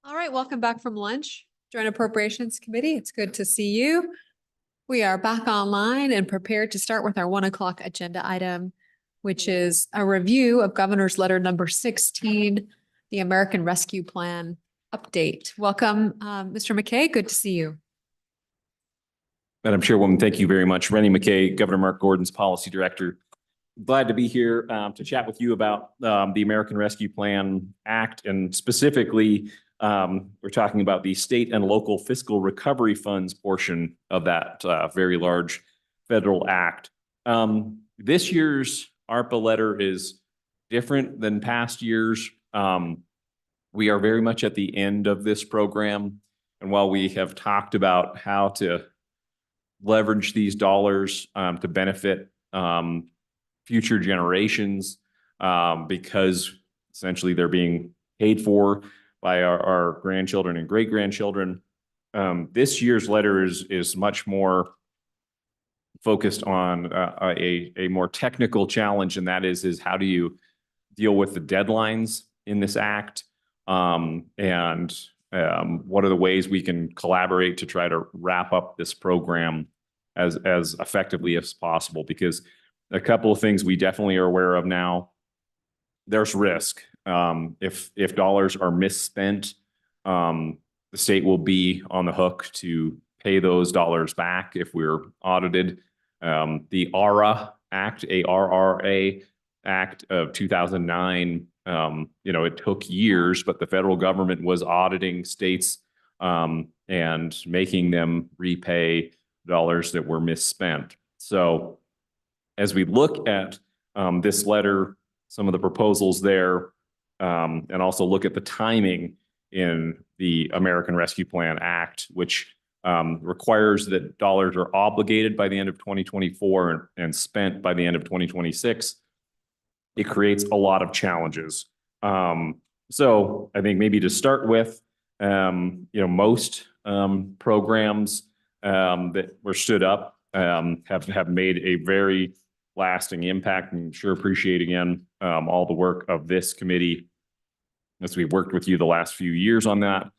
All right, welcome back from lunch. Joint Appropriations Committee, it's good to see you. We are back online and prepared to start with our 1 o'clock agenda item, which is a review of Governor's Letter number 16, the American Rescue Plan update. Welcome, Mr. McKay. Good to see you. Madam Chairwoman, thank you very much. Rennie McKay, Governor Mark Gordon's Policy Director. Glad to be here to chat with you about the American Rescue Plan Act, and specifically, we're talking about the state and local fiscal recovery funds portion of that very large federal act. This year's ARPA letter is different than past years. We are very much at the end of this program, and while we have talked about how to leverage these dollars to benefit future generations, because essentially they're being paid for by our grandchildren and great-grandchildren. This year's letter is much more focused on a more technical challenge, and that is how do you deal with the deadlines in this act, and what are the ways we can collaborate to try to wrap up this program as effectively as possible, because a couple of things we definitely are aware of now. There's risk. If dollars are misspent, the state will be on the hook to pay those dollars back if we're audited. The ARRA Act, ARRA Act of 2009, it took years, but the federal government was auditing states and making them repay dollars that were misspent. So as we look at this letter, some of the proposals there, and also look at the timing in the American Rescue Plan Act, which requires that dollars are obligated by the end of 2024 and spent by the end of 2026, it creates a lot of challenges. So I think maybe to start with, most programs that were stood up have made a very lasting impact, and sure appreciate again all the work of this committee as we've worked with you the last few years on that.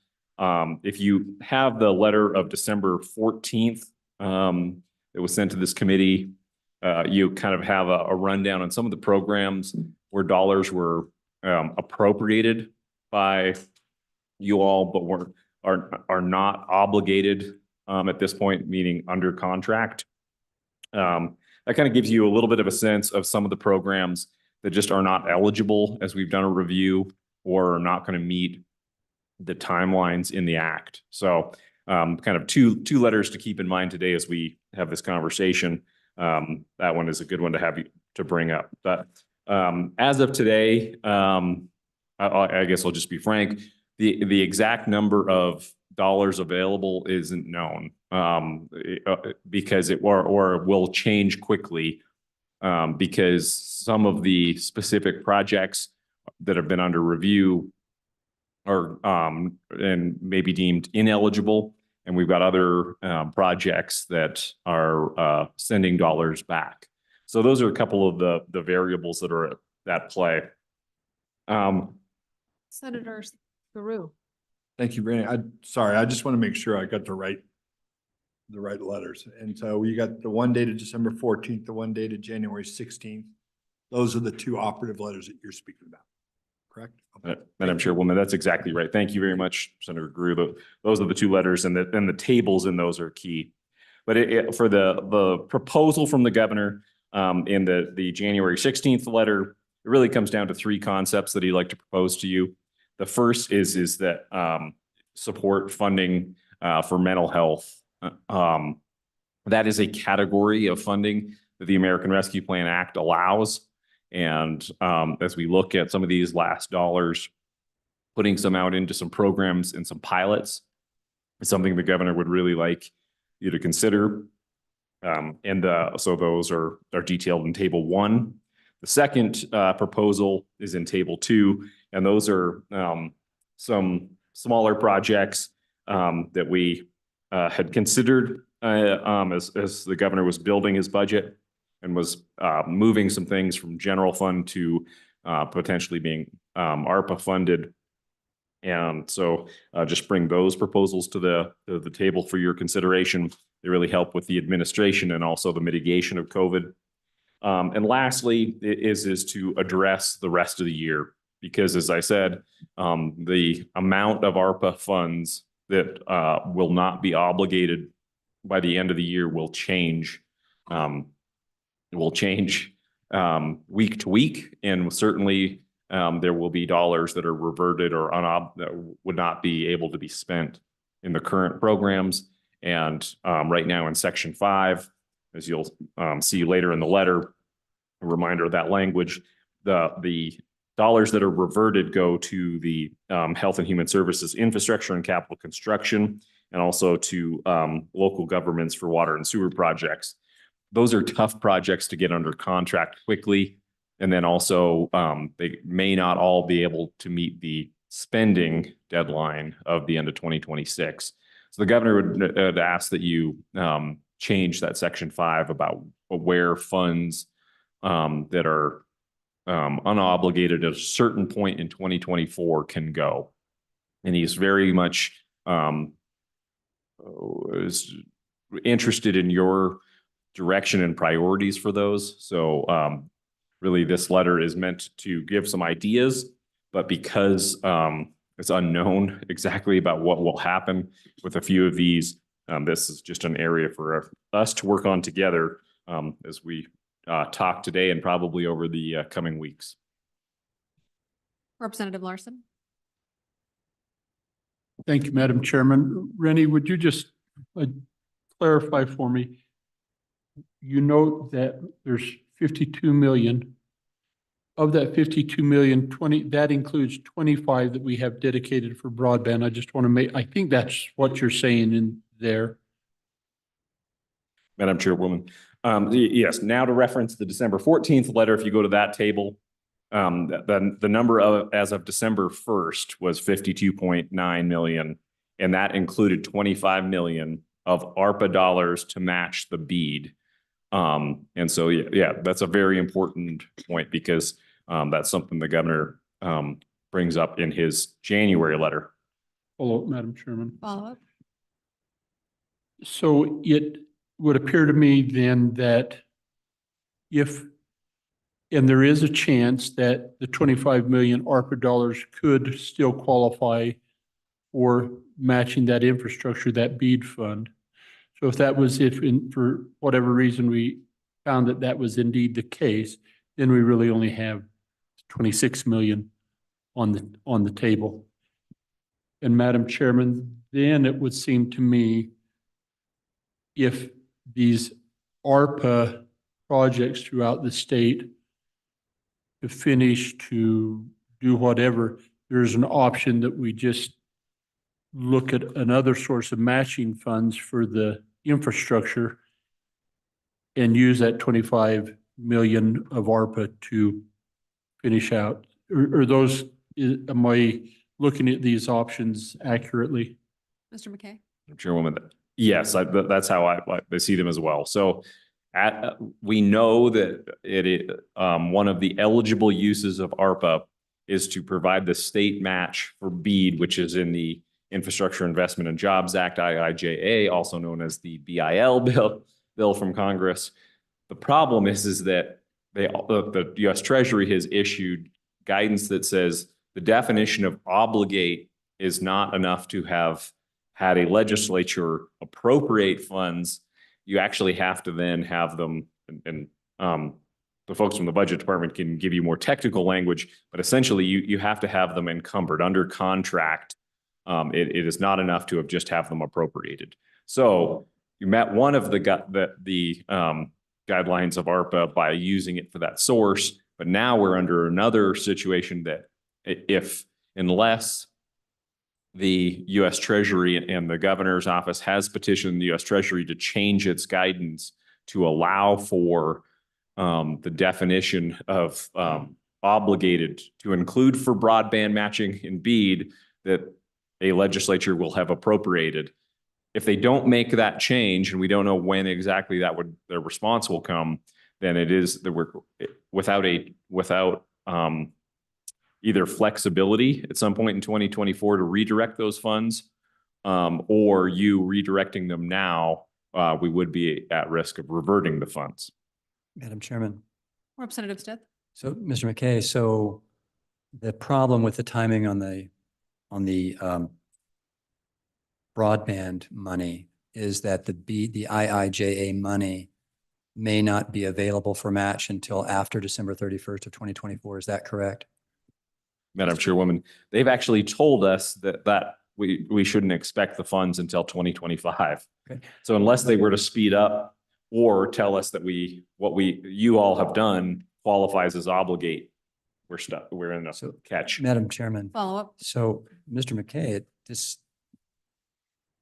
If you have the letter of December 14th that was sent to this committee, you kind of have a rundown on some of the programs where dollars were appropriated by you all, but are not obligated at this point, meaning under contract. That kind of gives you a little bit of a sense of some of the programs that just are not eligible as we've done a review, or are not going to meet the timelines in the act. So kind of two letters to keep in mind today as we have this conversation. That one is a good one to have you to bring up. But as of today, I guess I'll just be frank, the exact number of dollars available isn't known, because it or will change quickly, because some of the specific projects that have been under review are and maybe deemed ineligible, and we've got other projects that are sending dollars back. So those are a couple of the variables that are at play. Senator Guru. Thank you, Brandon. Sorry, I just want to make sure I got the right letters. And so you got the one dated December 14th, the one dated January 16th. Those are the two operative letters that you're speaking about, correct? Okay. Madam Chairwoman, that's exactly right. Thank you very much, Senator Gru. Those are the two letters, and the tables in those are key. But for the proposal from the governor in the January 16th letter, it really comes down to three concepts that he'd like to propose to you. The first is that support funding for mental health. That is a category of funding that the American Rescue Plan Act allows. And as we look at some of these last dollars, putting some out into some programs and some pilots is something the governor would really like you to consider. So those are detailed in Table 1. The second proposal is in Table 2, and those are some smaller projects that we had considered as the governor was building his budget and was moving some things from general fund to potentially being ARPA funded. And so just bring those proposals to the table for your consideration. They really help with the administration and also the mitigation of COVID. And lastly, is to address the rest of the year, because as I said, the amount of ARPA funds that will not be obligated by the end of the year will change. It will change week to week, and certainly there will be dollars that are reverted or that would not be able to be spent in the current programs. And right now in Section 5, as you'll see later in the letter, a reminder of that language, the dollars that are reverted go to the Health and Human Services infrastructure and capital construction, and also to local governments for water and sewer projects. Those are tough projects to get under contract quickly. And then also they may not all be able to meet the spending deadline of the end of 2026. So the governor would ask that you change that Section 5 about where funds that are unobligated at a certain point in 2024 can go. And he's very much is interested in your direction and priorities for those. So really this letter is meant to give some ideas, but because it's unknown exactly about what will happen with a few of these, this is just an area for us to work on together as we talk today and probably over the coming weeks. Representative Larson. Thank you, Madam Chairman. Rennie, would you just clarify for me? You note that there's 52 million. Of that 52 million, 20, that includes 25 that we have dedicated for broadband. I just want to make, I think that's what you're saying in there. Madam Chairwoman, yes, now to reference the December 14th letter, if you go to that table, the number of as of December 1st was 52.9 million, and that included 25 million of ARPA dollars to match the BEAD. And so, yeah, that's a very important point, because that's something the governor brings up in his January letter. Follow up, Madam Chairman. Follow up. So it would appear to me then that if, and there is a chance that the 25 million ARPA dollars could still qualify for matching that infrastructure, that BEAD fund. So if that was, if for whatever reason we found that that was indeed the case, then we really only have 26 million on the table. And Madam Chairman, then it would seem to me if these ARPA projects throughout the state to finish, to do whatever, there's an option that we just look at another source of matching funds for the infrastructure and use that 25 million of ARPA to finish out. Or those, am I looking at these options accurately? Mr. McKay. Chairwoman, yes, that's how I see them as well. So we know that one of the eligible uses of ARPA is to provide the state match for BEAD, which is in the Infrastructure Investment and Jobs Act, IIJA, also known as the BIL bill from Congress. The problem is that the U.S. Treasury has issued guidance that says the definition of obligate is not enough to have had a legislature appropriate funds. You actually have to then have them, and the folks from the budget department can give you more technical language, but essentially you have to have them encumbered under contract. It is not enough to have just have them appropriated. So you met one of the guidelines of ARPA by using it for that source, but now we're under another situation that unless the U.S. Treasury and the governor's office has petitioned the U.S. Treasury to change its guidance to allow for the definition of obligated to include for broadband matching in BEAD that a legislature will have appropriated. If they don't make that change, and we don't know when exactly their response will come, then it is that we're without either flexibility at some point in 2024 to redirect those funds, or you redirecting them now, we would be at risk of reverting the funds. Madam Chairman. Representative Smith. So, Mr. McKay, so the problem with the timing on the broadband money is that the IIJA money may not be available for match until after December 31st of 2024. Is that correct? Madam Chairwoman, they've actually told us that we shouldn't expect the funds until 2025. Okay. So unless they were to speed up or tell us that you all have done qualifies as obligate, we're stuck. We're in a So, catch. Madam Chairman, Follow up. so Mr. McKay, this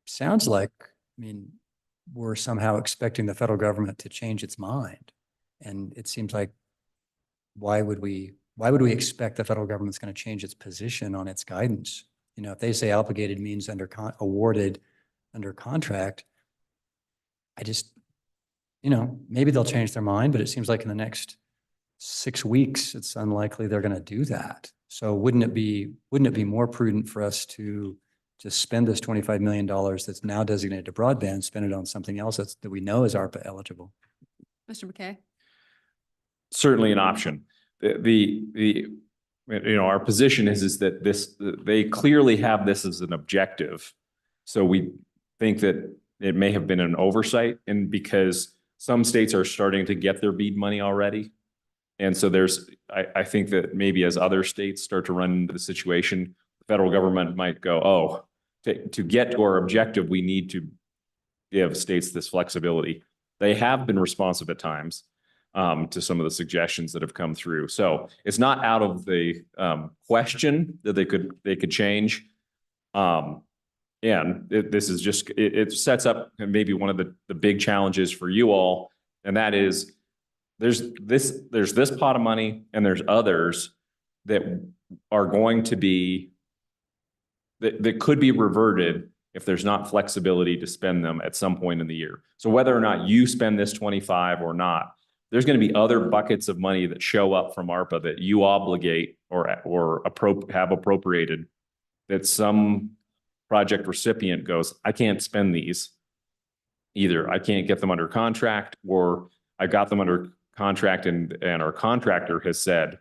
sounds like, I mean, we're somehow expecting the federal government to change its mind. And it seems like, why would we expect the federal government's going to change its position on its guidance? You know, if they say obligated means awarded under contract, I just, you know, maybe they'll change their mind, but it seems like in the next 6 weeks, it's unlikely they're going to do that. So wouldn't it be more prudent for us to just spend this $25 million that's now designated to broadband, spend it on something else that we know is ARPA eligible? Mr. McKay. Certainly an option. Our position is that they clearly have this as an objective. So we think that it may have been an oversight, and because some states are starting to get their BEAD money already. And so I think that maybe as other states start to run into the situation, the federal government might go, oh, to get to our objective, we need to give states this flexibility. They have been responsive at times to some of the suggestions that have come through. So it's not out of the question that they could change. And this is just, it sets up maybe one of the big challenges for you all. And that is there's this pot of money and there's others that are going to be, that could be reverted if there's not flexibility to spend them at some point in the year. So whether or not you spend this 25 or not, there's going to be other buckets of money that show up from ARPA that you obligate or have appropriated, that some project recipient goes, I can't spend these. Either I can't get them under contract, or I got them under contract and our contractor has said,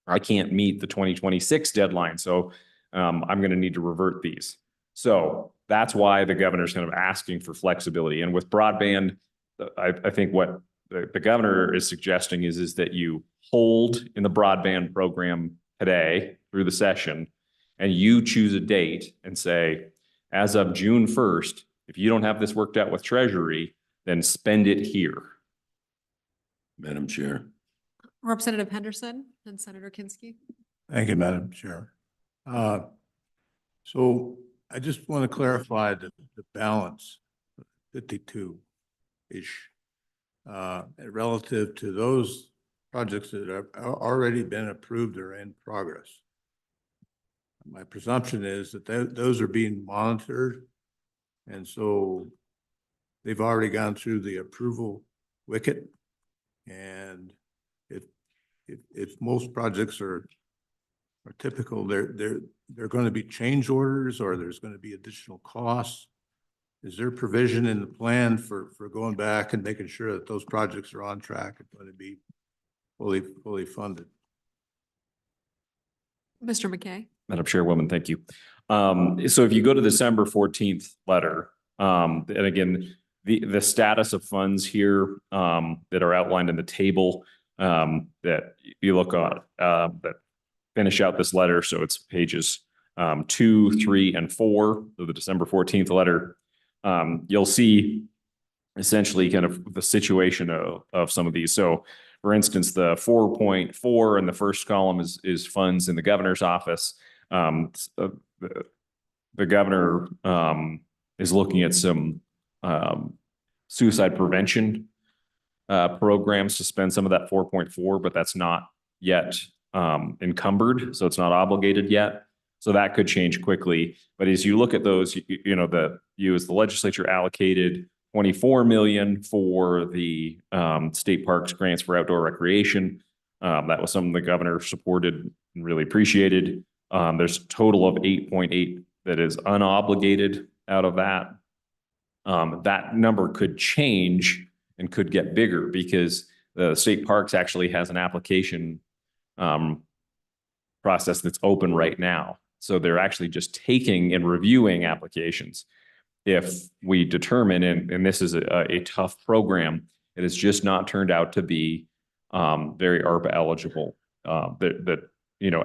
I can't meet the 2026 deadline. So I'm going to need to revert these. So that's why the governor's kind of asking for flexibility. And with broadband, I think what the governor is suggesting is that you hold in the broadband program today through the session, and you choose a date and say, as of June 1st, if you don't have this worked out with Treasury, then spend it here. Madam Chair. Representative Henderson and Senator Kinski. Thank you, Madam Chair. So I just want to clarify the balance, 52-ish, relative to those projects that have already been approved or in progress. My presumption is that those are being monitored, and so they've already gone through the approval wicket. And if most projects are typical, they're going to be change orders, or there's going to be additional costs. Is there provision in the plan for going back and making sure that those projects are on track and going to be fully funded? Mr. McKay. Madam Chairwoman, thank you. So if you go to December 14th letter, and again, the status of funds here that are outlined in the table that you look at that finish out this letter. So it's pages 2, 3, and 4 of the December 14th letter. You'll see essentially kind of the situation of some of these. So for instance, the 4.4 in the first column is funds in the governor's office. The governor is looking at some suicide prevention programs to spend some of that 4.4, but that's not yet encumbered, so it's not obligated yet. So that could change quickly. But as you look at those, you as the legislature allocated 24 million for the state parks grants for outdoor recreation. That was something the governor supported and really appreciated. There's a total of 8.8 that is unobligated out of that. That number could change and could get bigger because the state parks actually has an application process that's open right now. So they're actually just taking and reviewing applications. If we determine, and this is a tough program, it has just not turned out to be very ARPA eligible. That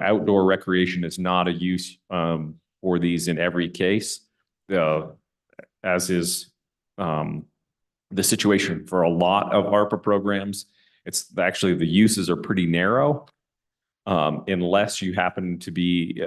outdoor recreation is not a use for these in every case, as is the situation for a lot of ARPA programs. It's actually the uses are pretty narrow, unless you happen to be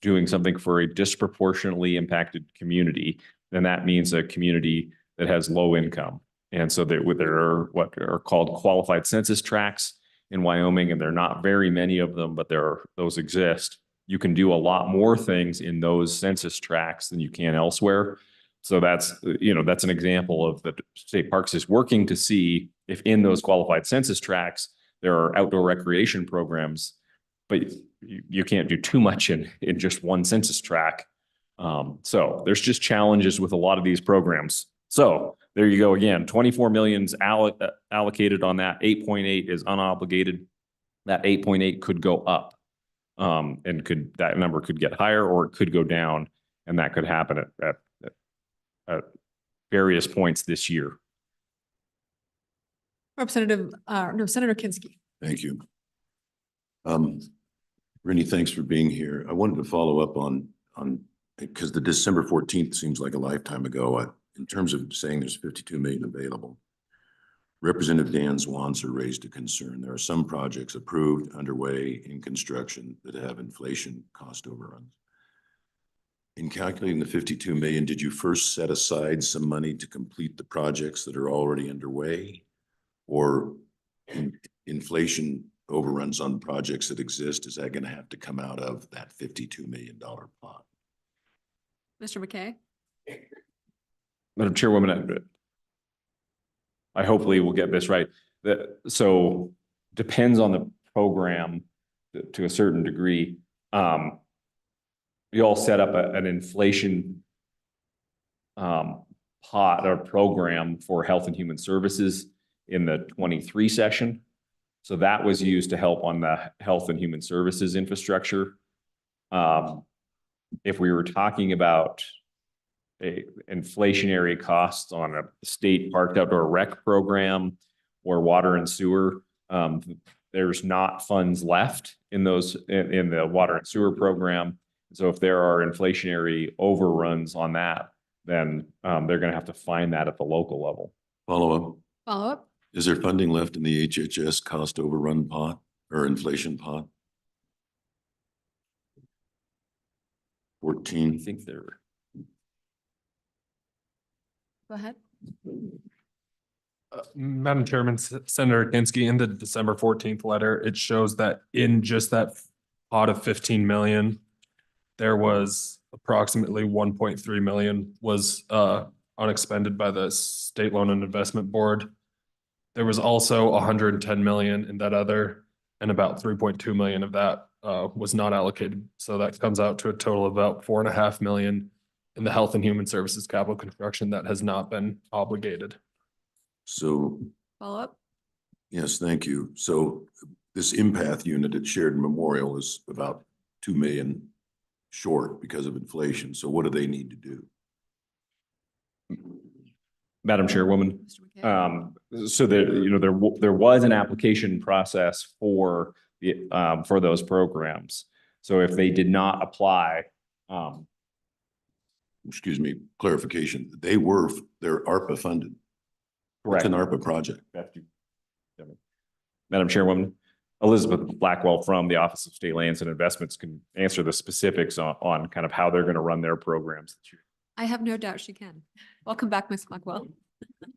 doing something for a disproportionately impacted community. Then that means a community that has low income. And so there are what are called qualified census tracts in Wyoming, and there are not very many of them, but those exist. You can do a lot more things in those census tracts than you can elsewhere. So that's an example of the state parks is working to see if in those qualified census tracts there are outdoor recreation programs, but you can't do too much in just one census tract. So there's just challenges with a lot of these programs. So there you go again, 24 million's allocated on that, 8.8 is unobligated. That 8.8 could go up, and that number could get higher or it could go down, and that could happen at various points this year. Senator Kinski. Thank you. Rennie, thanks for being here. I wanted to follow up on because the December 14th seems like a lifetime ago. In terms of saying there's 52 million available, Representative Dan Zwanser raised a concern. There are some projects approved, underway, in construction that have inflation cost overruns. In calculating the 52 million, did you first set aside some money to complete the projects that are already underway, or inflation overruns on projects that exist? Is that going to have to come out of that $52 million pot? Mr. McKay. Madam Chairwoman, I hopefully will get this right. So depends on the program to a certain degree. We all set up an inflation pot or program for Health and Human Services in the 23 session. So that was used to help on the Health and Human Services infrastructure. If we were talking about inflationary costs on a state parked outdoor rec program or water and sewer, there's not funds left in those in the water and sewer program. So if there are inflationary overruns on that, then they're going to have to find that at the local level. Follow Follow-up. Is there funding left in the HHS cost overrun pot or inflation pot? 14. I think there. Go ahead. Madam Chairman, Senator Kinski, in the December 14th letter, it shows that in just that pot of 15 million, there was approximately 1.3 million was unexpended by the State Loan and Investment Board. There was also 110 million in that other, and about 3.2 million of that was not allocated. So that comes out to a total of about 4.5 million in the Health and Human Services capital construction that has not been obligated. So, Follow-up. yes, thank you. So this empath unit at Sheridan Memorial is about 2 million short because of inflation. So what do they need to do? Madam Chairwoman, Mr. McKay. so there was an application process for those programs. So if they did not apply, Excuse me, clarification. They're ARPA funded. What's correct. an ARPA project? Madam Chairwoman, Elizabeth Blackwell from the Office of State Lands and Investments can answer the specifics on kind of how they're going to run their programs. I have no doubt she can. Welcome back, Ms. Blackwell.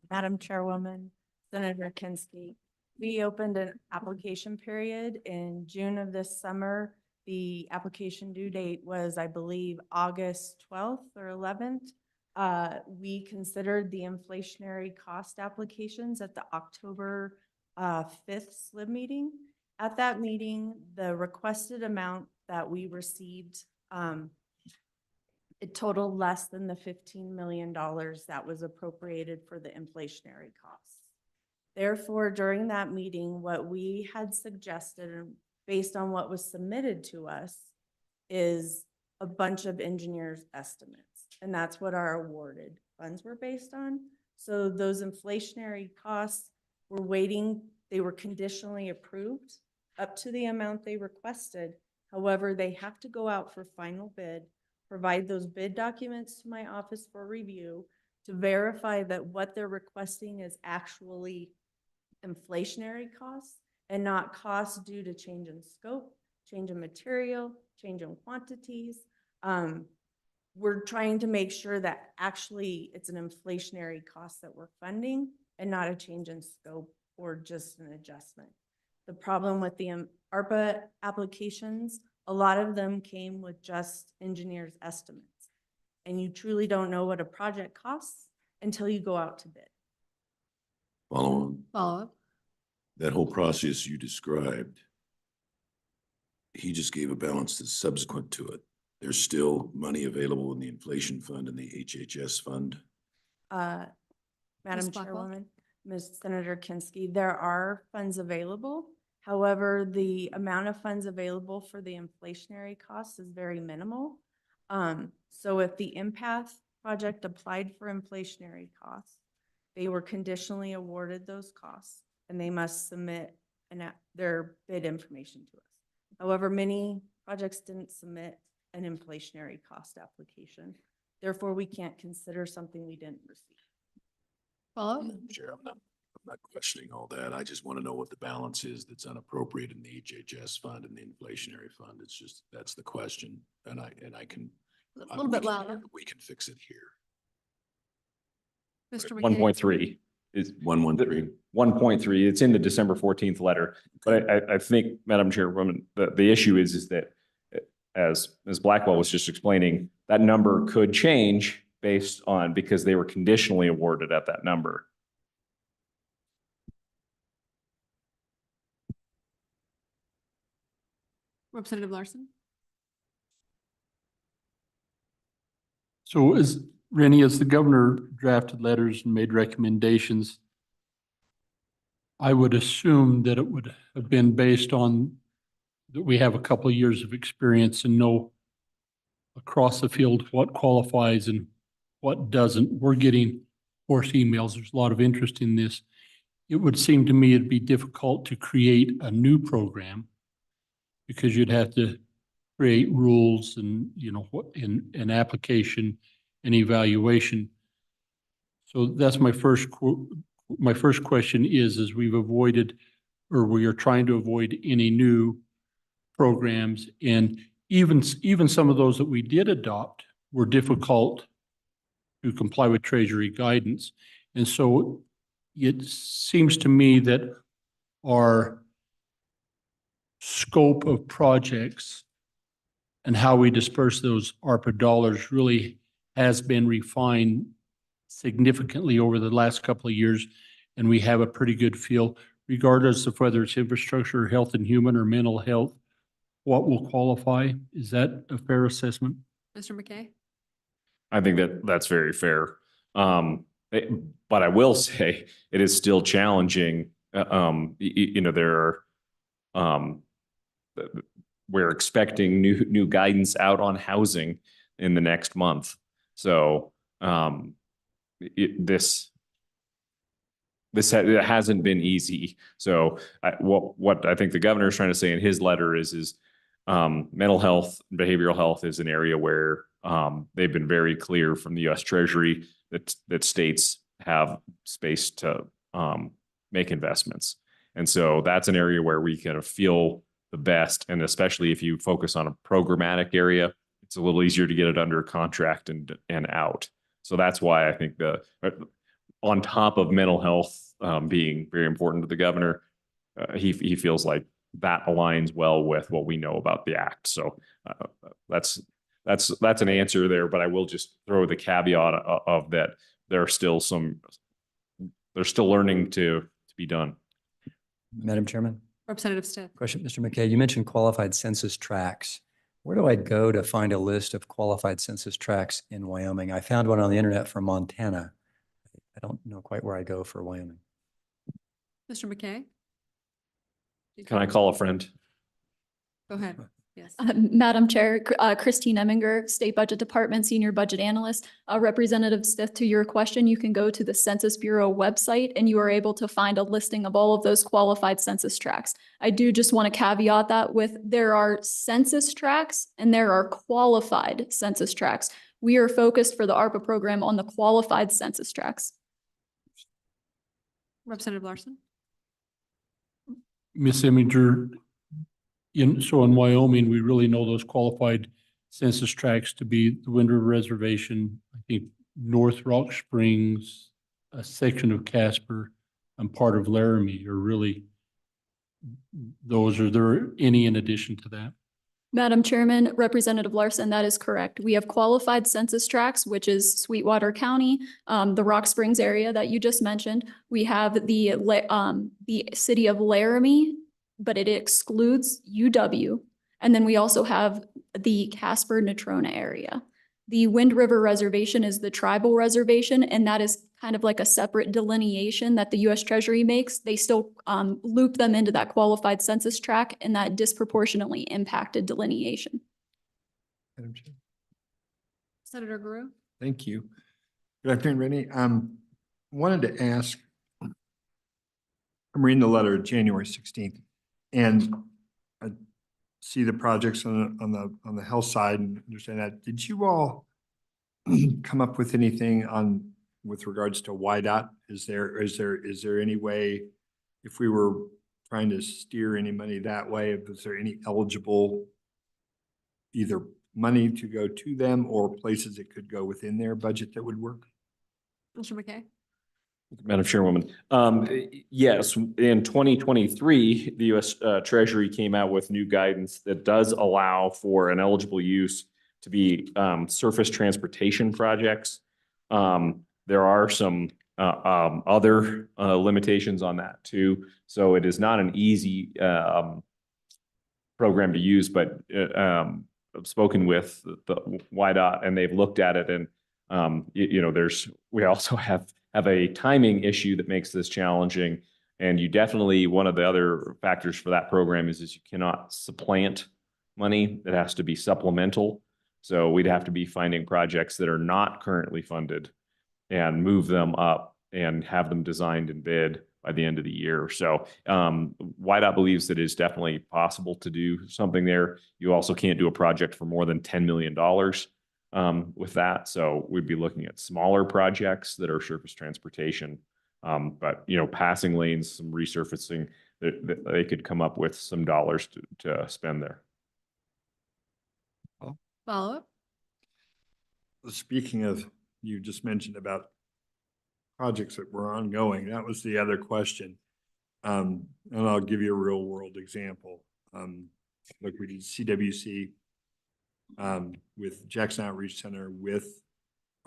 Madam Chairwoman, Senator Kinski, we opened an application period in June of this summer. The application due date was, I believe, August 12th or 11th. We considered the inflationary cost applications at the October 5th SLIB meeting. At that meeting, the requested amount that we received, it totaled less than the $15 million that was appropriated for the inflationary costs. Therefore, during that meeting, what we had suggested, and based on what was submitted to us, is a bunch of engineers' estimates. And that's what our awarded funds were based on. So those inflationary costs were waiting, they were conditionally approved up to the amount they requested. However, they have to go out for final bid, provide those bid documents to my office for review to verify that what they're requesting is actually inflationary costs and not costs due to change in scope, change in material, change in quantities. We're trying to make sure that actually it's an inflationary cost that we're funding and not a change in scope or just an adjustment. The problem with the ARPA applications, a lot of them came with just engineers' estimates. And you truly don't know what a project costs until you go out to bid. Follow on. Follow up. That whole process you described, he just gave a balance that's subsequent to it. There's still money available in the inflation fund and the HHS fund. Madam Blackwell? Chairwoman, Ms. Senator Kinsky, there are funds available. However, the amount of funds available for the inflationary costs is very minimal. So if the empath project applied for inflationary costs, they were conditionally awarded those costs and they must submit their bid information to us. However, many projects didn't submit an inflationary cost application. Therefore, we can't consider something we didn't receive. Follow up. Sure, I'm not questioning all that. I just want to know what the balance is that's unappropriated in the HHS fund and the inflationary fund. It's just, that's the question. And I can. A little bit louder. We can fix it here. Mr. McKay. 1.3 is 113. 1.3. It's in the December 14th letter. But I think, Madam Chairwoman, the issue is that as Ms. Blackwell was just explaining, that number could change based on, because they were conditionally awarded at that number. Representative Larson. So as Rennie, as the governor drafted letters and made recommendations, I would assume that it would have been based on that we have a couple of years of experience and know across the field what qualifies and what doesn't. We're getting course emails. There's a lot of interest in this. It would seem to me it'd be difficult to create a new program because you'd have to create rules and, you know, what in an application and evaluation. So that's my first question is we've avoided, or we are trying to avoid any new programs. And even some of those that we did adopt were difficult to comply with Treasury guidance. And so it seems to me that our scope of projects and how we disperse those ARPA dollars really has been refined significantly over the last couple of years. And we have a pretty good feel, regardless of whether it's infrastructure, health and human, or mental health, what will qualify. Is that a fair assessment? Mr. McKay. I think that's very fair. But I will say it is still challenging. You know, there are, we're expecting new guidance out on housing in the next month. So this hasn't been easy. So what I think the governor is trying to say in his letter is mental health, behavioral health is an area where they've been very clear from the U.S. Treasury that states have space to make investments. And so that's an area where we kind of feel the best. And especially if you focus on a programmatic area, it's a little easier to get it under contract and out. So that's why I think on top of mental health being very important to the governor, he feels like that aligns well with what we know about the act. So that's an answer there, but I will just throw the caveat of that they're still learning to be done. Madam Chairman? Representative Stiff. Question, Mr. McKay, you mentioned qualified census tracts. Where do I go to find a list of qualified census tracts in Wyoming? I found one on the internet for Montana. I don't know quite where I go for Wyoming. Mr. McKay? Can I call a friend? Go ahead. Yes. Madam Chair, Christine Eminger, State Budget Department Senior Budget Analyst. Representative Stith, to your question, you can go to the Census Bureau website and you are able to find a listing of all of those qualified census tracts. I do just want to caveat that with there are census tracts and there are qualified census tracts. We are focused for the ARPA program on the qualified census tracts. Representative Larson? Ms. Eminger, so in Wyoming, we really know those qualified census tracts to be the Wind River Reservation, I think North Rock Springs, a section of Casper, and part of Laramie are really, those. Are there any in addition to that? Madam Chairman, Representative Larson, that is correct. We have qualified census tracts, which is Sweetwater County, the Rock Springs area that you just mentioned. We have the city of Laramie, but it excludes UW. And then we also have the Casper Natrona area. The Wind River Reservation is the tribal reservation, and that is kind of like a separate delineation that the U.S. Treasury makes. They still loop them into that qualified census tract and that disproportionately impacted delineation. Madam Chair. Senator Guru? Thank you. Good afternoon, Rennie. Wanted to ask, I'm reading the letter January 16th, and I see the projects on the health side and understand that. Did you all come up with anything with regards to YDOT? Is there any way, if we were trying to steer any money that way, is there any eligible either money to go to them or places it could go within their budget that would work? Mr. McKay? Madam Chairwoman, yes, in 2023, the U.S. Treasury came out with new guidance that does allow for an eligible use to be surface transportation projects. There are some other limitations on that too. So it is not an easy program to use, but I've spoken with the YDOT and they've looked at it, and we also have a timing issue that makes this challenging. And you definitely, one of the other factors for that program is you cannot supplant money. It has to be supplemental. So we'd have to be finding projects that are not currently funded and move them up and have them designed and bid by the end of the year. So YDOT believes that it is definitely possible to do something there. You also can't do a project for more than $10 million with that. So we'd be looking at smaller projects that are surface transportation. But, passing lanes, some resurfacing, they could come up with some dollars to spend there. Follow-up? Speaking of, you just mentioned about projects that were ongoing. That was the other question. And I'll give you a real world example. Look, we did CWC with Jackson Outreach Center with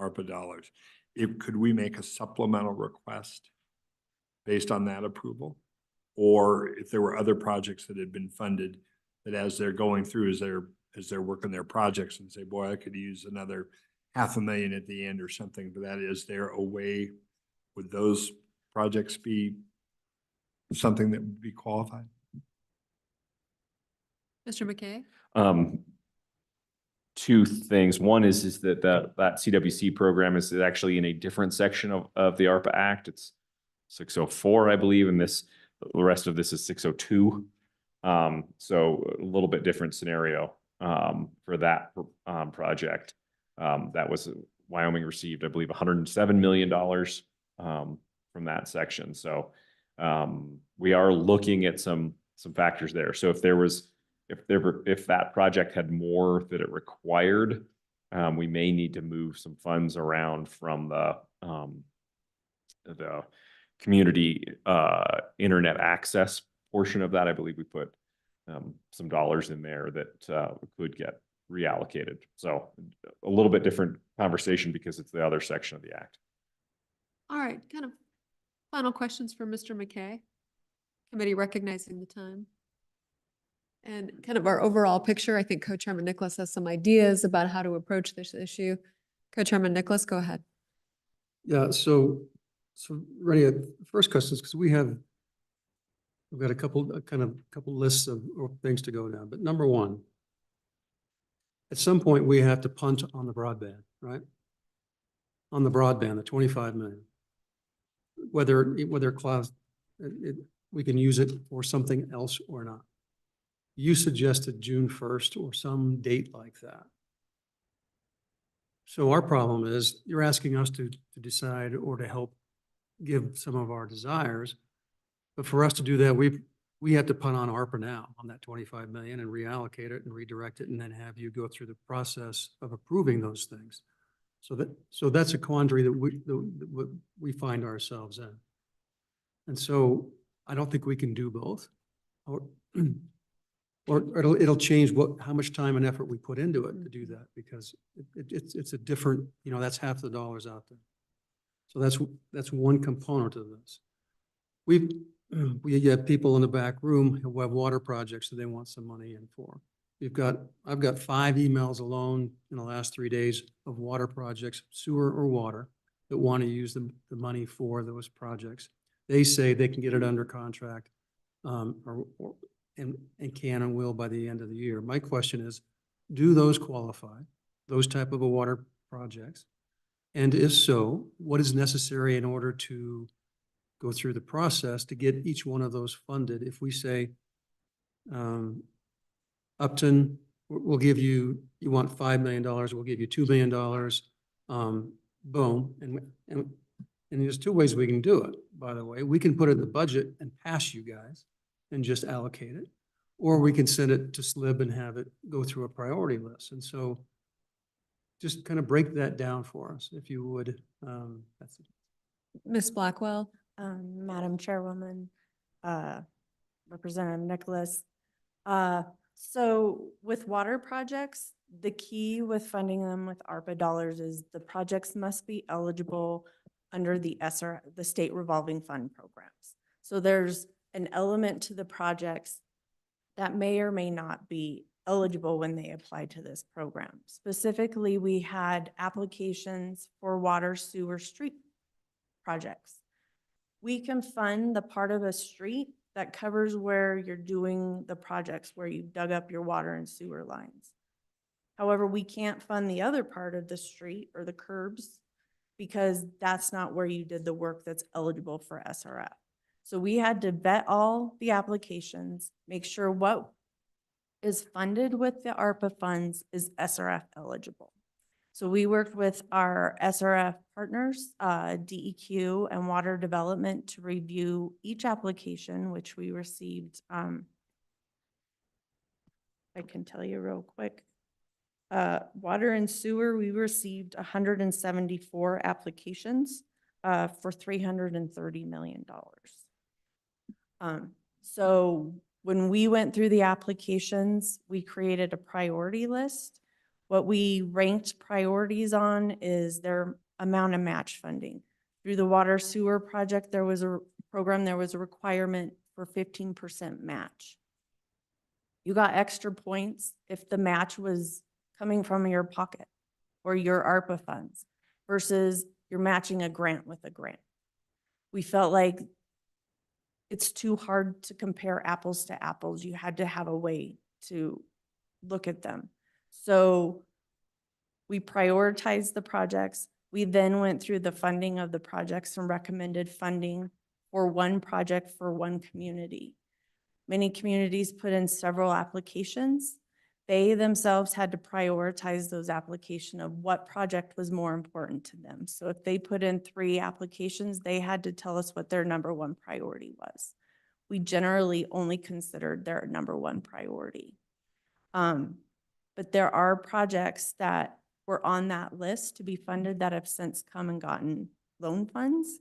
ARPA dollars. Could we make a supplemental request based on that approval? Or if there were other projects that had been funded that as they're going through, as they're working their projects and say, boy, I could use another $500,000 at the end or something, but that is there a way, would those projects be something that would be qualified? Mr. McKay? Two things. One is that CWC program is actually in a different section of the ARPA Act. It's 604, I believe, and the rest of this is 602. So a little bit different scenario for that project. That was Wyoming received, I believe, $107 million from that section. So we are looking at some factors there. So if that project had more that it required, we may need to move some funds around from the community internet access portion of that. I believe we put some dollars in there that could get reallocated. So a little bit different conversation because it's the other section of the act. All right, kind of final questions for Mr. McKay. Committee recognizing the time. And kind of our overall picture, I think Co-Chairman Nicholas has some ideas about how to approach this issue. Co-Chairman Nicholas, go ahead. Yeah, so Rennie, first question is because we've got a couple lists of things to go down, but number one, at some point we have to punt on the broadband, right? On the broadband, the 25 million. Whether class, we can use it for something else or not. You suggested June 1st or some date like that. So our problem is you're asking us to decide or to help give some of our desires. But for us to do that, we have to punt on ARPA now on that 25 million and reallocate it and redirect it and then have you go through the process of approving those things. So that's a quandary that we find ourselves in. And so I don't think we can do both. Or it'll change how much time and effort we put into it to do that, because it's a different, that's half the dollars out there. So that's one component of this. We have people in the back room who have water projects that they want some money in for. I've got 5 emails alone in the last 3 days of water projects, sewer or water, that want to use the money for those projects. They say they can get it under contract, and can and will by the end of the year. My question is, do those qualify, those type of water projects? And if so, what is necessary in order to go through the process to get each one of those funded? If we say, Upton, we'll give you want $5 million, we'll give you $2 million, boom. And there's 2 ways we can do it, by the way. We can put it in the budget and pass you guys and just allocate it, or we can send it to SLIB and have it go through a priority list. And so just kind of break that down for us, if you would. That's it. Ms. Blackwell. Madam Chairwoman, Representative Nicholas. So with water projects, the key with funding them with ARPA dollars is the projects must be eligible under the the state revolving fund programs. So there's an element to the projects that may or may not be eligible when they apply to this program. Specifically, we had applications for water, sewer, street projects. We can fund the part of a street that covers where you're doing the projects, where you dug up your water and sewer lines. However, we can't fund the other part of the street or the curbs because that's not where you did the work that's eligible for SRF. So we had to vet all the applications, make sure what is funded with the ARPA funds is SRF eligible. So we worked with our SRF partners, DEQ and Water Development, to review each application, which we received, I can tell you real quick. Water and sewer, we received 174 applications for $330 million. So when we went through the applications, we created a priority list. What we ranked priorities on is their amount of match funding. Through the water sewer project, there was a program, there was a requirement for 15% match. You got extra points if the match was coming from your pocket or your ARPA funds versus you're matching a grant with a grant. We felt like it's too hard to compare apples to apples. You had to have a way to look at them. So we prioritized the projects. We then went through the funding of the projects and recommended funding for one project for one community. Many communities put in several applications. They themselves had to prioritize those applications of what project was more important to them. So if they put in 3 applications, they had to tell us what their #1 priority was. We generally only considered their #1 priority. But there are projects that were on that list to be funded that have since come and gotten loan funds.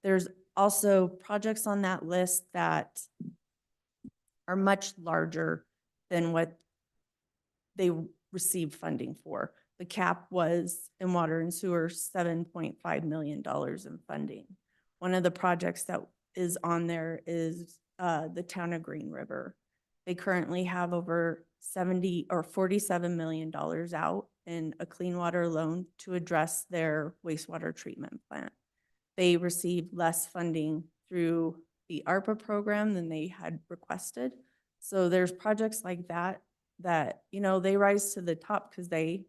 There's also projects on that list that are much larger than what they received funding for. The cap was in water and sewer $7.5 million in funding. One of the projects that is on there is the town of Green River. They currently have over 70 or $47 million out in a clean water loan to address their wastewater treatment plant. They received less funding through the ARPA program than they had requested. So there's projects like that, they rise to the top because they've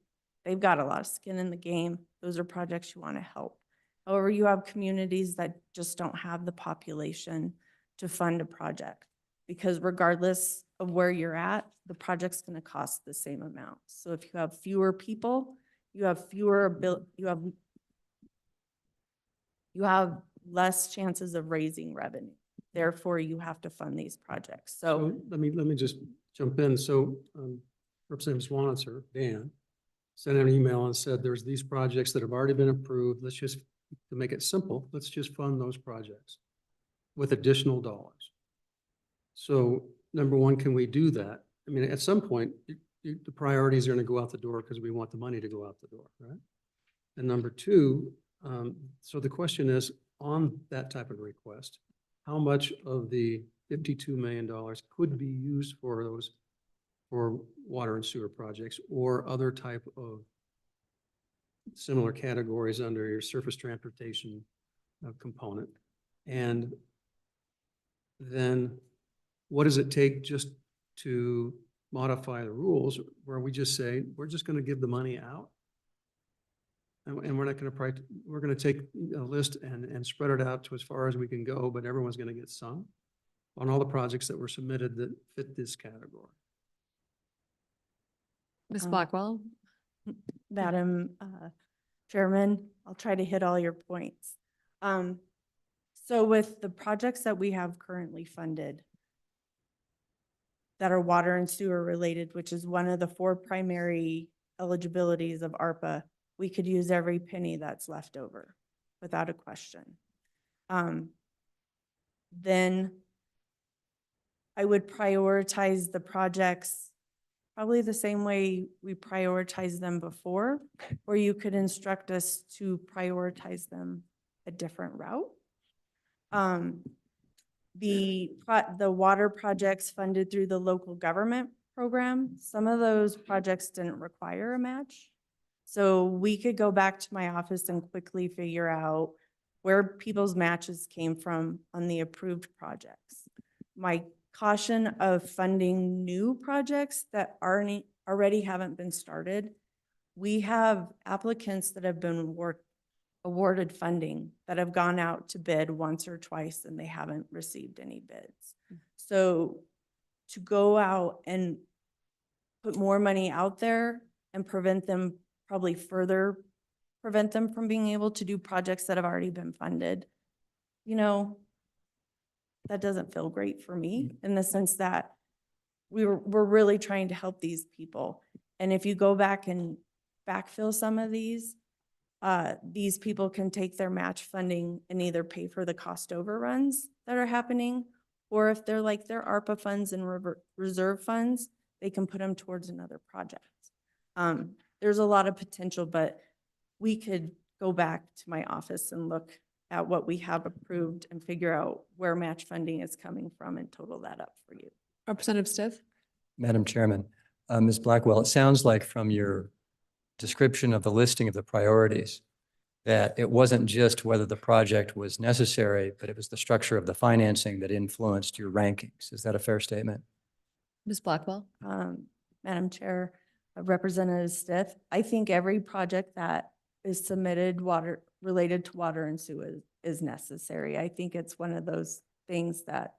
got a lot of skin in the game. Those are projects you want to help. However, you have communities that just don't have the population to fund a project, because regardless of where you're at, the project's going to cost the same amount. So if you have fewer people, you have less chances of raising revenue. Therefore, you have to fund these projects. So Let me just jump in. So Representative Swanitzer, Dan, sent an email and said, there's these projects that have already been approved. Let's just, to make it simple, let's just fund those projects with additional dollars. So number one, can we do that? I mean, at some point, the priorities are going to go out the door because we want the money to go out the door, right? And number two, so the question is, on that type of request, how much of the $52 million could be used for those, for water and sewer projects or other type of similar categories under your surface transportation component? And then what does it take just to modify the rules where we just say, we're just going to give the money out? And we're not going to, we're going to take a list and spread it out to as far as we can go, but everyone's going to get some on all the projects that were submitted that fit this category. Ms. Blackwell? Madam Chairman, I'll try to hit all your points. So with the projects that we have currently funded that are water and sewer related, which is one of the 4 primary eligibilities of ARPA, we could use every penny that's left over without a question. Then I would prioritize the projects probably the same way we prioritized them before, or you could instruct us to prioritize them a different route. The water projects funded through the local government program, some of those projects didn't require a match. So we could go back to my office and quickly figure out where people's matches came from on the approved projects. My caution of funding new projects that already haven't been started, we have applicants that have been awarded funding that have gone out to bid once or twice and they haven't received any bids. So to go out and put more money out there and prevent them from being able to do projects that have already been funded, that doesn't feel great for me in the sense that we're really trying to help these people. And if you go back and backfill some of these people can take their match funding and either pay for the cost overruns that are happening, or if they're like their ARPA funds and reserve funds, they can put them towards another project. There's a lot of potential, but we could go back to my office and look at what we have approved and figure out where match funding is coming from and total that up for you. Representative Stiff? Madam Chairman, Ms. Blackwell, it sounds like from your description of the listing of the priorities that it wasn't just whether the project was necessary, but it was the structure of the financing that influenced your rankings. Is that a fair statement? Ms. Blackwell? Madam Chair, Representative Stiff, I think every project that is submitted related to water and sewer is necessary. I think it's one of those things that.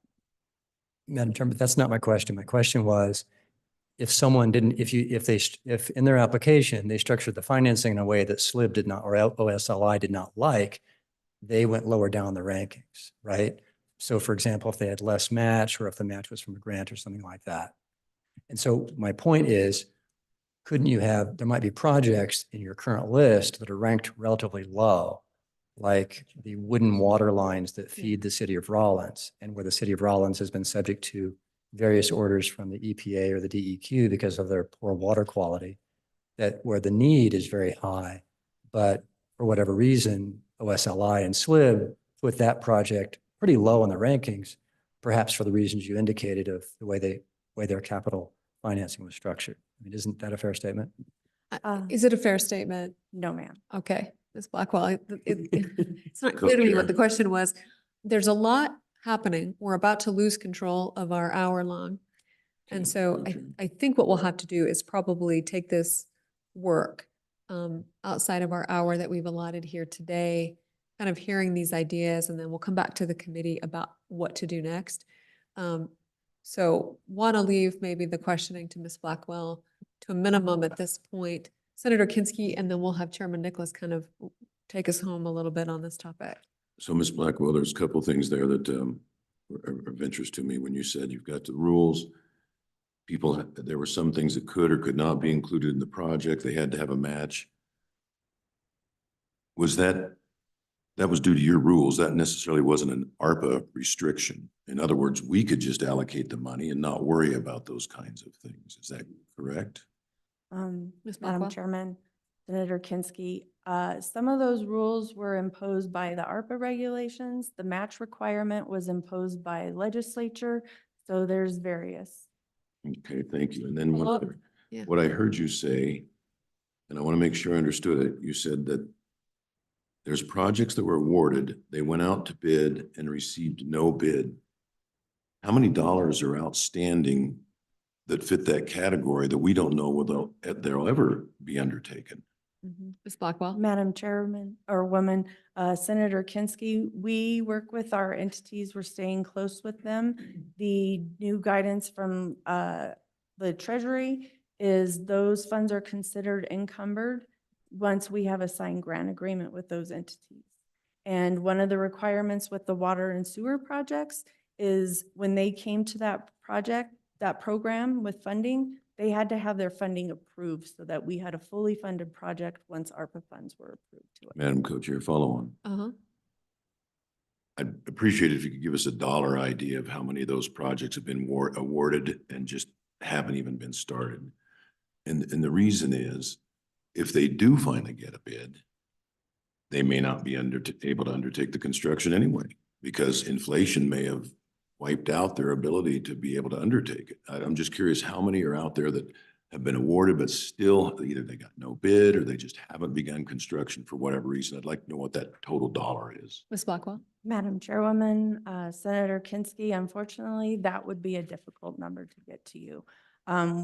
Madam Chairman, but that's not my question. My question was, if someone didn't, if in their application, they structured the financing in a way that SLIB did not, or OSLI did not like, they went lower down the rankings, right? So for example, if they had less match, or if the match was from a grant or something like that. And so my point is, there might be projects in your current list that are ranked relatively low, like the wooden water lines that feed the city of Rollins, and where the city of Rollins has been subject to various orders from the EPA or the DEQ because of their poor water quality, that where the need is very high, but for whatever reason, OSLI and SLIB put that project pretty low in the rankings, perhaps for the reasons you indicated of the way way their capital financing was structured. I mean, isn't that a fair statement? Is it a fair statement? No, ma'am. Okay, Ms. Blackwell, it's not clear to me what the question was. There's a lot happening. We're about to lose control of our hour long. And so I think what we'll have to do is probably take this work outside of our hour that we've allotted here today, kind of hearing these ideas, and then we'll come back to the committee about what to do next. So want to leave maybe the questioning to Ms. Blackwell to a minimum at this point. Senator Kinsky, and then we'll have Chairman Nicholas kind of take us home a little bit on this topic. So Ms. Blackwell, there's a couple of things there that are of interest to me when you said you've got the rules. There were some things that could or could not be included in the project. They had to have a match. Was that was due to your rules? That necessarily wasn't an ARPA restriction. In other words, we could just allocate the money and not worry about those kinds of things. Is that correct? Ms. Madam Blackwell? Chairman, Senator Kinsky, some of those rules were imposed by the ARPA regulations. The match requirement was imposed by legislature. So there's various. Okay, thank you. And then Well, what, yeah. what I heard you say, and I want to make sure I understood it, you said that there's projects that were awarded, they went out to bid and received no bid. How many dollars are outstanding that fit that category that we don't know whether they'll ever be undertaken? Ms. Blackwell? Madam Chairman or Woman, Senator Kinsky, we work with our entities. We're staying close with them. The new guidance from the Treasury is those funds are considered encumbered once we have a signed grant agreement with those entities. And one of the requirements with the water and sewer projects is when they came to that project, that program with funding, they had to have their funding approved so that we had a fully funded project once ARPA funds were approved to it. Madam Co-Chair, follow on. I'd appreciate it if you could give us a dollar idea of how many of those projects have been awarded and just haven't even been started. And the reason is, if they do finally get a bid, they may not be able to undertake the construction anyway, because inflation may have wiped out their ability to be able to undertake it. I'm just curious how many are out there that have been awarded, but still either they got no bid or they just haven't begun construction for whatever reason. I'd like to know what that total dollar is. Ms. Blackwell? Madam Chairwoman, Senator Kinsky, unfortunately, that would be a difficult number to get to you.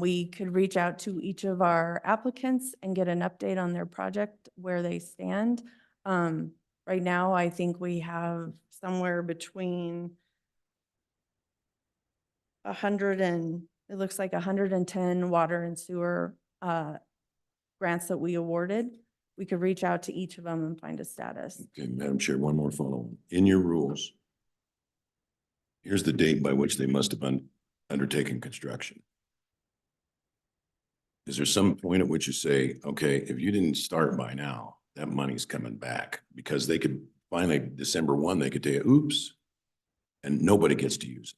We could reach out to each of our applicants and get an update on their project, where they stand. Right now, I think we have somewhere between 100 and it looks like 110 water and sewer grants that we awarded. We could reach out to each of them and find a status. Okay, Madam Chair, one more follow-on. In your rules, here's the date by which they must have been undertaken construction. Is there some point at which you say, okay, if you didn't start by now, that money's coming back? Because they could finally, December 1, they could tell you, oops, and nobody gets to use it.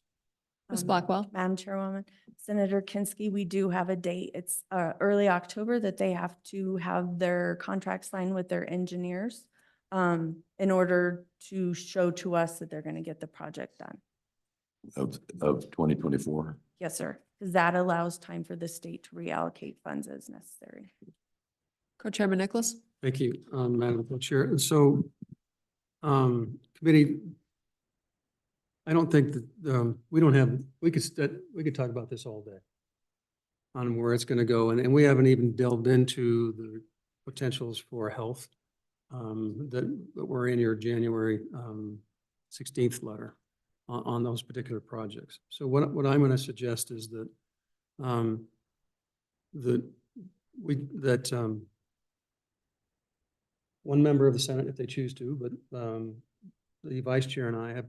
Ms. Blackwell? Madam Chairwoman, Senator Kinsky, we do have a date. It's early October that they have to have their contract signed with their engineers in order to show to us that they're going to get the project done. Of 2024? Yes, sir. Because that allows time for the state to reallocate funds as necessary. Co-Chairman Nicholas? Thank you, Madam Co-Chair. And so, committee, I don't think that, we don't have, we could talk about this all day on where it's going to go. And we haven't even delved into the potentials for health that were in your January 16th letter on those particular projects. So what I'm going to suggest is that one member of the Senate, if they choose to, but the vice chair and I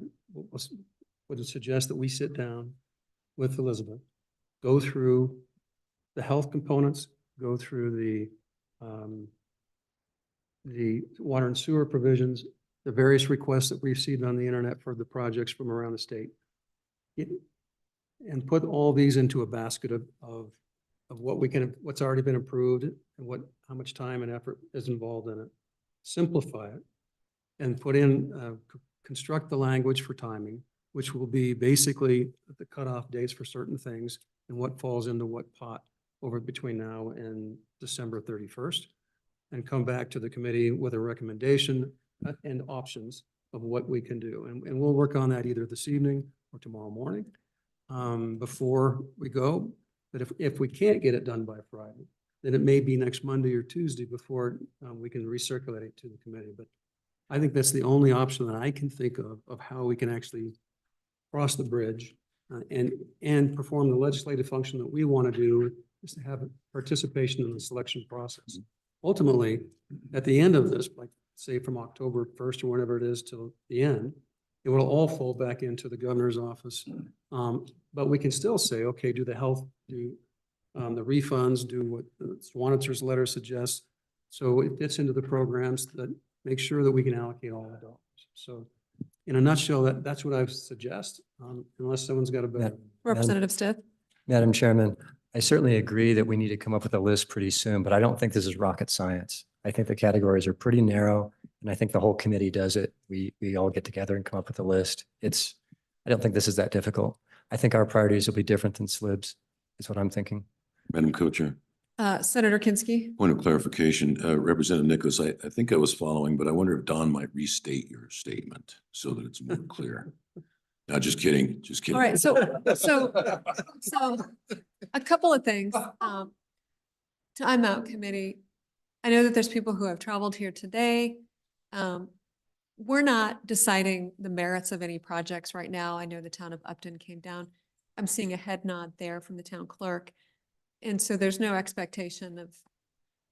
would suggest that we sit down with Elizabeth, go through the health components, go through the water and sewer provisions, the various requests that we received on the internet for the projects from around the state, and put all these into a basket of what's already been approved and how much time and effort is involved in it. Simplify it and put in, construct the language for timing, which will be basically the cutoff dates for certain things and what falls into what pot over between now and December 31st. And come back to the committee with a recommendation and options of what we can do. And we'll work on that either this evening or tomorrow morning before we go. But if we can't get it done by Friday, then it may be next Monday or Tuesday before we can recirculate it to the committee. But I think that's the only option that I can think of how we can actually cross the bridge and perform the legislative function that we want to do, is to have participation in the selection process. Ultimately, at the end of this, like say from October 1st or whenever it is till the end, it will all fall back into the governor's office. But we can still say, okay, do the health, do the refunds, do what the Swanitter's letter suggests. So it fits into the programs that make sure that we can allocate all the dollars. So in a nutshell, that's what I suggest, unless someone's got a better. Representative Stiff. Madam Chairman, I certainly agree that we need to come up with a list pretty soon, but I don't think this is rocket science. I think the categories are pretty narrow, and I think the whole committee does it. We all get together and come up with a list. I don't think this is that difficult. I think our priorities will be different than SLIB's, is what I'm thinking. Madam Co-Chair, Senator Kinsky. point of clarification, Representative Nicholas, I think I was following, but I wonder if Don might restate your statement so that it's more clear. No, just kidding, just kidding. All right, so a couple of things. Time out committee. I know that there's people who have traveled here today. We're not deciding the merits of any projects right now. I know the town of Upton came down. I'm seeing a head nod there from the town clerk. And so there's no expectation of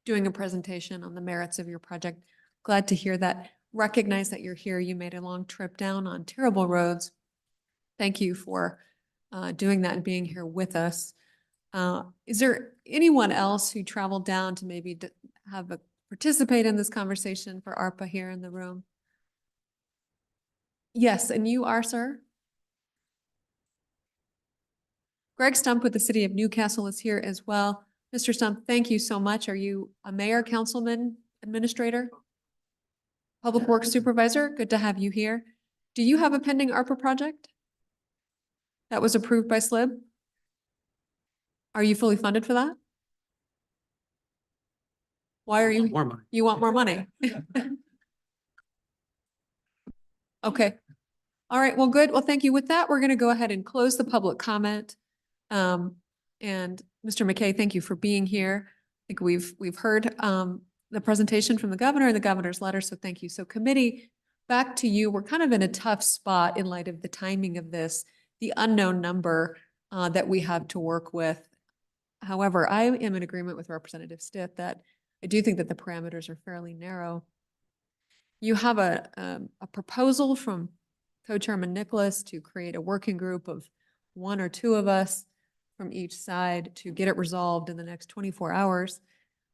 doing a presentation on the merits of your project. Glad to hear that. Recognize that you're here. You made a long trip down on terrible roads. Thank you for doing that and being here with us. Is there anyone else who traveled down to maybe participate in this conversation for ARPA here in the room? Yes, and you are, sir? Greg Stump with the City of Newcastle is here as well. Mr. Stump, thank you so much. Are you a mayor, councilman, administrator? Public Works Supervisor? Good to have you here. Do you have a pending ARPA project that was approved by SLIB? Are you fully funded for that? Why are you? More money. You want more money? Okay. All right, well, good. Well, thank you. With that, we're going to go ahead and close the public comment. And Mr. McKay, thank you for being here. I think we've heard the presentation from the governor and the governor's letter, so thank you. So committee, back to you. We're kind of in a tough spot in light of the timing of this, the unknown number that we have to work with. However, I am in agreement with Representative Stitt that I do think that the parameters are fairly narrow. You have a proposal from Co-Chairman Nicholas to create a working group of one or two of us from each side to get it resolved in the next 24 hours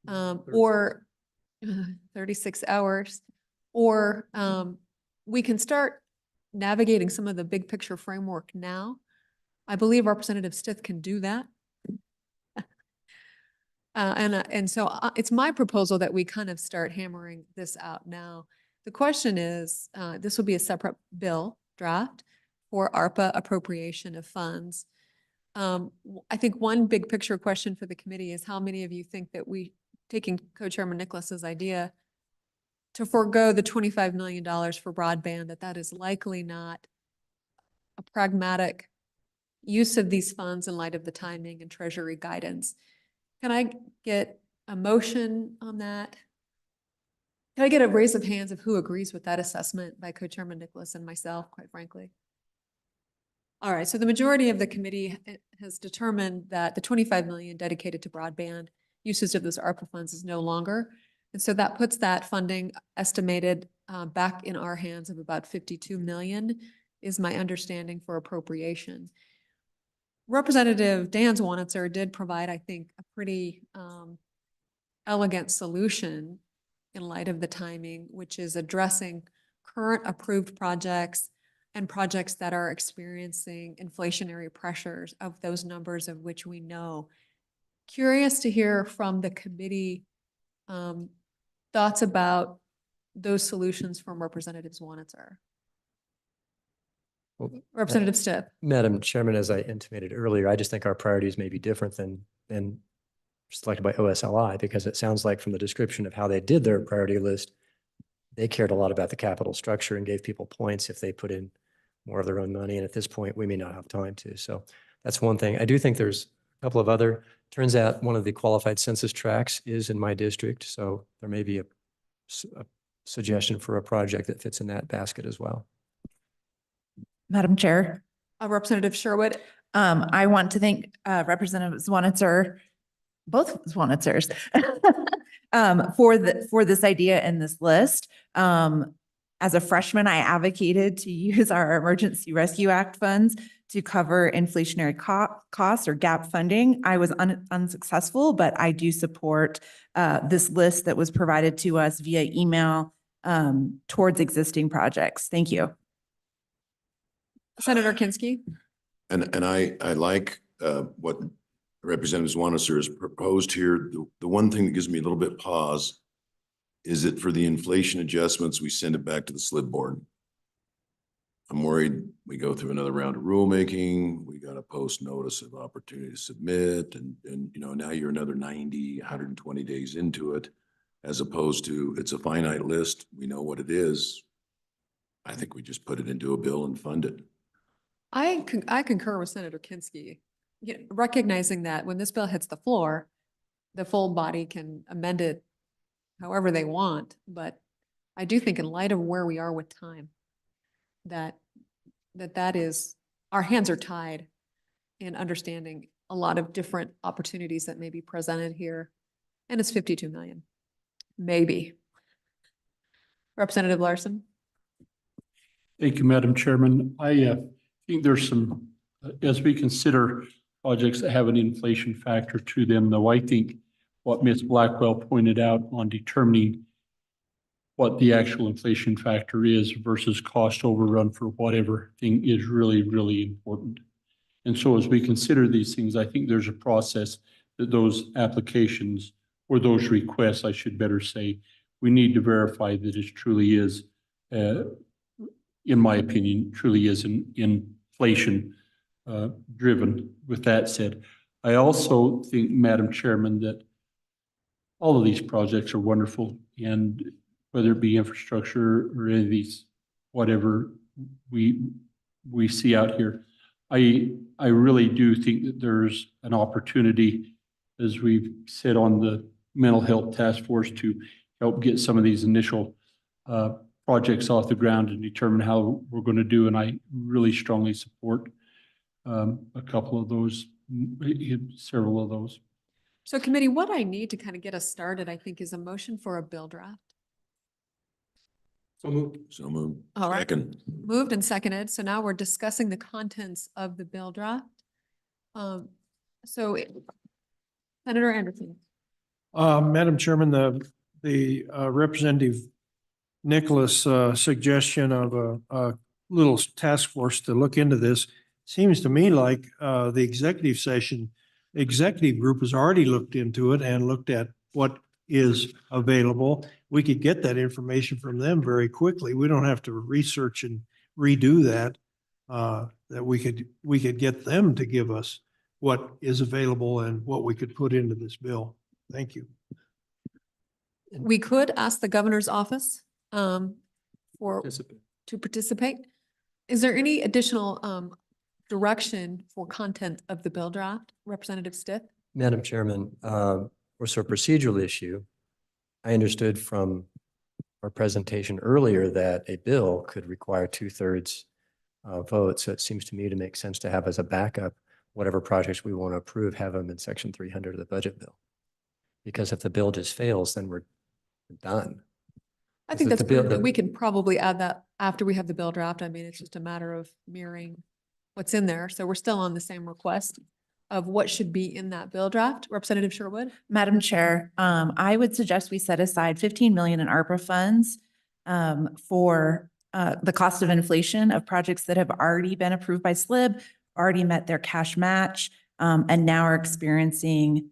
or 36 hours, or we can start navigating some of the big picture framework now. I believe Representative Stith can do that. And so it's my proposal that we kind of start hammering this out now. The question is, this will be a separate bill draft for ARPA appropriation of funds. I think one big picture question for the committee is how many of you think that we, taking Co-Chairman Nicholas's idea, to forego the $25 million for broadband, that is likely not a pragmatic use of these funds in light of the timing and Treasury guidance. Can I get a motion on that? Can I get a raise of hands of who agrees with that assessment by Co-Chairman Nicholas and myself, quite frankly? All right, so the majority of the committee has determined that the 25 million dedicated to broadband usage of those ARPA funds is no longer. And so that puts that funding estimated back in our hands of about 52 million is my understanding for appropriation. Representative Dan Zwanitzer did provide, I think, a pretty elegant solution in light of the timing, which is addressing current approved projects and projects that are experiencing inflationary pressures of those numbers of which we know. Curious to hear from the committee thoughts about those solutions from Representative Zwanitzer. Representative Stipp. Madam Chairman, as I intimated earlier, I just think our priorities may be different than selected by OSLI, because it sounds like from the description of how they did their priority list, they cared a lot about the capital structure and gave people points if they put in more of their own money. And at this point, we may not have time to. So that's one thing. I do think there's a couple of other, turns out one of the qualified census tracts is in my district. So there may be a suggestion for a project that fits in that basket as well. Madam Chair, Representative Sherwood. I want to thank Representative Zwanitzer, both Zwanitzers, for this idea and this list. As a freshman, I advocated to use our Emergency Rescue Act funds to cover inflationary costs or gap funding. I was unsuccessful, but I do support this list that was provided to us via email towards existing projects. Thank you. Senator Kinsky. And I like what Representative Zwanitzer has proposed here. The one thing that gives me a little bit pause is that for the inflation adjustments, we send it back to the SLIB board. I'm worried we go through another round of rulemaking. We got to post notice of opportunity to submit. And you know, now you're another 90, 120 days into it, as opposed to it's a finite list. We know what it is. I think we just put it into a bill and fund it. I concur with Senator Kinsky, recognizing that when this bill hits the floor, the full body can amend it however they want. But I do think in light of where we are with time, that is, our hands are tied in understanding a lot of different opportunities that may be presented here. And it's 52 million, maybe. Representative Larson. Thank you, Madam Chairman. I think there's some, as we consider projects that have an inflation factor to them, though, I think what Ms. Blackwell pointed out on determining what the actual inflation factor is versus cost overrun for whatever thing is really, really important. And so as we consider these things, I think there's a process that those applications, or those requests, I should better say, we need to verify that it truly is, in my opinion, truly is an inflation driven. With that said, I also think, Madam Chairman, that all of these projects are wonderful, and whether it be infrastructure or any of these, whatever we see out here, I really do think that there's an opportunity, as we've said on the mental health task force, to help get some of these initial projects off the ground and determine how we're going to do. And I really strongly support a couple of those, several of those. So committee, what I need to kind of get us started, I think, is a motion for a bill draft. So moved. So moved. All right. Second. Moved and seconded. So now we're discussing the contents of the bill draft. So Senator Anderson. Madam Chairman, the Representative Nicholas suggestion of a little task force to look into this seems to me like the executive group has already looked into it and looked at what is available. We could get that information from them very quickly. We don't have to research and redo that. That we could get them to give us what is available and what we could put into this bill. Thank you. We could ask the governor's office to participate. Is there any additional direction for content of the bill draft? Representative Stipp? Madam Chairman, for a procedural issue, I understood from our presentation earlier that a bill could require 2/3 vote. So it seems to me to make sense to have as a backup, whatever projects we want to approve, have them in section 300 of the budget bill. Because if the bill just fails, then we're done. I think that's we can probably add that after we have the bill draft. I mean, it's just a matter of mirroring what's in there. So we're still on the same request of what should be in that bill draft. Representative Sherwood? Madam Chair, I would suggest we set aside 15 million in ARPA funds for the cost of inflation of projects that have already been approved by SLIB, already met their cash match, and now are experiencing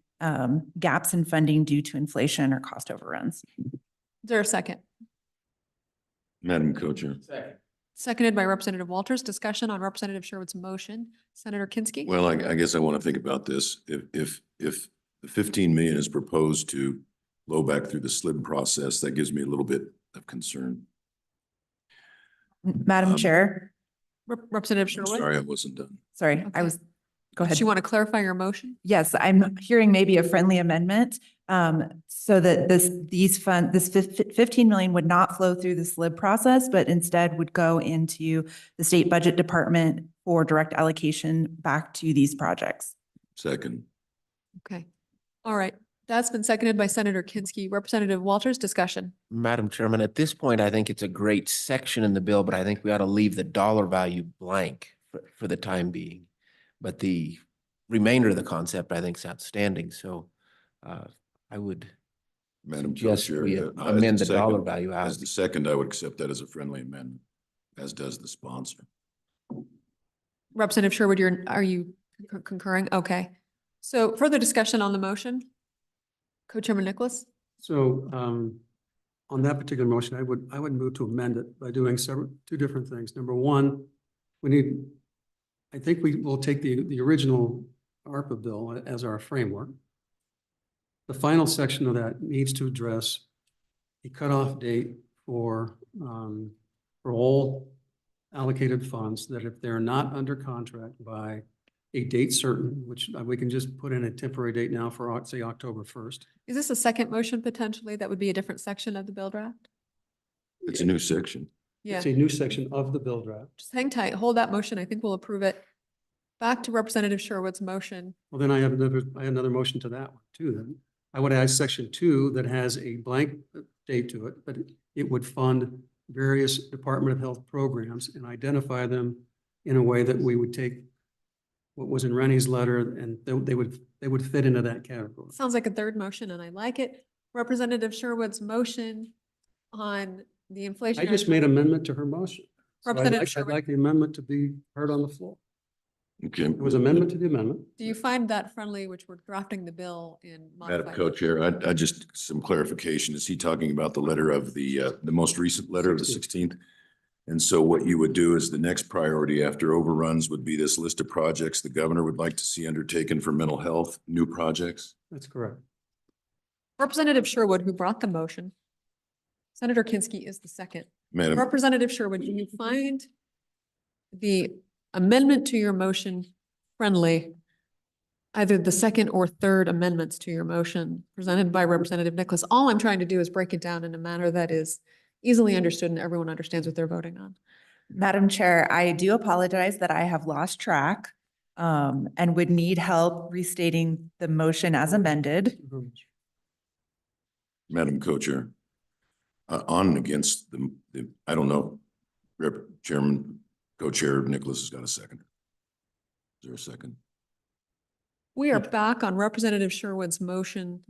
gaps in funding due to inflation or cost overruns. Is there a second? Madam Co-Chair. Second. Seconded by Representative Walters. Discussion on Representative Sherwood's motion. Senator Kinsky. Well, I guess I want to think about this. If the 15 million is proposed to blow back through the SLIB process, that gives me a little bit of concern. Madam Chair, Representative I'm Sherwood. sorry, I wasn't done. sorry, Okay. Go ahead. Do you want to clarify your motion? Yes, I'm hearing maybe a friendly amendment, so that this 15 million would not flow through the SLIB process, but instead would go into the state budget department for direct allocation back to these projects. Second. Okay. All right. That's been seconded by Senator Kinsky. Representative Walters, discussion. Madam Chairman, at this point, I think it's a great section in the bill, but I think we ought to leave the dollar value blank for the time being. But the remainder of the concept, I think, is outstanding. So I would Madam suggest Co-Chair, we as amend the dollar second- value out. As the second, I would accept that as a friendly amendment, as does the sponsor. Representative Sherwood, are you concurring? Okay. So further discussion on the motion? Co-Chairman Nicholas? So on that particular motion, I would move to amend it by doing two different things. Number one, I think we will take the original ARPA bill as our framework. The final section of that needs to address a cutoff date for all allocated funds, that if they're not under contract by a date certain, which we can just put in a temporary date now for, say, October 1st. Is this a second motion potentially? That would be a different section of the bill draft? It's a new section. Yeah, It's a new section of the bill draft. just hang tight, hold that motion. I think we'll approve it. Back to Representative Sherwood's motion. Well, then I have another motion to that one too, then. I would add section 2 that has a blank date to it, but it would fund various Department of Health programs and identify them in a way that we would take what was in Rennie's letter and they would fit into that category. Sounds like a third motion and I like it. Representative Sherwood's motion on the inflation. I just made amendment to her motion. So Representative I'd Sherwood. like the amendment to be heard on the floor. Okay. There was amendment to the amendment. Do you find that friendly, which we're drafting the bill in Madam modified? Co-Chair, I just, some clarification. Is he talking about the letter of the most recent letter of the 16th? And so what you would do is the next priority after overruns would be this list of projects the governor would like to see undertaken for mental health, new projects? That's correct. Representative Sherwood, who brought the motion. Senator Kinsky is the second. Madam, Representative Sherwood, do you find the amendment to your motion friendly? Either the second or third amendments to your motion presented by Representative Nicholas. All I'm trying to do is break it down in a manner that is easily understood and everyone understands what they're voting on. Madam Chair, I do apologize that I have lost track and would need help restating the motion as amended. Madam Co-Chair, on and against I don't know, Chairman, Co-Chair Nicholas has got a second. Is there a second? We are back on Representative Sherwood's motion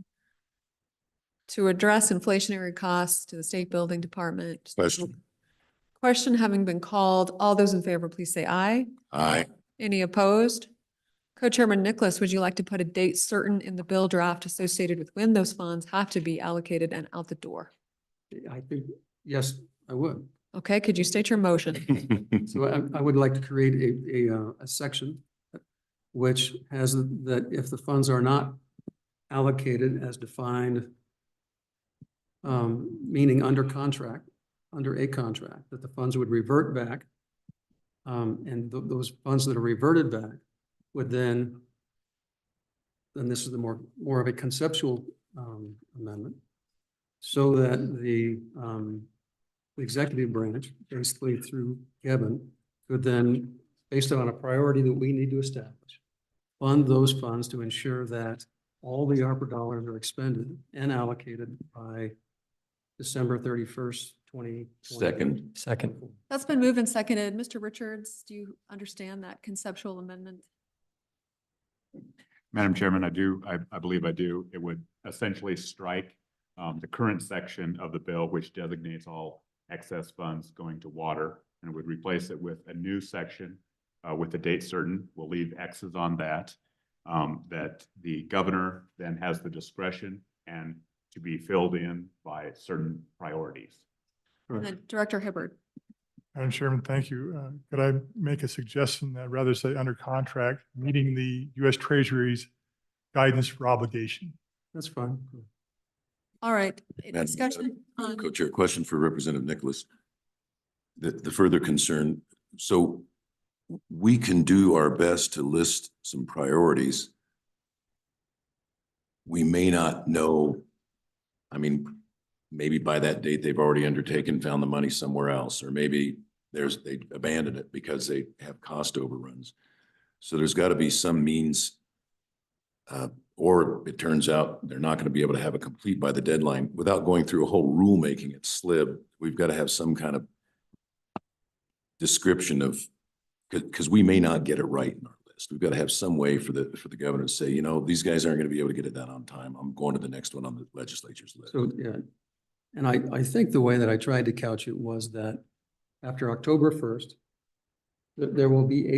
to address inflationary costs to the state building department. Question. Question having been called, all those in favor, please say aye. Aye. Any opposed? Co-Chairman Nicholas, would you like to put a date certain in the bill draft associated with when those funds have to be allocated and out the door? I think, yes, I would. Okay, could you state your motion? So I would like to create a section which has that if the funds are not allocated as defined, meaning under a contract, that the funds would revert back. And those funds that are reverted back would then this is the more of a conceptual amendment, so that the executive branch, basically through Kevin, could then, based on a priority that we need to establish, fund those funds to ensure that all the ARPA dollars are expended and allocated by December 31st, 2020. Second. That's been moved and seconded. Mr. Richards, do you understand that conceptual amendment? Madam Chairman, I believe I do. It would essentially strike the current section of the bill, which designates all excess funds going to water, and would replace it with a new section with a date certain. We'll leave X's on that, that the governor then has the discretion and to be filled in by certain priorities. And then Director Hibbard. Madam Chairman, thank you. Could I make a suggestion that rather say under contract, meeting the U.S. Treasury's guidance for obligation? That's fine. All right, Madam- discussion Madam on, Co-Chair, question for Representative Nicholas. The further concern, so we can do our best to list some priorities. We may not know, I mean, maybe by that date, they've already undertaken, found the money somewhere else, or maybe they abandoned it because they have cost overruns. So there's got to be some means, or it turns out they're not going to be able to have it complete by the deadline without going through a whole rulemaking at SLIB. We've got to have some kind of description of, because we may not get it right in our list. We've got to have some way for the governor to say, you know, these guys aren't going to be able to get it done on time. I'm going to the next one on the legislature's list. So, yeah, and I think the way that I tried to couch it was that after October 1st, there will be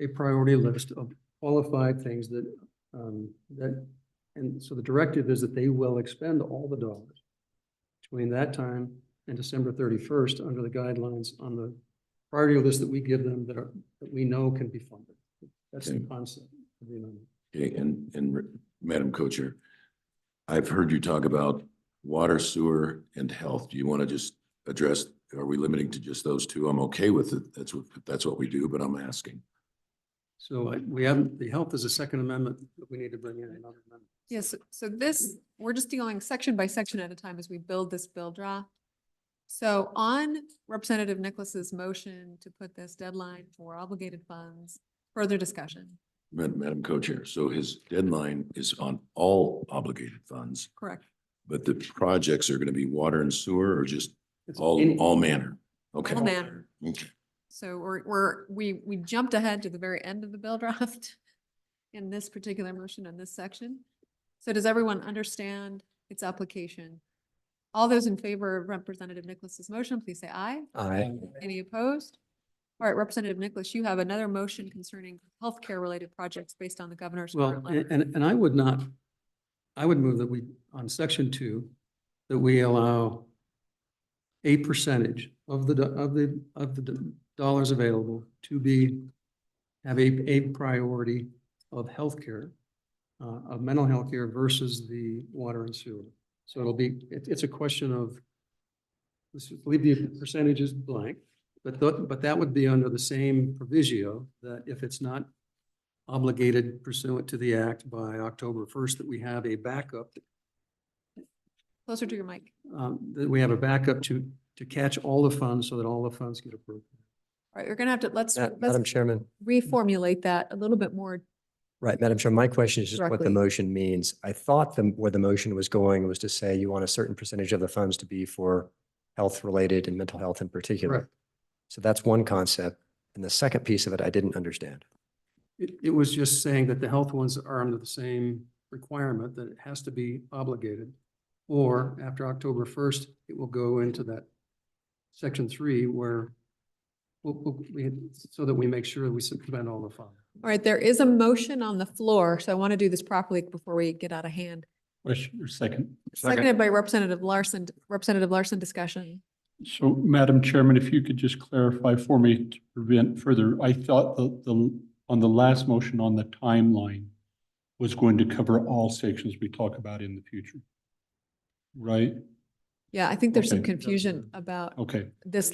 a priority list of qualified things that, and so the directive is that they will expend all the dollars between that time and December 31st under the guidelines on the priority list that we give them that we know can be funded. That's the concept of the amendment. Okay, and Madam Co-Chair, I've heard you talk about water, sewer, and health. Do you want to just address, are we limiting to just those two? I'm okay with it. That's what we do, but I'm asking. So we have, the health is a second amendment that we need to bring in another amendment. yes, so this, we're just dealing section by section at a time as we build this bill draft. So on Representative Nicholas's motion to put this deadline for obligated funds, further discussion. Madam Co-Chair, so his deadline is on all obligated funds, Correct. but the projects are going to be water and sewer, or just It's all any- manner? Okay. All manner. Okay. So we jumped ahead to the very end of the bill draft in this particular motion in this section. So does everyone understand its application? All those in favor of Representative Nicholas's motion, please say aye. Aye. Any opposed? All right, Representative Nicholas, you have another motion concerning healthcare related projects based on the governor's Well, current letter. and I would not, I would move that we, on section 2, that we allow a percentage of the dollars available to have a priority of healthcare, of mental health care versus the water and sewer. So it'll be, it's a question of, let's just leave the percentages blank, but that would be under the same proviso that if it's not obligated pursuant to the act by October 1st, that we have a backup, Closer to your mic. that we have a backup to catch all the funds so that all the funds get approved. All right, you're gonna have to, let's Madam Chairman, reformulate that a little bit more. right, Madam Chair, my question is just what the Directly. motion means. I thought where the motion was going was to say you want a certain percentage of the funds to be for health related and mental health in particular. Correct. So that's one concept. And the second piece of it, I didn't understand. It was just saying that the health ones are under the same requirement that it has to be obligated. Or after October 1st, it will go into that section 3 where so that we make sure we spend all the funds. All right, there is a motion on the floor, so I want to do this properly before we get out of hand. Question or second? Seconded by Representative Larson. Representative Larson, discussion. So, Madam Chairman, if you could just clarify for me to prevent further, I thought on the last motion on the timeline was going to cover all sections we talk about in the future. Right? Yeah, I think there's some Okay. confusion about Okay. this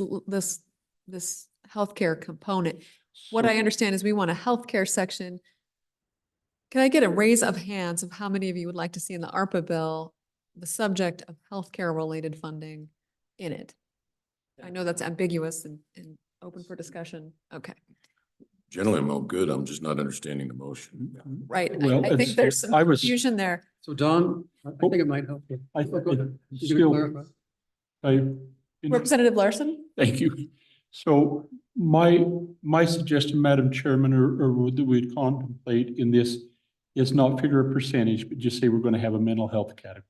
healthcare component. What I understand is we want a healthcare section. Can I get a raise of hands of how many of you would like to see in the ARPA bill, the subject of healthcare related funding in it? I know that's ambiguous and open for discussion. Okay, Generally, I'm all good. I'm just not understanding the motion. right. Well, I think it's- there's some I was- confusion there. So Don, I think it might help. I Go think ahead. it You gonna still, clarify? Representative Larson? thank you. So my suggestion, Madam Chairman, or that we'd contemplate in this is not figure a percentage, but just say we're going to have a mental health category.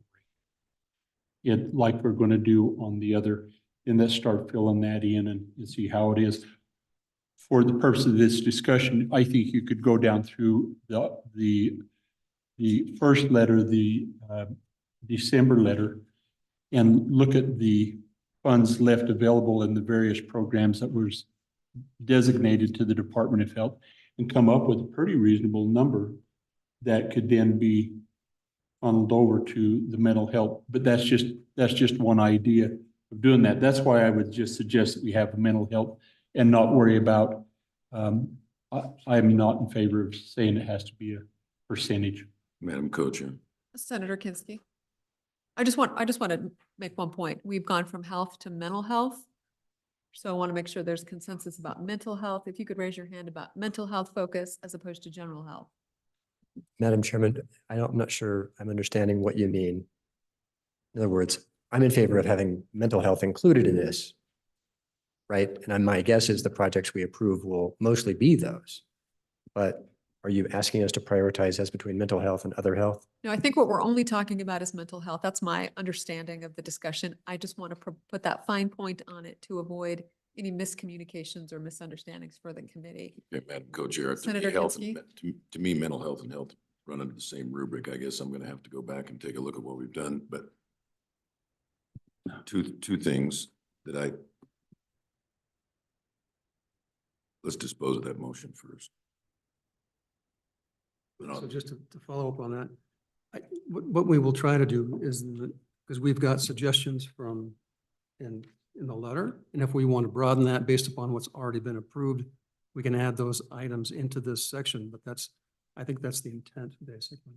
It, like we're going to do on the other, and let's start filling that in and see how it is. For the purpose of this discussion, I think you could go down through the first letter, the December letter, and look at the funds left available in the various programs that was designated to the Department of Health and come up with a pretty reasonable number that could then be funneled over to the mental health. But that's just one idea of doing that. That's why I would just suggest that we have the mental health and not worry about, I'm not in favor of saying it has to be a percentage. Madam Co-Chair. Senator Kinsky. I just want to make one point. We've gone from health to mental health. So I want to make sure there's consensus about mental health. If you could raise your hand about mental health focus as opposed to general health. Madam Chairman, I'm not sure I'm understanding what you mean. In other words, I'm in favor of having mental health included in this, right? And my guess is the projects we approve will mostly be those. But are you asking us to prioritize as between mental health and other health? No, I think what we're only talking about is mental health. That's my understanding of the discussion. I just want to put that fine point on it to avoid any miscommunications or misunderstandings for the committee. Okay, Madam Co-Chair, Senator Kinsky? to me, mental health and health run under the same rubric. I guess I'm going to have to go back and take a look at what we've done, but two things that let's dispose of that motion first. So just to follow up on that, what we will try to do is, because we've got suggestions from, in the letter, and if we want to broaden that based upon what's already been approved, we can add those items into this section, but I think that's the intent, basically.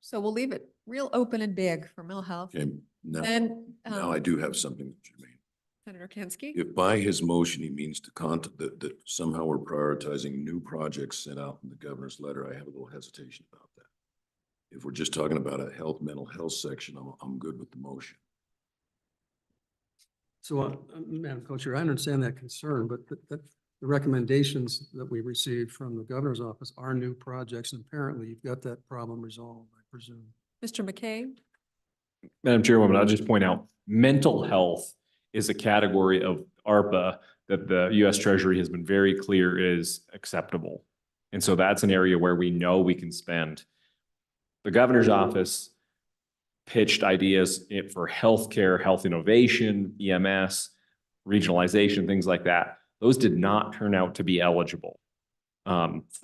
So we'll leave it real open and big for mental health. Okay, now And I do have something, Jermaine. Senator Kinsky? If by his motion, he means to that somehow we're prioritizing new projects sent out in the governor's letter, I have a little hesitation about that. If we're just talking about a mental health section, I'm good with the motion. So, Madam Co-Chair, I understand that concern, but the recommendations that we received from the governor's office are new projects, and apparently you've got that problem resolved, I presume. Mr. McKay? Madam Chairwoman, I'll just point out, mental health is a category of ARPA that the U.S. Treasury has been very clear is acceptable. And so that's an area where we know we can spend. The governor's office pitched ideas for healthcare, health innovation, EMS, regionalization, things like that. Those did not turn out to be eligible,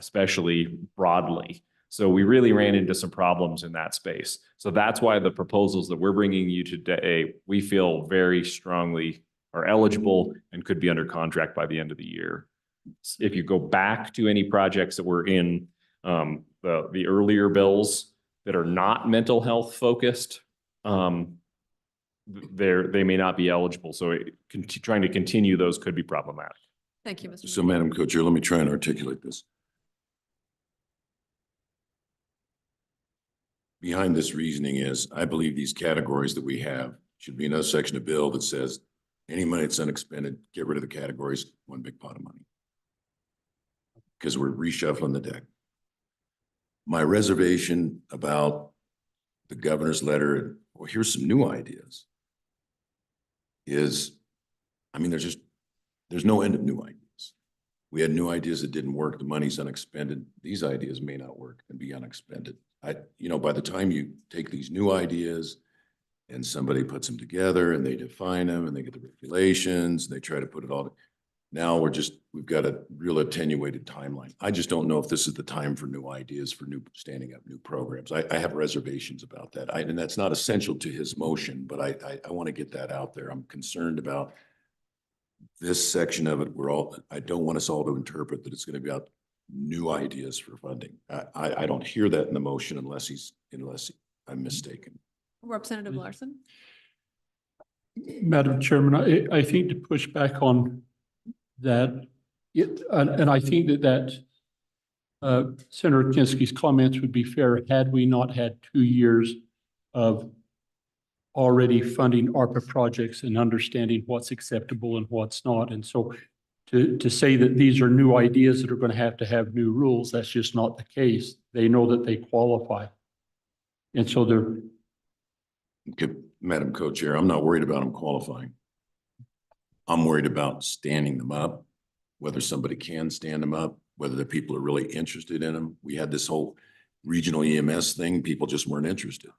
especially broadly. So we really ran into some problems in that space. So that's why the proposals that we're bringing you today, we feel very strongly are eligible and could be under contract by the end of the year. If you go back to any projects that were in the earlier bills that are not mental health focused, they may not be eligible. So trying to continue those could be problematic. Thank you, Mr. So, McKay. Madam Co-Chair, let me try and articulate this. Behind this reasoning is, I believe these categories that we have should be another section of bill that says any money that's unexpended, get rid of the categories, one big pot of money. Because we're reshuffling the deck. My reservation about the governor's letter, well, here's some new ideas, is, I mean, there's no end of new ideas. We had new ideas that didn't work. The money's unexpended. These ideas may not work and be unexpended. By the time you take these new ideas and somebody puts them together and they define them and they get the regulations, and they try to put it all, now we've got a real attenuated timeline. I just don't know if this is the time for new ideas, for standing up new programs. I have reservations about that. And that's not essential to his motion, but I want to get that out there. I'm concerned about this section of it. I don't want us all to interpret that it's going to be about new ideas for funding. I don't hear that in the motion unless I'm mistaken. Representative Larson? Madam Chairman, I think to push back on that, and I think that Senator Kinsky's comments would be fair had we not had 2 years of already funding ARPA projects and understanding what's acceptable and what's not. And so to say that these are new ideas that are going to have new rules, that's just not the case. They know that they qualify. And so they're. Okay, Madam Co-Chair, I'm not worried about them qualifying. I'm worried about standing them up, whether somebody can stand them up, whether the people are really interested in them. We had this whole regional EMS thing. People just weren't interested.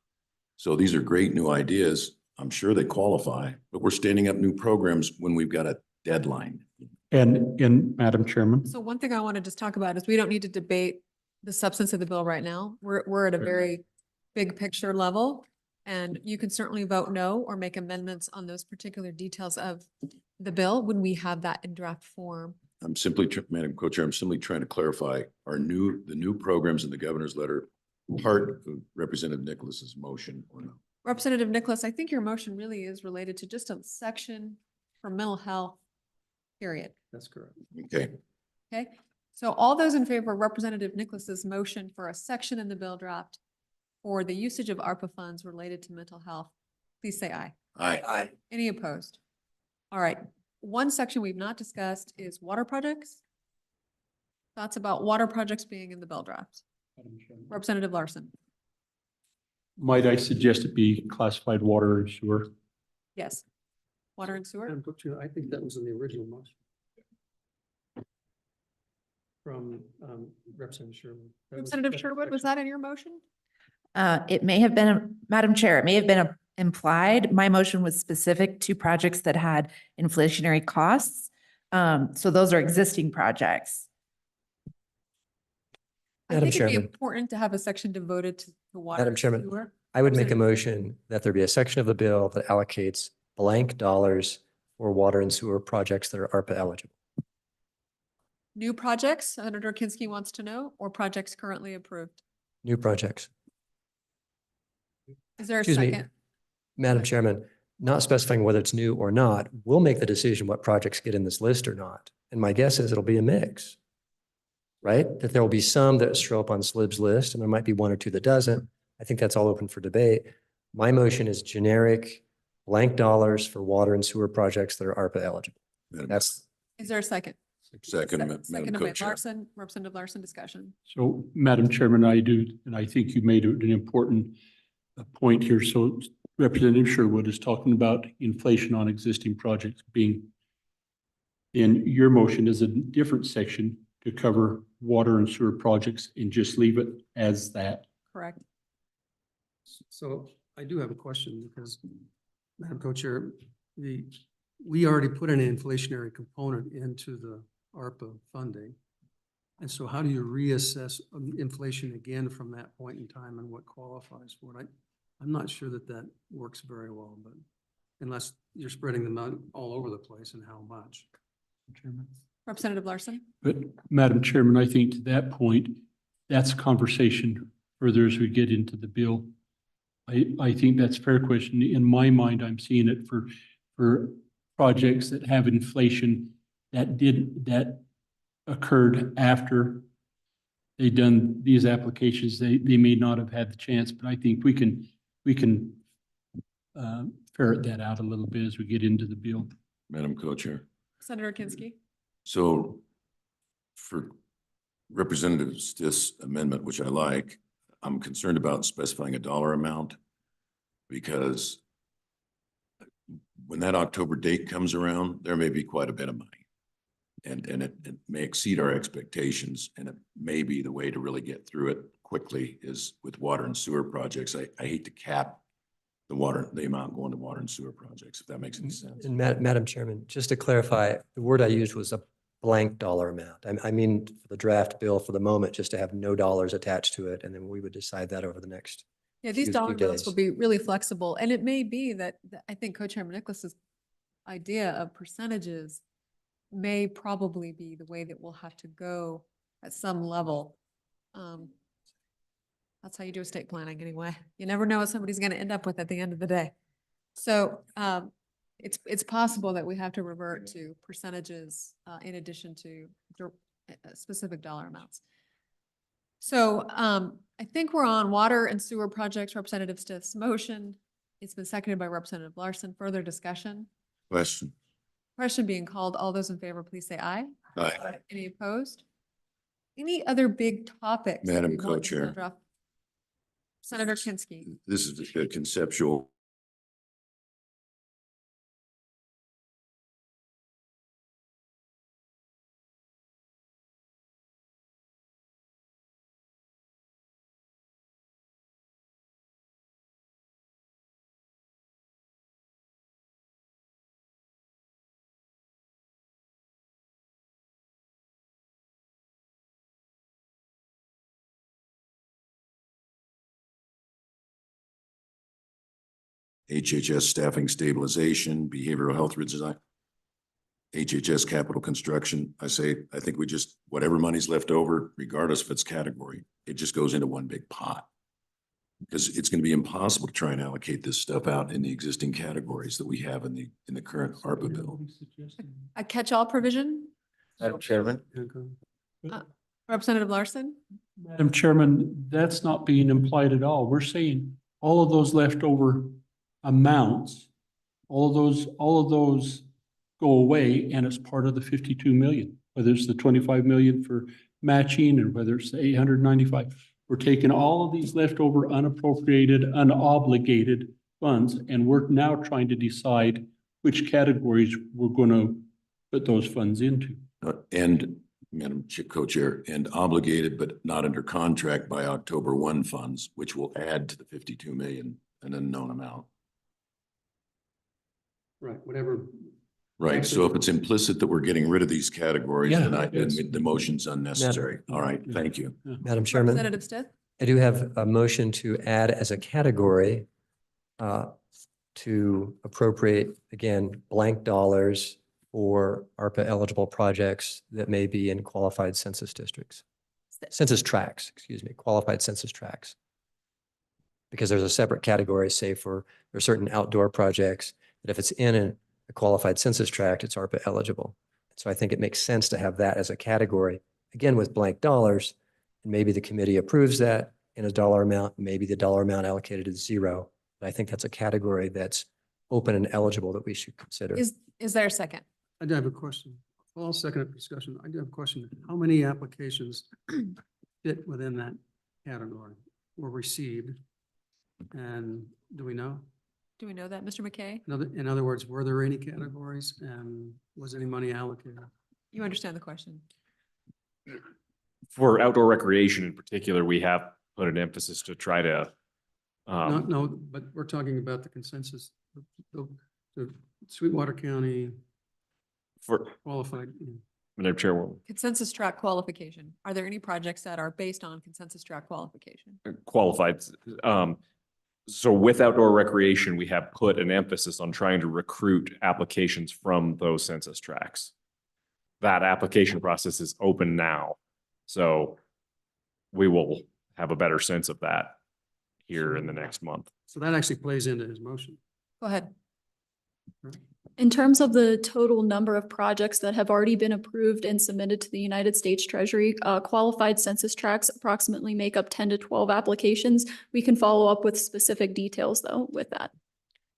So these are great new ideas. I'm sure they qualify, but we're standing up new programs when we've got a deadline. And Madam Chairman, So one thing I want to just talk about is we don't need to debate the substance of the bill right now. We're at a very big picture level. And you can certainly vote no or make amendments on those particular details of the bill when we have that in draft form. I'm simply, Madam Co-Chair, I'm simply trying to clarify the new programs in the governor's letter, part of Representative Nicholas's motion or no? Representative Nicholas, I think your motion really is related to just a section for mental health, period. That's correct. Okay, Okay, so all those in favor of Representative Nicholas's motion for a section in the bill draft for the usage of ARPA funds related to mental health, please say aye. aye. Any opposed? All right, one section we've not discussed is water projects. Thoughts about water projects being in the bill draft? Representative Larson. might I suggest it be classified water and sewer? Yes. Water and sewer? Madam Co-Chair, I think that was in the original motion. From Representative Sherwood. That was- Representative that Sherwood, was section. that in your motion? It may have been, Madam Chair, it may have been implied. My motion was specific to projects that had inflationary costs. So those are existing projects. I Madam think it'd be Chairman. important to have a section devoted to water. Madam and Chairman, sewer. I would make a Representative- motion that there be a section of the bill that allocates blank dollars for water and sewer projects that are ARPA eligible. New projects, Senator Kinski wants to know, or projects currently approved? New projects. Is there a Excuse me, second? Madam ahead. Chairman, not specifying whether it's new or not, we'll make the decision what projects get in this list or not. And my guess is it'll be a mix, right? That there will be some that show up on SLIB's list and there might be one or two that doesn't. I think that's all open for debate. My motion is generic blank dollars for water and sewer projects that are ARPA eligible. That's Is there a second? Second, Madam Seconded by Co-Chair. Larson, Representative Larson, discussion. So, Madam Chairman, I do, and I think you made an important point here. So Representative Sherwood is talking about inflation on existing projects being, in your motion is a different section to cover water and sewer projects and just leave it as that. Correct. So I do have a question because, Madam Co-Chair, we already put an inflationary component into the ARPA funding. And so how do you reassess inflation again from that point in time and what qualifies for it? I'm not sure that that works very well, but unless you're spreading them out all over the place and how much. Representative Larson? But Madam Chairman, I think to that point, that's a conversation further as we get into the bill. I think that's a fair question. In my mind, I'm seeing it for projects that have inflation that occurred after they done these applications. They may not have had the chance, but I think we can ferret that out a little bit as we get into the bill. Madam Co-Chair. Senator Kinski? So for Representative Stiff's amendment, which I like, I'm concerned about specifying a dollar amount because when that October date comes around, there may be quite a bit of money. And it may exceed our expectations, and it may be the way to really get through it quickly is with water and sewer projects. I hate to cap the amount going to water and sewer projects, if that makes any sense. And Madam Chairman, just to clarify, the word I used was a blank dollar amount. I mean, for the draft bill for the moment, just to have no dollars attached to it, and then we would decide that over the next. Yeah, these few dollar amounts days. will be really flexible, and it may be that I think Co-Chairman Nicholas's idea of percentages may probably be the way that we'll have to go at some level. That's how you do estate planning anyway. You never know what somebody's going to end up with at the end of the day. So it's possible that we have to revert to percentages in addition to specific dollar amounts. So I think we're on water and sewer projects, Representative Stiff's motion. It's been seconded by Representative Larson. Further discussion? Question. Question being called. All those in favor, please say aye. Aye. Any opposed? Any other big topics? that Madam we want to Co-Chair. draft? Senator Kinski. This is a conceptual HHS staffing stabilization, behavioral health redesign, HHS capital construction. I think we just, whatever money's left over, regardless of its category, it just goes into one big pot. Because it's going to be impossible to try and allocate this stuff out in the existing categories that we have in the current ARPA bill. A catch-all provision? Madam Chairman. Representative Larson? Madam Chairman, that's not being implied at all. We're saying all of those leftover amounts, all of those go away and it's part of the 52 million, whether it's the 25 million for matching and whether it's the 895. We're taking all of these leftover unappropriated, unobligated funds, and we're now trying to decide which categories we're going to put those funds into. And Madam Co-Chair, and obligated but not under contract by October 1 funds, which will add to the 52 million, an unknown amount. Right, whatever. Right, so if it's implicit that we're getting rid of these categories, Yeah, then the motion's unnecessary. All right, thank you. Madam Chairman, Representative Stith? I do have a motion to add as a category to appropriate, again, blank dollars for ARPA eligible projects that may be in qualified census districts. Census tracts, excuse me, qualified census tracts. Because there's a separate category, say there are certain outdoor projects that if it's in a qualified census tract, it's ARPA eligible. So I think it makes sense to have that as a category, again, with blank dollars. And maybe the committee approves that in a dollar amount, maybe the dollar amount allocated is zero. But I think that's a category that's open and eligible that we should consider. Is there a second? I do have a question. Well, I'll second it for discussion. I do have a question. How many applications fit within that category were received? And do we know? Do we know that, Mr. McKay? In other words, were there any categories and was any money allocated? You understand the question? For outdoor recreation in particular, we have put an emphasis to try to. No, but we're talking about the consensus, the Sweetwater County For qualified. Madam Chairwoman, Consensus track qualification. Are there any projects that are based on consensus track qualification? qualified. So with outdoor recreation, we have put an emphasis on trying to recruit applications from those census tracts. That application process is open now. So we will have a better sense of that here in the next month. So that actually plays into his motion. Go ahead. In terms of the total number of projects that have already been approved and submitted to the United States Treasury, qualified census tracts approximately make up 10 to 12 applications. We can follow up with specific details though with that.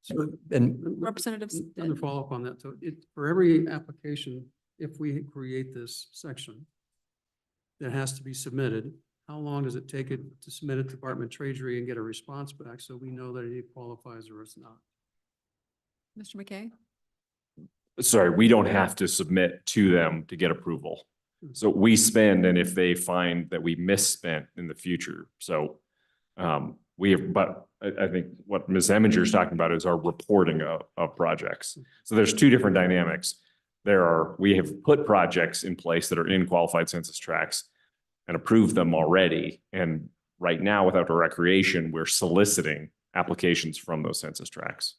So, And Representatives. to follow up on that, so for every application, if we create this section that has to be submitted, how long does it take it to submit it to Department of Treasury and get a response back so we know that it qualifies or it's not? Mr. McKay? Sorry, we don't have to submit to them to get approval. So we spend, and if they find that we misspent in the future, so but I think what Ms. Eminger is talking about is our reporting of projects. So there's two different dynamics. We have put projects in place that are in qualified census tracts and approved them already. And right now with outdoor recreation, we're soliciting applications from those census tracts.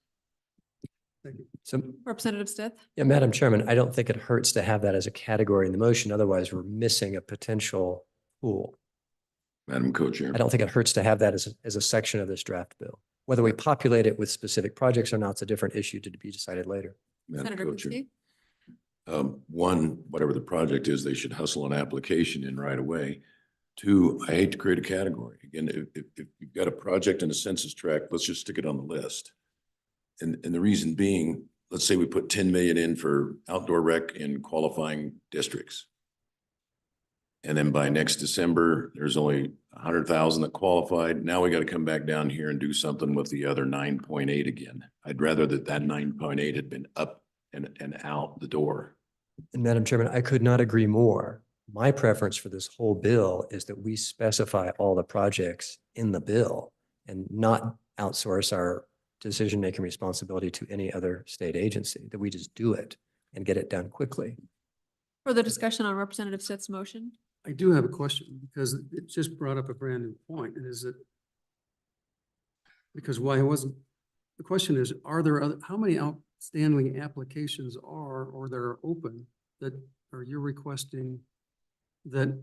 Thank you. so, Representative Stith? yeah, Madam Chairman, I don't think it hurts to have that as a category in the motion. Otherwise, we're missing a potential pool. Madam Co-Chair. I don't think it hurts to have that as a section of this draft bill. Whether we populate it with specific projects or not, it's a different issue to be decided later. Madam Senator Co-Chair. Kinsey? One, whatever the project is, they should hustle an application in right away. Two, I hate to create a category. Again, if you've got a project in a census tract, let's just stick it on the list. And the reason being, let's say we put 10 million in for outdoor rec in qualifying districts. And then by next December, there's only 100,000 that qualified. Now we got to come back down here and do something with the other 9.8 again. I'd rather that 9.8 had been up and out the door. And Madam Chairman, I could not agree more. My preference for this whole bill is that we specify all the projects in the bill and not outsource our decision-making responsibility to any other state agency, that we just do it and get it done quickly. Further discussion on Representative Stith's motion? I do have a question because it just brought up a brand new point. And is it because why wasn't the question is, are there other, how many outstanding applications are, or that are open that are you requesting that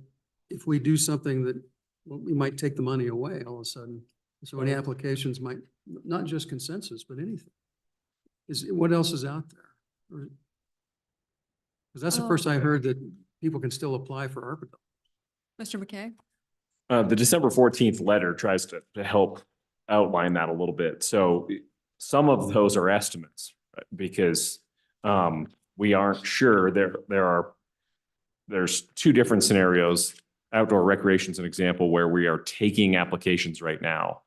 if we do something that, well, we might take the money away all of a sudden? So any applications might, not just consensus, but anything. What else is out there? Because that's the first I heard that people can still apply for ARPA. Mr. McKay? The December 14th letter tries to help outline that a little bit. So some of those are estimates, right? Because we aren't sure. There's two different scenarios. Outdoor recreation is an example where we are taking applications right now.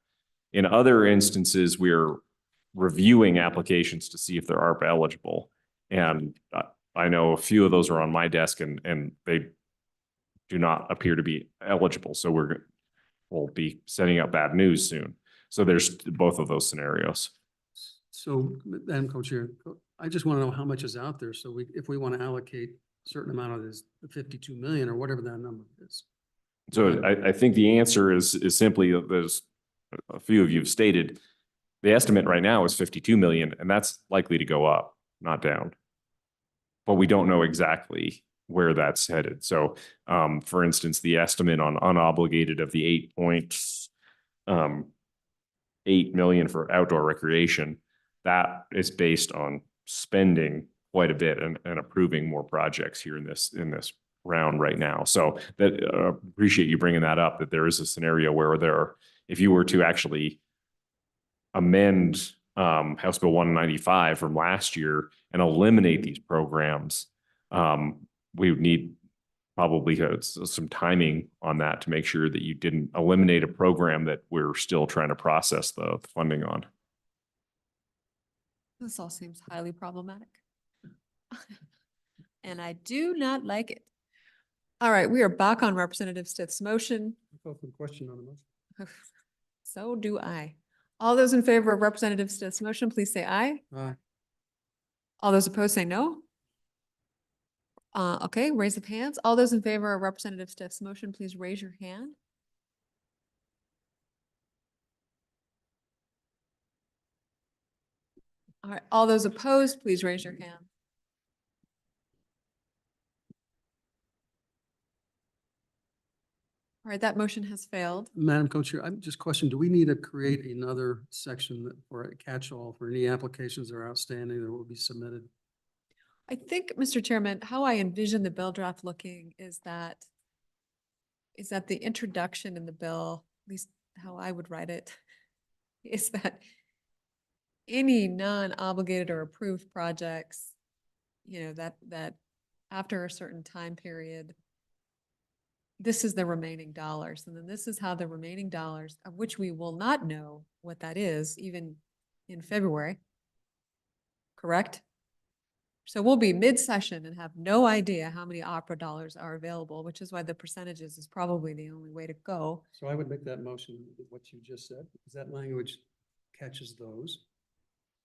In other instances, we're reviewing applications to see if they're ARPA eligible. And I know a few of those are on my desk and they do not appear to be eligible. So we'll be setting up bad news soon. So there's both of those scenarios. So, Madam Co-Chair, I just want to know how much is out there. So if we want to allocate a certain amount of this, the 52 million or whatever that number is. So I think the answer is simply, there's a few of you have stated, the estimate right now is 52 million, and that's likely to go up, not down. But we don't know exactly where that's headed. So for instance, the estimate on unobligated of the 8.8 million for outdoor recreation, that is based on spending quite a bit and approving more projects here in this round right now. So that appreciate you bringing that up, that there is a scenario where if you were to actually amend House Bill 195 from last year and eliminate these programs, we would need probably some timing on that to make sure that you didn't eliminate a program that we're still trying to process the funding on. This all seems highly problematic. And I do not like it. All right, we are back on Representative Stiff's motion. Open question on the motion. So do I. All those in favor of Representative Stiff's motion, please say aye. Aye. All those opposed say no. Okay, raise of hands. All those in favor of Representative Stiff's motion, please raise your hand. All right, all those opposed, please raise your hand. All right, that motion has failed. Madam Co-Chair, I'm just questioning, do we need to create another section for a catch-all for any applications that are outstanding that will be submitted? I think, Mr. Chairman, how I envision the bill draft looking is that the introduction in the bill, at least how I would write it, is that any non-obligated or approved projects, that after a certain time period, this is the remaining dollars. And then this is how the remaining dollars, of which we will not know what that is, even in February, correct? So we'll be mid-session and have no idea how many opera dollars are available, which is why the percentages is probably the only way to go. So I would make that motion with what you just said, because that language catches those.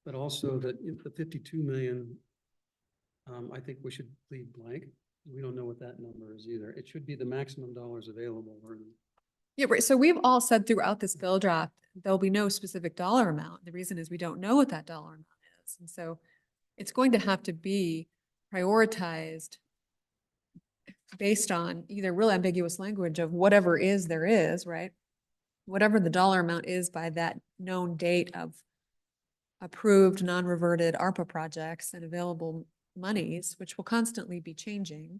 But also that the 52 million, I think we should leave blank. We don't know what that number is either. It should be the maximum dollars available. Yeah, right. So we've all said throughout this bill draft, there'll be no specific dollar amount. The reason is we don't know what that dollar amount is. And so it's going to have to be prioritized based on either real ambiguous language of whatever is there is, right? Whatever the dollar amount is by that known date of approved, non-reverted ARPA projects and available monies, which will constantly be changing.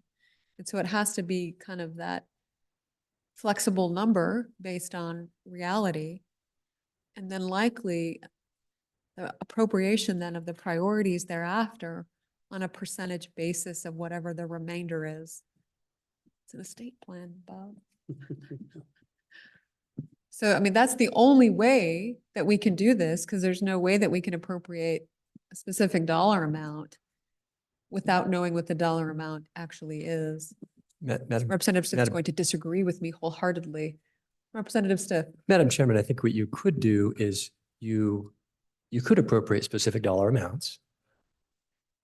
And so it has to be kind of that flexible number based on reality. And then likely the appropriation then of the priorities thereafter on a percentage basis of whatever the remainder is. It's an estate plan, Bob. So, I mean, that's the only way that we can do this, because there's no way that we can appropriate a specific dollar amount without knowing what the dollar amount actually is. Representative Stiff is going to disagree with me wholeheartedly. Representative Stiff. Madam Chairman, I think what you could do is you could appropriate specific dollar amounts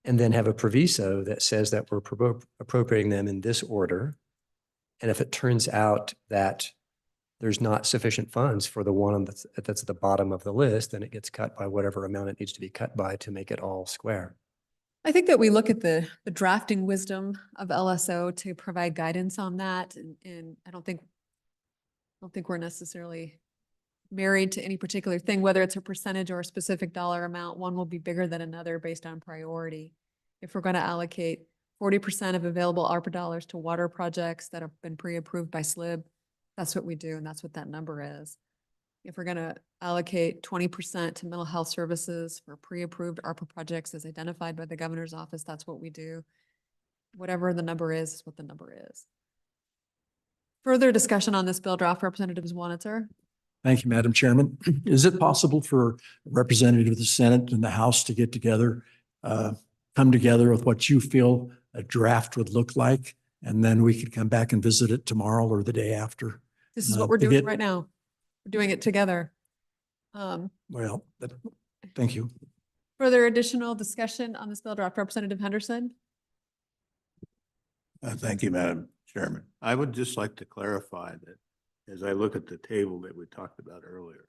and then have a proviso that says that we're appropriating them in this order. And if it turns out that there's not sufficient funds for the one that's at the bottom of the list, then it gets cut by whatever amount it needs to be cut by to make it all square. I think that we look at the drafting wisdom of LSO to provide guidance on that. And I don't think we're necessarily married to any particular thing, whether it's a percentage or a specific dollar amount. One will be bigger than another based on priority. If we're going to allocate 40% of available ARPA dollars to water projects that have been pre-approved by SLIB, that's what we do, and that's what that number is. If we're going to allocate 20% to mental health services for pre-approved ARPA projects as identified by the governor's office, that's what we do. Whatever the number is what the number is. Further discussion on this bill draft, Representatives Wanitzer. Thank you, Madam Chairman. Is it possible for a representative of the Senate and the House to get together, come together with what you feel a draft would look like? And then we could come back and visit it tomorrow or the day after. This is what we're doing right now. We're doing it together. Well, thank you. Further additional discussion on this bill draft, Representative Henderson? Thank you, Madam Chairman. I would just like to clarify that as I look at the table that we talked about earlier,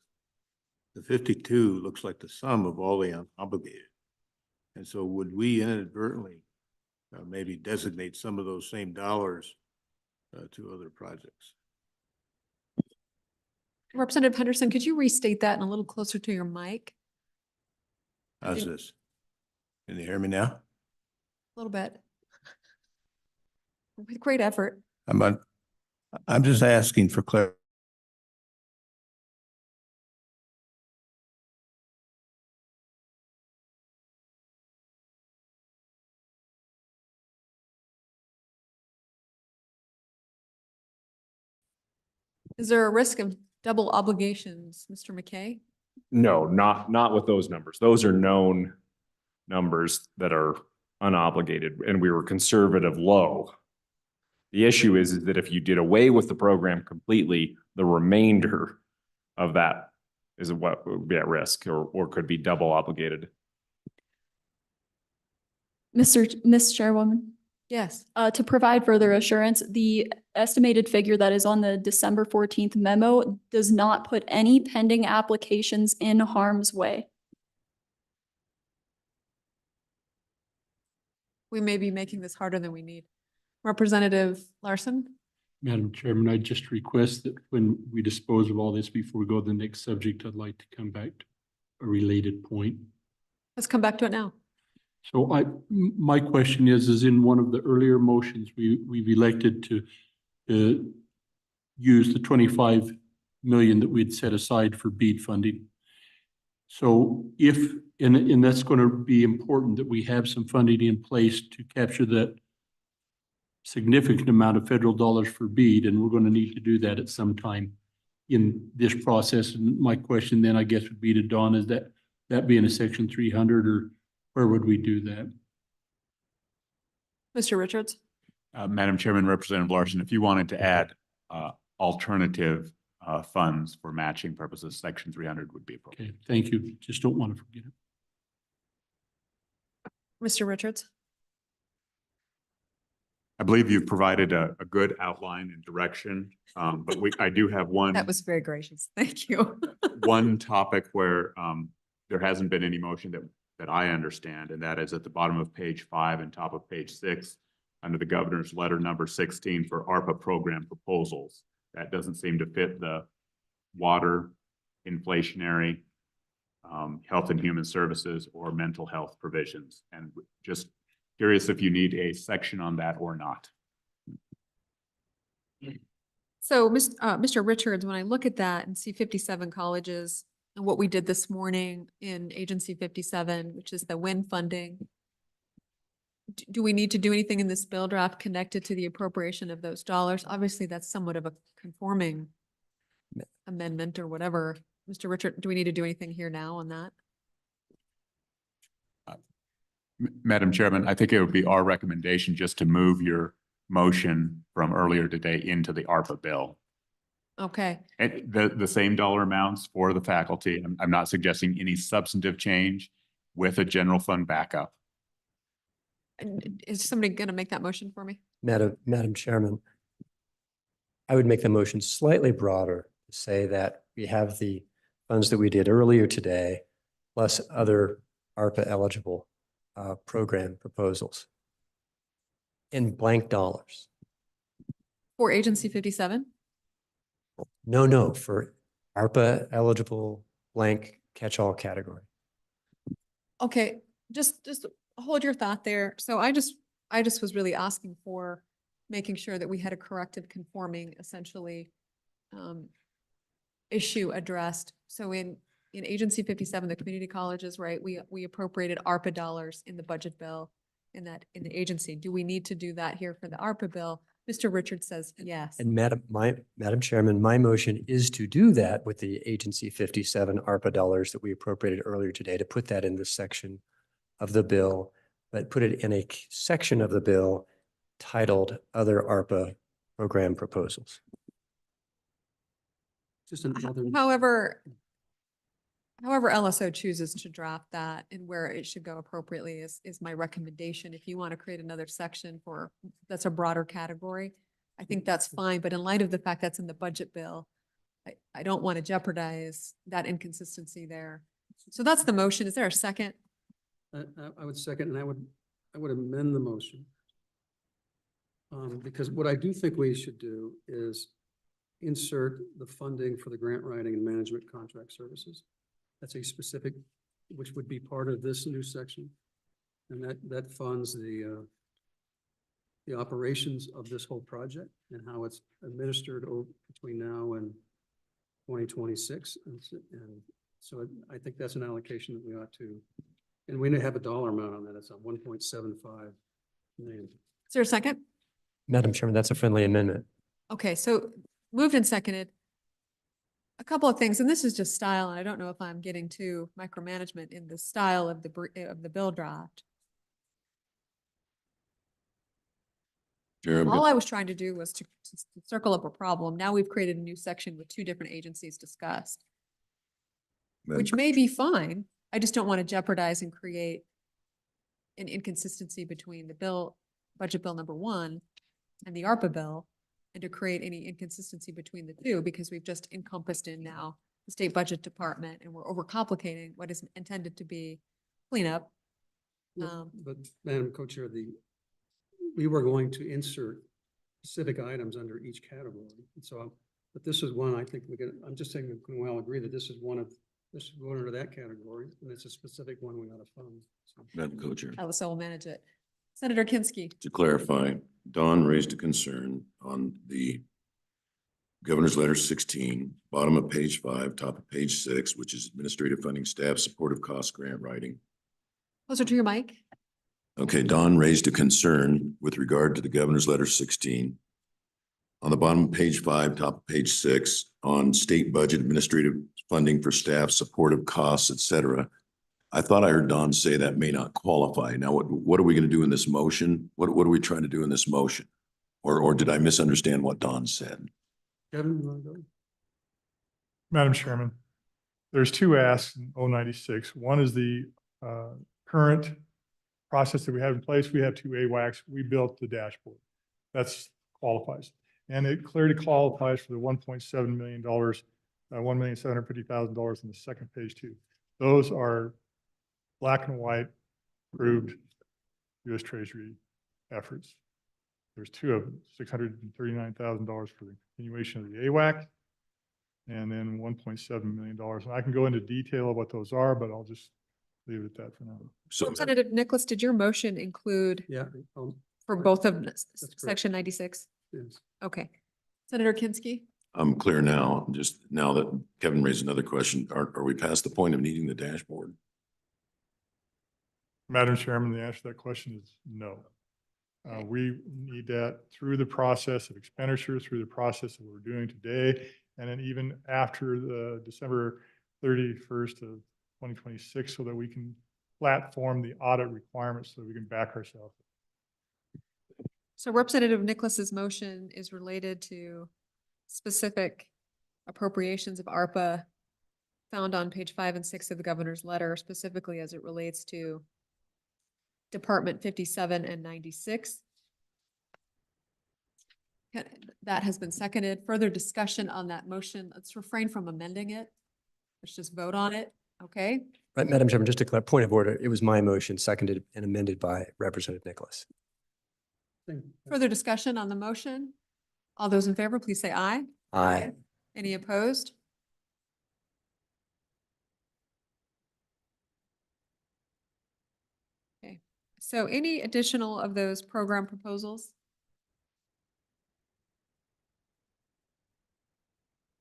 the 52 looks like the sum of all the unobligated. And so would we inadvertently maybe designate some of those same dollars to other projects? Representative Henderson, could you restate that and a little closer to your mic? How's this? Can you hear me now? A little bit. With great effort. I'm just asking for clarity. Is there a risk of double obligations, Mr. McKay? No, not with those numbers. Those are known numbers that are unobligated, and we were conservative low. The issue is that if you did away with the program completely, the remainder of that is what would be at risk or could be double obligated. Miss Chairwoman, Yes. to provide further assurance, the estimated figure that is on the December 14th memo does not put any pending applications in harm's way. We may be making this harder than we need. Representative Larson? Madam Chairman, I just request that when we dispose of all this before we go to the next subject, I'd like to come back to a related point. Let's come back to it now. So my question is in one of the earlier motions, we've elected to use the 25 million that we'd set aside for BEAD funding. So and that's going to be important that we have some funding in place to capture that significant amount of federal dollars for BEAD, and we're going to need to do that at some time in this process. And my question then, I guess, would be to Dawn, is that being a Section 300, or where would we do that? Mr. Richards? Madam Chairman, Representative Larson, if you wanted to add alternative funds for matching purposes, Section 300 would be appropriate. Okay, thank you. Just don't want to forget it. Mr. Richards? I believe you've provided a good outline and direction, but I do have one. That was very gracious. Thank you. One topic where there hasn't been any motion that I understand, and that is at the bottom of page 5 and top of page 6, under the governor's letter number 16 for ARPA program proposals. That doesn't seem to fit the water, inflationary, health and human services, or mental health provisions. And just curious if you need a section on that or not. So, Mr. Richards, when I look at that and see 57 colleges and what we did this morning in Agency 57, which is the WIN funding, do we need to do anything in this bill draft connected to the appropriation of those dollars? Obviously, that's somewhat of a conforming amendment or whatever. Mr. Richard, do we need to do anything here now on that? Madam Chairman, I think it would be our recommendation just to move your motion from earlier today into the ARPA bill. Okay. And the same dollar amounts for the faculty. I'm not suggesting any substantive change with a general fund backup. Is somebody going to make that motion for me? Madam Chairman, I would make the motion slightly broader, say that we have the funds that we did earlier today, plus other ARPA eligible program proposals in blank dollars. For Agency 57? No, for ARPA eligible blank catch-all category. Okay, just hold your thought there. So I just was really asking for making sure that we had a corrective conforming essentially issue addressed. So in Agency 57, the community colleges, right, we appropriated ARPA dollars in the budget bill in the agency. Do we need to do that here for the ARPA bill? Mr. Richards says yes. And Madam Chairman, my motion is to do that with the Agency 57 ARPA dollars that we appropriated earlier today, to put that in this section of the bill, but put it in a section of the bill titled Other ARPA Program Proposals. Just another. However LSO chooses to draft that and where it should go appropriately is my recommendation. If you want to create another section that's a broader category, I think that's fine. But in light of the fact that's in the budget bill, I don't want to jeopardize that inconsistency there. So that's the motion. Is there a second? I would second, and I would amend the motion. Because what I do think we should do is insert the funding for the grant writing and management contract services. That's a specific, which would be part of this new section. And that funds the operations of this whole project and how it's administered between now and 2026. And so I think that's an allocation that we ought to, and we have a dollar amount on that. It's on 1.75 million. Is there a second? Madam Chairman, that's a friendly amendment. Okay, so moved and seconded. A couple of things, and this is just style, and I don't know if I'm getting too micromanagement in the style of the bill draft. Chair, All I was trying to do was to circle up a problem. Now we've created a new section with two different agencies discussed, which may be fine. I just don't want to jeopardize and create an inconsistency between the budget bill number 1 and the ARPA bill, and to create any inconsistency between the two, because we've just encompassed in now the state budget department and we're overcomplicating what is intended to be cleanup. But Madam Co-Chair, we were going to insert specific items under each category. And so, but this is one I think I'm just saying we can well agree that this should go under that category, and it's a specific one we ought to fund. So. Madam Co-Chair, LSO will manage it. Senator Kinsky. to clarify, Don raised a concern on the Governor's Letter 16, bottom of page 5, top of page 6, which is administrative funding, staff, supportive cost grant writing. Closer to your mic. Okay, Don raised a concern with regard to the Governor's Letter 16. On the bottom of page 5, top of page 6, on state budget, administrative funding for staff, supportive costs, et cetera. I thought I heard Don say that may not qualify. Now, what are we going to do in this motion? What are we trying to do in this motion? Or did I misunderstand what Don said? Kevin, you want to go? Madam Chairman, there's two asks in 096. One is the current process that we have in place. We have two AWACS. We built the dashboard. That's qualifies. And it clearly qualifies for the $1.7 million, $1,750,000 in the second page too. Those are black and white approved U.S. Treasury efforts. There's two of them, $639,000 for the continuation of the AWAC, and then $1.7 million. And I can go into detail of what those are, but I'll just leave it at that for now. So Representative Nicholas, did your motion include Yeah. for both of correct. section 96? Yes. Okay. Senator Kinsky? I'm clear now, just now that Kevin raised another question. Are we past the point of needing the dashboard? Madam Chairman, the answer to that question is no. We need that through the process of expenditure, through the process that we're doing today, and then even after the December 31st of 2026, so that we can platform the audit requirements so that we can back ourselves. So Representative Nicholas's motion is related to specific appropriations of ARPA found on page 5 and 6 of the governor's letter, specifically as it relates to Department 57 and 96. That has been seconded. Further discussion on that motion. Let's refrain from amending it. Let's just vote on it. Okay? Right, Madam Chairman, just a point of order. It was my motion, seconded and amended by Representative Nicholas. Further discussion on the motion? All those in favor, please say aye. Aye. Any opposed? Okay, so any additional of those program proposals?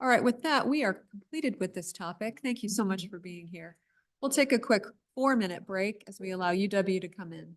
All right, with that, we are completed with this topic. Thank you so much for being here. We'll take a quick 4-minute break as we allow UW to come in.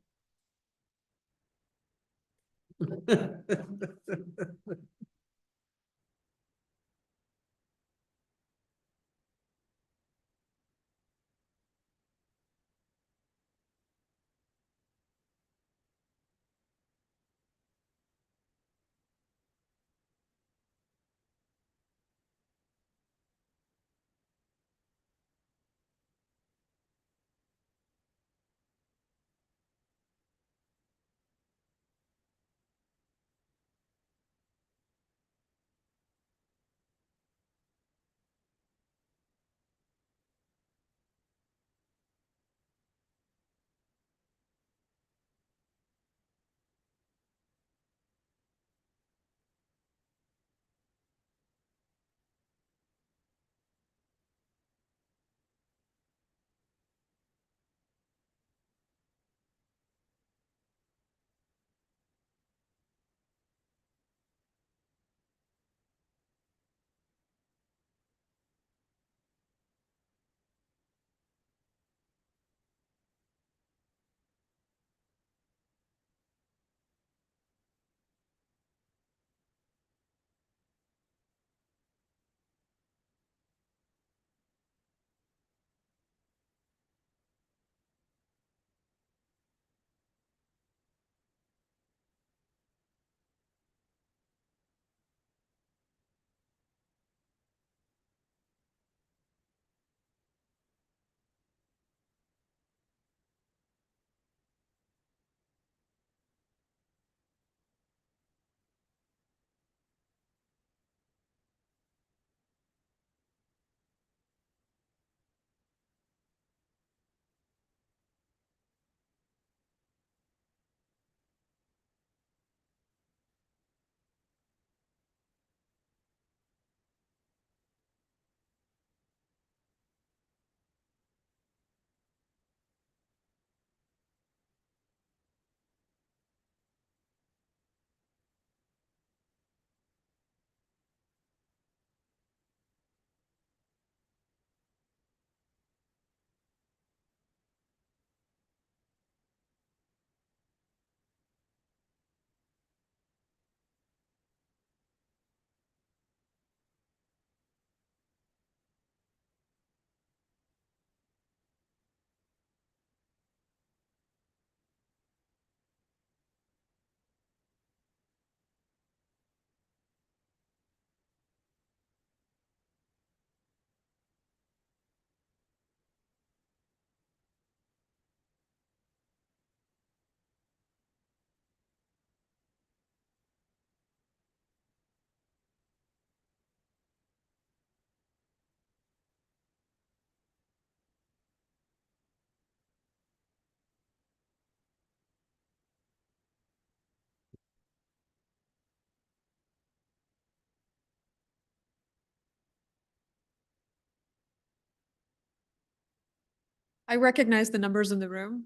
I recognize the numbers in the room.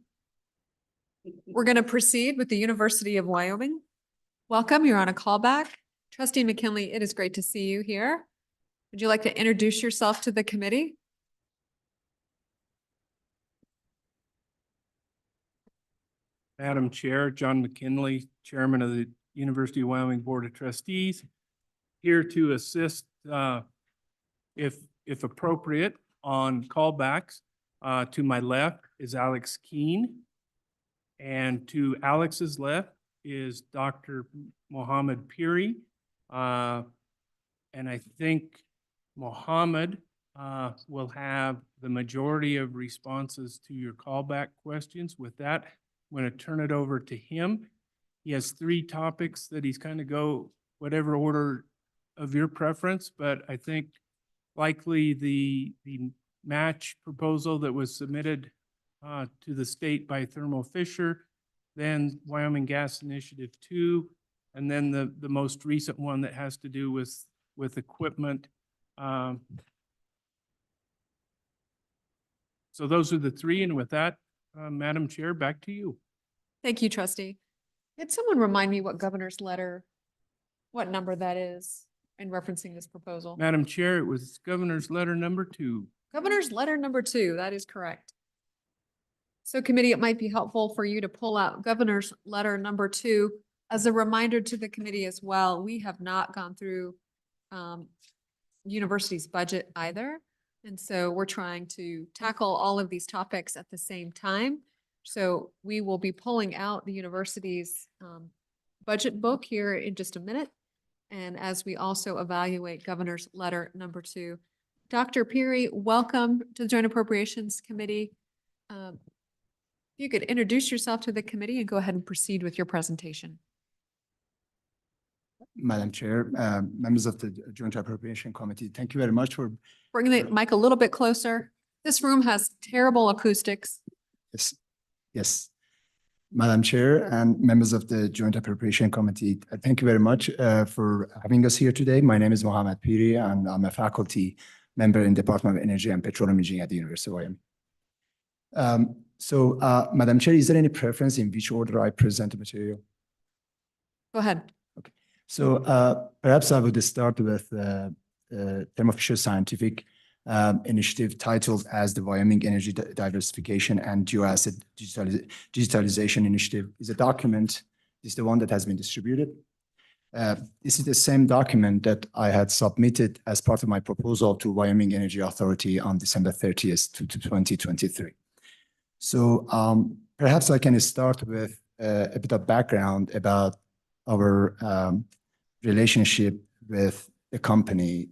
We're going to proceed with the University of Wyoming. Welcome, you're on a callback. Trustee McKinley, it is great to see you here. Would you like to introduce yourself to the committee? Madam Chair, John McKinley, Chairman of the University of Wyoming Board of Trustees, here to assist, if appropriate, on callbacks. To my left is Alex Keene, and to Alex's left is Dr. Mohammed Piri. And I think Mohammed will have the majority of responses to your callback questions. With that, I'm going to turn it over to him. He has 3 topics that he's kind of whatever order of your preference, but I think likely the match proposal that was submitted to the state by Thermo Fisher, then Wyoming Gas Initiative 2, and then the most recent one that has to do with equipment. So those are the three, and with that, Madam Chair, back to you. Thank you, trustee. Could someone remind me what governor's letter, what number that is in referencing this proposal? Madam Chair, it was Governor's Letter number 2. Governor's letter number 2, that is correct. So committee, it might be helpful for you to pull out governor's letter number 2 as a reminder to the committee as well. We have not gone through university's budget either. And so we're trying to tackle all of these topics at the same time. So we will be pulling out the university's budget book here in just a minute. And as we also evaluate governor's letter number 2. Dr. Peary, welcome to the Joint Appropriations Committee. If you could introduce yourself to the committee and go ahead and proceed with your presentation. Madam Chair, members of the Joint Appropriation Committee, thank you very much for. Bring the mic a little bit closer. This room has terrible acoustics. Yes. Madam Chair and members of the Joint Appropriation Committee, thank you very much for having us here today. My name is Mohammed Piri, and I'm a faculty member in Department of Energy and Petroleum Engineering at the University of Wyoming. Madam Chair, is there any preference in which order I present the material? Go ahead. Okay. So perhaps I would start with Thermo Fisher Scientific initiative titled as the Wyoming Energy Diversification and Geoasset Digitalization Initiative. Is a document. This is the one that has been distributed. This is the same document that I had submitted as part of my proposal to Wyoming Energy Authority on December 30th, 2023. So perhaps I can start with a bit of background about our relationship with the company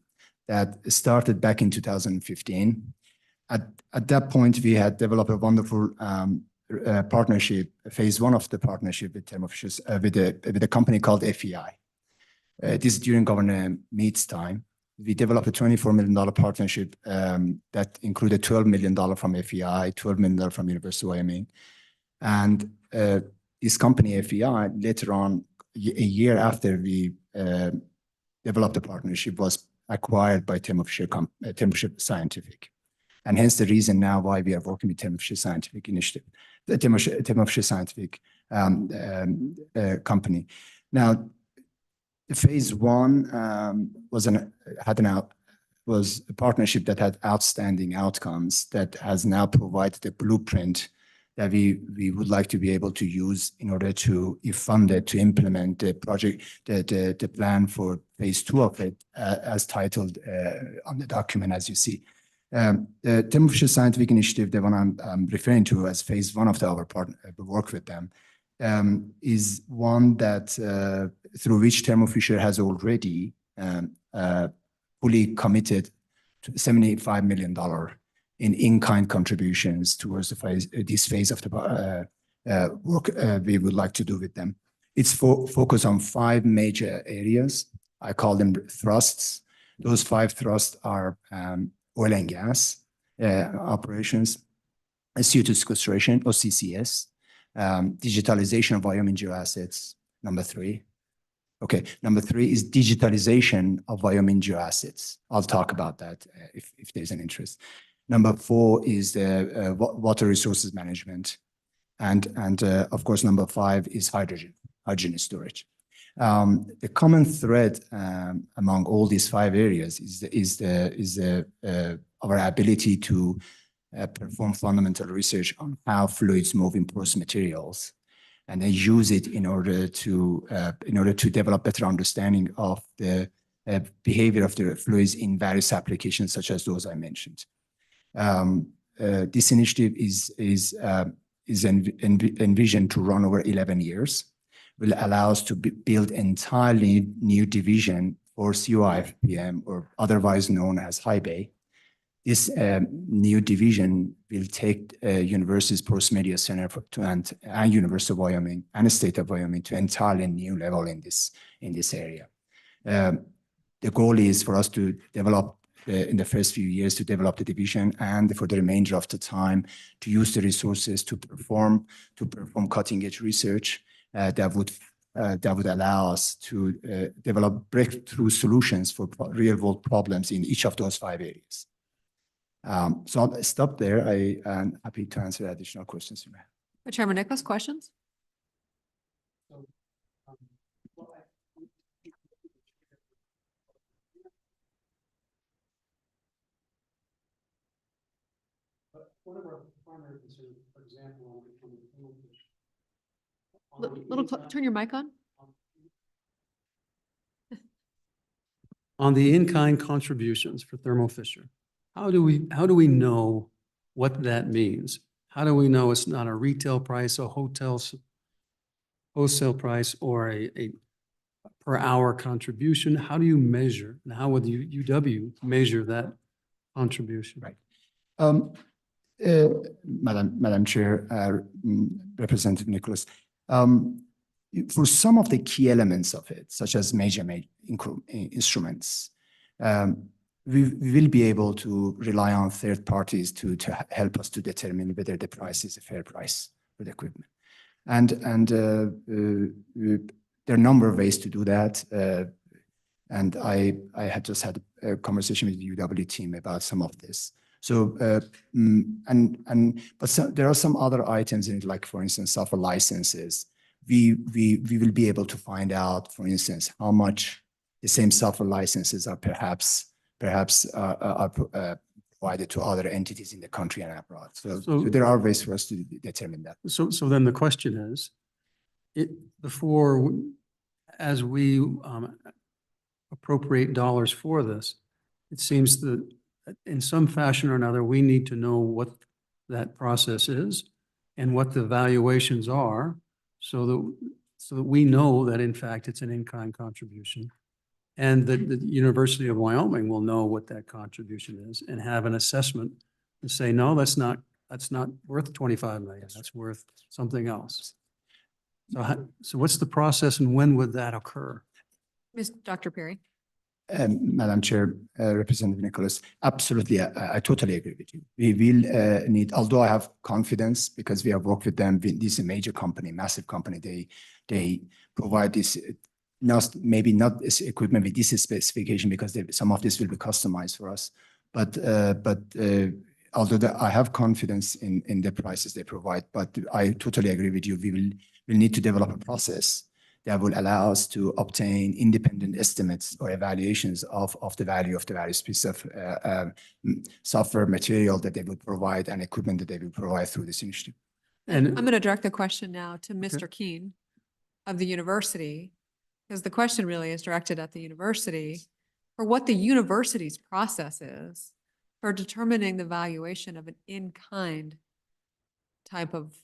that started back in 2015. At that point, we had developed a wonderful partnership, phase 1 of the partnership with Thermo Fisher, with a company called FEI. This is during Governor Mead's time. We developed a $24 million partnership that included $12 million from FEI, $12 million from University of Wyoming. And this company, FEI, later on, a year after we developed the partnership, was acquired by Thermo Fisher Scientific. And hence the reason now why we are working with Thermo Fisher Scientific Initiative, the Thermo Fisher Scientific company. Now, the phase 1 was a partnership that had outstanding outcomes that has now provided a blueprint that we would like to be able to use in order to, if funded, to implement the project, the plan for phase 2 of it, as titled on the document, as you see. The Thermo Fisher Scientific Initiative, the one I'm referring to as phase 1 of our work with them, is one that through which Thermo Fisher has already fully committed to $75 million in-kind contributions towards this phase of the work we would like to do with them. It's focused on 5 major areas. I call them thrusts. Those 5 thrusts are oil and gas operations, CO2 sequestration, or CCS, digitalization of Wyoming geoassets, number 3. Okay, number 3 is digitalization of Wyoming geoassets. I'll talk about that if there's an interest. Number 4 is the water resources management. And of course, number 5 is hydrogen storage. The common thread among all these 5 areas is our ability to perform fundamental research on how fluids move in porous materials, and then use it in order to develop better understanding of the behavior of the fluids in various applications, such as those I mentioned. This initiative is envisioned to run over 11 years, will allow us to build entirely new division for COIFPM, or otherwise known as high bay. This new division will take University's Porous Media Center and University of Wyoming and the state of Wyoming to entirely new level in this area. The goal is for us to develop in the first few years to develop the division, and for the remainder of the time to use the resources to perform cutting edge research that would allow us to develop breakthrough solutions for real world problems in each of those 5 areas. So I'll stop there. I am happy to answer additional questions you may have. Chairman Nicholas, questions? One of our primary concerns, for example, Turn your mic on. on the in-kind contributions for Thermo Fisher, how do we know what that means? How do we know it's not a retail price, a wholesale price, or a per hour contribution? How do you measure, and how would UW measure that contribution? Right. Madam Chair, Representative Nicholas, for some of the key elements of it, such as major instruments, we will be able to rely on third parties to help us to determine whether the price is a fair price for the equipment. And there are a number of ways to do that. And I had just had a conversation with the UW team about some of this. So, but there are some other items in it, like, for instance, software licenses. We will be able to find out, for instance, how much the same software licenses are perhaps provided to other entities in the country and abroad. So there are ways for us to determine that. So then the question is, as we appropriate dollars for this, it seems that in some fashion or another, we need to know what that process is and what the valuations are, so that we know that in fact it's an in-kind contribution. And that the University of Wyoming will know what that contribution is and have an assessment and say, no, that's not worth 25 million. That's worth something else. So what's the process, and when would that occur? Dr. Perry. Madam Chair, Representative Nicholas, absolutely, I totally agree with you. We will need, although I have confidence because we have worked with them. This is a major company, massive company. They provide this, maybe not this equipment with this specification, because some of this will be customized for us. But although I have confidence in the prices they provide, but I totally agree with you. We'll need to develop a process that will allow us to obtain independent estimates or evaluations of the value of the various pieces of software material that they would provide and equipment that they will provide through this initiative. And I'm going to direct the question now to Mr. Keene of the university, because the question really is directed at the university for what the university's process is for determining the valuation of an in-kind type of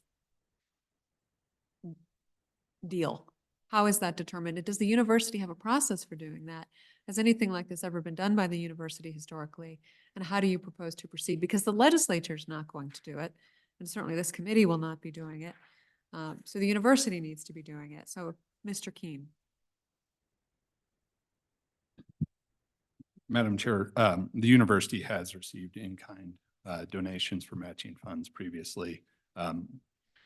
deal. How is that determined? Does the university have a process for doing that? Has anything like this ever been done by the university historically? And how do you propose to proceed? Because the legislature is not going to do it, and certainly this committee will not be doing it. So the university needs to be doing it. So Mr. Keene. Madam Chair, the university has received in-kind donations for matching funds previously. And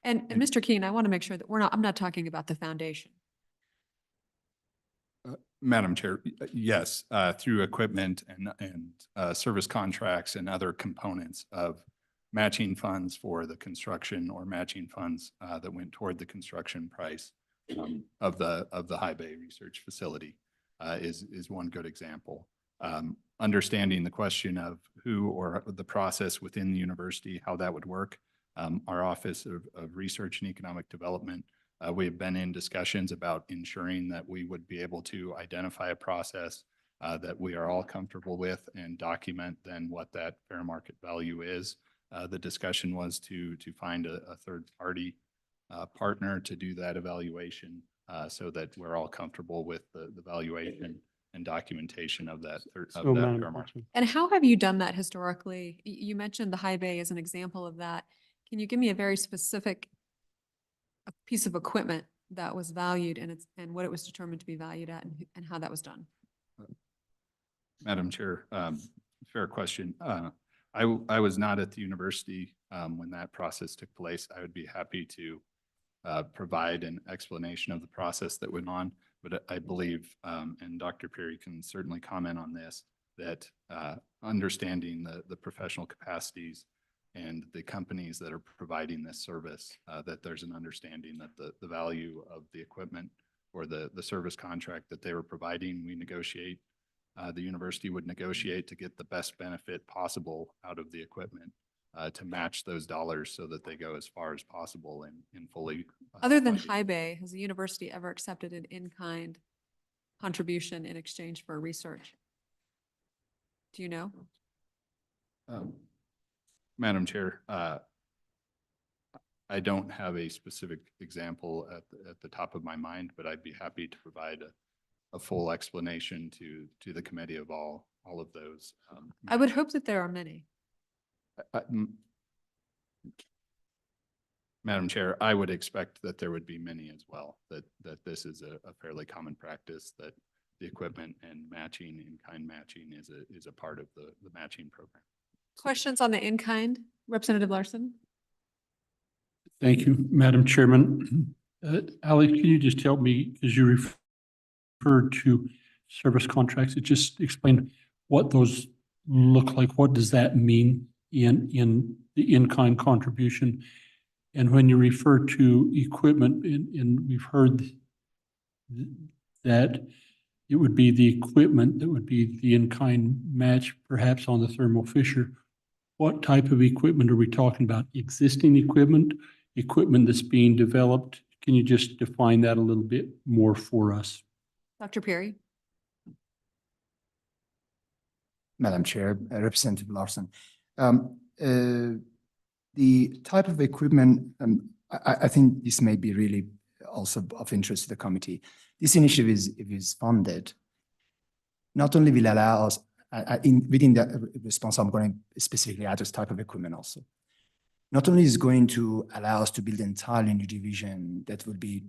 Mr. Keene, I want to make sure that I'm not talking about the foundation. Madam Chair, yes, through equipment and service contracts and other components of matching funds for the construction, or matching funds that went toward the construction price of the High Bay Research Facility is one good example. Understanding the question of who or the process within the university, how that would work. Our Office of Research and Economic Development, we have been in discussions about ensuring that we would be able to identify a process that we are all comfortable with and document then what that fair market value is. The discussion was to find a third party partner to do that evaluation so that we're all comfortable with the valuation and documentation of that fair market. And how have you done that historically? You mentioned the High Bay as an example of that. Can you give me a very specific piece of equipment that was valued and what it was determined to be valued at, and how that was done? Madam Chair, fair question. I was not at the university when that process took place. I would be happy to provide an explanation of the process that went on, but I believe, and Dr. Perry can certainly comment on this, that understanding the professional capacities and the companies that are providing this service, that there's an understanding that the value of the equipment or the service contract that they were providing, we negotiate, the university would negotiate to get the best benefit possible out of the equipment to match those dollars so that they go as far as possible and fully. Other than funded. High Bay, has the university ever accepted an in-kind contribution in exchange for research? Do you know? Madam Chair, I don't have a specific example at the top of my mind, but I'd be happy to provide a full explanation to the committee of all of those. I would hope that there are many. Madam Chair, I would expect that there would be many as well, that this is a fairly common practice, that the equipment and matching, in-kind matching is a part of the matching program. Questions on the in-kind? Representative Larson? Thank you, Madam Chairman. Alex, can you just help me, as you referred to service contracts, it just explain what those look like? What does that mean in the in-kind contribution? And when you refer to equipment, and we've heard that it would be the equipment that would be the in-kind match, perhaps on the Thermo Fisher. What type of equipment are we talking about? Existing equipment, equipment that's being developed? Can you just define that a little bit more for us? Dr. Perry? Madam Chair, Representative Larson. The type of equipment, I think this may be really also of interest to the committee. This initiative is funded. Not only will allow us, within that response, I'm going to specifically address type of equipment also. Not only is it going to allow us to build an entirely new division that will be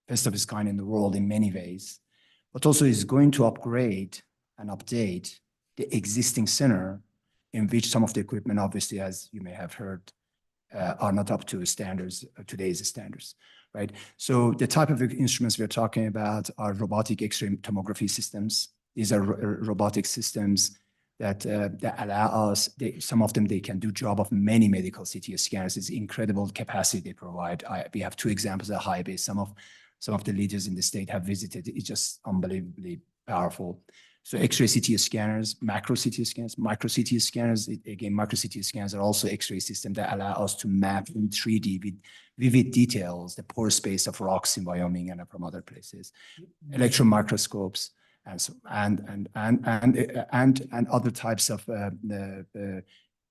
best of its kind in the world in many ways, but also is going to upgrade and update the existing center in which some of the equipment, obviously, as you may have heard, are not up to standards, today's standards, right? So the type of instruments we're talking about are robotic X-ray tomography systems. These are robotic systems that allow us, some of them, they can do job of many medical CT scanners. It's incredible capacity they provide. We have two examples at High Bay. Some of the leaders in the state have visited. It's just unbelievably powerful. So X-ray CT scanners, macro CT scanners, micro CT scanners. Again, micro CT scanners are also X-ray systems that allow us to map in 3D with vivid details, the pore space of rocks in Wyoming and from other places. Electron microscopes and so and other types of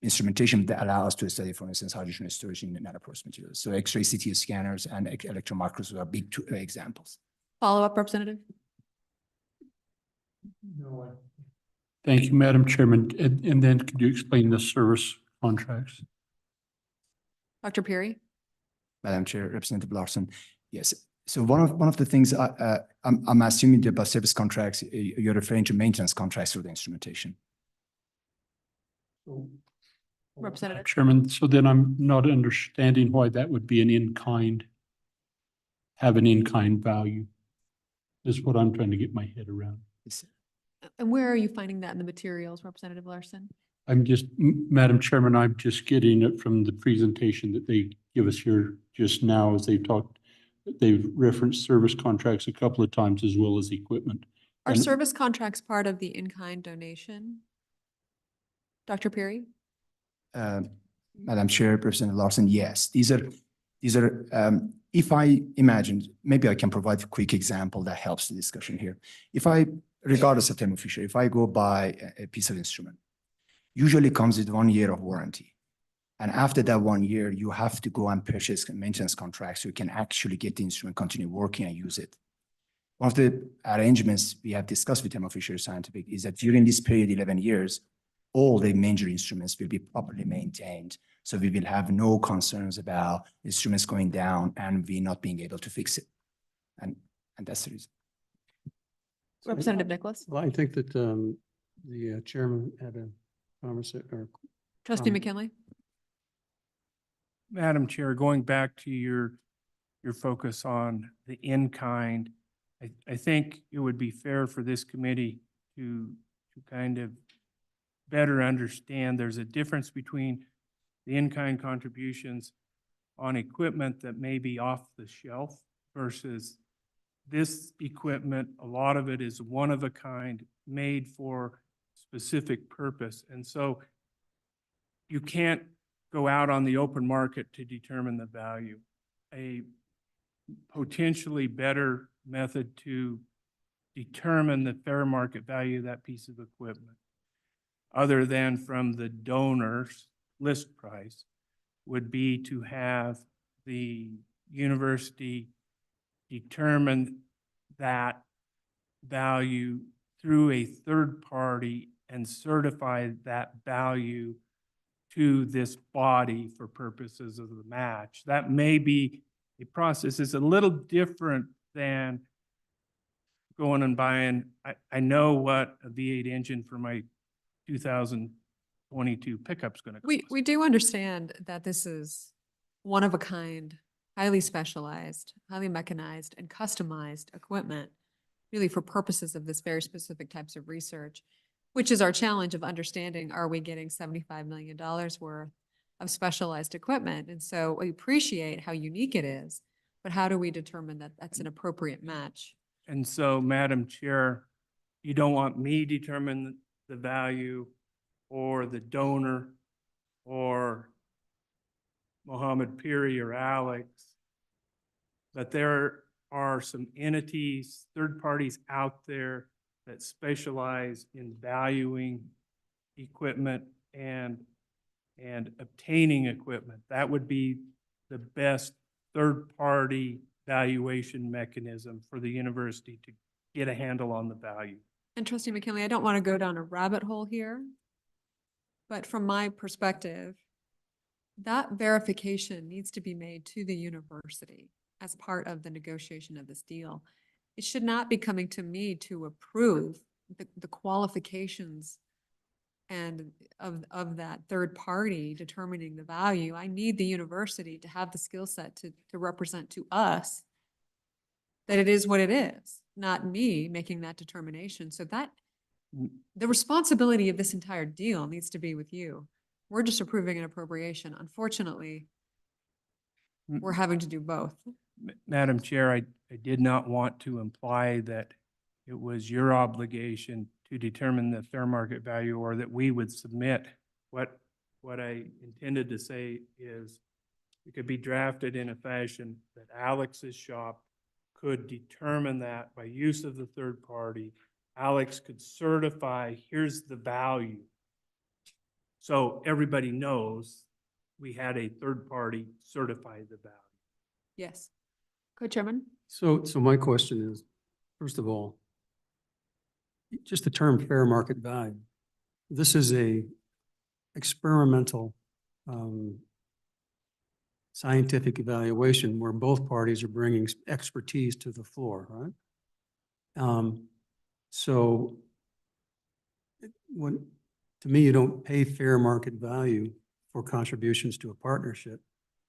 instrumentation that allow us to study, for instance, hydrogen storage in nanoporous materials. So X-ray CT scanners and electron microscopes are big two examples. Follow-up, Representative? Thank you, Madam Chairman. And then could you explain the service contracts? Dr. Perry? Madam Chair, Representative Larson. Yes. So one of the things I'm assuming about service contracts, you're referring to maintenance contracts for the instrumentation. Representative? Chairman, so then I'm not understanding why that would be an in-kind, have an in-kind value, is what I'm trying to get my head around. And where are you finding that in the materials, Representative Larson? I'm just, Madam Chairman, I'm just getting it from the presentation that they give us here just now as they've talked. They've referenced service contracts a couple of times as well as equipment. Are And service contracts part of the in-kind donation? Dr. Perry? Madam Chair, Representative Larson, yes. These are, if I imagine, maybe I can provide a quick example that helps the discussion here. Regardless of Thermo Fisher, if I go buy a piece of instrument, usually comes with 1 year of warranty. And after that 1 year, you have to go and purchase maintenance contracts so you can actually get the instrument, continue working and use it. One of the arrangements we have discussed with Thermo Fisher Scientific is that during this period, 11 years, all the major instruments will be properly maintained. So we will have no concerns about instruments going down and we not being able to fix it. And that's the reason. Representative Nicholas? Well, I think that the chairman had a conversation or. Trustee Um, McKinley? Madam Chair, going back to your focus on the in-kind, I think it would be fair for this committee to kind of better understand there's a difference between the in-kind contributions on equipment that may be off the shelf versus this equipment. A lot of it is one of a kind, made for specific purpose. And so you can't go out on the open market to determine the value. A potentially better method to determine the fair market value of that piece of equipment, other than from the donor's list price, would be to have the university determine that value through a third party and certify that value to this body for purposes of the match. That may be a process. It's a little different than going and buying. I know what a V8 engine for my 2022 pickup's gonna cost. We do understand that this is one of a kind, highly specialized, highly mechanized and customized equipment, really for purposes of this very specific types of research, which is our challenge of understanding, are we getting $75 million worth of specialized equipment? And so we appreciate how unique it is, but how do we determine that that's an appropriate match? And so, Madam Chair, you don't want me determine the value, or the donor, or Mohammed Piri or Alex, but there are some entities, third parties out there that specialize in valuing equipment and obtaining equipment. That would be the best third-party valuation mechanism for the university to get a handle on the value. And Trustee McKinley, I don't want to go down a rabbit hole here, but from my perspective, that verification needs to be made to the university as part of the negotiation of this deal. It should not be coming to me to approve the qualifications and of that third party determining the value. I need the university to have the skill set to represent to us that it is what it is, not me making that determination. So that the responsibility of this entire deal needs to be with you. We're just approving an appropriation. Unfortunately, we're having to do both. Madam Chair, I did not want to imply that it was your obligation to determine the fair market value, or that we would submit. What I intended to say is it could be drafted in a fashion that Alex's shop could determine that by use of the third party. Alex could certify, here's the value. So everybody knows we had a third party certify the value. Yes. Co-chairman? So my question is, first of all, just the term fair market value. This is a experimental scientific evaluation where both parties are bringing expertise to the floor, right? So to me, you don't pay fair market value for contributions to a partnership.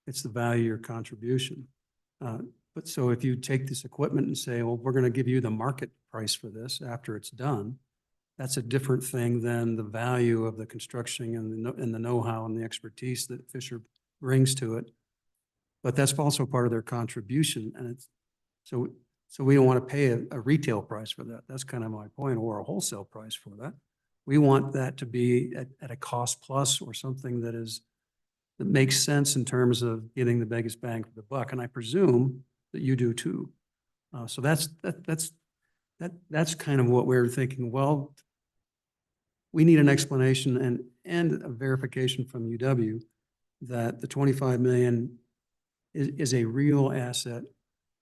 It's the value of your contribution. But so if you take this equipment and say, well, we're going to give you the market price for this after it's done, that's a different thing than the value of the construction and the know-how and the expertise that Fisher brings to it. But that's also part of their contribution. And it's so we don't want to pay a retail price for that. That's kind of my point, or a wholesale price for that. We want that to be at a cost plus, or something that makes sense in terms of getting the biggest bang for the buck. And I presume that you do too. So that's kind of what we're thinking. Well, we need an explanation and a verification from UW that the 25 million is a real asset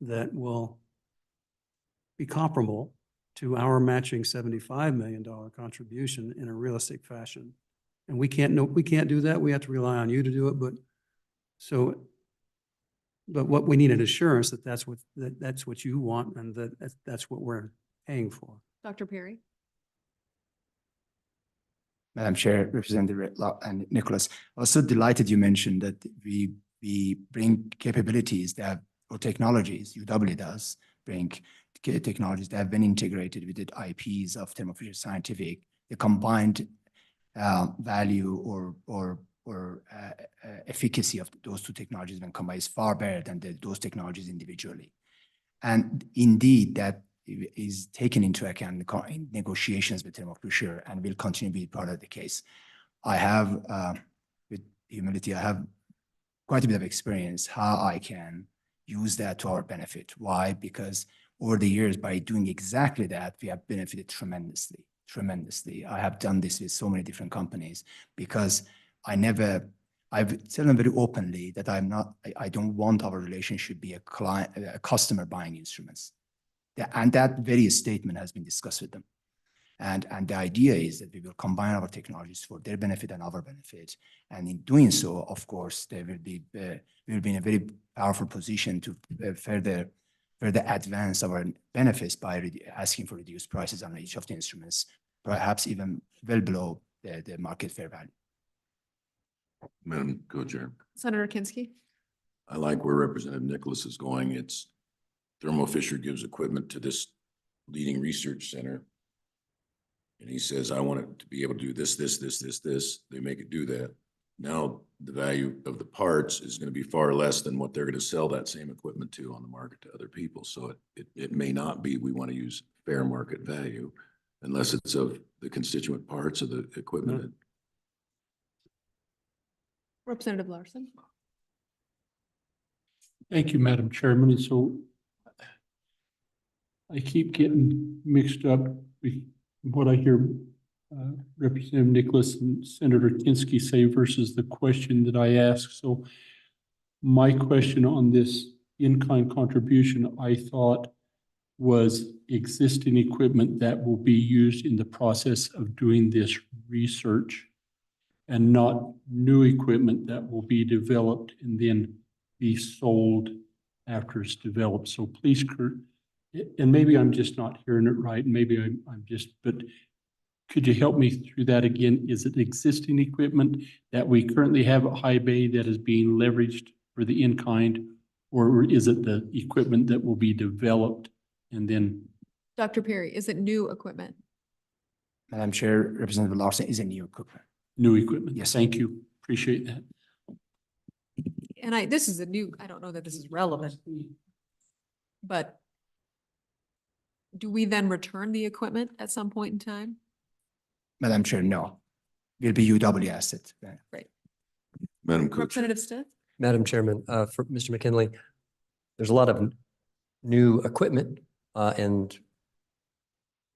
that will be comparable to our matching $75 million contribution in a realistic fashion. And we can't do that. We have to rely on you to do it. But what we need an assurance that that's what you want, and that's what we're paying for. Dr. Perry? Madam Chair, Representative and Nicholas, also delighted you mentioned that we bring capabilities that, or technologies, UW does bring technologies that have been integrated with the IPs of Thermo Fisher Scientific. The combined value or efficacy of those two technologies when combined is far better than those technologies individually. And indeed, that is taken into account in negotiations with Thermo Fisher and will continue to be part of the case. I have, with humility, I have quite a bit of experience how I can use that to our benefit. Why? Because over the years, by doing exactly that, we have benefited tremendously, tremendously. I have done this with so many different companies because I've said them very openly that I don't want our relationship be a customer buying instruments. And that very statement has been discussed with them. And the idea is that we will combine our technologies for their benefit and our benefit. And in doing so, of course, we will be in a very powerful position to further advance our benefits by asking for reduced prices on each of the instruments, perhaps even well below the market fair value. Madam Co-Chair, Senator Kinski. I like where Representative Nicholas is going. It's Thermo Fisher gives equipment to this leading research center. And he says, I want it to be able to do this. They make it do that. Now the value of the parts is going to be far less than what they're going to sell that same equipment to on the market to other people. So it may not be, we want to use fair market value unless it's of the constituent parts of the equipment. Representative Larson. Thank you, Madam Chairman. And so I keep getting mixed up with what I hear Representative Nicholas and Senator Kinski say versus the question that I asked. So my question on this in-kind contribution, I thought, was existing equipment that will be used in the process of doing this research and not new equipment that will be developed and then be sold after it's developed. So please, Kurt, and maybe I'm just not hearing it right, and maybe I'm just, but could you help me through that again? Is it existing equipment that we currently have at High Bay that is being leveraged for the in-kind, or is it the equipment that will be developed and then? Dr. Perry, is it new equipment? Madam Chair, Representative Larson, is a new equipment. New equipment? Yes. Thank you. Appreciate that. And this is I don't know that this is relevant, but do we then return the equipment at some point in time? Madam Chair, no. Will be UW asset. Right. Madam Co-Chair. Representative Stitt? Madam Chairman, for Mr. McKinley, there's a lot of new equipment and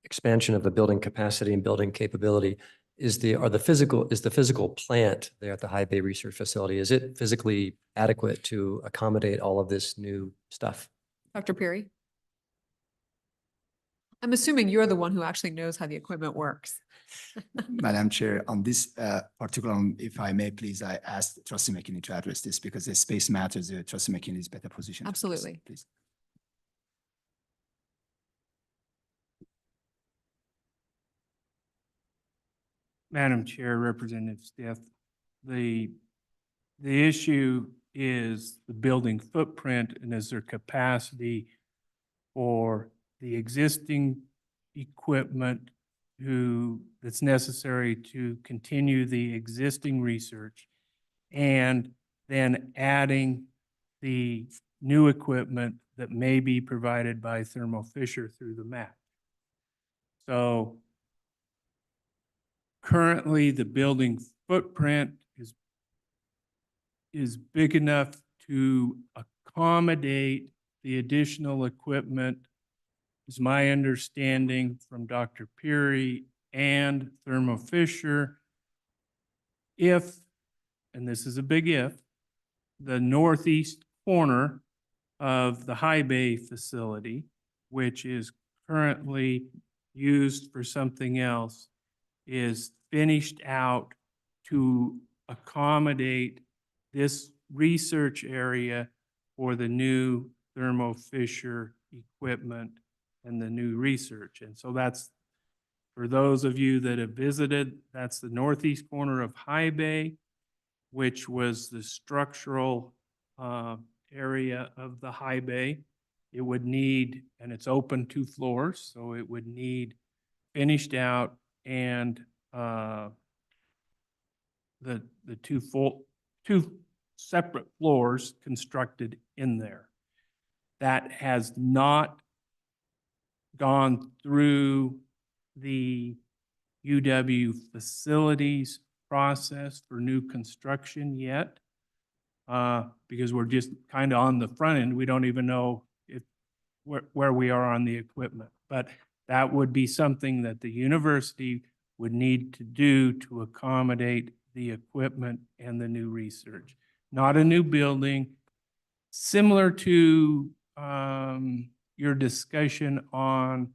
expansion of the building capacity and building capability. Is the physical plant there at the High Bay Research Facility, is it physically adequate to accommodate all of this new stuff? Dr. Perry? I'm assuming you're the one who actually knows how the equipment works. Madam Chair, on this particular, if I may, please, I asked Trustee McKinney to address this because the space matters. Trustee McKinney is better positioned. Absolutely. Please. Madam Chair, Representative Stiff, the issue is the building footprint and is there capacity for the existing equipment that's necessary to continue the existing research and then adding the new equipment that may be provided by Thermo Fisher through the MAC. So currently the building footprint is big enough to accommodate the additional equipment, is my understanding from Dr. Peary and Thermo Fisher. If, and this is a big if, the northeast corner of the High Bay facility, which is currently used for something else, is finished out to accommodate this research area for the new Thermo Fisher equipment and the new research. And so that's For those of you that have visited, that's the northeast corner of High Bay, which was the structural area of the High Bay. It would need, and it's open 2 floors, so it would need finished out and the two separate floors constructed in there. That has not gone through the UW facilities process for new construction yet, because we're just kind of on the front end. We don't even know where we are on the equipment. But that would be something that the university would need to do to accommodate the equipment and the new research. Not a new building, similar to your discussion on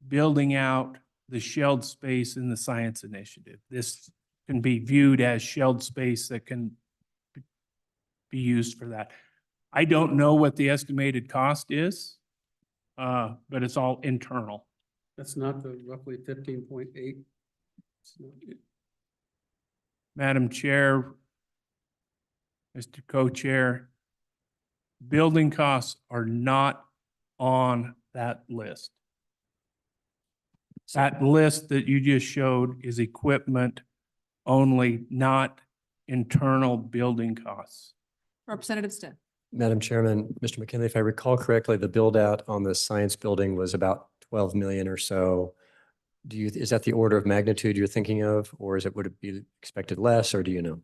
building out the shelled space in the science initiative. This can be viewed as shelled space that can be used for that. I don't know what the estimated cost is, but it's all internal. That's not the roughly 15.8. Madam Chair, Mr. Co-Chair, building costs are not on that list. That list that you just showed is equipment only, not internal building costs. Representative Stitt. Madam Chairman, Mr. McKinley, if I recall correctly, the build out on the science building was about 12 million or so. Is that the order of magnitude you're thinking of, or would it be expected less, or do you know?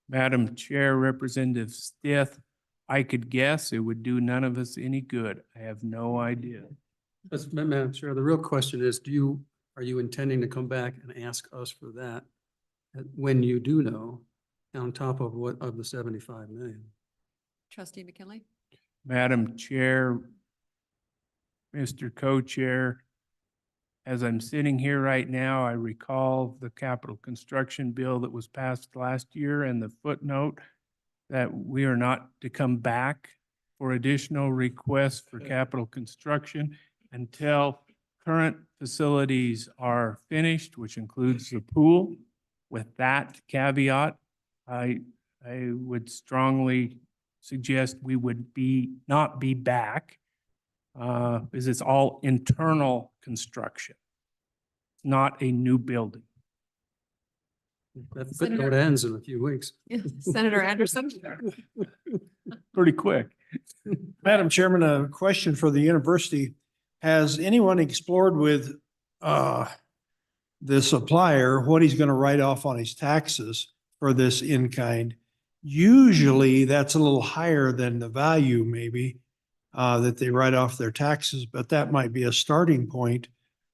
Madam Chair, Representative Stith, I could guess. It would do none of us any good. I have no idea. Madam Chair, the real question is, are you intending to come back and ask us for that when you do know, on top of the 75 million? Trustee McKinley. Madam Chair, Mr. Co-Chair, as I'm sitting here right now, I recall the capital construction bill that was passed last year and the footnote that we are not to come back for additional requests for capital construction until current facilities are finished, which includes the pool. With that caveat, I would strongly suggest we would not be back, because it's all internal construction, not a new building. That footnote ends in a few weeks. Senator Anderson. Pretty quick. Madam Chairman, a question for the university. Has anyone explored with the supplier what he's going to write off on his taxes for this in-kind? Usually that's a little higher than the value maybe that they write off their taxes, but that might be a starting point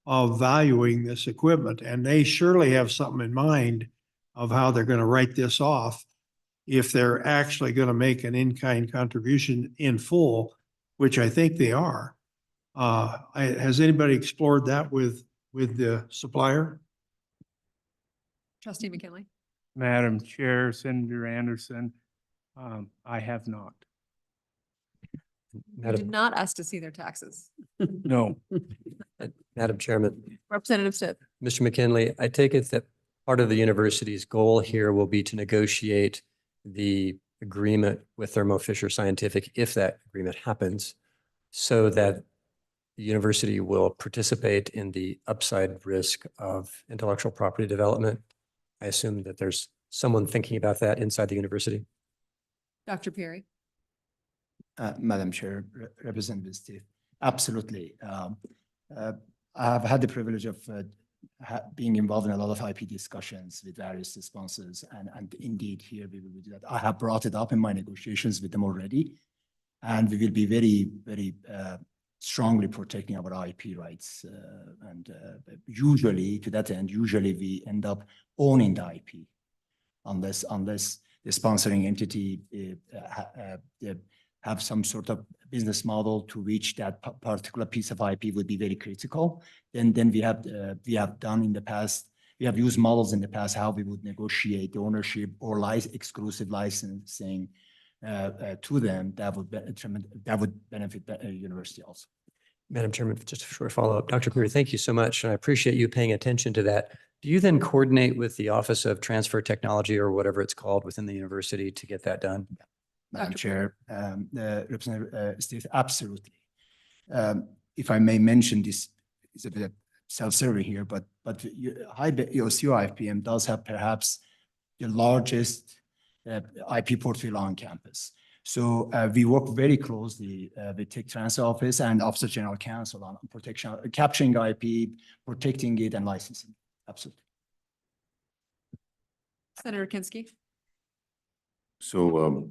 of valuing this equipment. And they surely have something in mind of how they're going to write this off if they're actually going to make an in-kind contribution in full, which I think they are. Has anybody explored that with the supplier? Trustee McKinley. Madam Chair, Senator Anderson, I have not. You did not ask to see their taxes. No. Madam Chairman, Representative Stitt. Mr. McKinley, I take it that part of the university's goal here will be to negotiate the agreement with Thermo Fisher Scientific, if that agreement happens, so that the university will participate in the upside risk of intellectual property development. I assume that there's someone thinking about that inside the university. Dr. Perry. Madam Chair, Representative Steve, absolutely. I have had the privilege of being involved in a lot of IP discussions with various sponsors, and indeed here we will do that. I have brought it up in my negotiations with them already, and we will be very, very strongly protecting our IP rights. And usually, to that end, usually we end up owning the IP, unless the sponsoring entity have some sort of business model to which that particular piece of IP would be very critical. Then we have done in the past, we have used models in the past how we would negotiate the ownership or exclusive licensing to them. That would benefit the university also. Madam Chairman, just a short follow-up. Dr. Perry, thank you so much. And I appreciate you paying attention to that. Do you then coordinate with the Office of Transfer Technology or whatever it's called within the university to get that done? Madam Chair, Representative Steve, absolutely. If I may mention this, is a bit self-serving here, but your COIFPM does have perhaps the largest IP portfolio on campus. So we work very closely with Tech Transfer Office and Office of General Counsel on protection, capturing IP, protecting it, and licensing. Absolutely. Senator Kinsky. So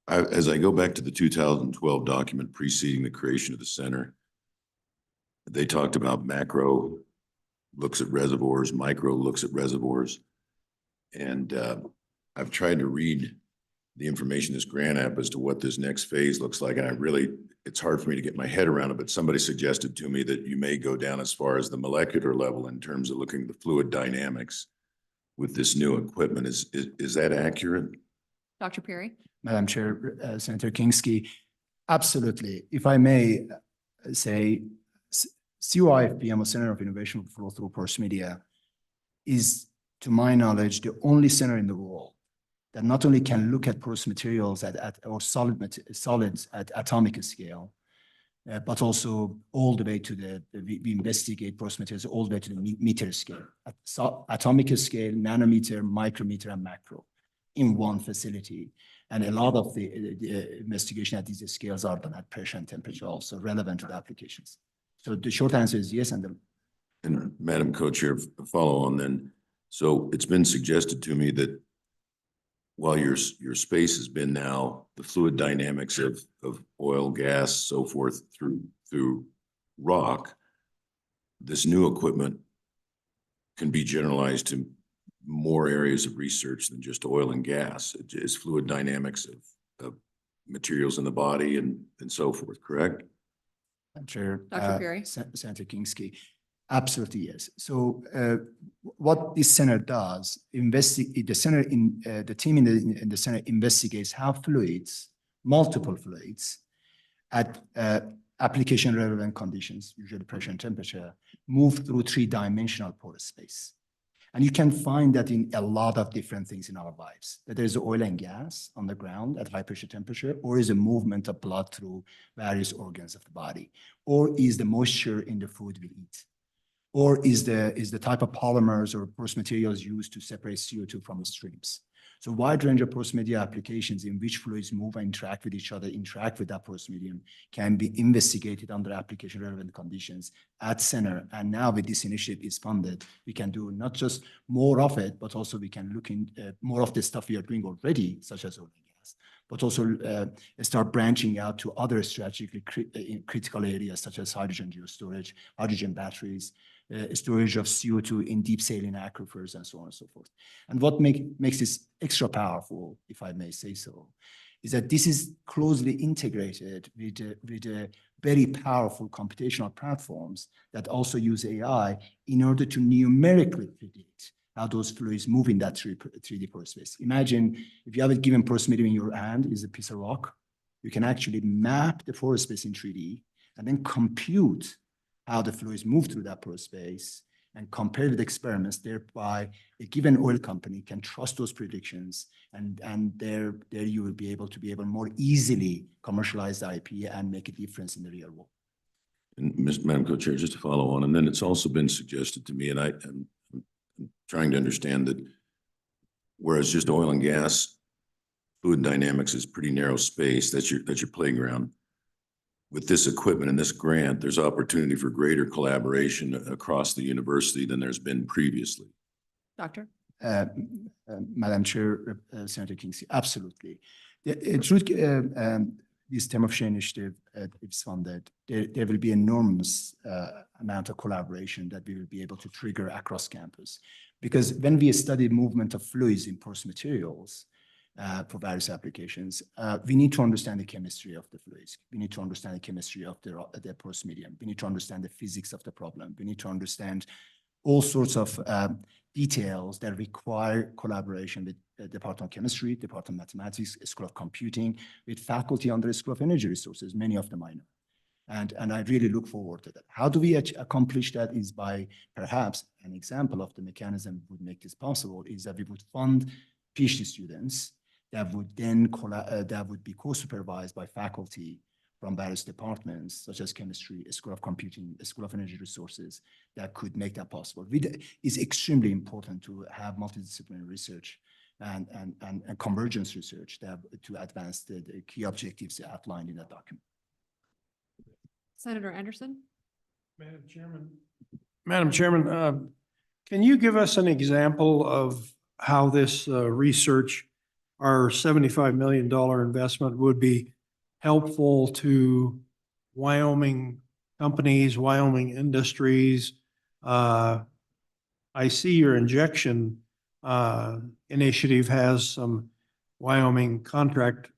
as I go back to the 2012 document preceding the creation of the center, they talked about macro looks at reservoirs, micro looks at reservoirs. And I've tried to read the information this grant app as to what this next phase looks like. And it's hard for me to get my head around it, but somebody suggested to me that you may go down as far as the molecular level in terms of looking at the fluid dynamics with this new equipment. Is that accurate? Dr. Perry. Madam Chair, Senator Kinsky, absolutely. If I may say, COIFPM, or Center of Innovation for Flow Through Porous Media, is, to my knowledge, the only center in the world that not only can look at porous materials or solids at atomic scale, but also all the way to we investigate porous materials all the way to the meter scale, atomic scale, nanometer, micrometer, and macro in one facility. And a lot of the investigation at these scales are done at pressure and temperature, also relevant to the applications. So the short answer is yes. And Madam Co-Chair, follow on then. So it's been suggested to me that while your space has been now the fluid dynamics of oil, gas, so forth through rock, this new equipment can be generalized to more areas of research than just oil and gas. It is fluid dynamics of materials in the body and so forth, correct? Chair, Dr. Perry. Senator Kinsky, absolutely yes. So what this center does, the team in the center investigates how fluids, multiple fluids, at application relevant conditions, usually pressure and temperature, move through three-dimensional porous space. And you can find that in a lot of different things in our lives, that there's oil and gas on the ground at high pressure temperature, or is a movement of blood through various organs of the body, or is the moisture in the food we eat, or is the type of polymers or porous materials used to separate CO2 from the streams. So a wide range of porous media applications in which fluids move and interact with each other, interact with that porous medium, can be investigated under application relevant conditions at center. And now with this initiative is funded, we can do not just more of it, but also we can look in more of the stuff we are doing already, such as oil and gas, but also start branching out to other strategically critical areas, such as hydrogen geostorage, hydrogen batteries, storage of CO2 in deep saline aquifers, and so on and so forth. And what makes this extra powerful, if I may say so, is that this is closely integrated with very powerful computational platforms that also use AI in order to numerically predict how those fluids move in that 3D porous space. Imagine if you have a given porous medium in your hand, is a piece of rock, you can actually map the porous space in 3D and then compute how the fluids move through that porous space and compare with experiments. Thereby, a given oil company can trust those predictions, and there you will be able to more easily commercialize the IP and make a difference in the real world. And Madam Co-Chair, just to follow on, and then it's also been suggested to me, and I'm trying to understand that whereas just oil and gas, fluid dynamics is pretty narrow space, that's your playground. With this equipment and this grant, there's opportunity for greater collaboration across the university than there's been previously. Doctor? Madam Chair, Senator Kinsky, absolutely. This term of share initiative is funded. There will be enormous amount of collaboration that we will be able to trigger across campus. Because when we study movement of fluids in porous materials, for various applications, we need to understand the chemistry of the fluids. We need to understand the chemistry of the porous medium. We need to understand the physics of the problem. We need to understand all sorts of details that require collaboration with Department of Chemistry, Department of Mathematics, School of Computing, with faculty under the School of Energy Resources, many of them I know. And I really look forward to that. How do we accomplish that is by perhaps an example of the mechanism would make this possible is that we would fund PhD students that would then that would be co-supervised by faculty from various departments, such as chemistry, School of Computing, School of Energy Resources, that could make that possible. It's extremely important to have multidisciplinary research and convergence research that, to advance the key objectives outlined in that document. Senator Anderson? Madam Chairman, can you give us an example of how this research, our $75 million investment, would be helpful to Wyoming companies, Wyoming industries? I see your injection initiative has some Wyoming contract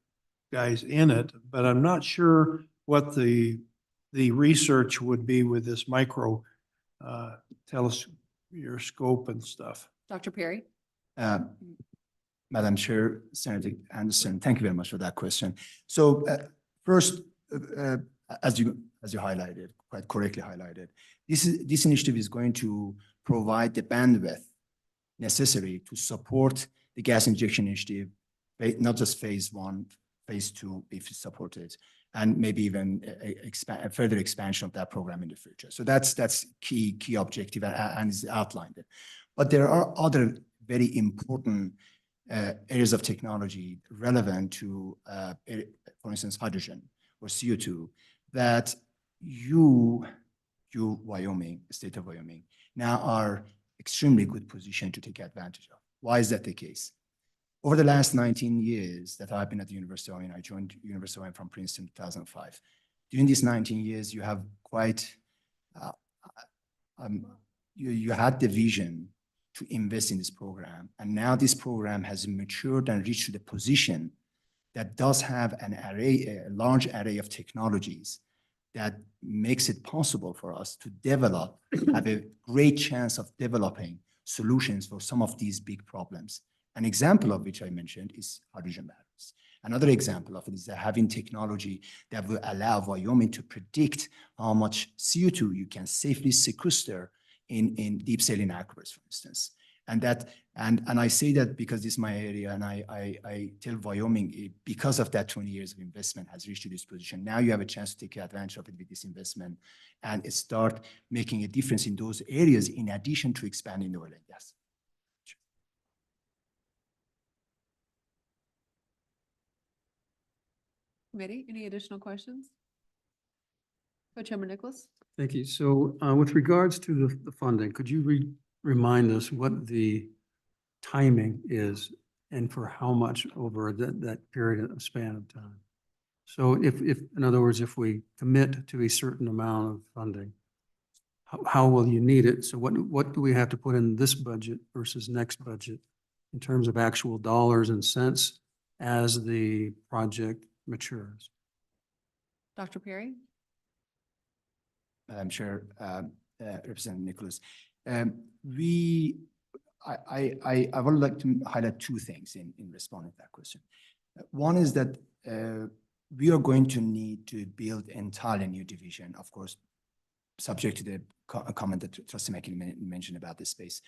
guys in it, but I'm not sure what the research would be with this micro telescope and stuff. Dr. Perry? Madam Chair, Senator Anderson, thank you very much for that question. So first, as you highlighted, quite correctly highlighted, this initiative is going to provide the bandwidth necessary to support the gas injection initiative, not just phase 1, phase 2, if supported, and maybe even a further expansion of that program in the future. So that's key objective and is outlined there. But there are other very important areas of technology relevant to, for instance, hydrogen or CO2 that you, Wyoming, state of Wyoming, now are extremely good position to take advantage of. Why is that the case? Over the last 19 years that I've been at the University of Wyoming, I joined University of Wyoming from Princeton in 2005. During these 19 years, you have quite, you had the vision to invest in this program. And now this program has matured and reached to the position that does have an array, a large array of technologies that makes it possible for us to develop, have a great chance of developing solutions for some of these big problems. An example of which I mentioned is hydrogen batteries. Another example of it is having technology that will allow Wyoming to predict how much CO2 you can safely sequester in deep saline aquifers, for instance. And I say that because this is my area, and I tell Wyoming, because of that 20 years of investment has reached to this position. Now you have a chance to take advantage of it with this investment and start making a difference in those areas in addition to expanding the oil and gas. Committee, any additional questions? Co-Chairman Nicholas? Thank you. So with regards to the funding, could you remind us what the timing is and for how much over that period of span of time? So if in other words, if we commit to a certain amount of funding, how will you need it? So what do we have to put in this budget versus next budget in terms of actual dollars and cents as the project matures? Dr. Perry? Madam Chair, Representative Nicholas, I would like to highlight two things in responding to that question. One is that we are going to need to build entirely new division, of course, subject to the comment that Trustee Mackey mentioned about this space.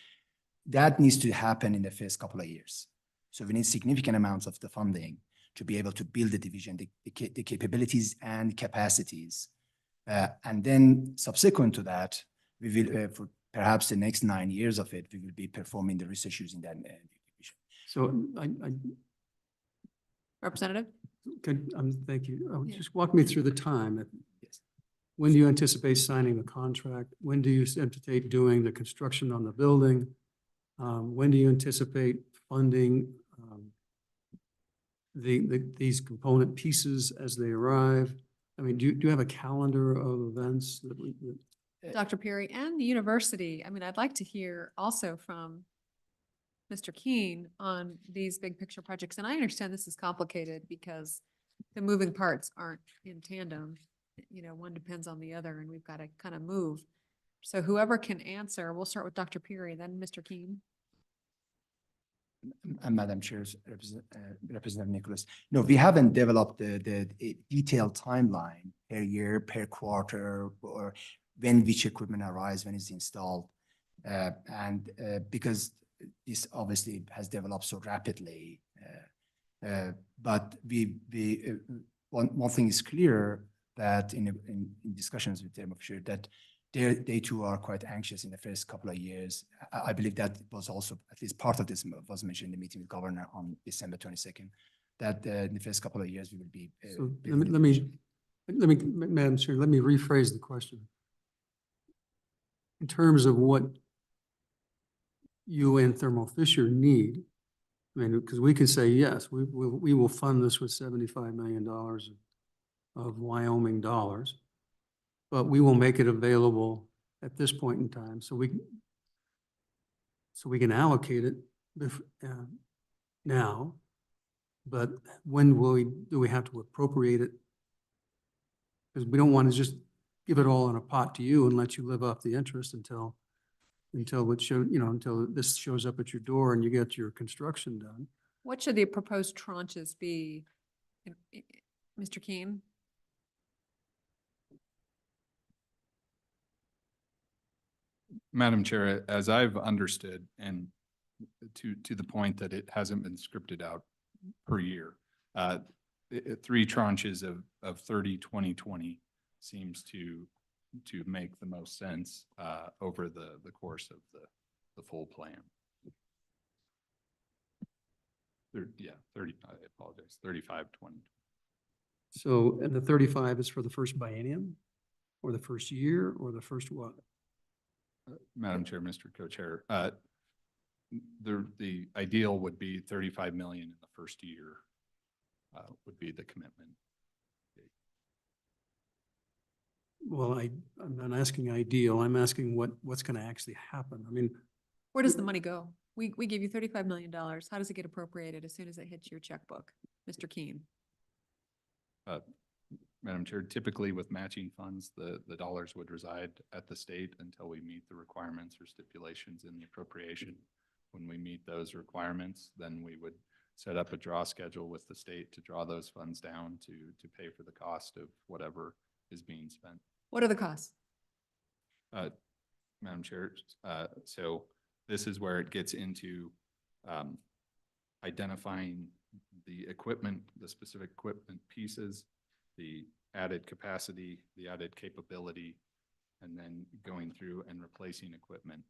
That needs to happen in the first couple of years. So we need significant amounts of the funding to be able to build the division, the capabilities and capacities. And then subsequent to that, we will, for perhaps the next 9 years of it, we will be performing the research using that division. So Representative? Thank you. Yeah. Just walk me through the time. Yes. When do you anticipate signing the contract? When do you anticipate doing the construction on the building? When do you anticipate funding these component pieces as they arrive? I mean, do you have a calendar of events that we? Dr. Perry and the university. I mean, I'd like to hear also from Mr. Keene on these big picture projects. And I understand this is complicated because the moving parts aren't in tandem. You know, one depends on the other and we've got to kind of move. So whoever can answer, we'll start with Dr. Perry, then Mr. Keene. Madam Chair, Representative Nicholas. No, we haven't developed the detailed timeline per year, per quarter, or when which equipment arrives, when it's installed. Because this obviously has developed so rapidly. But one thing is clear, that in discussions with Thermo Fisher, that they too are quite anxious in the first couple of years. I believe that was also, at least part of this was mentioned in the meeting with Governor on December 22nd, that in the first couple of years we will be. So let me, Madam Chair, let me rephrase the question. In terms of what you and Thermo Fisher need, I mean, because we can say, yes, we will fund this with $75 million of Wyoming dollars, but we will make it available at this point in time, so we can allocate it now. But when do we have to appropriate it? Because we don't want to just give it all in a pot to you and let you live off the interest until this shows up at your door and you get your construction done. What should the proposed tranches be, Mr. Keen? Madam Chair, as I've understood, and to the point that it hasn't been scripted out per year, 3 tranches of 30, 20, 20 seems to make the most sense over the course of the full plan. 30, I apologize, 35, 20. So, and the 35 is for the first biennium, or the first year, or the first what? Madam Chair, Mr. Co-Chair, the ideal would be 35 million in the first year would be the commitment. Well, I'm not asking ideal, I'm asking what's going to actually happen. I mean, Where does the money go? We give you $35 million. How does it get appropriated as soon as it hits your checkbook, Mr. Keen? Madam Chair, typically with matching funds, the dollars would reside at the state until we meet the requirements or stipulations in the appropriation. When we meet those requirements, then we would set up a draw schedule with the state to draw those funds down to pay for the cost of whatever is being spent. What are the costs? Madam Chair, so this is where it gets into identifying the equipment, the specific equipment pieces, the added capacity, the added capability, and then going through and replacing equipment.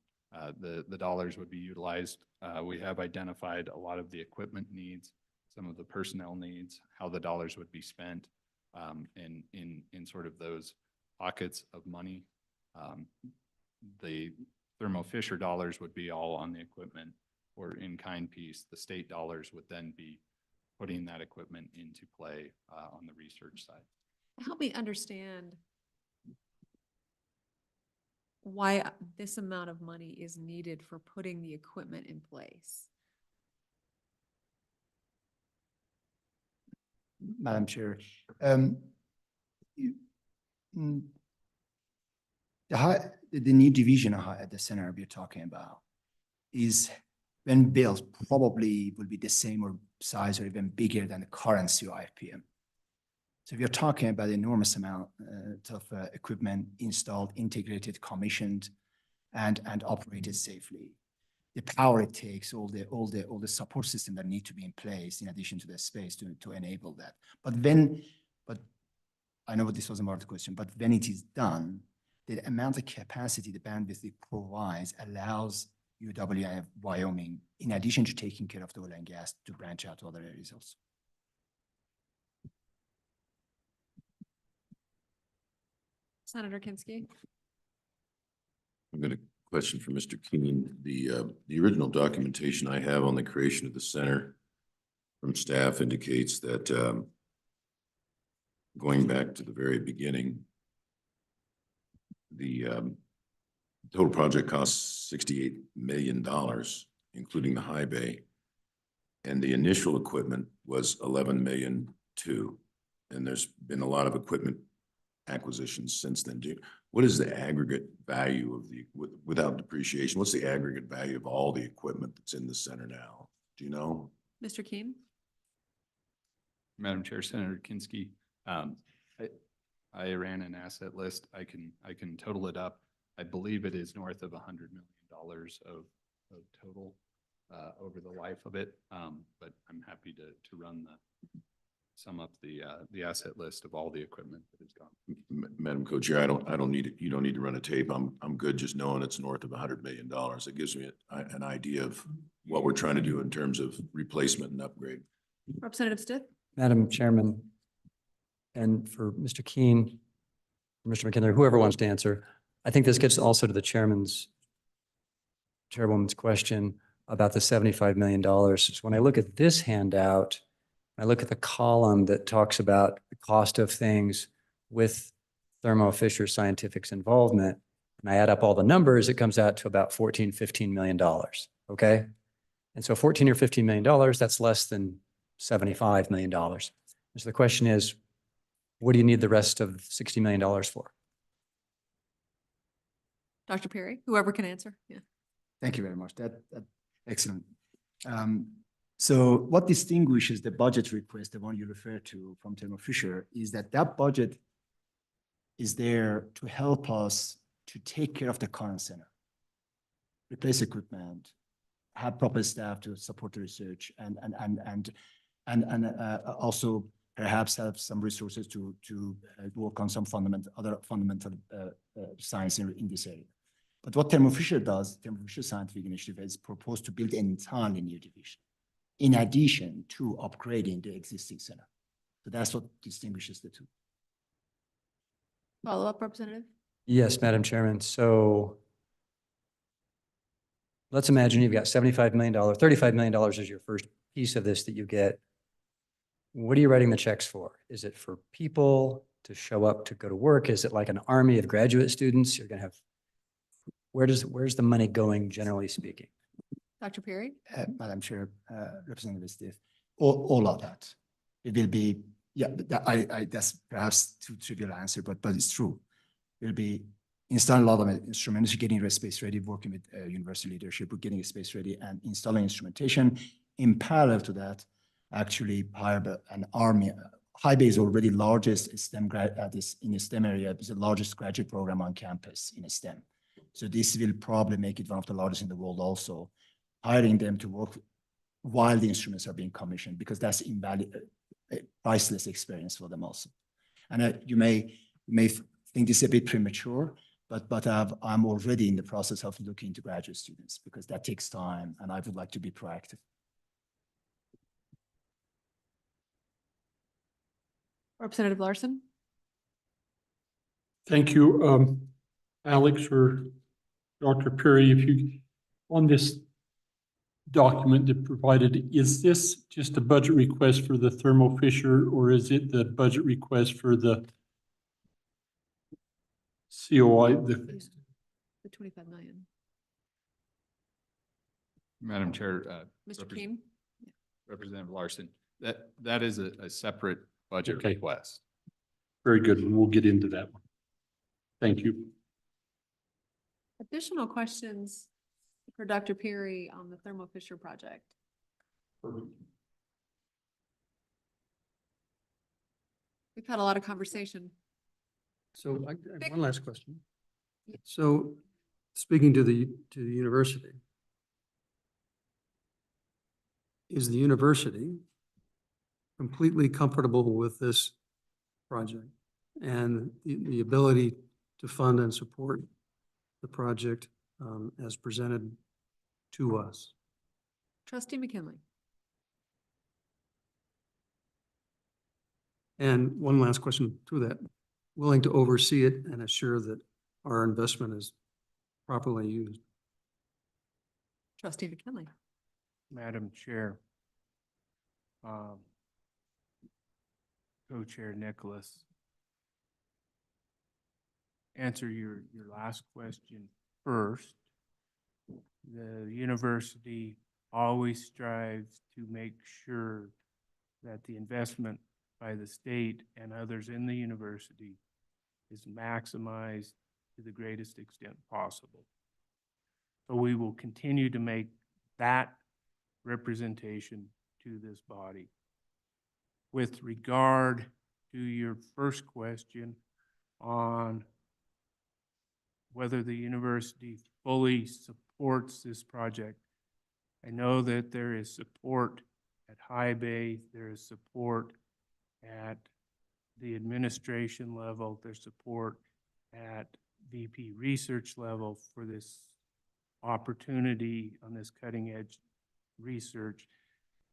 The dollars would be utilized. We have identified a lot of the equipment needs, some of the personnel needs, how the dollars would be spent in sort of those pockets of money. The Thermo Fisher dollars would be all on the equipment or in-kind piece. The state dollars would then be putting that equipment into play on the research side. Help me understand why this amount of money is needed for putting the equipment in place. Madam Chair, the new division at the center we're talking about is, when built, probably will be the same or size or even bigger than the current COIFPM. So we are talking about enormous amount of equipment installed, integrated, commissioned, and operated safely. The power it takes, all the support system that need to be in place in addition to the space to enable that. But I know this was a more question, but when it is done, the amount of capacity, the bandwidth it provides allows UWI Wyoming, in addition to taking care of the oil and gas, to branch out to other areas also. Senator Kinsky. I've got a question for Mr. Keen. The original documentation I have on the creation of the center from staff indicates that going back to the very beginning, the total project costs $68 million, including the high bay. And the initial equipment was $11 million too. And there's been a lot of equipment acquisitions since then. What is the aggregate value of without depreciation, what's the aggregate value of all the equipment that's in the center now? Do you know? Mr. Keen? Madam Chair, Senator Kinsky, I ran an asset list. I can total it up. I believe it is north of $100 million of total over the life of it. But I'm happy to sum up the asset list of all the equipment that has gone. Madam Co-Chair, I don't need it. You don't need to run a tape. I'm good just knowing it's north of $100 million. It gives me an idea of what we're trying to do in terms of replacement and upgrade. Representative Stitt? Madam Chairman, and for Mr. Keen, Mr. McKinley, whoever wants to answer, I think this gets also to the chairwoman's question about the $75 million. When I look at this handout, I look at the column that talks about the cost of things with Thermo Fisher Scientific's involvement, and I add up all the numbers, it comes out to about $14–15 million, okay? And so $14 or $15 million, that's less than $75 million. So the question is, what do you need the rest of $60 million for? Dr. Perry, whoever can answer. Yeah. Thank you very much. That excellent. So what distinguishes the budget request, the one you refer to from Thermo Fisher, is that budget is there to help us to take care of the current center, replace equipment, have proper staff to support the research, and also perhaps have some resources to work on some other fundamental science in this area. But what Thermo Fisher does, Thermo Fisher Scientific Initiative, is proposed to build an entirely new division, in addition to upgrading the existing center. So that's what distinguishes the two. Follow-up, Representative? Yes, Madam Chairman. So let's imagine you've got $75 million, $35 million is your first piece of this that you get. What are you writing the checks for? Is it for people to show up to go to work? Is it like an army of graduate students? You're going to have, where's the money going, generally speaking? Dr. Perry? Madam Chair, Representative Steve, all of that. It will be, yeah, that's perhaps too trivial answer, but it's true. We'll be installing a lot of instruments, getting a space ready, working with university leadership, we're getting a space ready and installing instrumentation. In parallel to that, actually hire an army. High Bay is already largest STEM in the STEM area. It's the largest graduate program on campus in STEM. So this will probably make it one of the largest in the world also. Hiring them to work while the instruments are being commissioned, because that's priceless experience for them also. And you may think this is a bit premature, but I'm already in the process of looking into graduate students because that takes time and I would like to be proactive. Representative Larson? Thank you, Alex or Dr. Perry. If you, on this document that provided, is this just a budget request for the Thermo Fisher, or is it the budget request for the COI? The 25 million. Madam Chair, Mr. Keen? Representative Larson, that is a separate budget Okay. request. Very good. And we'll get into that one. Thank you. Additional questions for Dr. Perry on the Thermo Fisher project? We've had a lot of conversation. So one last question. So speaking to the university, is the university completely comfortable with this project and the ability to fund and support the project as presented to us? Trustee McKinley? And one last question to that, willing to oversee it and assure that our investment is properly used? Trustee McKinley? Madam Chair, Co-Chair Nicholas, answer your last question first. The university always strives to make sure that the investment by the state and others in the university is maximized to the greatest extent possible. So we will continue to make that representation to this body. With regard to your first question on whether the university fully supports this project, I know that there is support at High Bay, there is support at the administration level, there's support at VP research level for this opportunity on this cutting edge research.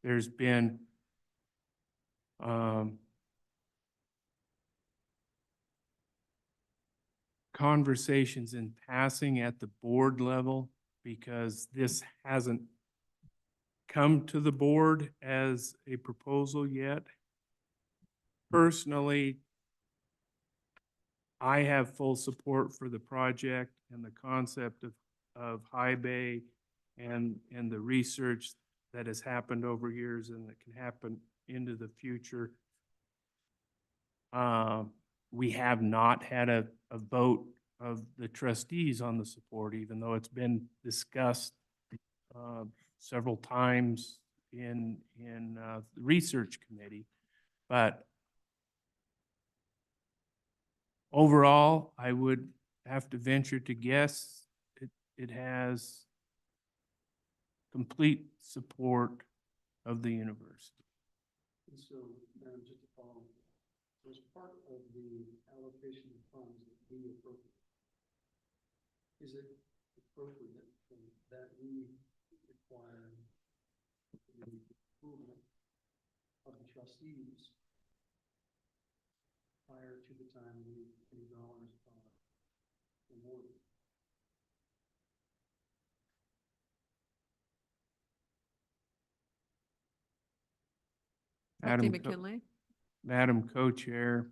There's been conversations in passing at the board level because this hasn't come to the board as a proposal yet. Personally, I have full support for the project and the concept of High Bay and the research that has happened over years and that can happen into the future. We have not had a vote of the trustees on the support, even though it's been discussed several times in the research committee. But overall, I would have to venture to guess it has complete support of the university. And so, just to follow, as part of the allocation of funds that we appropriate, is it appropriate that we require the approval of the trustees prior to the time any dollars are awarded? Trustee McKinley. Madam Co-Chair,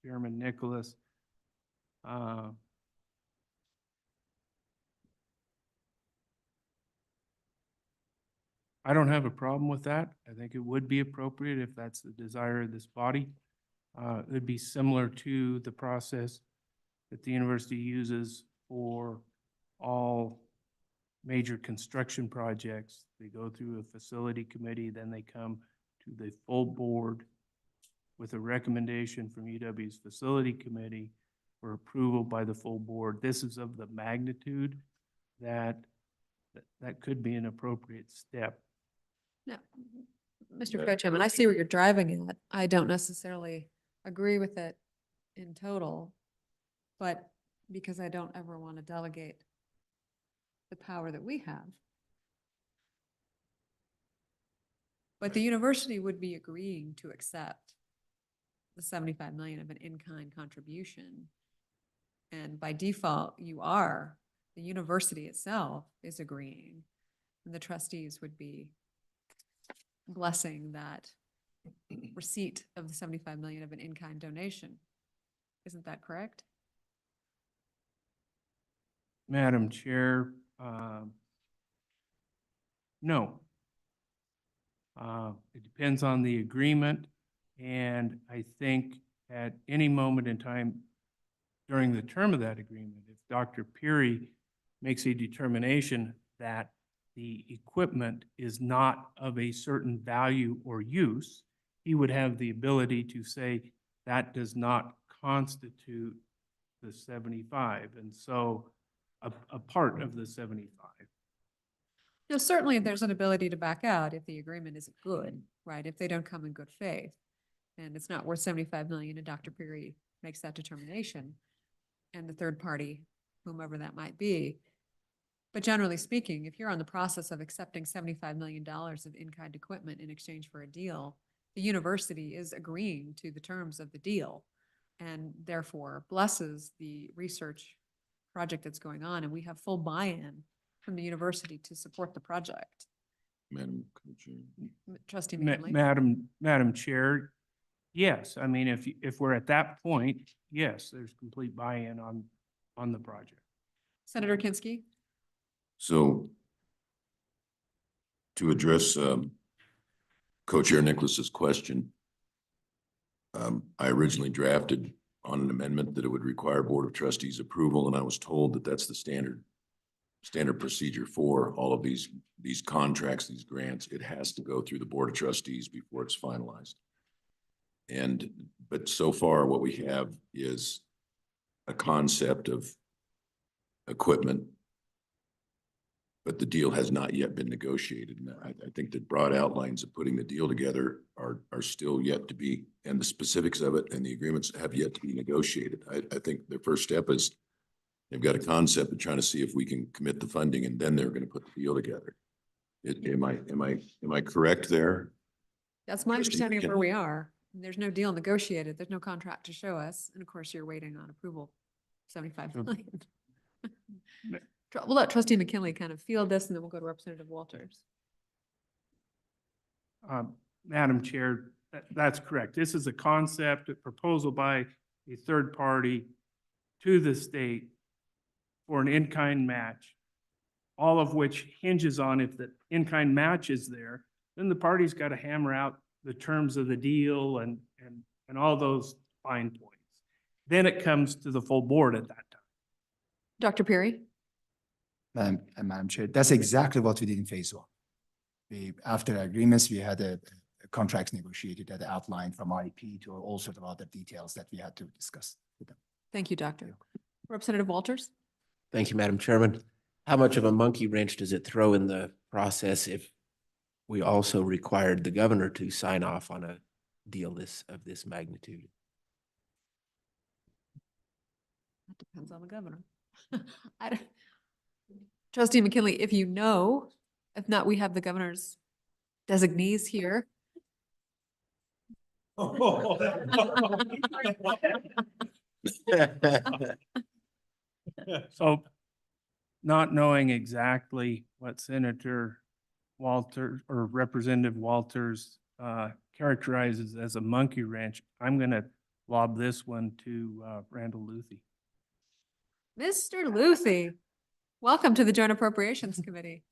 Chairman Nicholas, I don't have a problem with that. I think it would be appropriate if that's the desire of this body. It would be similar to the process that the university uses for all major construction projects. They go through a facility committee, then they come to the full board with a recommendation from UW's facility committee for approval by the full board. This is of the magnitude that could be an appropriate step. No, Mr. Co-Chairman, I see where you're driving at. I don't necessarily agree with it in total, but because I don't ever want to delegate the power that we have. But the university would be agreeing to accept the 75 million of an in-kind contribution. And by default, the university itself is agreeing, and the trustees would be blessing that receipt of the 75 million of an in-kind donation. Isn't that correct? Madam Chair, no. It depends on the agreement, and I think at any moment in time during the term of that agreement, if Dr. Peary makes a determination that the equipment is not of a certain value or use, he would have the ability to say that does not constitute the 75, and so a part of the 75. No, certainly there's an ability to back out if the agreement isn't good, right? If they don't come in good faith and it's not worth 75 million and Dr. Peary makes that determination and the third party, whomever that might be. But generally speaking, if you're on the process of accepting $75 million of in-kind equipment in exchange for a deal, the university is agreeing to the terms of the deal and therefore blesses the research project that's going on. And we have full buy-in from the university to support the project. Madam Co-Chair. Trustee McKinley. Madam Chair, yes. I mean, if we're at that point, yes, there's complete buy-in on the project. Senator Kinski. So to address Co-Chair Nicholas's question, I originally drafted on an amendment that it would require Board of Trustees approval, and I was told that that's the standard standard procedure for all of these contracts, these grants. It has to go through the Board of Trustees before it's finalized. But so far what we have is a concept of equipment, but the deal has not yet been negotiated. And I think the broad outlines of putting the deal together are still yet to be, and the specifics of it and the agreements have yet to be negotiated. I think the first step is they've got a concept of trying to see if we can commit the funding, and then they're going to put the deal together. Am I correct there? That's my Trustee understanding of where McKinley. we are. There's no deal negotiated. There's no contract to show us. And of course, you're waiting on approval, 75 million. We'll let Trustee McKinley kind of field this and then we'll go to Representative Walters. Madam Chair, that's correct. This is a concept, a proposal by a third party to the state for an in-kind match, all of which hinges on if the in-kind match is there, then the party's got to hammer out the terms of the deal and all those fine points. Then it comes to the full board at that time. Dr. Perry? Madam Chair, that's exactly what we did in phase one. After agreements, we had a contracts negotiated that outlined from IP to all sorts of other details that we had to discuss with them. Thank you, Doctor. Representative Walters? Thank you, Madam Chairman. How much of a monkey wrench does it throw in the process if we also required the governor to sign off on a deal of this magnitude? That depends on the governor. Trustee McKinley, if you know, if not, we have the governor's designees here. So not knowing exactly what Senator Walter or Representative Walters characterizes as a monkey wrench, I'm going to lob this one to Randall Luthi. Mr. Luthi, welcome to the Joint Appropriations Committee.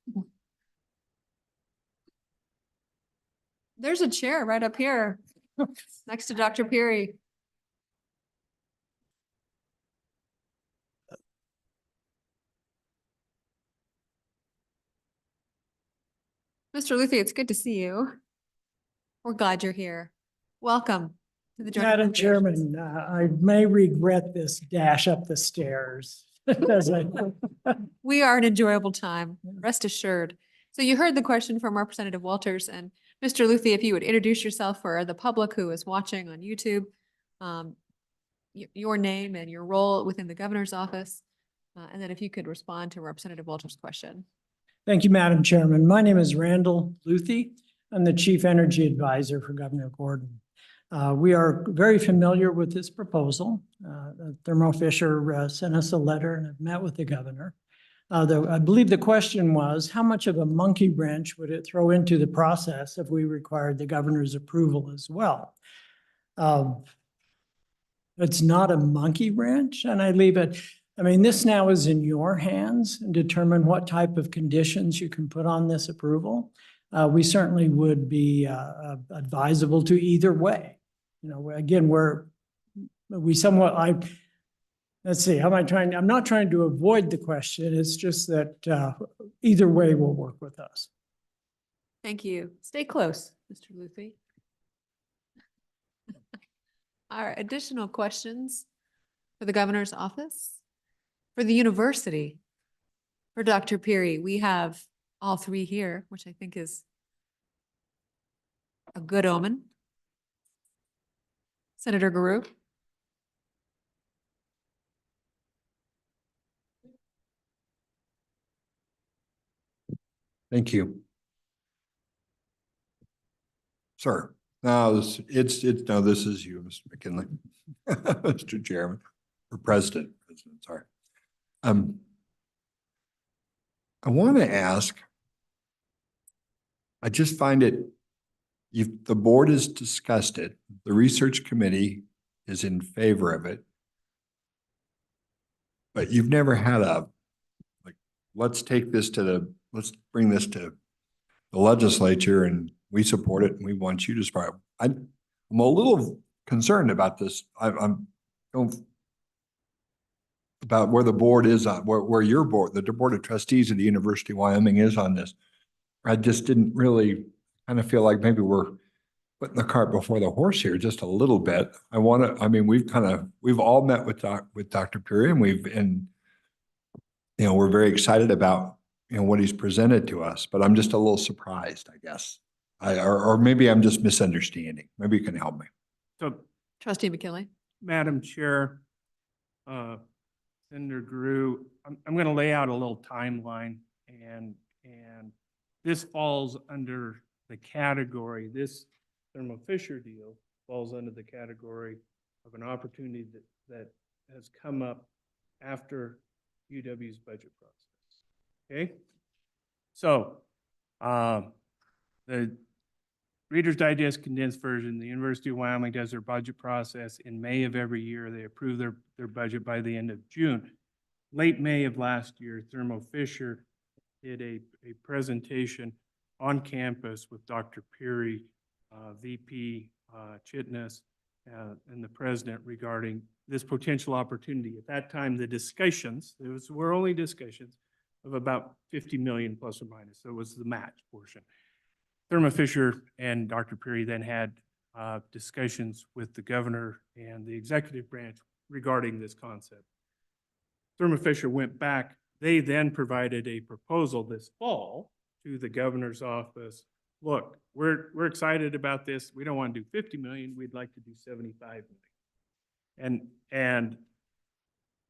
There's a chair right up here next to Dr. Peary. Mr. Luthi, it's good to see you. We're glad you're here. Welcome to the Joint Madam Appropriations. Chairman, I may regret this dash up the stairs. as I- We are an enjoyable time, rest assured. So you heard the question from Representative Walters, and Mr. Luthi, if you would introduce yourself for the public who is watching on YouTube, your name and your role within the governor's office, and then if you could respond to Representative Walters' question. Thank you, Madam Chairman. My name is Randall Luthi. I'm the Chief Energy Advisor for Governor Gordon. We are very familiar with this proposal. Thermo Fisher sent us a letter and have met with the governor. I believe the question was, how much of a monkey wrench would it throw into the process if we required the governor's approval as well? It's not a monkey wrench, and I leave it. I mean, this now is in your hands and determine what type of conditions you can put on this approval. We certainly would be advisable to either way. You know, again, let's see, how am I trying? I'm not trying to avoid the question. It's just that either way will work with us. Thank you. Stay close, Mr. Luthi. Our additional questions for the governor's office, for the university, for Dr. Peary. We have all three here, which I think is a good omen. Senator Guru. Thank you. Sir, no, this is you, Mr. McKinley, Mr. Chairman, or President, sorry. I want to ask, I just find it, the board has discussed it, the research committee is in favor of it, but you've never had let's bring this to the legislature and we support it and we want you to support it. I'm a little concerned about this. The about where the board is on, where your board, the Board of Trustees of the University of Wyoming is on this. I just didn't really kind of feel like maybe we're putting the cart before the horse here just a little bit. We've all met with Dr. Puri, and we're very excited about, what he's presented to us, but I'm just a little surprised, I guess. Or maybe I'm just misunderstanding. Maybe you can help me. So, Trustee McKinley. Madam Chair, Senator Grew, I'm going to lay out a little timeline, and this falls under the category, this Thermo Fisher deal falls under the category of an opportunity that has come up after UW's budget process. Okay? So, the Reader's Digest condensed version, the University of Wyoming does their budget process in May of every year. They approve their budget by the end of June. Late May of last year, Thermo Fisher did a presentation on campus with Dr. Puri, VP Chitness, and the president regarding this potential opportunity. At that time, the discussions, were only discussions of about 50 million plus or minus. So it was the match portion. Thermo Fisher and Dr. Puri then had discussions with the governor and the executive branch regarding this concept. Thermo Fisher went back. They then provided a proposal this fall to the governor's office. Look, we're excited about this. We don't want to do 50 million. We'd like to do 75 million. And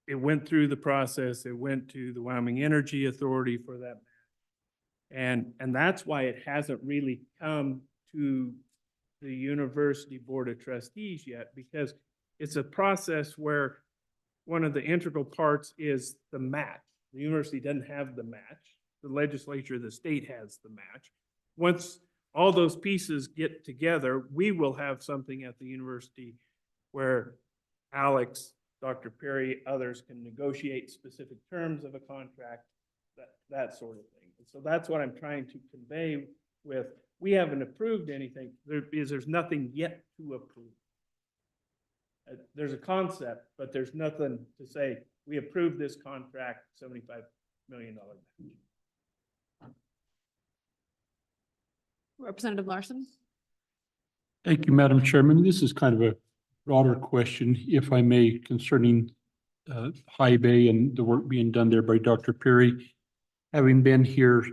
it went through the process. It went to the Wyoming Energy Authority for that. And that's why it hasn't really come to the University Board of Trustees yet, because it's a process where one of the integral parts is the match. The university doesn't have the match. The legislature of the state has the match. Once all those pieces get together, we will have something at the university where Alex, Dr. Perry, others can negotiate specific terms of a contract, that sort of thing. And so that's what I'm trying to convey with, we haven't approved anything, there's nothing yet to approve. There's a concept, but there's nothing to say, we approved this contract, $75 million match. Representative Larson. Thank you, Madam Chairman. This is kind of a broader question, if I may, concerning High Bay and the work being done there by Dr. Perry. Having been here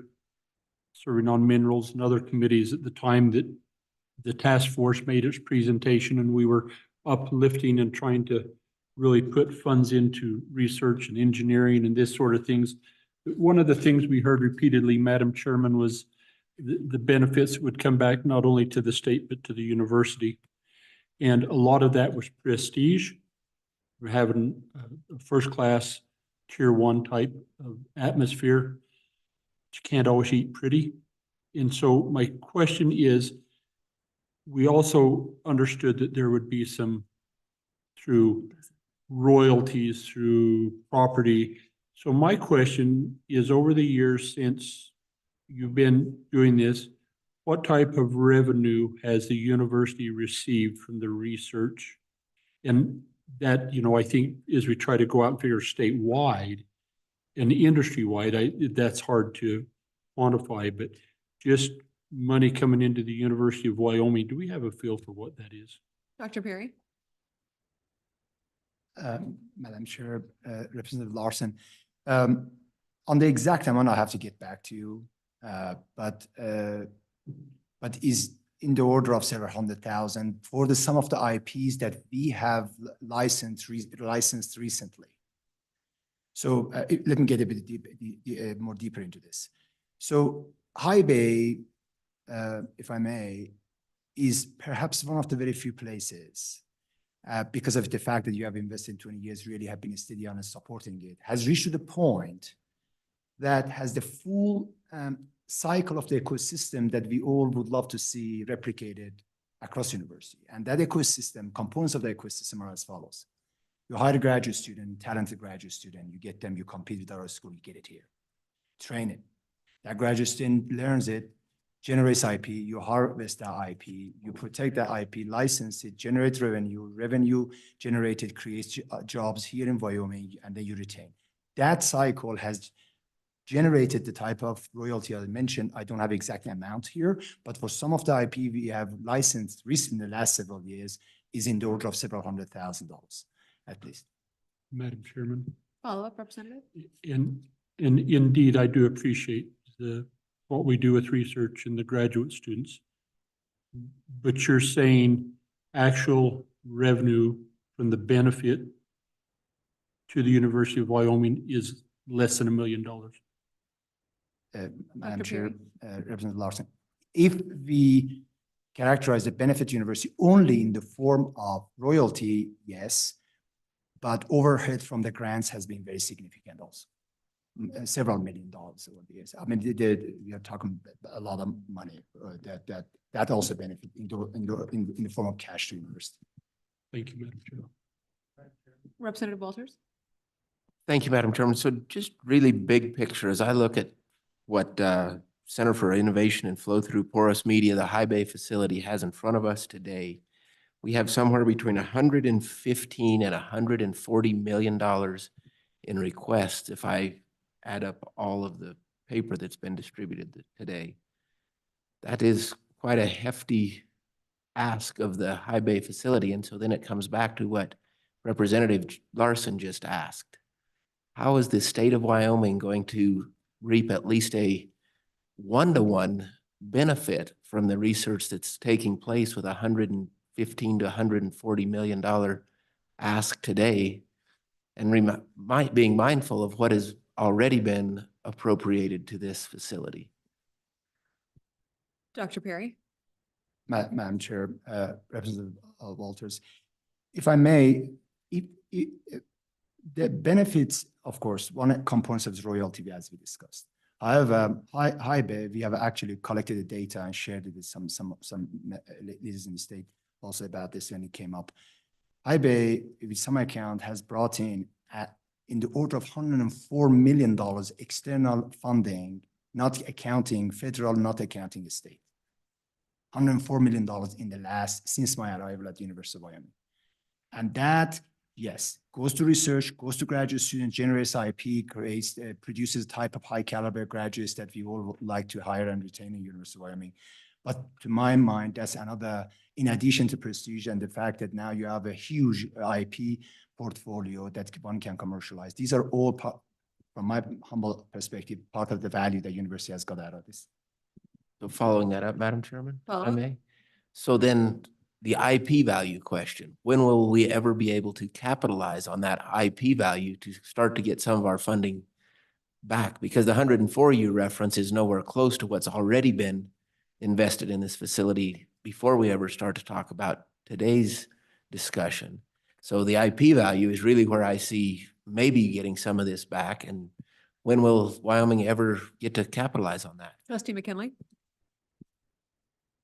serving on minerals and other committees at the time that the task force made its presentation, and we were uplifting and trying to really put funds into research and engineering and this sort of things. One of the things we heard repeatedly, Madam Chairman, was the benefits would come back not only to the state, but to the university. And a lot of that was prestige. We're having a first-class tier 1 type of atmosphere. You can't always eat pretty. And so my question is, we also understood that there would be some through royalties, through property. So my question is, over the years since you've been doing this, what type of revenue has the university received from the research? And that, I think as we try to go out and figure statewide and industry-wide, that's hard to quantify, but just money coming into the University of Wyoming, do we have a feel for what that is? Dr. Perry. Madam Chair, Representative Larson, on the exact amount, I have to get back to you, but is in the order of several hundred thousand for some of the IPs that we have licensed recently. So let me get a bit more deeper into this. So High Bay, if I may, is perhaps one of the very few places because of the fact that you have invested in 20 years, really have been steady on and supporting it, has reached to the point that has the full cycle of the ecosystem that we all would love to see replicated across university. And that ecosystem, components of the ecosystem are as follows. You hire a graduate student, talented graduate student, you get them, you compete with our school, you get it here. Train it. That graduate student learns it, generates IP, you harvest that IP, you protect that IP, license it, generate revenue, revenue generated creates jobs here in Wyoming, and then you retain. That cycle has generated the type of royalty I mentioned. I don't have exact amount here, but for some of the IP we have licensed recently in the last several years is in the order of several $100,000 at least. Madam Chairman. Follow-up, Representative? And indeed, I do appreciate what we do with research and the graduate students. But you're saying actual revenue from the benefit to the University of Wyoming is less than $1 million. Madam Chair, Representative Larson, if we characterize the benefit to university only in the form of royalty, yes, but overhead from the grants has been very significant also. Several $1 million over the years. I mean, we are talking a lot of money that also benefit in the form of cash to university. Thank you, Madam Chair. Representative Walters? Thank you, Madam Chairman. So just really big picture, as I look at what Center for Innovation and Flow-Through Porous Media, the High Bay facility has in front of us today, we have somewhere between 115 and $140 million in requests if I add up all of the paper that's been distributed today. That is quite a hefty ask of the High Bay facility. And so then it comes back to what Representative Larson just asked. How is the state of Wyoming going to reap at least a one-to-one benefit from the research that's taking place with $115 to $140 million ask today, and being mindful of what has already been appropriated to this facility? Dr. Perry? Madam Chair, Representative Walters, if I may, the benefits, of course, one component of royalty, as we discussed. However, High Bay, we have actually collected the data and shared it with some leaders in the state also about this when it came up. High Bay, with some account, has brought in the order of $104 million external funding, not accounting federal, not accounting the state. $104 million since my arrival at the University of Wyoming. And that, yes, goes to research, goes to graduate students, generates IP, produces type of high caliber graduates that we all would like to hire and retain in University of Wyoming. But to my mind, that's another, in addition to prestige and the fact that now you have a huge IP portfolio that one can commercialize. These are all, from my humble perspective, part of the value that university has got out of this. So following that up, Madam Chairman, if I may. So then the IP value question, when will we ever be able to capitalize on that IP value to start to get some of our funding back? Because the 104 you reference is nowhere close to what's already been invested in this facility before we ever start to talk about today's discussion. So the IP value is really where I see maybe getting some of this back. And when will Wyoming ever get to capitalize on that? Trustee McKinley?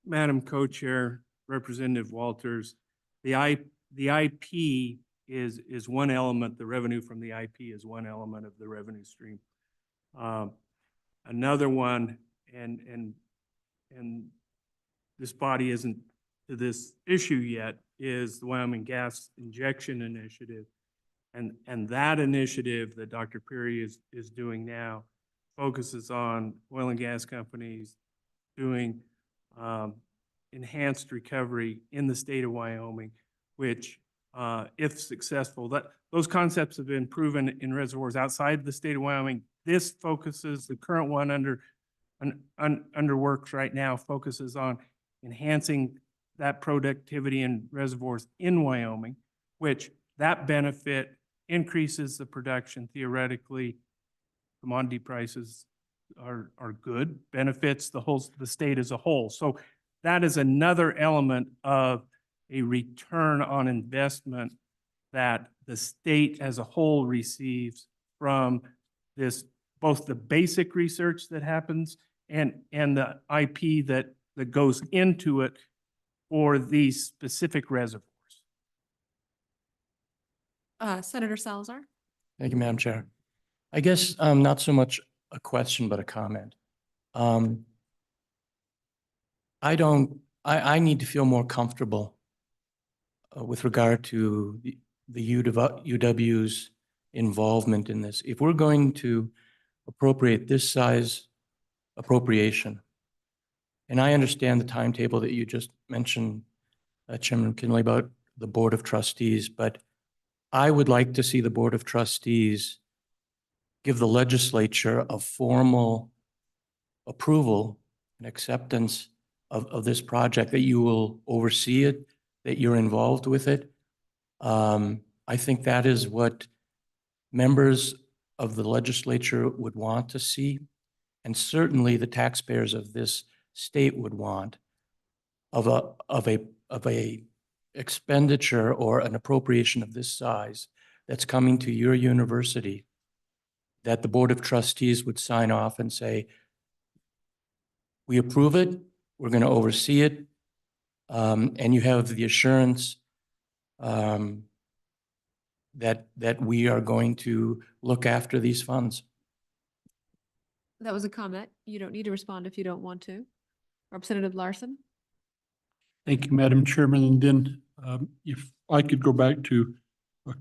Madam Co-Chair, Representative Walters, the IP is one element, the revenue from the IP is one element of the revenue stream. Another one, and this body isn't to this issue yet, is the Wyoming Gas Injection Initiative. And that initiative that Dr. Perry is doing now focuses on oil and gas companies doing enhanced recovery in the state of Wyoming, which, if successful, those concepts have been proven in reservoirs outside the state of Wyoming. This focuses, the current one under works right now, focuses on enhancing that productivity in reservoirs in Wyoming, which that benefit increases the production. Theoretically, commodity prices are good, benefits the state as a whole. So that is another element of a return on investment that the state as a whole receives from this, both the basic research that happens and the IP that goes into it for these specific reservoirs. Senator Salazar? Thank you, Madam Chair. I guess not so much a question, but a comment. I need to feel more comfortable with regard to the UW's involvement in this. If we're going to appropriate this size appropriation, and I understand the timetable that you just mentioned, Chairman Kinley, about the Board of Trustees, but I would like to see the Board of Trustees give the legislature a formal approval and acceptance of this project, that you will oversee it, that you're involved with it. I think that is what members of the legislature would want to see, and certainly the taxpayers of this state would want of a expenditure or an appropriation of this size that's coming to your university, that the Board of Trustees would sign off and say, we approve it, we're going to oversee it, and you have the assurance that we are going to look after these funds. That was a comment. You don't need to respond if you don't want to. Representative Larson? Thank you, Madam Chairman. And then if I could go back to a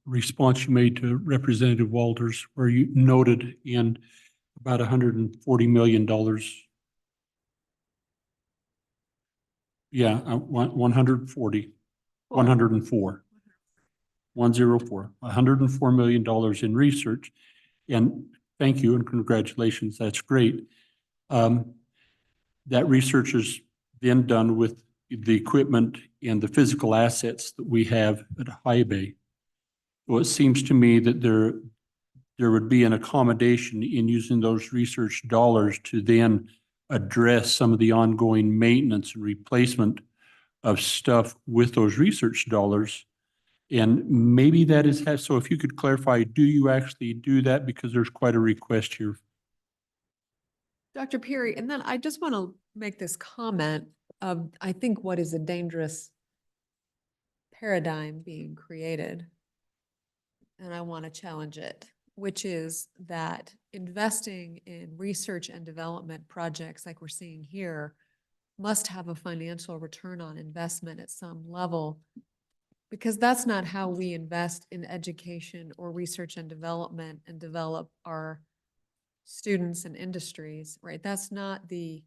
response you made to Representative Walters, where you noted in about $140 million. Yeah, 104, $104 million in research. And thank you and congratulations. That's great. That research is then done with the equipment and the physical assets that we have at High Bay. So it seems to me that there would be an accommodation in using those research dollars to then address some of the ongoing maintenance and replacement of stuff with those research dollars. And maybe that is, so if you could clarify, do you actually do that? Because there's quite a request here. Dr. Peary, and then I just want to make this comment of, I think, what is a dangerous paradigm being created. And I want to challenge it, which is that investing in research and development projects like we're seeing here must have a financial return on investment at some level, because that's not how we invest in education or research and development and develop our students and industries, right? That's not the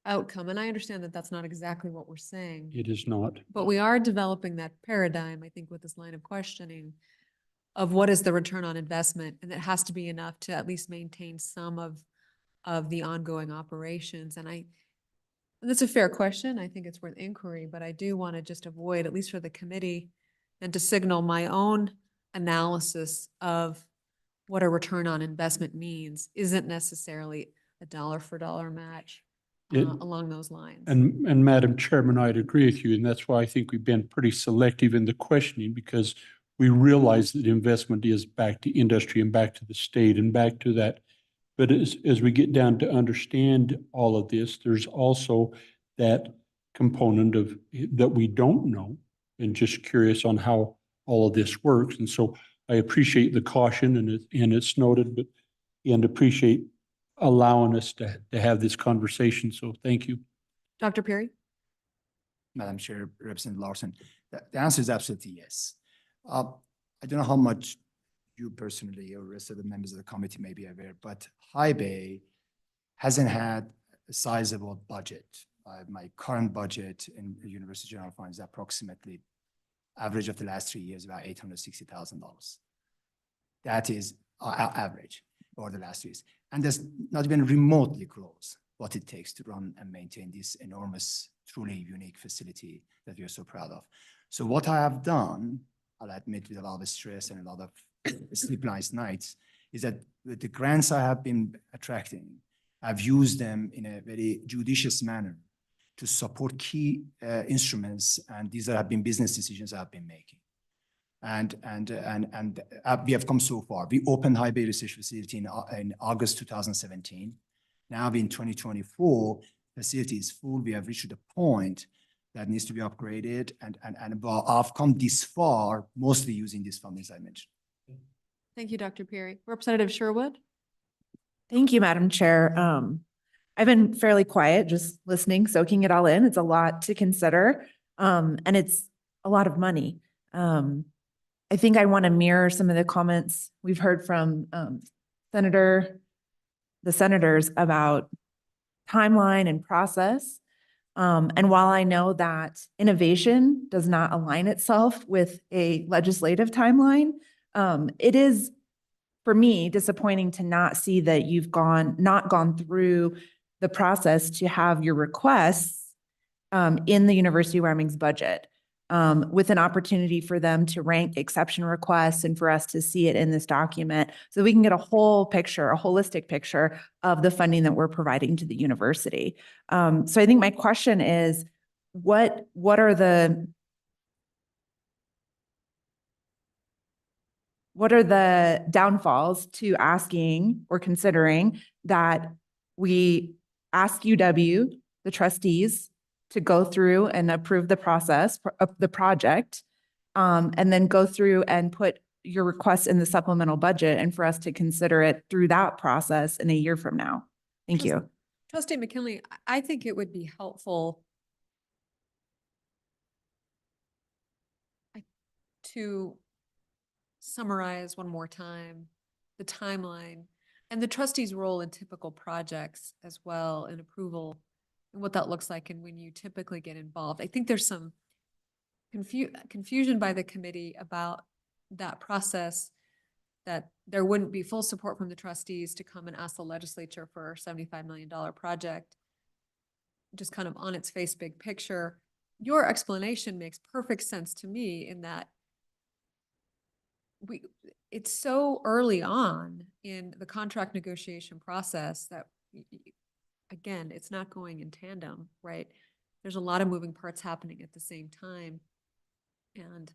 outcome. And I understand that that's not exactly what we're saying. It is not. But we are developing that paradigm, I think, with this line of questioning of what is the return on investment, and it has to be enough to at least maintain some of the ongoing operations. And that's a fair question. I think it's worth inquiry, but I do want to just avoid, at least for the committee, and to signal my own analysis of what a return on investment means isn't necessarily a dollar for dollar match along those lines. And Madam Chairman, I'd agree with you. And that's why I think we've been pretty selective in the questioning, because we realize that investment is back to industry and back to the state and back to that. But as we get down to understand all of this, there's also that component of that we don't know, and just curious on how all of this works. And so I appreciate the caution, and it's noted, and appreciate allowing us to have this conversation. So thank you. Dr. Peary? Madam Chair, Representative Larson, the answer is absolutely yes. I don't know how much you personally or the rest of the members of the committee may be aware, but High Bay hasn't had a sizable budget. My current budget in the University General Fund is approximately average of the last 3 years, about $860,000. That is our average over the last 3 years. And that's not even remotely close what it takes to run and maintain this enormous, truly unique facility that we are so proud of. So what I have done, I'll admit with a lot of stress and a lot of sleepless nights, is that with the grants I have been attracting, I've used them in a very judicious manner to support key instruments, and these have been business decisions I've been making. And we have come so far. We opened High Bay Research Facility in August 2017. Now in 2024, facility is full. We have reached a point that needs to be upgraded, and I've come this far mostly using this fund, as I mentioned. Thank you, Dr. Peary. Representative Sherwood? Thank you, Madam Chair. I've been fairly quiet, just listening, soaking it all in. It's a lot to consider. And it's a lot of money. I think I want to mirror some of the comments we've heard from the senators about timeline and process. And while I know that innovation does not align itself with a legislative timeline, it is, for me, disappointing to not see that you've not gone through the process to have your requests in the University of Wyoming's budget, with an opportunity for them to rank exception requests and for us to see it in this document so we can get a whole picture, a holistic picture of the funding that we're providing to the university. So I think my question is, what are the downfalls to asking or considering that we ask UW, the trustees, to go through and approve the process of the project, and then go through and put your request in the supplemental budget and for us to consider it through that process in a year from now? Thank you. Trustee McKinley, I think it would be helpful to summarize one more time the timeline and the trustees' role in typical projects as well, and approval, and what that looks like and when you typically get involved. I think there's some confusion by the committee about that process, that there wouldn't be full support from the trustees to come and ask the legislature for a $75 million project, just kind of on its face, big picture. Your explanation makes perfect sense to me in that it's so early on in the contract negotiation process that, again, it's not going in tandem, right? There's a lot of moving parts happening at the same time. And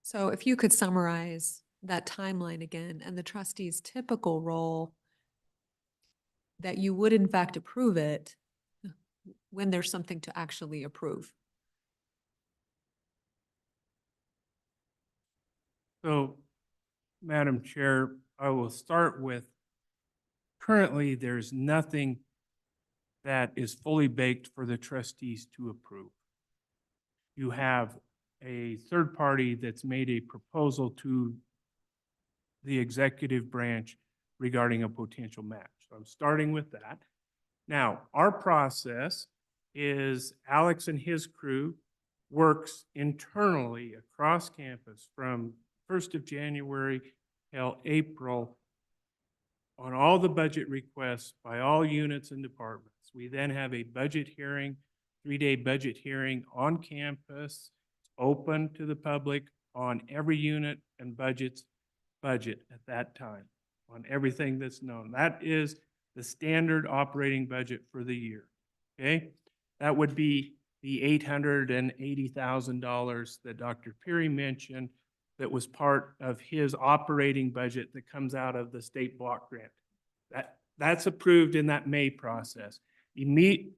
so if you could summarize that timeline again and the trustees' typical role, that you would in fact approve it when there's something to actually approve. So, Madam Chair, I will start with, currently, there's nothing that is fully baked for the trustees to approve. You have a third party that's made a proposal to the executive branch regarding a potential match. So I'm starting with that. Now, our process is Alex and his crew works internally across campus from 1st of January till April on all the budget requests by all units and departments. We then have a budget hearing, 3-day budget hearing on campus, open to the public on every unit and budget at that time, on everything that's known. That is the standard operating budget for the year, okay? That would be the $880,000 that Dr. Peary mentioned that was part of his operating budget that comes out of the state block grant. That's approved in that May process. You meet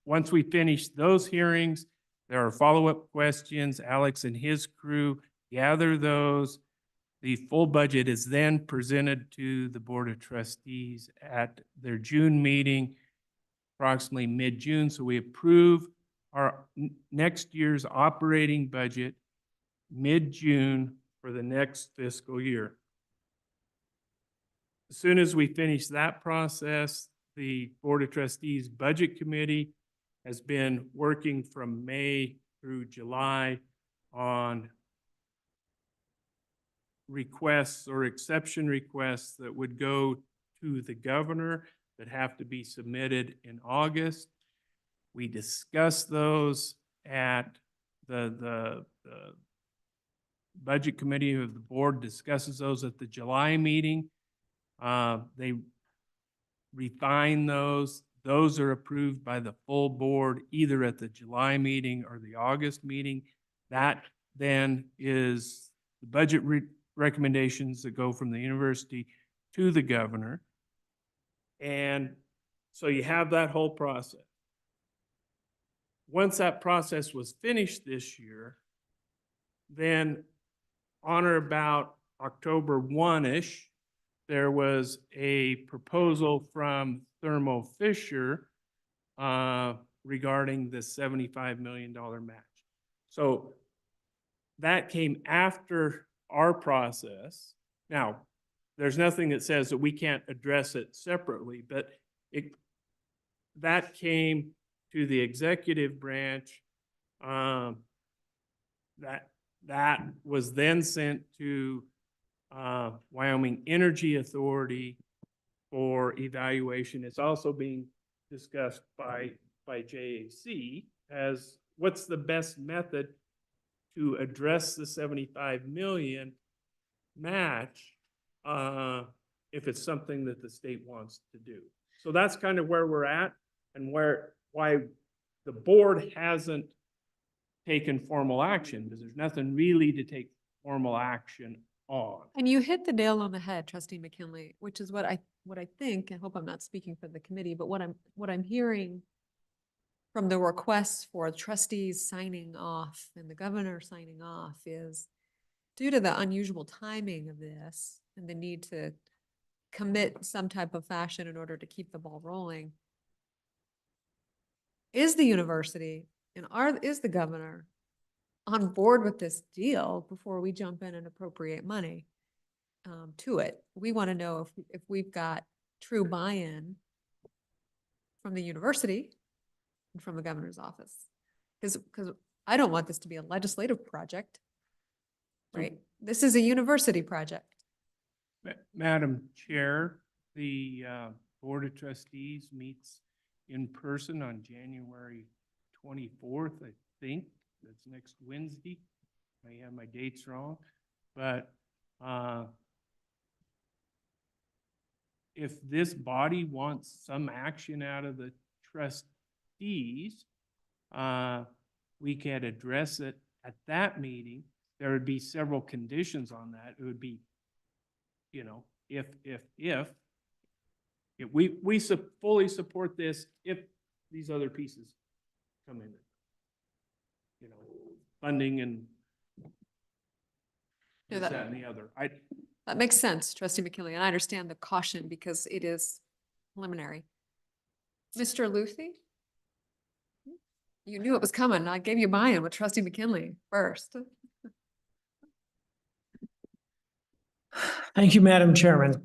once we finish those hearings, there are follow-up questions. Alex and his crew gather those. The full budget is then presented to the Board of Trustees at their June meeting, approximately mid-June. So we approve our next year's operating budget mid-June for the next fiscal year. As soon as we finish that process, the Board of Trustees Budget Committee has been working from May through July on requests or exception requests that would go to the governor that have to be submitted in August. We discuss those at the Budget Committee of the board discusses those at the July meeting. They refine those. Those are approved by the full board either at the July meeting or the August meeting. That then is the budget recommendations that go from the university to the governor. And so you have that whole process. Once that process was finished this year, then on or about October 1-ish, there was a proposal from Thermo Fisher regarding the $75 million match. So that came after our process. Now, there's nothing that says that we can't address it separately, but that came to the executive branch. That was then sent to Wyoming Energy Authority for evaluation. It's also being discussed by JAC as what's the best method to address the 75 million match if it's something that the state wants to do. So that's kind of where we're at and why the board hasn't taken formal action, because there's nothing really to take formal action on. And you hit the nail on the head, Trustee McKinley, which is what I think, I hope I'm not speaking for the committee, but what I'm hearing from the requests for trustees signing off and the governor signing off is due to the unusual timing of this and the need to commit some type of fashion in order to keep the ball rolling. Is the university and is the governor on board with this deal before we jump in and appropriate money to it? We want to know if we've got true buy-in from the university and from the governor's office. Because I don't want this to be a legislative project, right? This is a university project. Madam Chair, the Board of Trustees meets in person on January 24th, I think. That's next Wednesday. I have my dates wrong, but if this body wants some action out of the trustees, we could address it at that meeting. There would be several conditions on that. It would be, you know, if we fully support this, if these other pieces come in, you know, funding and this, that, and the other. That makes sense, Trustee McKinley, and I understand the caution because it is preliminary. Mr. Luthi? You knew it was coming. I gave you buy-in with Trustee McKinley first. Thank you, Madam Chairman.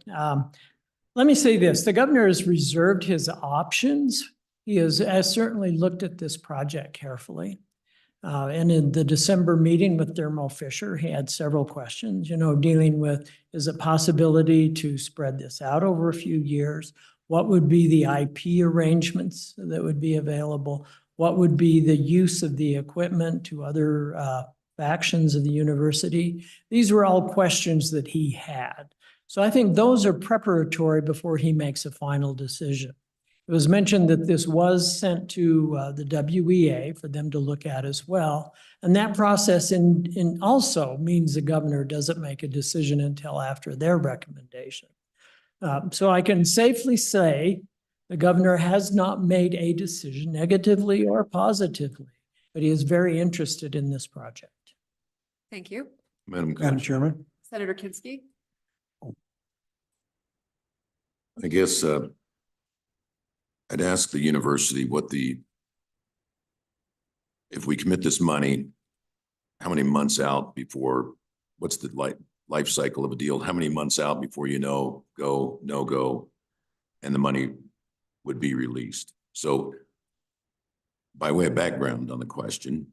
Let me say this, the governor has reserved his options. He has certainly looked at this project carefully. And in the December meeting with Thermo Fisher, he had several questions, you know, dealing with, is it possibility to spread this out over a few years? What would be the IP arrangements that would be available? What would be the use of the equipment to other factions of the university? These were all questions that he had. So I think those are preparatory before he makes a final decision. It was mentioned that this was sent to the WEA for them to look at as well. And that process in also means the governor doesn't make a decision until after their recommendation. So I can safely say the governor has not made a decision negatively or positively, but he is very interested in this project. Thank you. Madam Chairman. Senator Kinsky? I guess I'd ask the university if we commit this money, how many months out before, what's the life cycle of a deal? How many months out before you know, go, no go, and the money would be released? So by way of background on the question,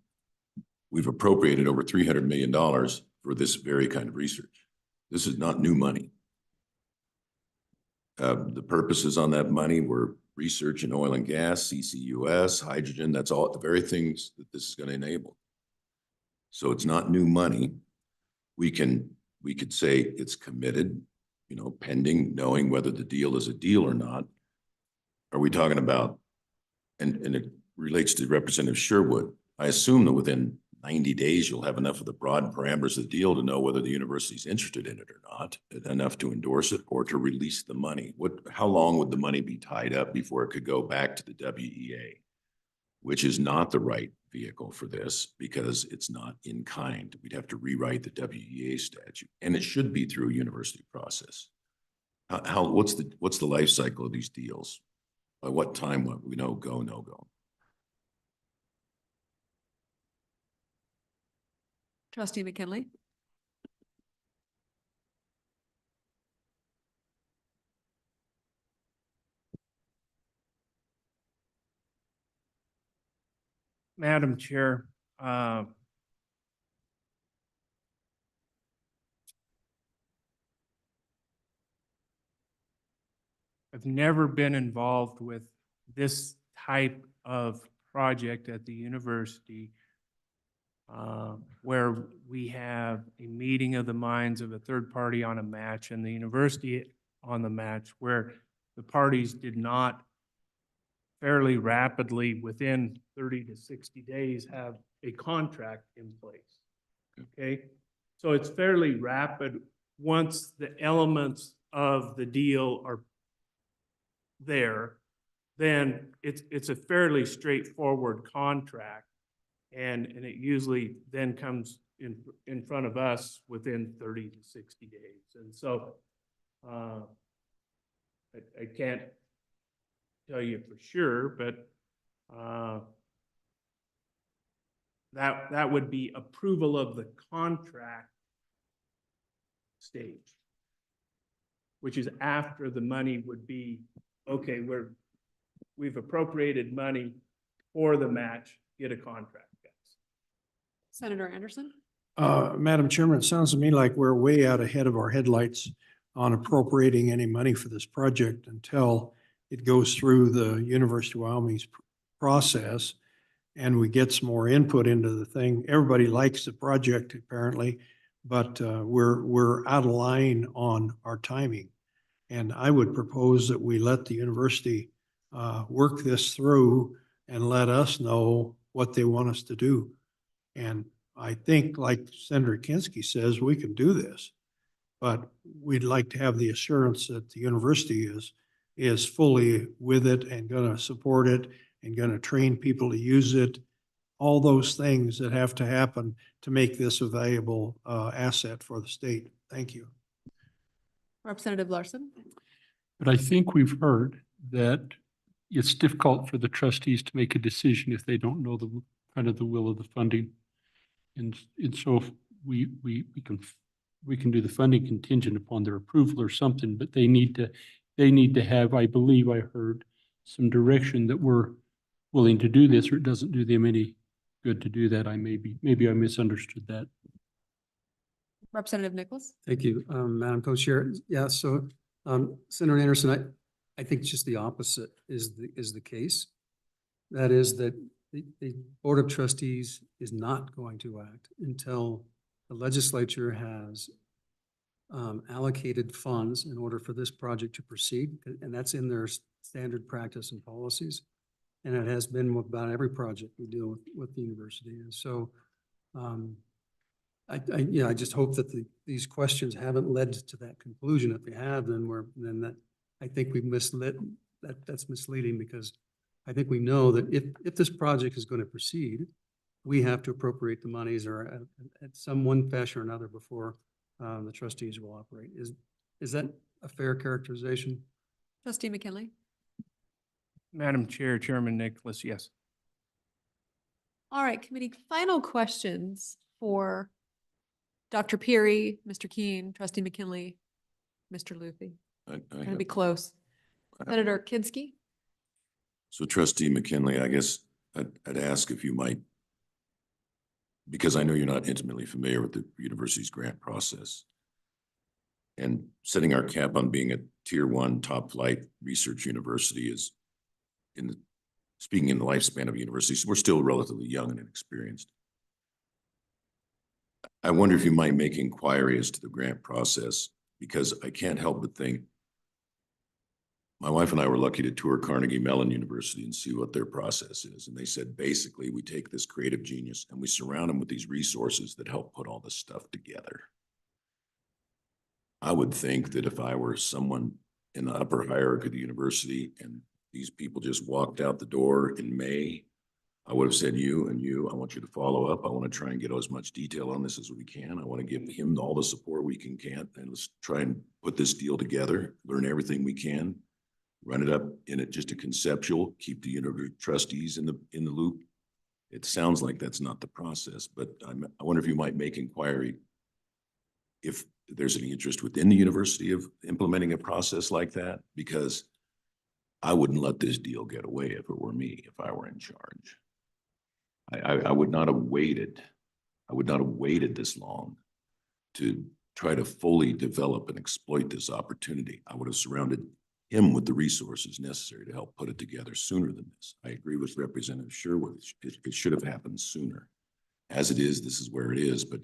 we've appropriated over $300 million for this very kind of research. This is not new money. The purposes on that money were research in oil and gas, CCUS, hydrogen, that's all the very things that this is going to enable. So it's not new money. We could say it's committed, you know, pending knowing whether the deal is a deal or not. Are we talking about, and it relates to Representative Sherwood, I assume that within 90 days, you'll have enough of the broad parameters of the deal to know whether the university is interested in it or not, enough to endorse it or to release the money. How long would the money be tied up before it could go back to the WEA, which is not the right vehicle for this because it's not in kind. We'd have to rewrite the WEA statute, and it should be through a university process. what's the life cycle of these deals? By what time, what we know, go, no go? Trustee McKinley. Madam Chair, I've never been involved with this type of project at the university where we have a meeting of the minds of a third party on a match and the university on the match, where the parties did not fairly rapidly, within 30 to 60 days, have a contract in place. Okay, so it's fairly rapid once the elements of the deal are there, then it's a fairly straightforward contract. And it usually then comes in front of us within 30 to 60 days. And so I can't tell you for sure, but that would be approval of the contract stage, which is after the money would be, okay, we've appropriated money for the match, get a contract. Senator Anderson. Madam Chairman, it sounds to me like we're way out ahead of our headlights on appropriating any money for this project until it goes through the University of Wyoming's process and we get some more input into the thing. Everybody likes the project apparently, but we're out of line on our timing. And I would propose that we let the university work this through and let us know what they want us to do. And I think, like Senator Kinski says, we can do this, but we'd like to have the assurance that the university is fully with it and going to support it and going to train people to use it. All those things that have to happen to make this a valuable asset for the state. Thank you. Representative Larson. But I think we've heard that it's difficult for the trustees to make a decision if they don't know the kind of the will of the funding. And so if we can do the funding contingent upon their approval or something, but they need to have, I believe I heard, some direction that we're willing to do this, or it doesn't do them any good to do that. Maybe I misunderstood that. Representative Nichols. Thank you, Madam Co-Chair. Yeah, so Senator Anderson, I think just the opposite is the case. That is that the Board of Trustees is not going to act until the legislature has allocated funds in order for this project to proceed. And that's in their standard practice and policies. And it has been with about every project we deal with the university. And so I just hope that these questions haven't led to that conclusion. If they have, then I think we've misled, that's misleading, because I think we know that if this project is going to proceed, we have to appropriate the monies or at some one fashion or another before the trustees will operate. Is that a fair characterization? Trustee McKinley. Madam Chair, Chairman Nicholas, yes. All right, committee, final questions for Dr. Peary, Mr. Keene, Trustee McKinley, Mr. Luthi. Gonna be close. Senator Kinski. So Trustee McKinley, I guess I'd ask if you might, because I know you're not intimately familiar with the university's grant process, and setting our cap on being a tier 1 top flight research university is speaking in the lifespan of universities, we're still relatively young and inexperienced. I wonder if you might make inquiry as to the grant process, because I can't help but think my wife and I were lucky to tour Carnegie Mellon University and see what their process is. And they said, basically, we take this creative genius and we surround them with these resources that help put all this stuff together. I would think that if I were someone in the upper hierarchy of the university and these people just walked out the door in May I would have said you and you, I want you to follow up. I want to try and get as much detail on this as we can. I want to give him all the support we can, and let's try and put this deal together, learn everything we can, run it up in it just a conceptual, keep the university trustees in the loop. It sounds like that's not the process, but I wonder if you might make inquiry if there's any interest within the university of implementing a process like that, because I wouldn't let this deal get away if it were me, if I were in charge. I would not have waited. I would not have waited this long to try to fully develop and exploit this opportunity. I would have surrounded him with the resources necessary to help put it together sooner than this. I agree with Representative Sherwood. It should have happened sooner. As it is, this is where it is, but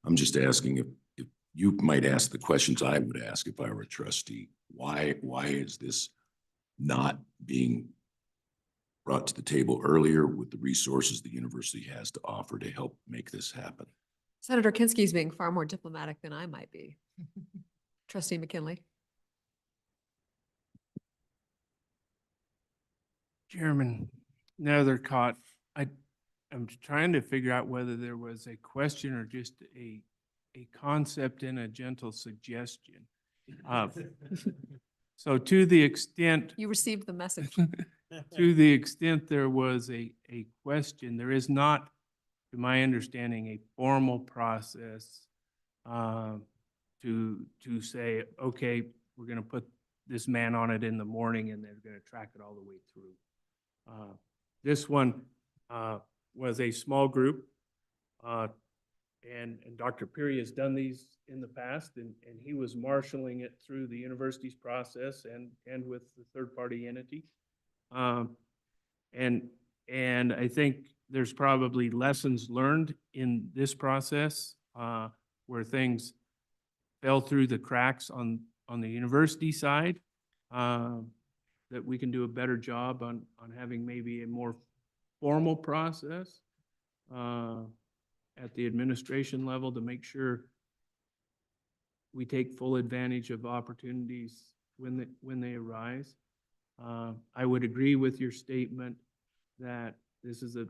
I'm just asking if you might ask the questions I would ask if I were a trustee. Why is this not being brought to the table earlier with the resources the university has to offer to help make this happen? Senator Kinski's being far more diplomatic than I might be. Trustee McKinley. Chairman Nethercott, I'm trying to figure out whether there was a question or just a concept and a gentle suggestion. So to the extent You received the message. to the extent there was a question, there is not, to my understanding, a formal process to say, okay, we're going to put this man on it in the morning and they're going to track it all the way through. This one was a small group, and Dr. Peary has done these in the past, and he was marshaling it through the university's process and with the third-party entity. And I think there's probably lessons learned in this process where things fell through the cracks on the university side, that we can do a better job on having maybe a more formal process at the administration level to make sure we take full advantage of opportunities when they arise. I would agree with your statement that this is a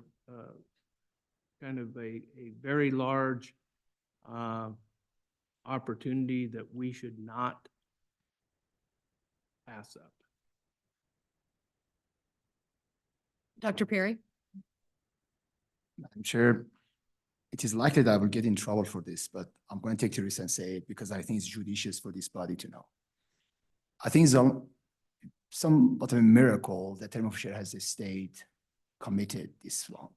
kind of a very large opportunity that we should not pass up. Dr. Peary. Madam Chair, it is likely that I will get in trouble for this, but I'm going to take the risk and say it because I think it's judicious for this body to know. I think it's somewhat of a miracle that Thermo Fisher has stayed committed this long.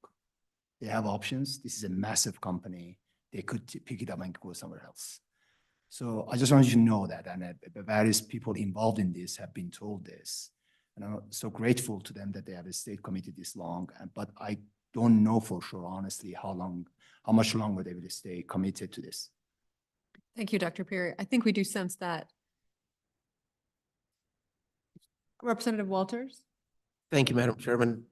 They have options. This is a massive company. They could pick it up and go somewhere else. So I just want you to know that, and various people involved in this have been told this. And I'm so grateful to them that they have stayed committed this long, but I don't know for sure, honestly, how much longer they will stay committed to this. Thank you, Dr. Peary. I think we do sense that. Representative Walters. Thank you, Madam Chairman.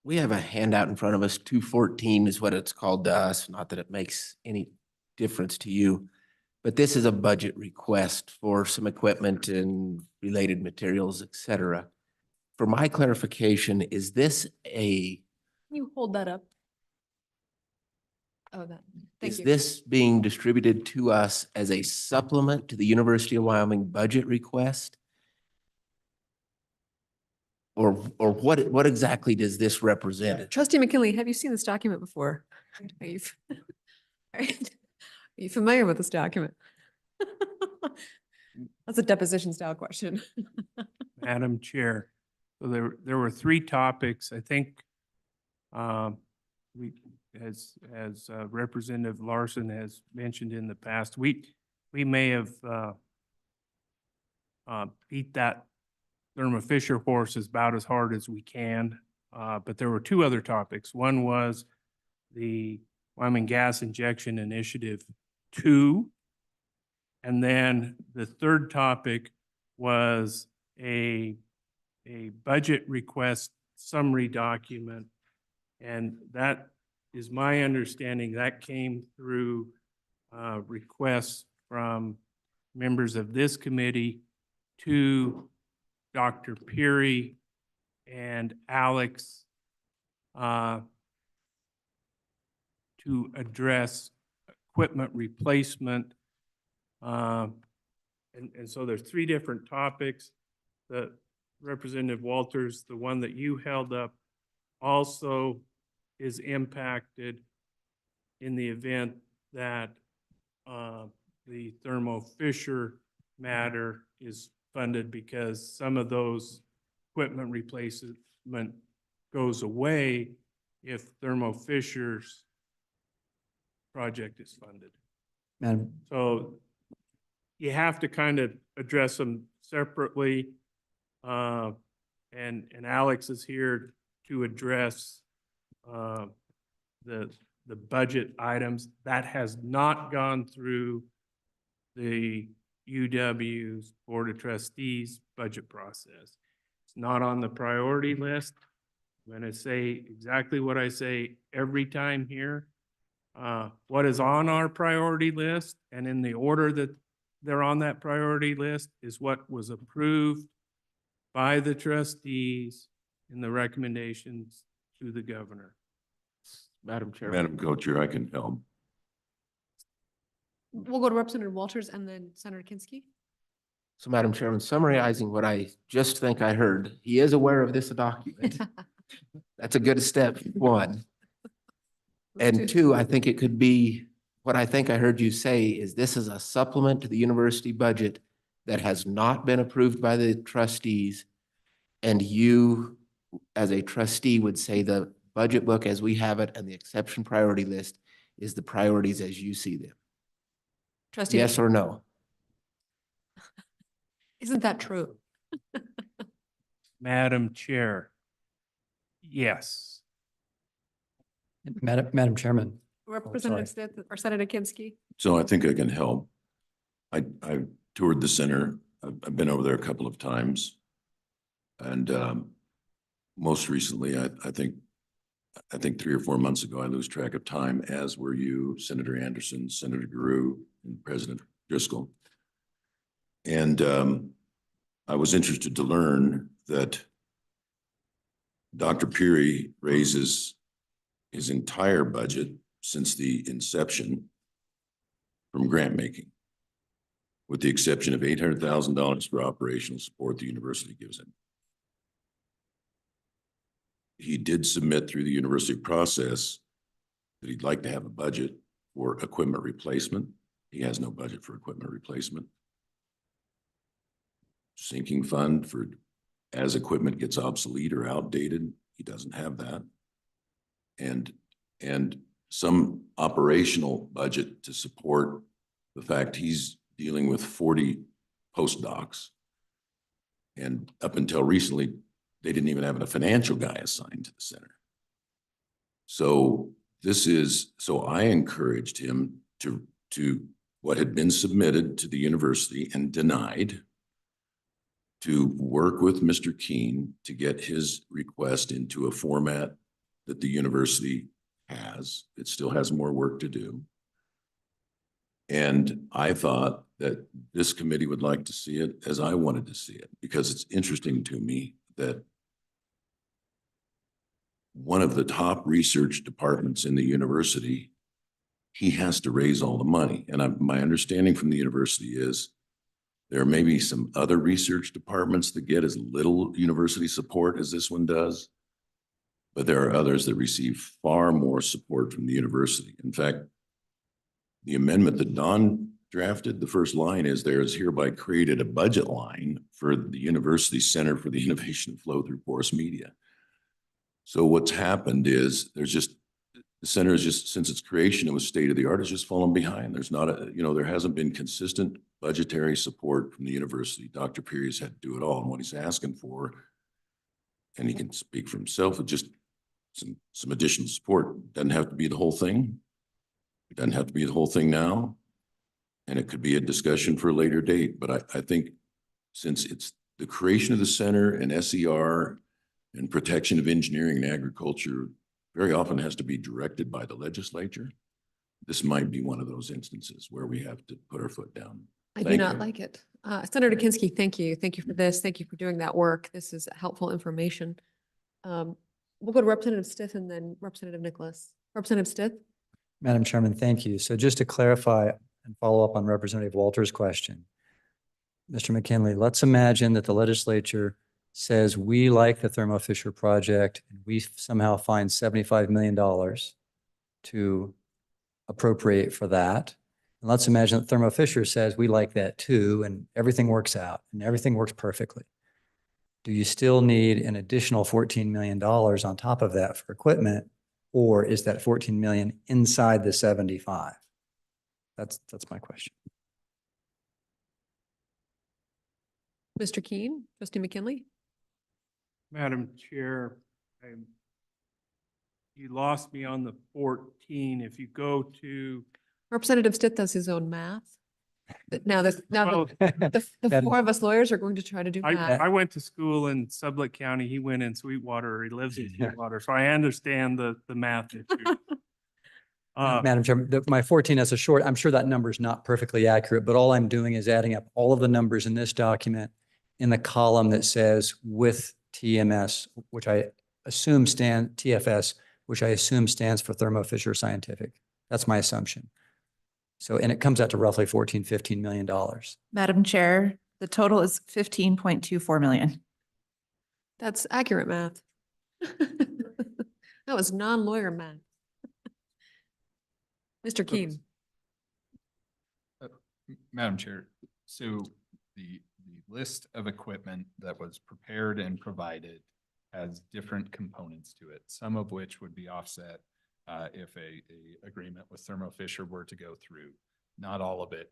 We have a handout in front of us. 214 is what it's called to us. Not that it makes any difference to you, but this is a budget request for some equipment and related materials, et cetera. For my clarification, is this Can you hold that up? Oh, that. Thank is you. this being distributed to us as a supplement to the University of Wyoming budget request? Or what exactly does this represent? Trustee McKinley, have you seen this document before? Are you familiar with this document? That's a deposition style question. Madam Chair, so there were three topics. I think we, as Representative Larson has mentioned in the past, we may have beat that Thermo Fisher horse is about as hard as we can. But there were two other topics. One was the Wyoming Gas Injection Initiative 2. And then the third topic was a budget request summary document. And that is my understanding that came through requests from members of this committee to Dr. Peary and Alex to address equipment replacement. And so there's three different topics that Representative Walters, the one that you held up, also is impacted in the event that the Thermo Fisher matter is funded, because some of those equipment replacement goes away if Thermo Fisher's project is funded. Madam, So you have to kind of address them separately. And Alex is here to address the budget items. That has not gone through the UW's Board of Trustees budget process. It's not on the priority list. I'm going to say exactly what I say every time here. What is on our priority list and in the order that they're on that priority list is what was approved by the trustees in the recommendations to the governor. Madam Chair. Madam Co-Chair, I can help. We'll go to Representative Walters and then Senator Kinski. So Madam Chairman, summarizing what I just think I heard, he is aware of this document. That's a good step, one. And two, I think it could be, what I think I heard you say is this is a supplement to the university budget that has not been approved by the trustees. And you, as a trustee, would say the budget book as we have it and the exception priority list is the priorities as you see them. Trustee. Yes or no? Isn't that true? Madam Chair. Yes. Madam Chairman. Representative Smith or Senator Kinski? So I think I can help. I toured the center. I've been over there a couple of times. And most recently, I think 3 or 4 months ago, I lose track of time, as were you, Senator Anderson, Senator Guru, and President Driscoll. And I was interested to learn that Dr. Peary raises his entire budget since the inception from grant making, with the exception of $800,000 for operational support the university gives him. He did submit through the university process that he'd like to have a budget for equipment replacement. He has no budget for equipment replacement. Sinking fund for as equipment gets obsolete or outdated, he doesn't have that. And some operational budget to support the fact he's dealing with 40 postdocs. And up until recently, they didn't even have a financial guy assigned to the center. So I encouraged him to what had been submitted to the university and denied, to work with Mr. Keene to get his request into a format that the university has. It still has more work to do. And I thought that this committee would like to see it as I wanted to see it, because it's interesting to me that one of the top research departments in the university, he has to raise all the money. And my understanding from the university is there may be some other research departments that get as little university support as this one does, but there are others that receive far more support from the university. In fact, the amendment that Don drafted, the first line is, there is hereby created a budget line for the University Center for the Innovation of Flow Through Porous Media. So what's happened is the center is just, since its creation, it was state of the art, has just fallen behind. There's not there hasn't been consistent budgetary support from the university. Dr. Peary's had to do it all. And what he's asking for, and he can speak for himself, it's just some additional support. It doesn't have to be the whole thing. It doesn't have to be the whole thing now. And it could be a discussion for a later date. But I think since it's the creation of the center and SER and protection of engineering and agriculture very often has to be directed by the legislature, this might be one of those instances where we have to put our foot down. I do not like it. Senator Kinski, thank you. Thank you for this. Thank you for doing that work. This is helpful information. We'll go to Representative Stith and then Representative Nicholas. Representative Stith? Madam Chairman, thank you. So just to clarify and follow up on Representative Walters' question, Mr. McKinley, let's imagine that the legislature says we like the Thermo Fisher project and we somehow find $75 million to appropriate for that. And let's imagine that Thermo Fisher says we like that too, and everything works out and everything works perfectly. Do you still need an additional $14 million on top of that for equipment, or is that 14 million inside the 75? That's my question. Mr. Keen, Trustee McKinley? Madam Chair, you lost me on the 14. If you go to, Representative Stitt does his own math. Now Well, the four of us lawyers are going to try to do I math. went to school in Sublette County. He went in Sweetwater. He lives in Sweetwater. So I understand the math issue. Madam Chairman, my 14 as a short, I'm sure that number is not perfectly accurate, but all I'm doing is adding up all of the numbers in this document in the column that says with TMS, which I assume TFS, which I assume stands for Thermo Fisher Scientific. That's my assumption. So, and it comes out to roughly $15 million. Madam Chair, the total is 15.24 million. That's accurate math. That was non-lawyer math. Mr. Keen? Madam Chair, so the list of equipment that was prepared and provided has different components to it, some of which would be offset if a agreement with Thermo Fisher were to go through. Not all of it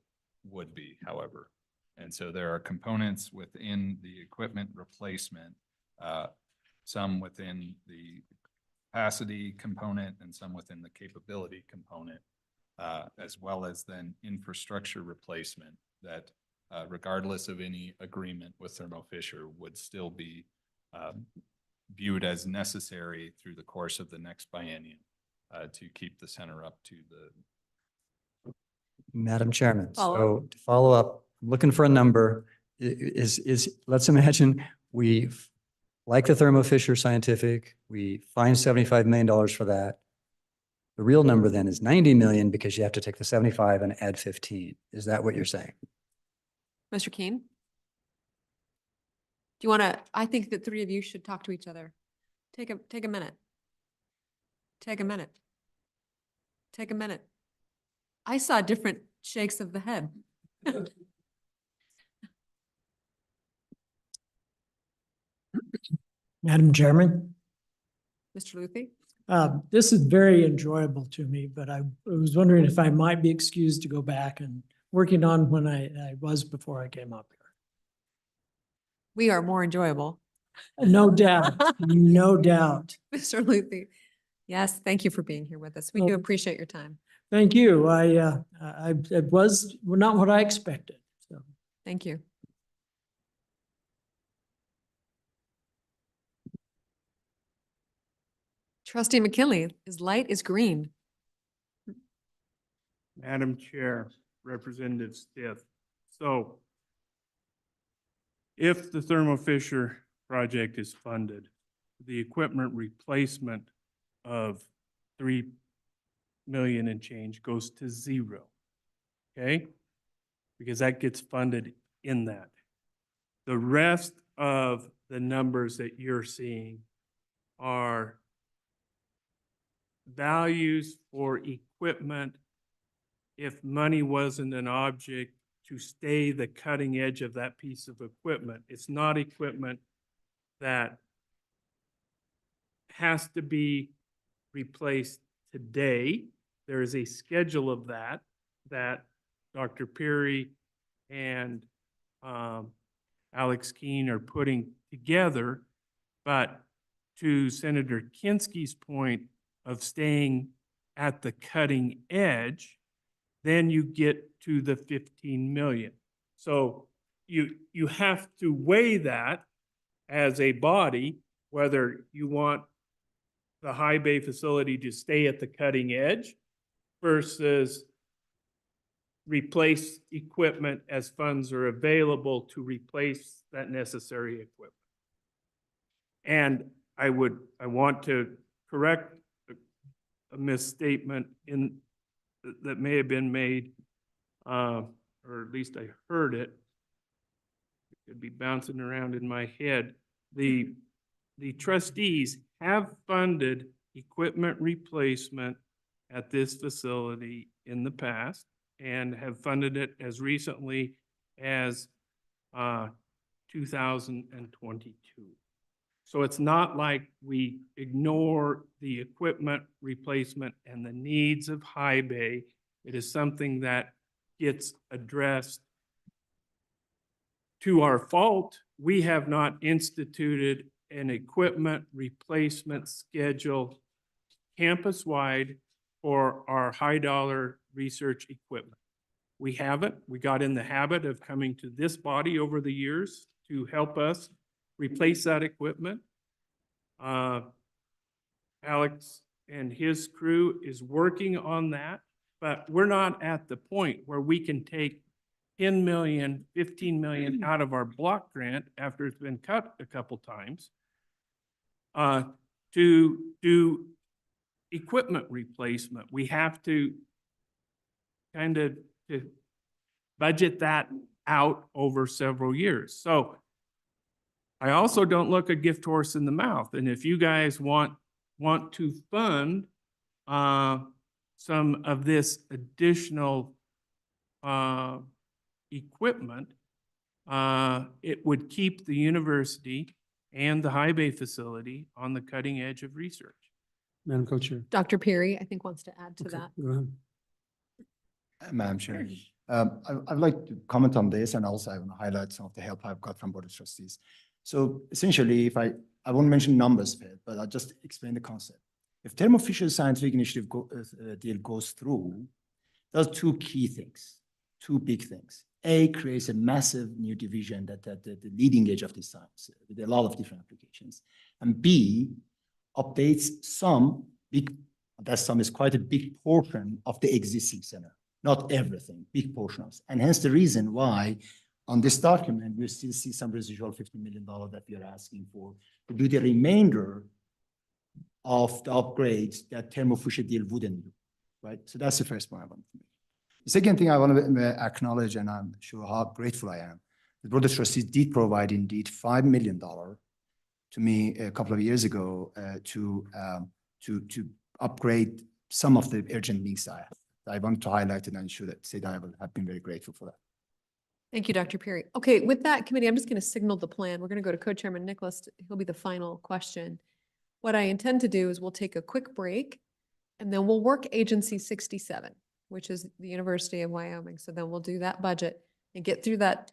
would be, however. And so there are components within the equipment replacement, some within the capacity component and some within the capability component, as well as then infrastructure replacement that regardless of any agreement with Thermo Fisher would still be viewed as necessary through the course of the next biennium to keep the center up to the. Madam Chairman, Follow so to follow up, I'm looking for a number. Let's imagine we like the Thermo Fisher Scientific, we find $75 million for that. The real number then is 90 million because you have to take the 75 and add 15. Is that what you're saying? Mr. Keen? Do you want to, I think the three of you should talk to each other. Take a minute. Take a minute. Take a minute. I saw different shakes of the head. Madam Chairman, Mr. Luthi? this is very enjoyable to me, but I was wondering if I might be excused to go back and working on when I was before I came up here. We are more enjoyable. No doubt, no doubt. Mr. Luthi? Yes, thank you for being here with us. We do appreciate your time. Thank you. It was not what I expected, so. Thank you. Trustee McKinley, his light is green. Madam Chair, Representative Stith. So if the Thermo Fisher project is funded, the equipment replacement of 3 million and change goes to zero. Okay? Because that gets funded in that. The rest of the numbers that you're seeing are values for equipment if money wasn't an object to stay the cutting edge of that piece of equipment. It's not equipment that has to be replaced today. There is a schedule of that Dr. Perry and Alex Keene are putting together. But to Senator Kinski's point of staying at the cutting edge, then you get to the 15 million. So you have to weigh that as a body, whether you want the high bay facility to stay at the cutting edge versus replace equipment as funds are available to replace that necessary equipment. And I want to correct a misstatement that may have been made, or at least I heard it. It could be bouncing around in my head. The trustees have funded equipment replacement at this facility in the past and have funded it as recently as 2022. So it's not like we ignore the equipment replacement and the needs of high bay. It is something that gets addressed. To our fault, we have not instituted an equipment replacement schedule campus-wide for our high-dollar research equipment. We haven't. We got in the habit of coming to this body over the years to help us replace that equipment. Alex and his crew is working on that, but we're not at the point where we can take 10 million, 15 million out of our block grant after it's been cut a couple times to do equipment replacement. We have to kind of budget that out over several years. So I also don't look a gift horse in the mouth. And if you guys want to fund some of this additional equipment, it would keep the university and the high bay facility on the cutting edge of research. Madam Co-Chair. Dr. Peary, I think wants to add to Okay, that. go ahead. Madam Chair, I'd like to comment on this, and also I want to highlight some of the help I've got from Board of Trustees. So essentially, if I won't mention numbers, but I'll just explain the concept. If Thermo Fisher Scientific Initiative deal goes through, there's two key things, two big things. A, creates a massive new division that the leading edge of this science with a lot of different applications. And B, updates some big, that sum is quite a big portion of the existing center. Not everything, big portions. And hence the reason why on this document, we still see some residual $50 million that we are asking for to do the remainder of the upgrades that Thermo Fisher deal wouldn't do, right? So that's the first point I want to make. The second thing I want to acknowledge, and I'm sure how grateful I am, the Board of Trustees did provide indeed $5 million to me a couple of years ago to upgrade some of the urgent needs I have. I want to highlight it and say that I have been very grateful for that. Thank you, Dr. Peary. Okay, with that committee, I'm just going to signal the plan. We're going to go to Co-Chairman Nicholas. He'll be the final question. What I intend to do is we'll take a quick break and then we'll work Agency 67, which is the University of Wyoming. So then we'll do that budget and get through that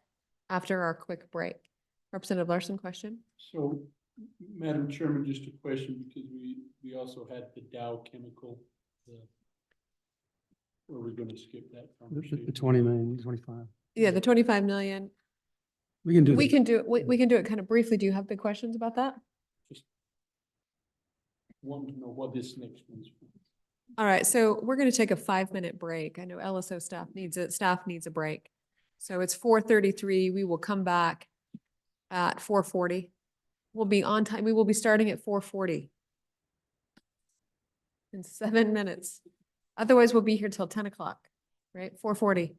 after our quick break. Representative Larson, question? So, Madam Chairman, just a question, because we also had the Dow Chemical, or we're going to skip that conversation. The 20 million, 25. Yeah, the 25 million. We can do We that. can do it. We can do it kind of briefly. Do you have big questions about that? Just wanting to know what this next one's for. All right, so we're going to take a 5-minute break. I know LSO staff needs a break. So it's 4:33. We will come back at 4:40. We'll be on time. We will be starting at 4:40 in 7 minutes. Otherwise, we'll be here till 10 o'clock, right? 4:40.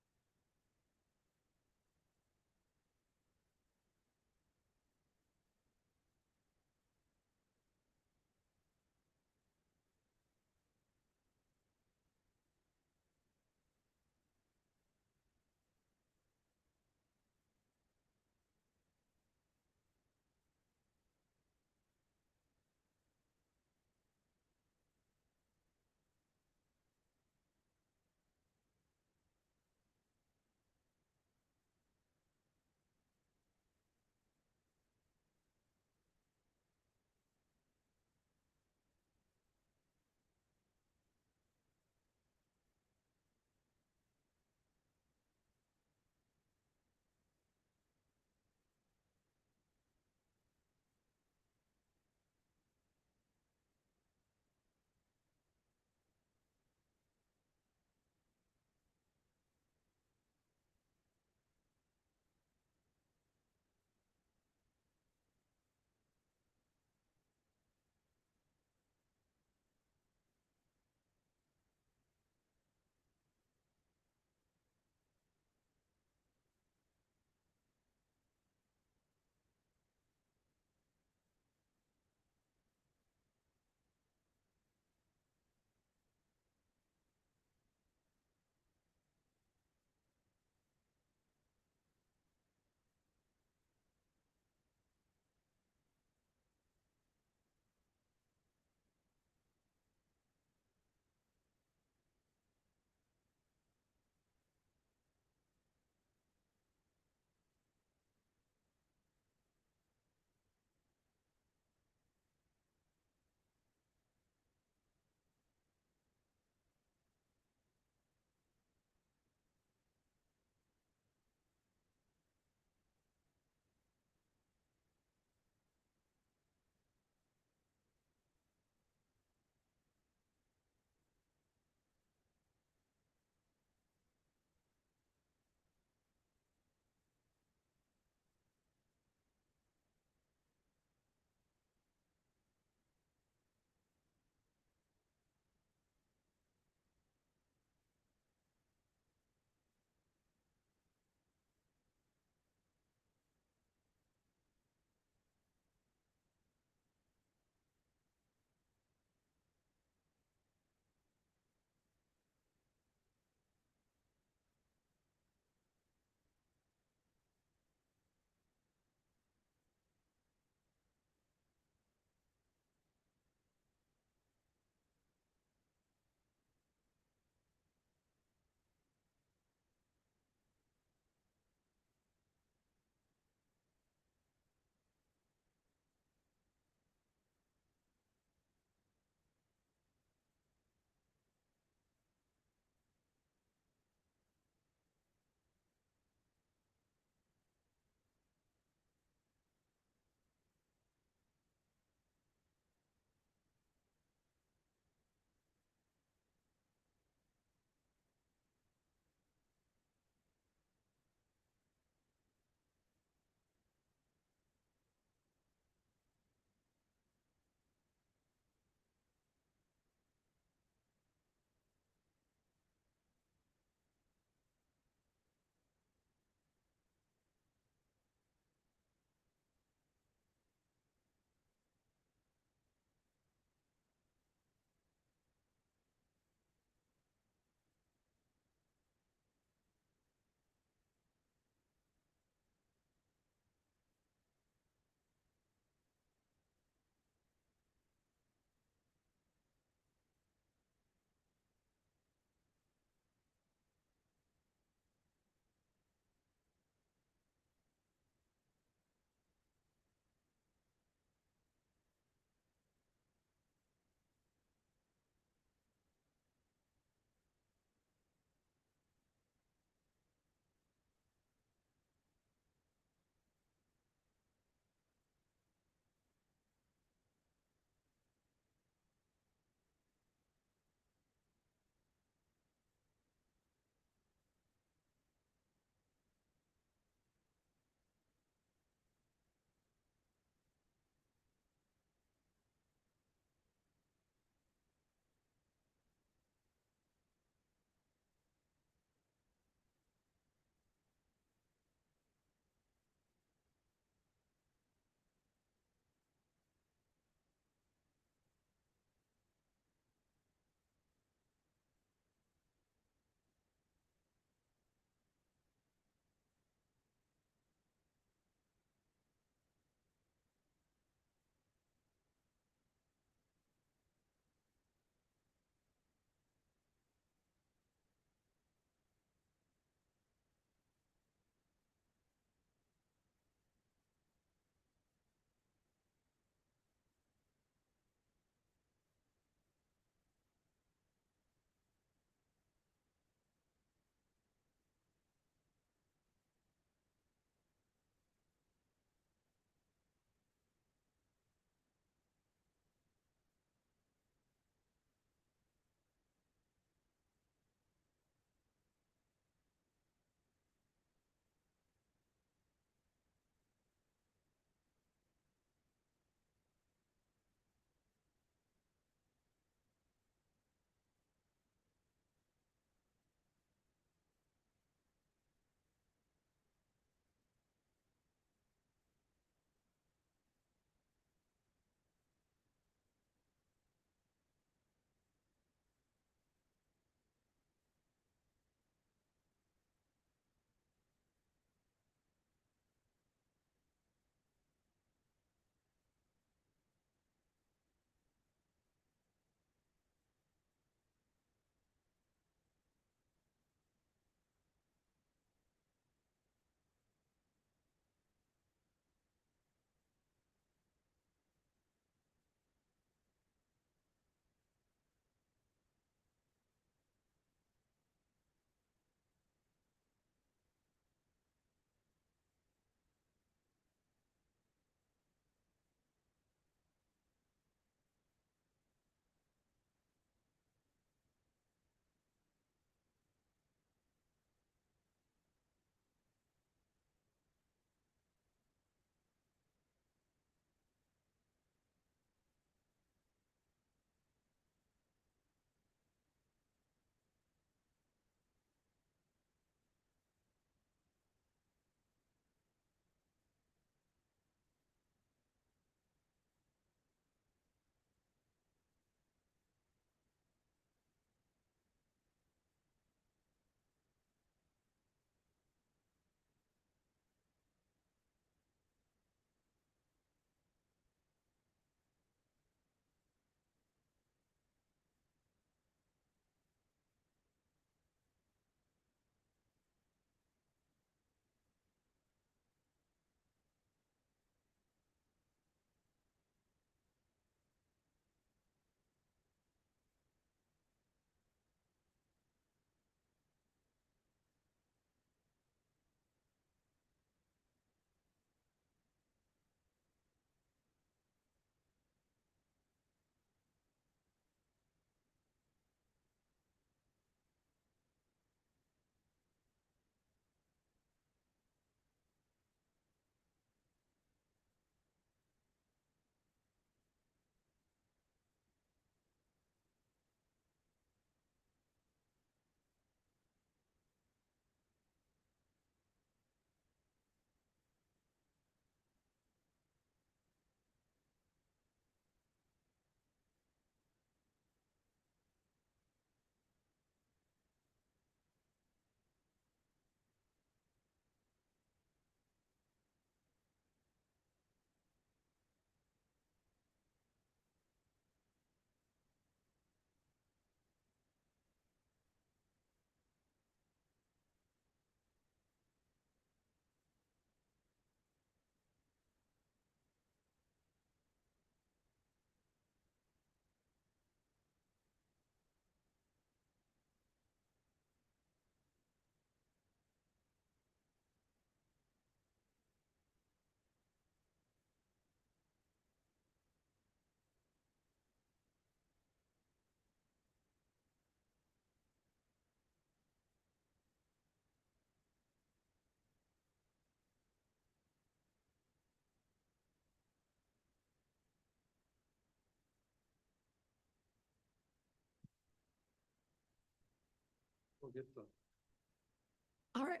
All right.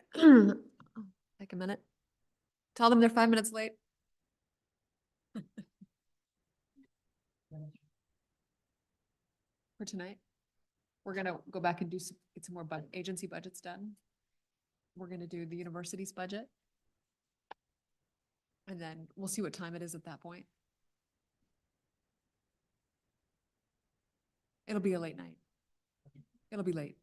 Take a minute. Tell them they're 5 minutes late. For tonight. We're gonna go back and get some more agency budgets done. We're gonna do the university's budget. And then we'll see what time it is at that point. It'll be a late night. It'll be late.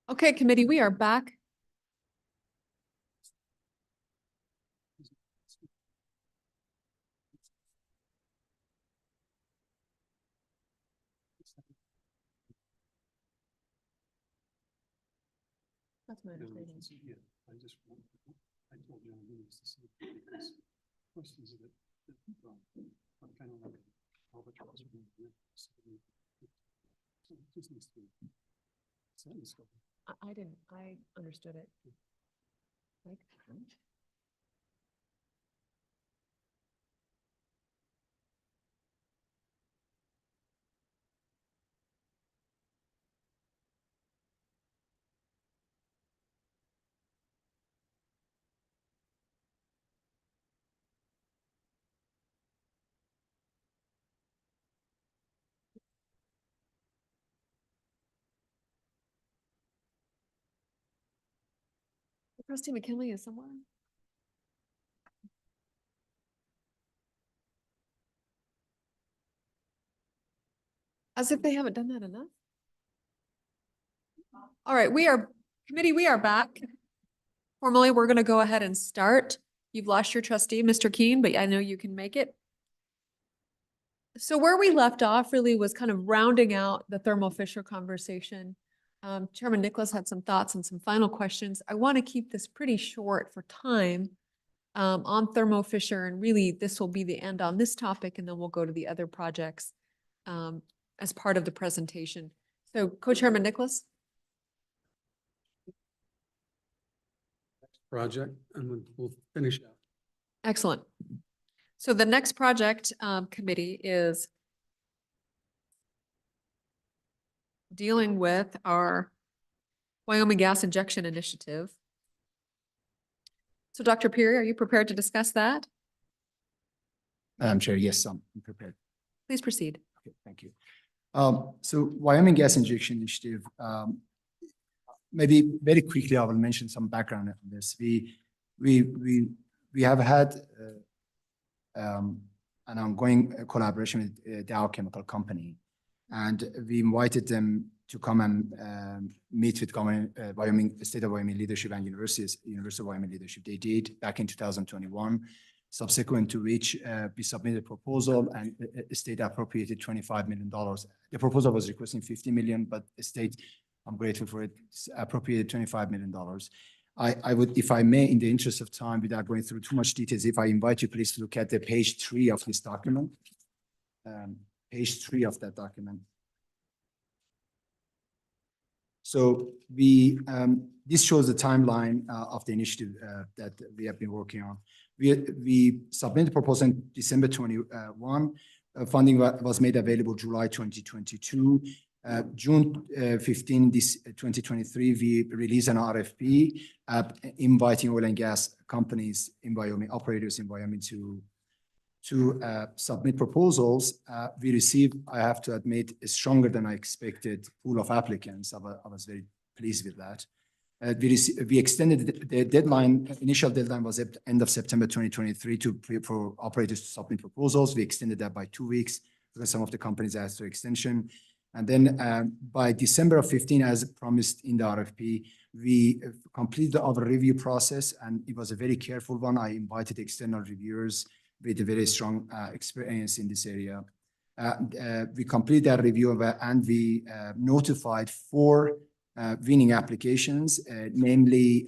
Okay, committee, we are back. That's my understanding. I told you I'm doing this questions that I'm kind of like albatross. I understood it. Like, Trustee McKinley is somewhere. As if they haven't done that enough. All right, committee, we are back. Formally, we're gonna go ahead and start. You've lost your trustee, Mr. Keen, but I know you can make it. So where we left off really was kind of rounding out the Thermo Fisher conversation. Chairman Nicholas had some thoughts and some final questions. I want to keep this pretty short for time on Thermo Fisher, and really this will be the end on this topic, and then we'll go to the other projects as part of the presentation. So Co-Chairman Nicholas. Project, and we'll finish up. Excellent. So the next project committee is dealing with our Wyoming Gas Injection Initiative. So Dr. Peary, are you prepared to discuss that? Madam Chair, yes, I'm prepared. Please proceed. Okay, thank you. So Wyoming Gas Injection Initiative, maybe very quickly, I will mention some background on this. We have had an ongoing collaboration with Dow Chemical Company, and we invited them to come and meet with Wyoming, State of Wyoming leadership and University of Wyoming leadership. They did back in 2021, subsequent to which we submitted a proposal and the state appropriated $25 million. The proposal was requesting $50 million, but the state, I'm grateful for it, appropriated $25 million. I would, if I may, in the interest of time, without going through too much details, if I invite you please to look at the page 3 of this document. Page 3 of that document. So this shows the timeline of the initiative that we have been working on. We submitted a proposal in December 21. Funding was made available July 2022. June 15, 2023, we released an RFP inviting oil and gas companies in Wyoming, operators in Wyoming to submit proposals. We received, I have to admit, a stronger than I expected pool of applicants. I was very pleased with that. We extended the deadline. Initial deadline was at end of September 2023 for operators to submit proposals. We extended that by 2 weeks because some of the companies asked for extension. And then by December of 15, as promised in the RFP, we completed our review process, and it was a very careful one. I invited external reviewers with a very strong experience in this area. We completed that review and we notified 4 winning applications, namely,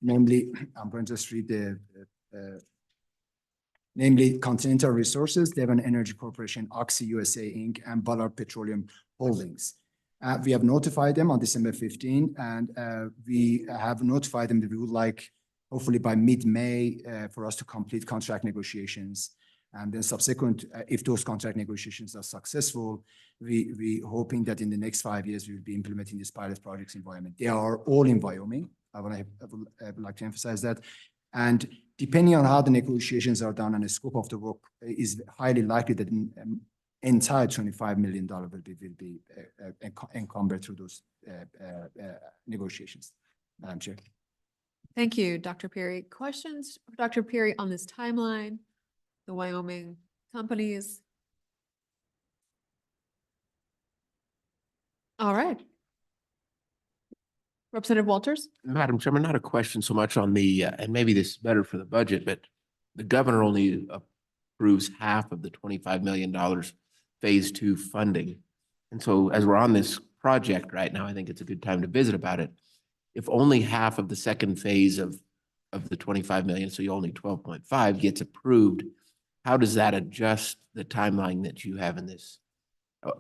I'm going to just read namely Continental Resources, Devon Energy Corporation, Oxy USA Inc., and Ballard Petroleum Holdings. We have notified them on December 15, and we have notified them that we would like, hopefully by mid-May, for us to complete contract negotiations. And then subsequent, if those contract negotiations are successful, we hoping that in the next 5 years, we will be implementing these pilot projects in Wyoming. They are all in Wyoming. I would like to emphasize that. And depending on how the negotiations are done and the scope of the work, is highly likely that entire $25 million will be encumbered through those negotiations. Madam Chair. Thank you, Dr. Perry. Questions, for Dr. Perry, on this timeline, the Wyoming companies? All right. Representative Walters? Madam Chairman, not a question so much on the, and maybe this is better for the budget, but the governor only approves half of the $25 million phase 2 funding. And so as we're on this project right now, I think it's a good time to visit about it. If only half of the second phase of the 25 million, so you only 12.5 gets approved, how does that adjust the timeline that you have in this?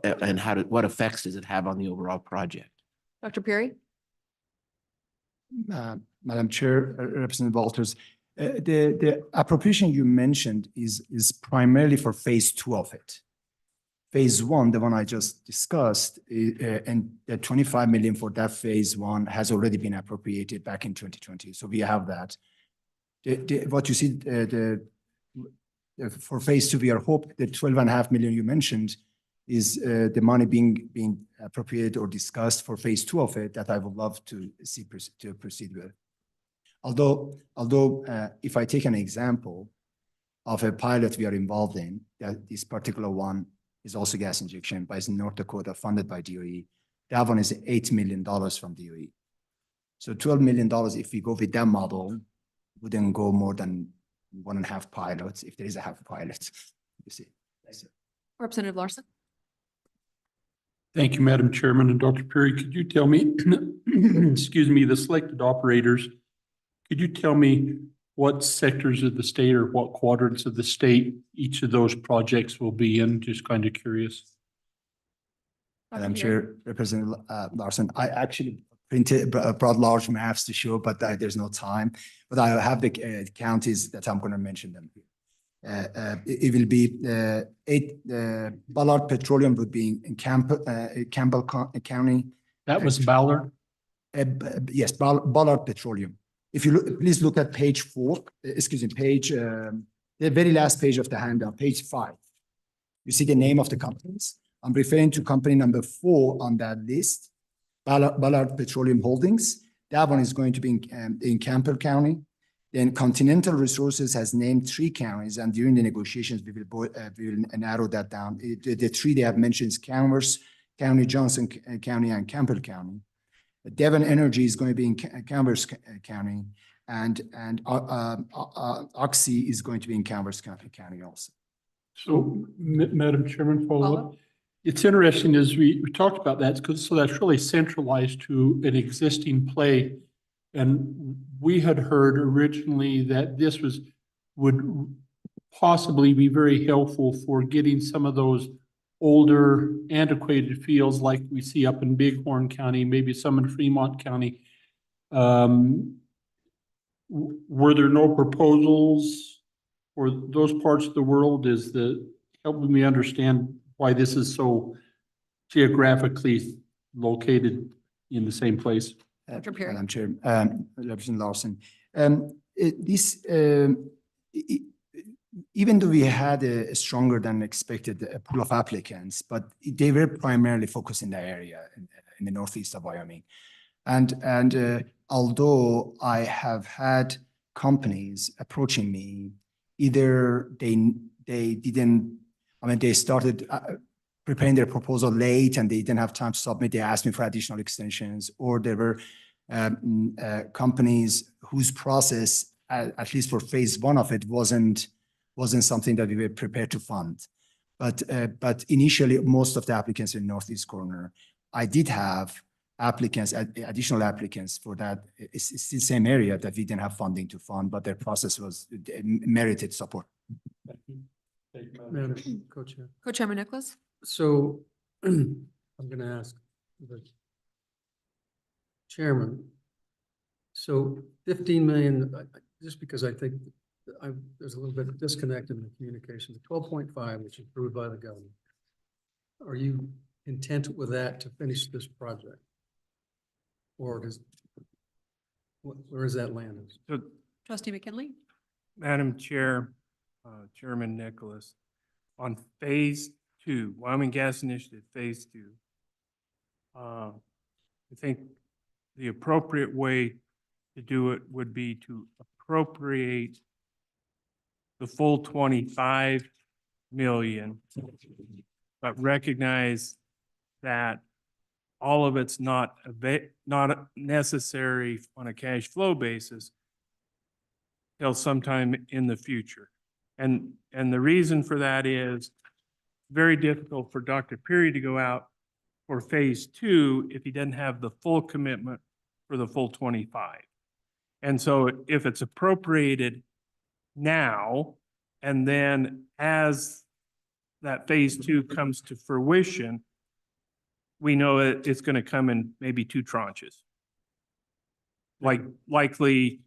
And what effects does it have on the overall project? Dr. Perry? Madam Chair, Representative Walters, the appropriation you mentioned is primarily for phase 2 of it. Phase 1, the one I just discussed, and the 25 million for that phase 1 has already been appropriated back in 2020. So we have that. What you see, for phase 2, we are hoping the 12.5 million you mentioned is the money being appropriated or discussed for phase 2 of it that I would love to see to proceed with. Although if I take an example of a pilot we are involved in, that this particular one is also gas injection, but it's in North Dakota, funded by DOE. That one is $8 million from DOE. So $12 million, if we go with that model, wouldn't go more than 1.5 pilots, if there is a half pilot, you see. Representative Larson? Thank you, Madam Chairman. And Dr. Perry, could you tell me, excuse me, the selected operators, could you tell me what sectors of the state or what quadrants of the state each of those projects will be in? Just kind of curious. Madam Chair, Representative Larson, I actually brought large maps to show, but there's no time. But I have the counties that I'm going to mention them. It will be Ballard Petroleum would be in Campbell County. That was Ballard? Yes, Ballard Petroleum. If you look, please look at page 4, excuse me, the very last page of the handout, page 5. You see the name of the companies. I'm referring to company number 4 on that list, Ballard Petroleum Holdings. That one is going to be in Campbell County. Then Continental Resources has named 3 counties, and during the negotiations, we will narrow that down. The 3 they have mentioned is Canvas County, Johnson County, and Campbell County. Devon Energy is going to be in Canvas County, and Oxy is going to be in Canvas County also. So, Madam Chairman, follow up. It's interesting as we talked about that, because so that's really centralized to an existing play. And we had heard originally that this would possibly be very helpful for getting some of those older antiquated fields like we see up in Bighorn County, maybe some in Fremont County. Were there no proposals for those parts of the world? Is helping me understand why this is so geographically located in the same place? Madam Chair, Representative Larson, even though we had a stronger than expected pool of applicants, but they were primarily focused in the area in the northeast of Wyoming. And although I have had companies approaching me, either they didn't, I mean, they started preparing their proposal late and they didn't have time to submit. They asked me for additional extensions, or there were companies whose process, at least for phase 1 of it, wasn't something that we were prepared to fund. But initially, most of the applicants in Northeast Corner, I did have applicants, additional applicants for that. It's the same area that we didn't have funding to fund, but their process was merited support. Thank you, Madam Co-Chair. Co-Chairman Nicholas? So I'm going to ask Chairman, so 15 million, just because I think there's a little bit of disconnect in the communication, the 12.5, which is approved by the government. Are you content with that to finish this project? Or where is that landing? So, Trustee McKinley? Madam Chair, Chairman Nicholas, on phase 2, Wyoming Gas Initiative, phase 2, I think the appropriate way to do it would be to appropriate the full 25 million, but recognize that all of it's not necessary on a cash flow basis till sometime in the future. And the reason for that is very difficult for Dr. Perry to go out for phase 2 if he doesn't have the full commitment for the full 25. And so if it's appropriated now, and then as that phase 2 comes to fruition, we know it's going to come in maybe 2 tranches. Likely,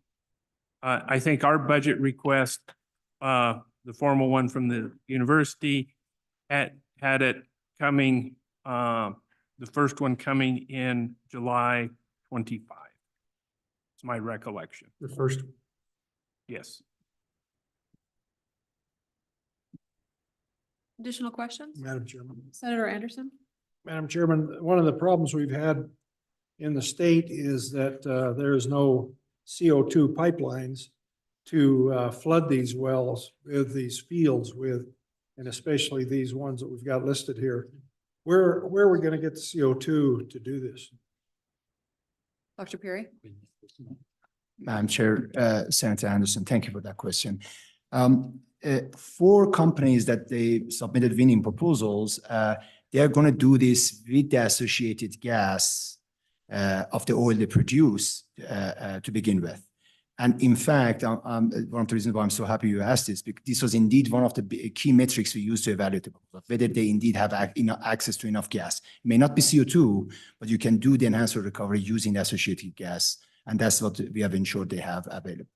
I think our budget request, the formal one from the university, had it coming, the first one coming in July 25. It's my recollection. The first? Yes. Additional questions? Madam Chairman. Senator Anderson? Madam Chairman, one of the problems we've had in the state is that there is no CO2 pipelines to flood these wells with these fields with, and especially these ones that we've got listed here. Where are we going to get the CO2 to do this? Dr. Perry? Madam Chair, Senator Anderson, thank you for that question. 4 companies that they submitted winning proposals, they are going to do this with the associated gas of the oil they produce to begin with. And in fact, one of the reasons why I'm so happy you asked this, because this was indeed one of the key metrics we used to evaluate the proposal, whether they indeed have access to enough gas. It may not be CO2, but you can do the enhanced recovery using the associated gas. And that's what we have ensured they have available.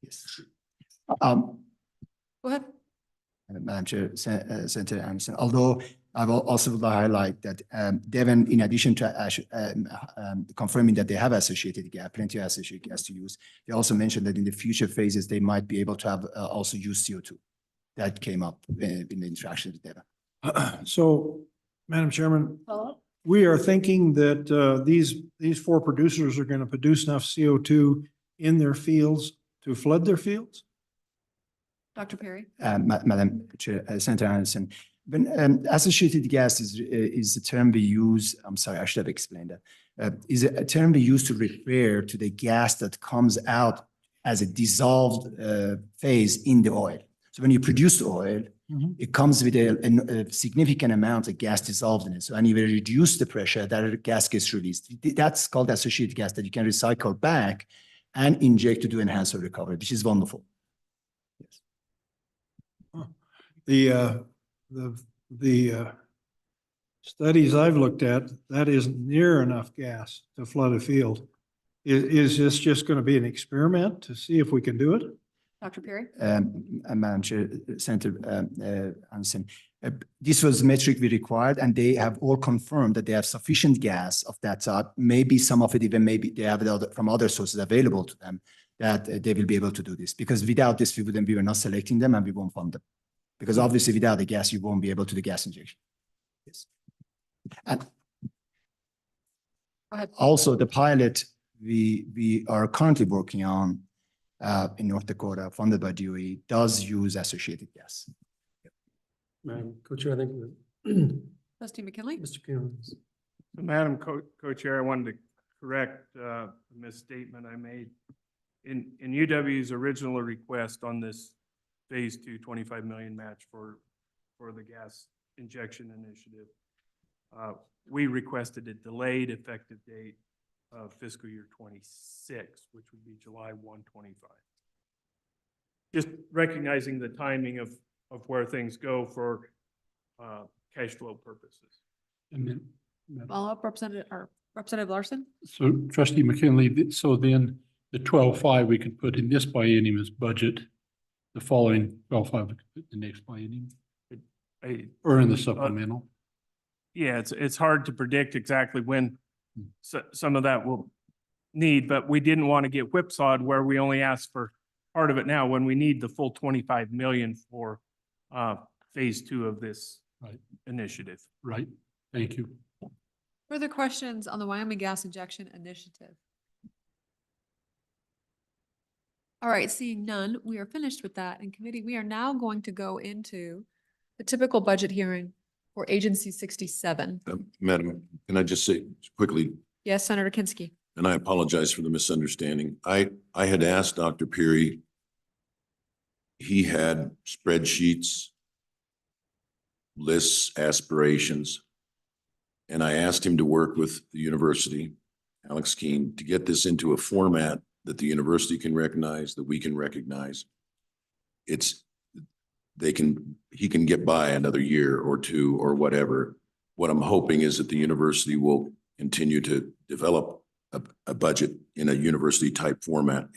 Yes. Go ahead. Madam Chair, Senator Anderson, although I will also would highlight that Devon, in addition to confirming that they have associated gas, plenty of associated gas to use, they also mentioned that in the future phases, they might be able to have also use CO2. That came up in the interaction with Devon. So, Madam Chairman, we are thinking that these 4 producers are going to produce enough CO2 in their fields to flood their fields? Dr. Perry? Madam Chair, Senator Anderson, when associated gas is a term we use, I'm sorry, I should have explained that, is a term we use to refer to the gas that comes out as a dissolved phase in the oil. So when you produce the oil, it comes with a significant amount of gas dissolved in it. So when you reduce the pressure, that gas gets released. That's called associated gas that you can recycle back and inject to do enhanced recovery, which is wonderful. Yes. The studies I've looked at, that isn't near enough gas to flood a field. Is this just going to be an experiment to see if we can do it? Dr. Perry? Madam Chair, Senator Anderson, this was the metric we required, and they have all confirmed that they have sufficient gas of that type. Maybe some of it even maybe they have it from other sources available to them, that they will be able to do this. Because without this, we were not selecting them and we won't fund them. Because obviously without the gas, you won't be able to do gas injection. Yes. And Go ahead. also the pilot we are currently working on in North Dakota, funded by DOE, does use associated gas. Madam Co-Chair, I think. Trustee McKinley? Mr. Cummings. So Madam Co-Chair, I wanted to correct a misstatement I made. In UW's original request on this phase 2 25 million match for the gas injection initiative, we requested a delayed effective date of fiscal year 26, which would be July 1, 25. Just recognizing the timing of where things go for cash flow purposes. And then, Follow up, Representative Larson? so trustee McKinley, so then the 12.5 we could put in this biennium's budget, the following 12.5 we could put in the next biennium, or in the supplemental. Yeah, it's hard to predict exactly when some of that will need, but we didn't want to get whipsawed where we only asked for part of it now when we need the full 25 million for phase 2 of this initiative. Right, thank you. Further questions on the Wyoming Gas Injection Initiative? All right, seeing none, we are finished with that. In committee, we are now going to go into the typical budget hearing for Agency 67. Madam, can I just say quickly, Yes, Senator Kinsky. and I apologize for the misunderstanding. I had asked Dr. Peary, he had spreadsheets, lists, aspirations, and I asked him to work with the university, Alex Keene, to get this into a format that the university can recognize, that we can recognize. He can get by another year or two or whatever. What I'm hoping is that the university will continue to develop a budget in a university type format.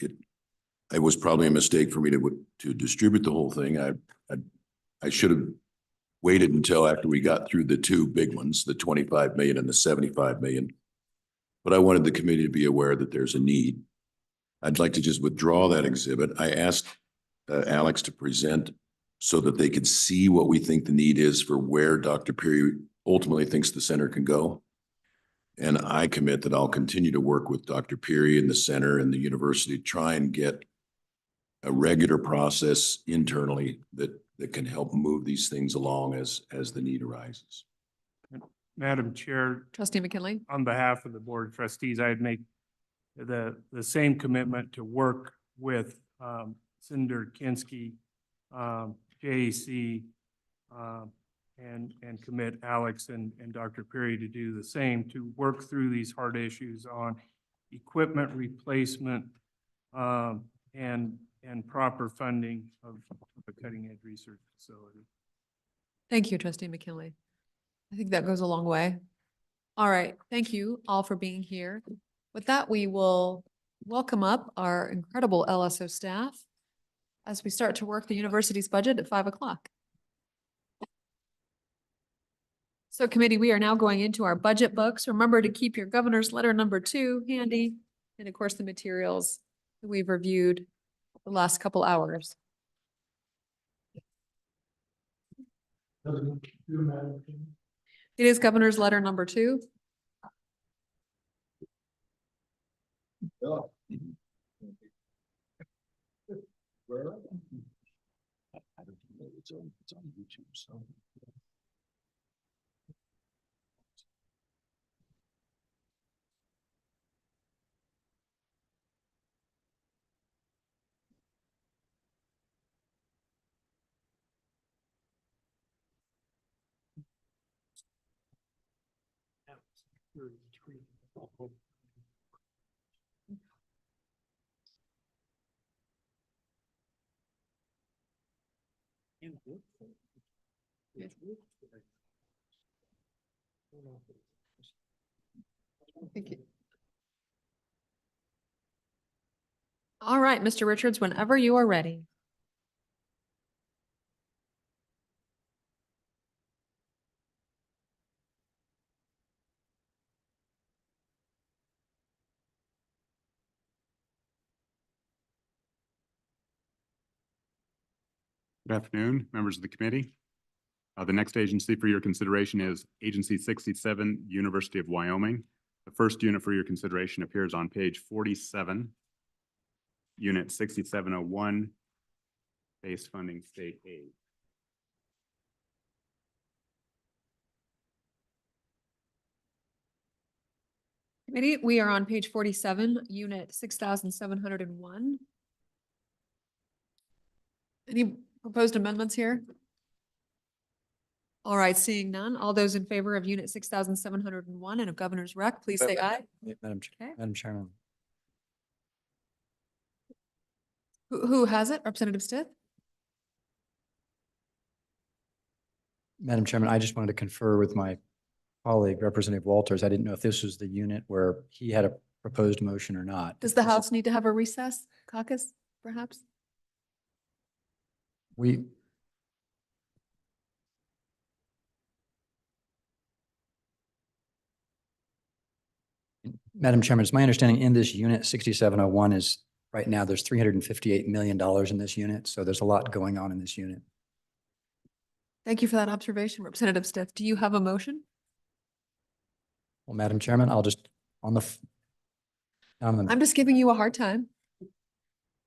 It was probably a mistake for me to distribute the whole thing. I should have waited until after we got through the two big ones, the 25 million and the 75 million. But I wanted the committee to be aware that there's a need. I'd like to just withdraw that exhibit. I asked Alex to present so that they could see what we think the need is for where Dr. Peary ultimately thinks the center can go. And I commit that I'll continue to work with Dr. Peary and the center and the university to try and get a regular process internally that can help move these things along as the need arises. Madam Chair. Trustee McKinley. On behalf of the Board of Trustees, I'd make the same commitment to work with Senator Kinsky, JAC, and commit Alex and Dr. Peary to do the same, to work through these hard issues on equipment replacement and proper funding of a cutting edge research facility. Thank you, Trustee McKinley. I think that goes a long way. All right, thank you all for being here. With that, we will welcome up our incredible LSO staff as we start to work the university's budget at 5 o'clock. So committee, we are now going into our budget books. Remember to keep your governor's letter number 2 handy, and of course the materials that we've reviewed the last couple hours. It is governor's letter number 2. It's on YouTube, so. Thank you. All right, Mr. Richards, whenever you are ready. Good afternoon, members of the committee. The next agency for your consideration is Agency 67, University of Wyoming. The first unit for your consideration appears on page 47, Unit 6701, Base Funding State Aid. Committee, we are on page 47, unit 6,701. Any proposed amendments here? All right, seeing none, all those in favor of unit 6,701 and of governor's rec, please say aye. Madam Chairman. Who has it? Representative Stith? Madam Chairman, I just wanted to confer with my colleague, Representative Walters. I didn't know if this was the unit where he had a proposed motion or not. Does the House need to have a recess caucus, perhaps? We, Madam Chairman, it's my understanding in this unit 6701 is right now there's $358 million in this unit. So there's a lot going on in this unit. Thank you for that observation, Representative Stiff. Do you have a motion? Well, Madam Chairman, I'll just on the. I'm just giving you a hard time.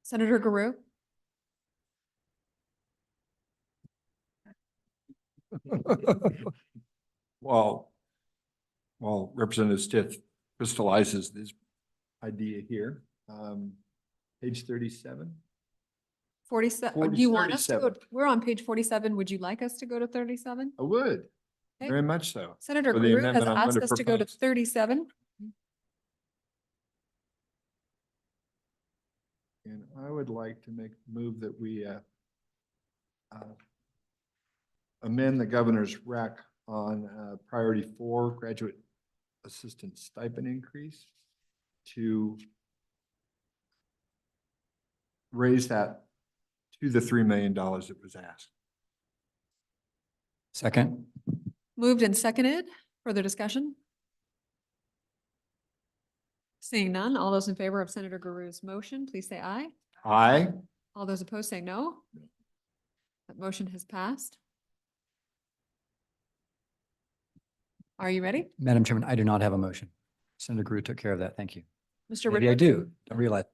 Senator Garou? Well, Representative Stiff crystallizes this idea here. Page 37. 47, do you want us to go, 37. we're on page 47. Would you like us to go to 37? I would, Okay. very much so. Senator For the Garou has amendment I'm going asked us to go to propose. 37. And I would like to move that we amend the governor's rec on priority 4 graduate assistant stipend increase to raise that to the $3 million that was asked. Second. Moved and seconded. Further discussion? Seeing none, all those in favor of Senator Garou's motion, please say aye. Aye. All those opposed say no. That motion has passed. Are you ready? Madam Chairman, I do not have a motion. Senator Garou took care of that. Thank you. Mr. Maybe I Richards? do. Don't realize.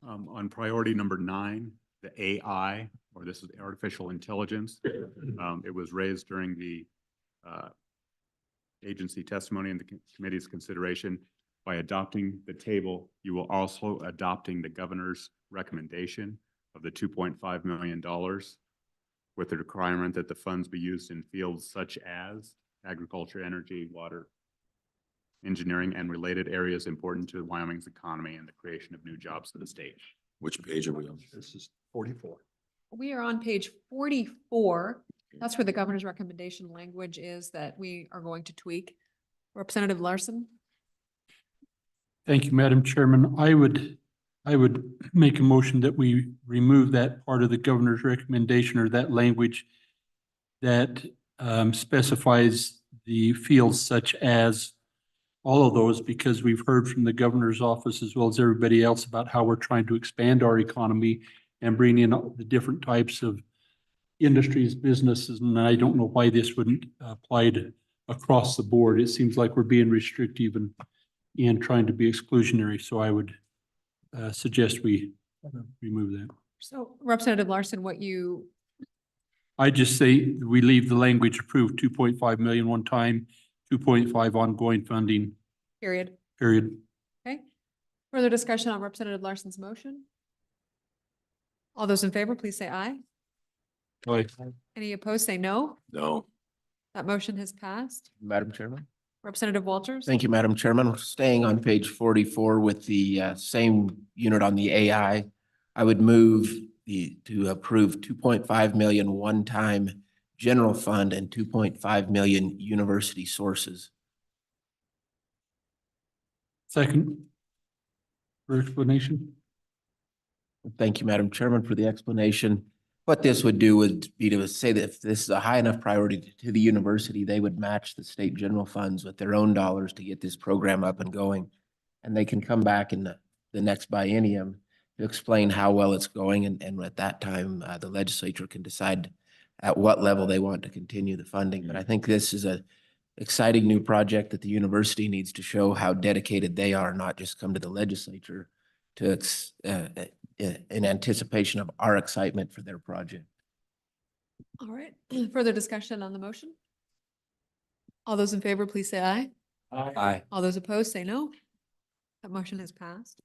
On priority number 9, the AI, or this is artificial intelligence, it was raised during the agency testimony and the committee's consideration. By adopting the table, you will also adopting the governor's recommendation of the $2.5 million with the requirement that the funds be used in fields such as agriculture, energy, water, engineering, and related areas important to Wyoming's economy and the creation of new jobs for the state. Which page are we on? This is 44. We are on page 44. That's where the governor's recommendation language is that we are going to tweak. Representative Larson? Thank you, Madam Chairman. I would make a motion that we remove that part of the governor's recommendation or that language that specifies the fields such as all of those, because we've heard from the governor's office as well as everybody else about how we're trying to expand our economy and bring in the different types of industries, businesses, and I don't know why this wouldn't apply to across the board. It seems like we're being restrictive and trying to be exclusionary, so I would suggest we remove that. So Representative Larson, I just say we leave the language approved 2.5 million one time, 2.5 ongoing funding, period. period. Okay. Further discussion on Representative Larson's motion? All those in favor, please say aye. Aye. Any opposed, say no. No. That motion has passed. Madam Chairman. Representative Walters? Thank you, Madam Chairman. We're staying on page 44 with the same unit on the AI. I would move to approve 2.5 million one-time general fund and 2.5 million university sources. Second. For explanation. Thank you, Madam Chairman, for the explanation. What this would do would be to say that if this is a high enough priority to the university, they would match the state general funds with their own dollars to get this program up and going. And they can come back in the next biennium to explain how well it's going. And at that time, the legislature can decide at what level they want to continue the funding. But I think this is a exciting new project that the university needs to show how dedicated they are, not just come to the legislature to in anticipation of our excitement for their project. All right. Further discussion on the motion? All those in favor, please say aye. Aye. All those opposed, say no. That motion has passed.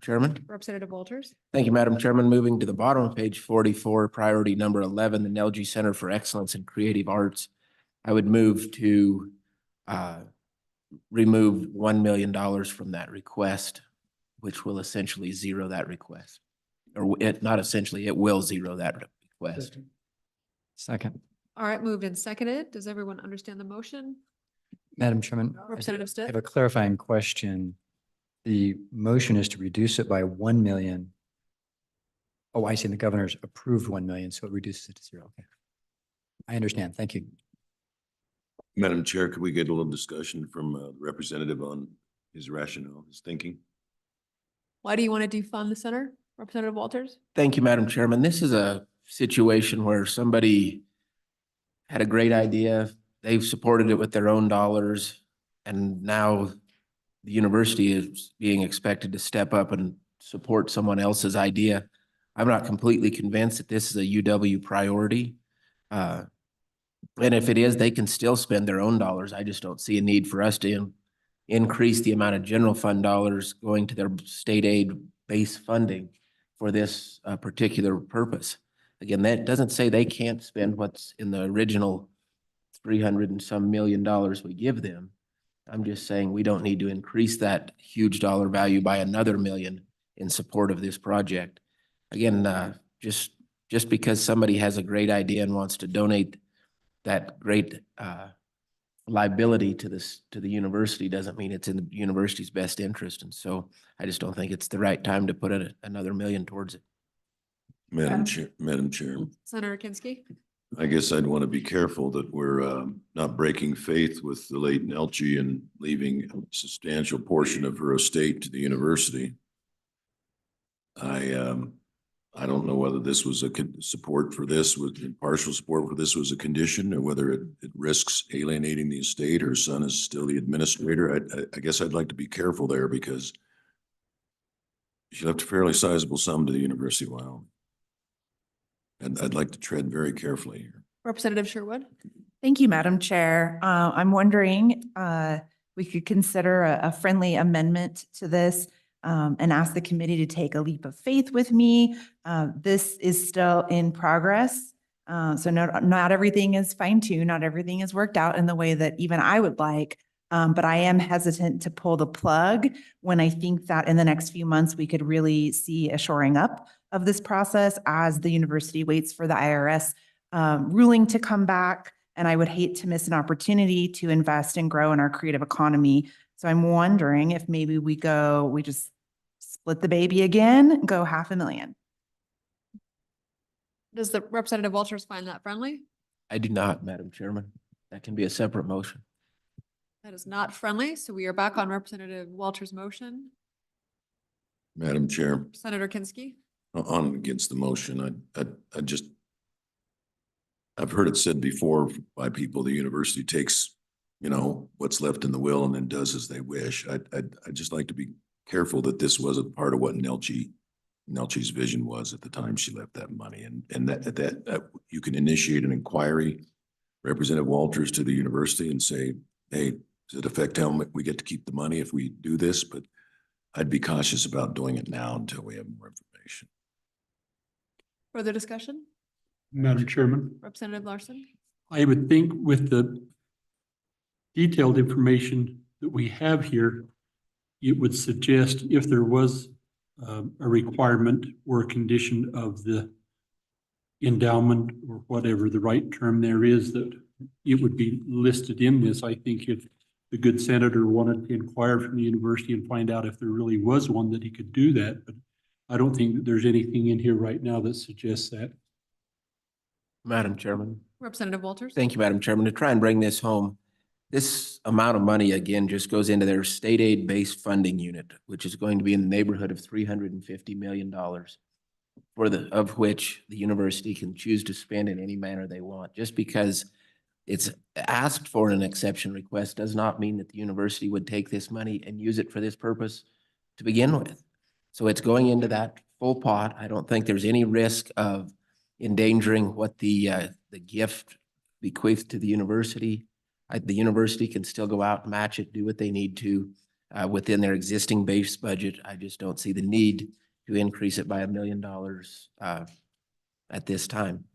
Chairman. Representative Walters? Thank you, Madam Chairman. Moving to the bottom of page 44, priority number 11, the NELG Center for Excellence in Creative Arts. I would move to remove $1 million from that request, which will essentially zero that request. Or it, not essentially, it will zero that request. Second. All right, moved and seconded. Does everyone understand the motion? Madam Chairman, Representative I Stitt? have a clarifying question. The motion is to reduce it by 1 million. Oh, I see. The governor's approved 1 million, so it reduces it to 0. Okay. I understand. Thank you. Madam Chair, could we get a little discussion from the representative on his rationale, his thinking? Why do you want to defund the center, Representative Walters? Thank you, Madam Chairman. This is a situation where somebody had a great idea. They've supported it with their own dollars. And now the university is being expected to step up and support someone else's idea. I'm not completely convinced that this is a UW priority. And if it is, they can still spend their own dollars. I just don't see a need for us to increase the amount of general fund dollars going to their state aid base funding for this particular purpose. Again, that doesn't say they can't spend what's in the original 300 and some million dollars we give them. I'm just saying we don't need to increase that huge dollar value by another million in support of this project. Again, just because somebody has a great idea and wants to donate that great liability to the university doesn't mean it's in the university's best interest. And so I just don't think it's the right time to put another million towards it. Madam Chair, Senator Kinski? I guess I'd want to be careful that we're not breaking faith with the late Nelchie and leaving a substantial portion of her estate to the university. I don't know whether this was a support for this, with partial support for this was a condition, or whether it risks alienating the estate. Her son is still the administrator. I guess I'd like to be careful there, because she left a fairly sizable sum to the University of Wyoming. And I'd like to tread very carefully here. Representative Sherwood? Thank you, Madam Chair. I'm wondering, we could consider a friendly amendment to this and ask the committee to take a leap of faith with me. This is still in progress. So not everything is fine-tuned, not everything is worked out in the way that even I would like. But I am hesitant to pull the plug when I think that in the next few months, we could really see a shoring up of this process as the university waits for the IRS ruling to come back. And I would hate to miss an opportunity to invest and grow in our creative economy. So I'm wondering if maybe we just split the baby again, go $500,000. Does the Representative Walters find that friendly? I do not, Madam Chairman. That can be a separate motion. That is not friendly. So we are back on Representative Walters' motion. Madam Chair, Senator Kinski? on and against the motion, I've heard it said before by people, the university takes, what's left in the will and then does as they wish. I'd just like to be careful that this wasn't part of what Nelchie's vision was at the time she left that money, and that you can initiate an inquiry, Representative Walters, to the university and say, hey, does it affect how we get to keep the money if we do this? But I'd be cautious about doing it now until we have more information. Further discussion? Madam Chairman, Representative Larson? I would think with the detailed information that we have here, it would suggest if there was a requirement or a condition of the endowment or whatever the right term there is, that it would be listed in this. I think if the good senator wanted to inquire from the university and find out if there really was one, that he could do that. But I don't think that there's anything in here right now that suggests that. Madam Chairman. Representative Walters? Thank you, Madam Chairman. To try and bring this home, this amount of money, again, just goes into their state aid-based funding unit, which is going to be in the neighborhood of $350 million, of which the university can choose to spend in any manner they want. Just because it's asked for an exception request does not mean that the university would take this money and use it for this purpose to begin with. So it's going into that full pot. I don't think there's any risk of endangering what the gift bequeathed to the university. The university can still go out and match it, do what they need to within their existing base budget. I just don't see the need to increase it by $1 million at this time.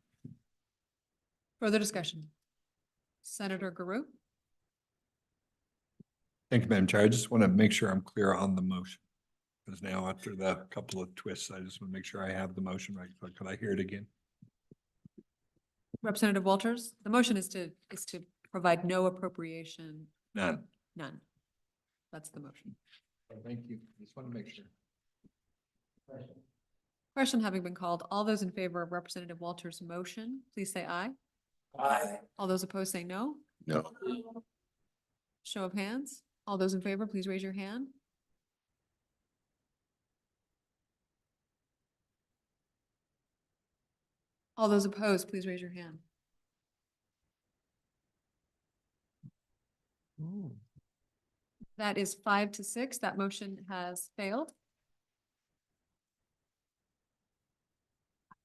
Further discussion? Senator Garou? Thank you, Madam Chair. I just want to make sure I'm clear on the motion. Because now after the couple of twists, I just want to make sure I have the motion right. Could I hear it again? Representative Walters, the motion is to provide no appropriation, None. none. That's the motion. Thank you. Just want to make sure. Question having been called, all those in favor of Representative Walters' motion, please say aye. Aye. All those opposed say no. No. Show of hands. All those in favor, please raise your hand. All those opposed, please raise your hand. That is 5-6. That motion has failed. All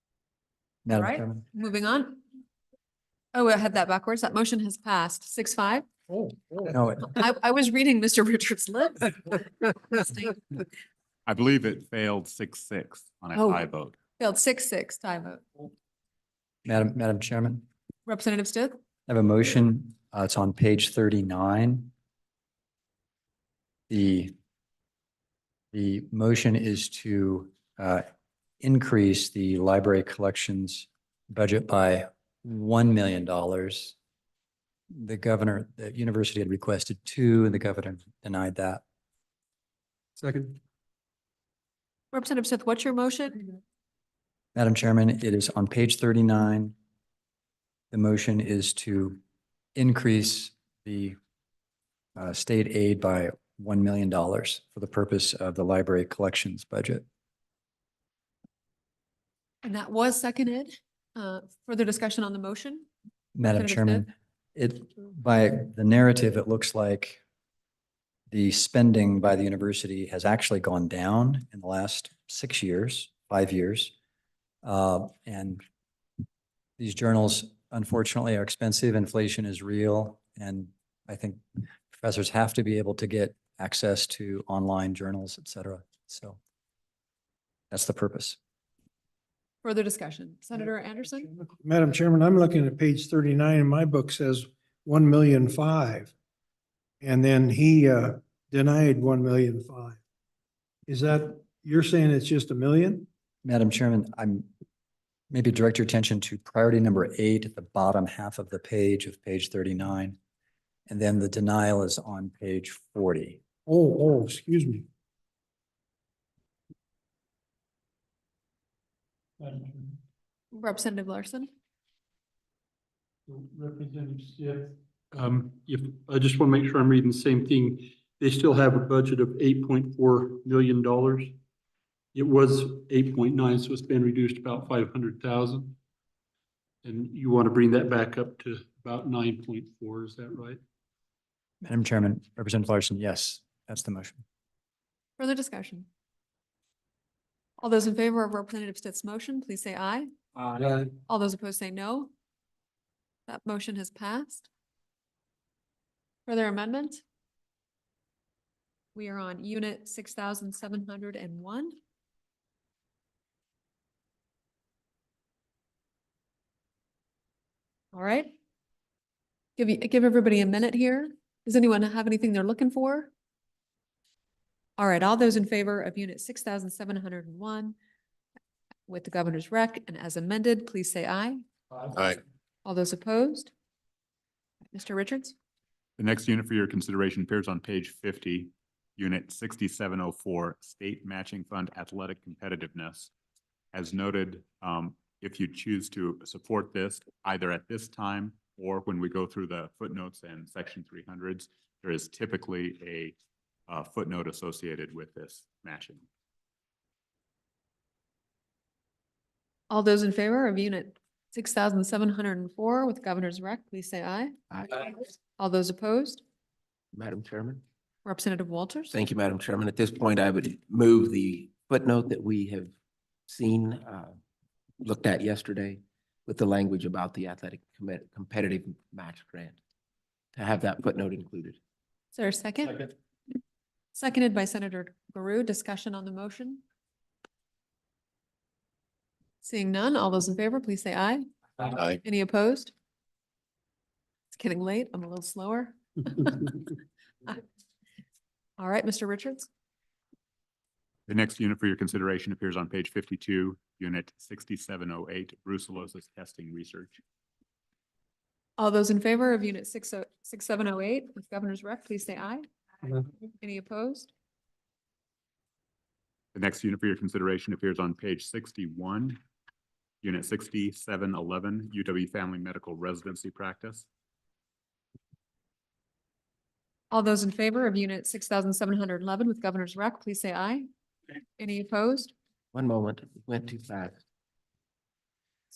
Madam right, Chairman. moving on. Oh, I had that backwards. That motion has passed 6-5. No, I was reading Mr. Richards' lips. I believe it failed 6-6 on a Oh. tie vote. Failed 6-6 tie vote. Madam Chairman, Representative Stith, I have a motion. It's on page 39. The motion is to increase the library collections budget by $1 million. The university had requested 2, and the governor denied that. Second. Representative Stith, what's your motion? Madam Chairman, it is on page 39. The motion is to increase the state aid by $1 million for the purpose of the library collections budget. And that was seconded. Further discussion on the motion? Madam Representative Chairman, by the narrative, it looks like the spending by the university has actually gone down in the last 6 years, 5 years. And these journals, unfortunately, are expensive. Inflation is real. And I think professors have to be able to get access to online journals, et cetera. So that's the purpose. Further discussion. Senator Anderson? Madam Chairman, I'm looking at page 39 and my book says 1,000,005. And then he denied 1,000,005. Is that, you're saying it's just $1 million? Madam Chairman, I'm maybe direct your attention to priority number 8 at the bottom half of the page of page 39. And then the denial is on page 40. Oh, excuse me. Representative Larson? Representative Stith. If, I just want to make sure I'm reading the same thing. They still have a budget of $8.4 million. It was 8.9, so it's been reduced about 500,000. And you want to bring that back up to about 9.4, is that right? Madam Chairman, Representative Larson, yes, that's the motion. Further discussion. All those in favor of Representative Stith's motion, please say aye. Aye. All those opposed say no. That motion has passed. Further amendment? We are on unit 6,701. All right. Give everybody a minute here. Does anyone have anything they're looking for? All right, all those in favor of unit 6,701 with the governor's rec and as amended, please say aye. Aye. All those opposed? Mr. Richards? The next unit for your consideration appears on page 50, unit 6704, State Matching Fund Athletic Competitiveness. As noted, if you choose to support this either at this time or when we go through the footnotes and section 300s, there is typically a footnote associated with this matching. All those in favor of unit 6,704 with governor's rec, please say aye. Aye. All those opposed? Madam Chairman. Representative Walters? Thank you, Madam Chairman. At this point, I would move the footnote that we have seen, looked at yesterday with the language about the athletic competitive match grant, to have that footnote included. Is there a second? Seconded by Senator Garou. Discussion on the motion? Seeing none, all those in favor, please say aye. Aye. Any opposed? It's getting late. I'm a little slower. All right, Mr. Richards? The next unit for your consideration appears on page 52, unit 6708, brucellosis testing research. All those in favor of Unit 6708 with Governor's Rec, please say aye. Any opposed? The next unit for your consideration appears on page 61, Unit 6711, UW Family Medical Residency Practice. All those in favor of Unit 6711 with Governor's Rec, please say aye. Any opposed? One moment, it went too fast.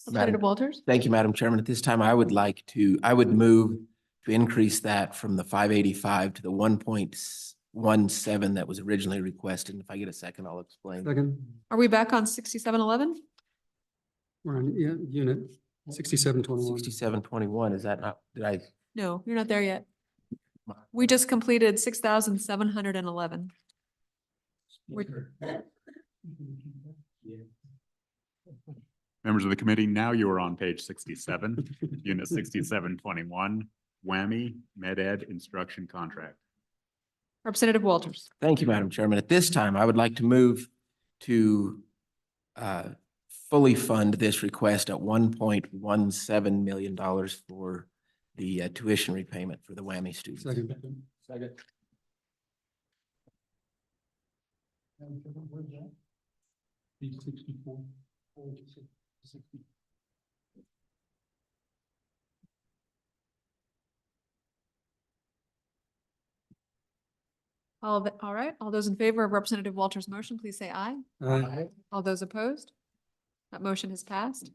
Representative Walters? Thank you, Madam Chairman. At this time, I would move to increase that from the 585 to the 1.17 that was originally requested. And if I get a second, I'll explain. Second, Are we back on 6711? we're on, yeah, unit 6721. 6721, is that not, did I? No, you're not there yet. We just completed 6711. Members of the committee, now you are on page 67, Unit 6721, WWAMI Med-Ed Instruction Contract. Representative Walters? Thank you, Madam Chairman. At this time, I would like to move to fully fund this request at $1.17 million for the tuition repayment for the WWAMI students. Second. All right. All those in favor of Representative Walters' motion, please say aye. Aye. All those opposed? That motion has passed.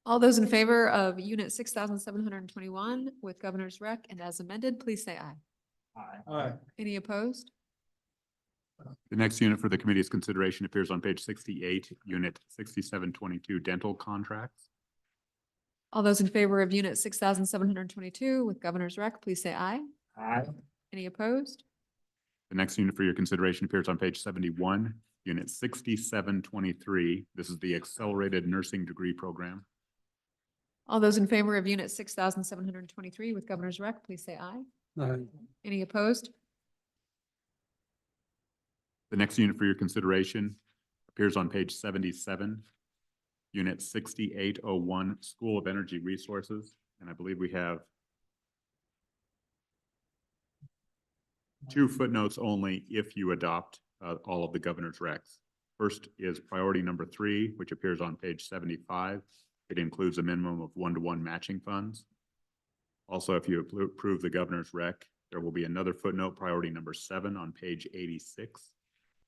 All those in favor of Unit 6721 with Governor's Rec and as amended, please say aye. Aye. Any opposed? The next unit for the committee's consideration appears on page 68, Unit 6722, Dental Contracts. All those in favor of Unit 6722 with Governor's Rec, please say aye. Aye. Any opposed? The next unit for your consideration appears on page 71, Unit 6723. This is the Accelerated Nursing Degree Program. All those in favor of Unit 6723 with Governor's Rec, please say aye. Aye. Any opposed? The next unit for your consideration appears on page 77, Unit 6801, School of Energy Resources. And I believe we have two footnotes only if you adopt all of the governor's recs. First is priority number 3, which appears on page 75. It includes a minimum of 1-to-1 matching funds. Also, if you approve the governor's rec, there will be another footnote, priority number 7 on page 86.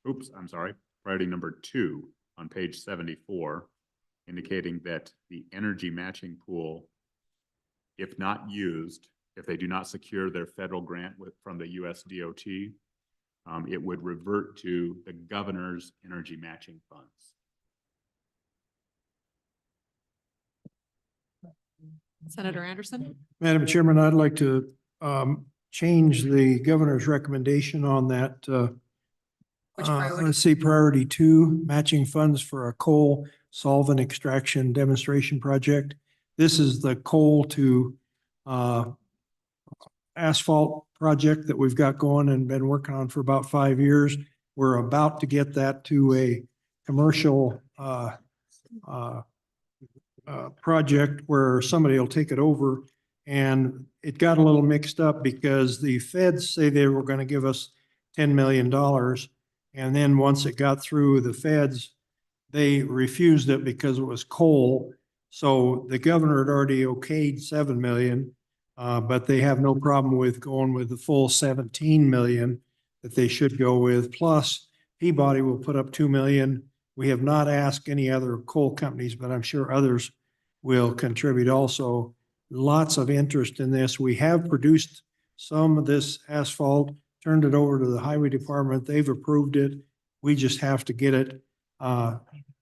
Oops, I'm sorry, priority number 2 on page 74, indicating that the energy matching pool, if not used, if they do not secure their federal grant from the US DOT, it would revert to the governor's energy matching funds. Senator Anderson? Madam Chairman, I'd like to change the governor's recommendation on that. Which priority? Let's see, priority 2, matching funds for a coal solvent extraction demonstration project. This is the coal to asphalt project that we've got going and been working on for about 5 years. We're about to get that to a commercial project where somebody will take it over. And it got a little mixed up because the feds say they were going to give us $10 million. And then once it got through the feds, they refused it because it was coal. So the governor had already okayed 7 million, but they have no problem with going with the full 17 million that they should go with. Plus, Peabody will put up 2 million. We have not asked any other coal companies, but I'm sure others will contribute also. Lots of interest in this. We have produced some of this asphalt, turned it over to the highway department. They've approved it. We just have to get it,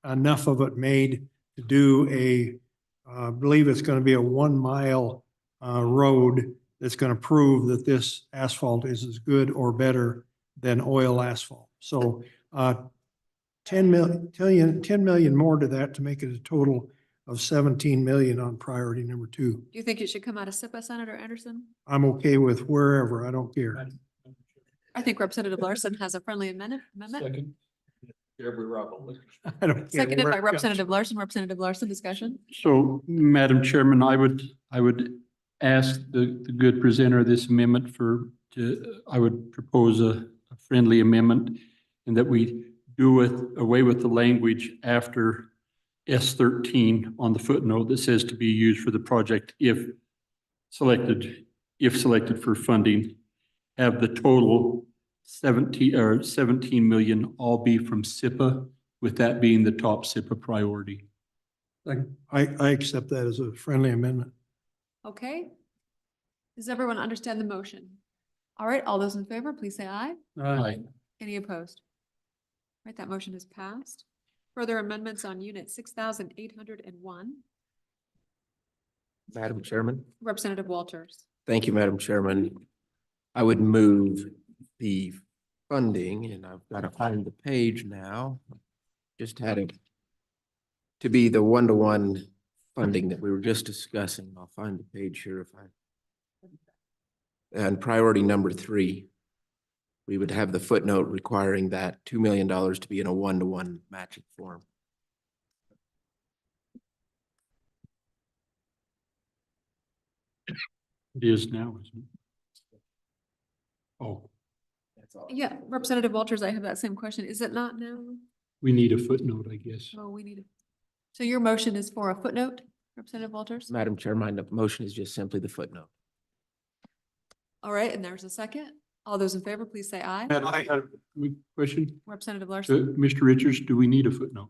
enough of it made to do I believe it's going to be a 1-mile road that's going to prove that this asphalt is as good or better than oil asphalt. So 10 million more to that to make it a total of 17 million on priority number 2. Do you think it should come out of SIPA, Senator Anderson? I'm okay with wherever. I don't care. I think Representative Larson has a friendly amendment. I don't care Seconded where by it comes Representative Larson. Representative Larson, discussion? So, Madam Chairman, I would ask the good presenter of this amendment I would propose a friendly amendment and that we away with the language after S13 on the footnote that says to be used for the project if selected for funding, have the total 17 million all be from SIPA, with that being the top SIPA priority. I accept that as a friendly amendment. Okay. Does everyone understand the motion? All right, all those in favor, please say aye. Aye. Any opposed? Right, that motion is passed. Further amendments on unit 6,801. Madam Chairman. Representative Walters. Thank you, Madam Chairman. I would move the funding, and I've got to find the page now. Just had it to be the one-to-one funding that we were just discussing. I'll find the page here if I. And priority number 3, we would have the footnote requiring that $2 million to be in a one-to-one matching form. It is now, isn't it? Oh, Yeah, Representative Walters, I have that same question. Is it not now? we need a footnote, I guess. Oh, we need it. So your motion is for a footnote, Representative Walters? Madam Chair, my motion is just simply the footnote. All right, and there's a second. All those in favor, please say aye. Question? Representative Larson. Mr. Richards, do we need a footnote?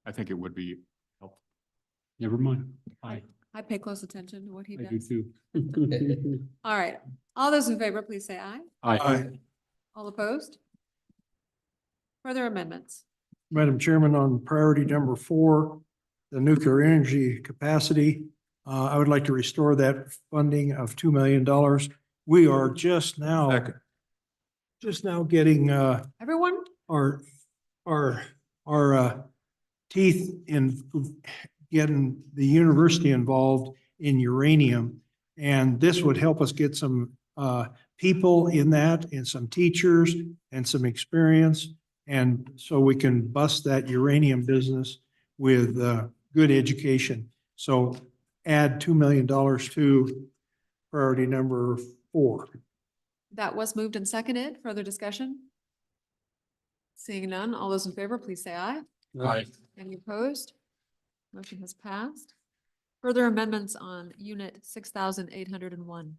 I think it would be helpful. Never mind. Aye. I pay close attention to what he I do does. too. All right, all those in favor, please say aye. Aye. All opposed? Further amendments? Madam Chairman, on priority number 4, the nuclear energy capacity, I would like to restore that funding of $2 million. We are just now getting Everyone? our teeth in getting the university involved in uranium. And this would help us get some people in that and some teachers and some experience. And so we can bust that uranium business with good education. So add $2 million to priority number 4. That was moved and seconded. Further discussion? Seeing none, all those in favor, please say aye. Aye. Any opposed? Motion has passed. Further amendments on unit 6,801.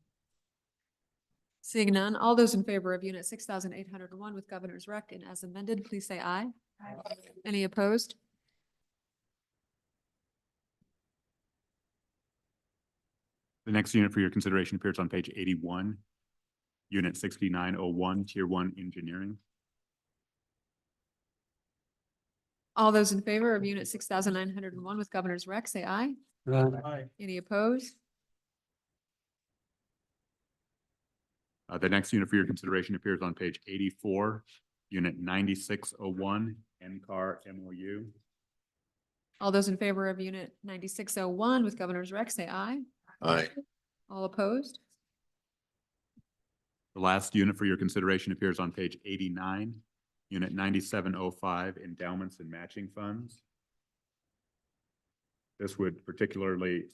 Seeing none, all those in favor of unit 6,801 with governor's rec and as amended, please say aye. Aye. Any opposed? The next unit for your consideration appears on page 81, unit 6901, tier 1 engineering. All those in favor of unit 6,901 with governor's rec, say aye. Aye. Any opposed? The next unit for your consideration appears on page 84, unit 9601, NCAR MOU. All those in favor of unit 9601 with governor's rec, say aye. Aye. All opposed? The last unit for your consideration appears on page 89, unit 9705, endowments and matching funds. This would particularly,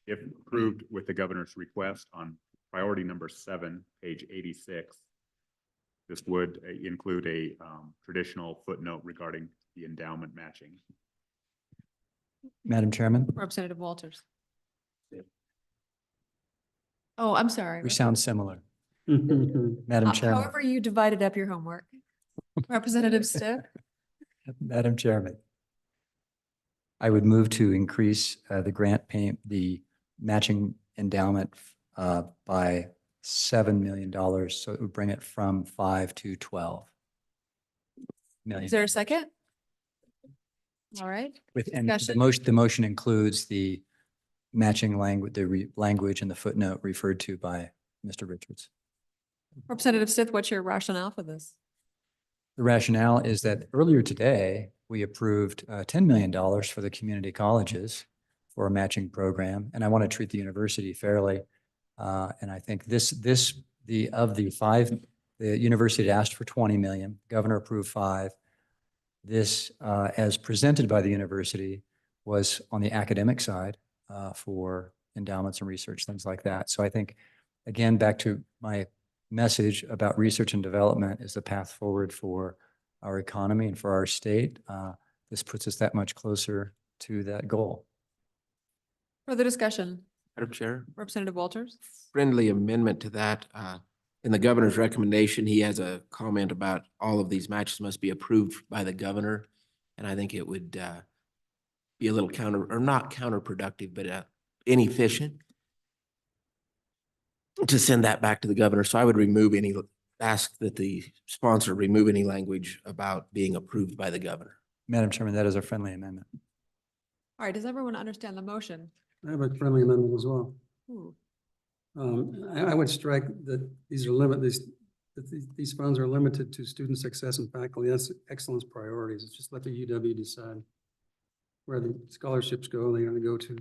if approved with the governor's request on priority number 7, page 86, this would include a traditional footnote regarding the endowment matching. Madam Chairman, Representative Walters. Oh, I'm sorry. we sound similar. Madam Chairman, However you divided up your homework. Representative Stiff. Madam Chairman, I would move to increase the matching endowment by $7 million. So it would bring it from 5 to 12 million. Is there a second? All right. And Discussion. the motion includes the matching language, language and the footnote referred to by Mr. Richards. Representative Stiff, what's your rationale for this? The rationale is that earlier today, we approved $10 million for the community colleges for a matching program. And I want to treat the university fairly. And I think this of the 5, the university had asked for 20 million, governor approved 5. This, as presented by the university, was on the academic side for endowments and research, things like that. So I think, again, back to my message about research and development is the path forward for our economy and for our state. This puts us that much closer to that goal. Further discussion, Madam Chair, Representative Walters? friendly amendment to that. In the governor's recommendation, he has a comment about all of these matches must be approved by the governor. And I think it would be a little not counterproductive, but inefficient to send that back to the governor. So I would ask that the sponsor remove any language about being approved by the governor. Madam Chairman, that is a friendly amendment. All right, does everyone understand the motion? I have a friendly amendment as well. Ooh. I would strike that these funds are limited to student success and faculty excellence priorities. It's just let the UW decide where the scholarships go. They're going to go to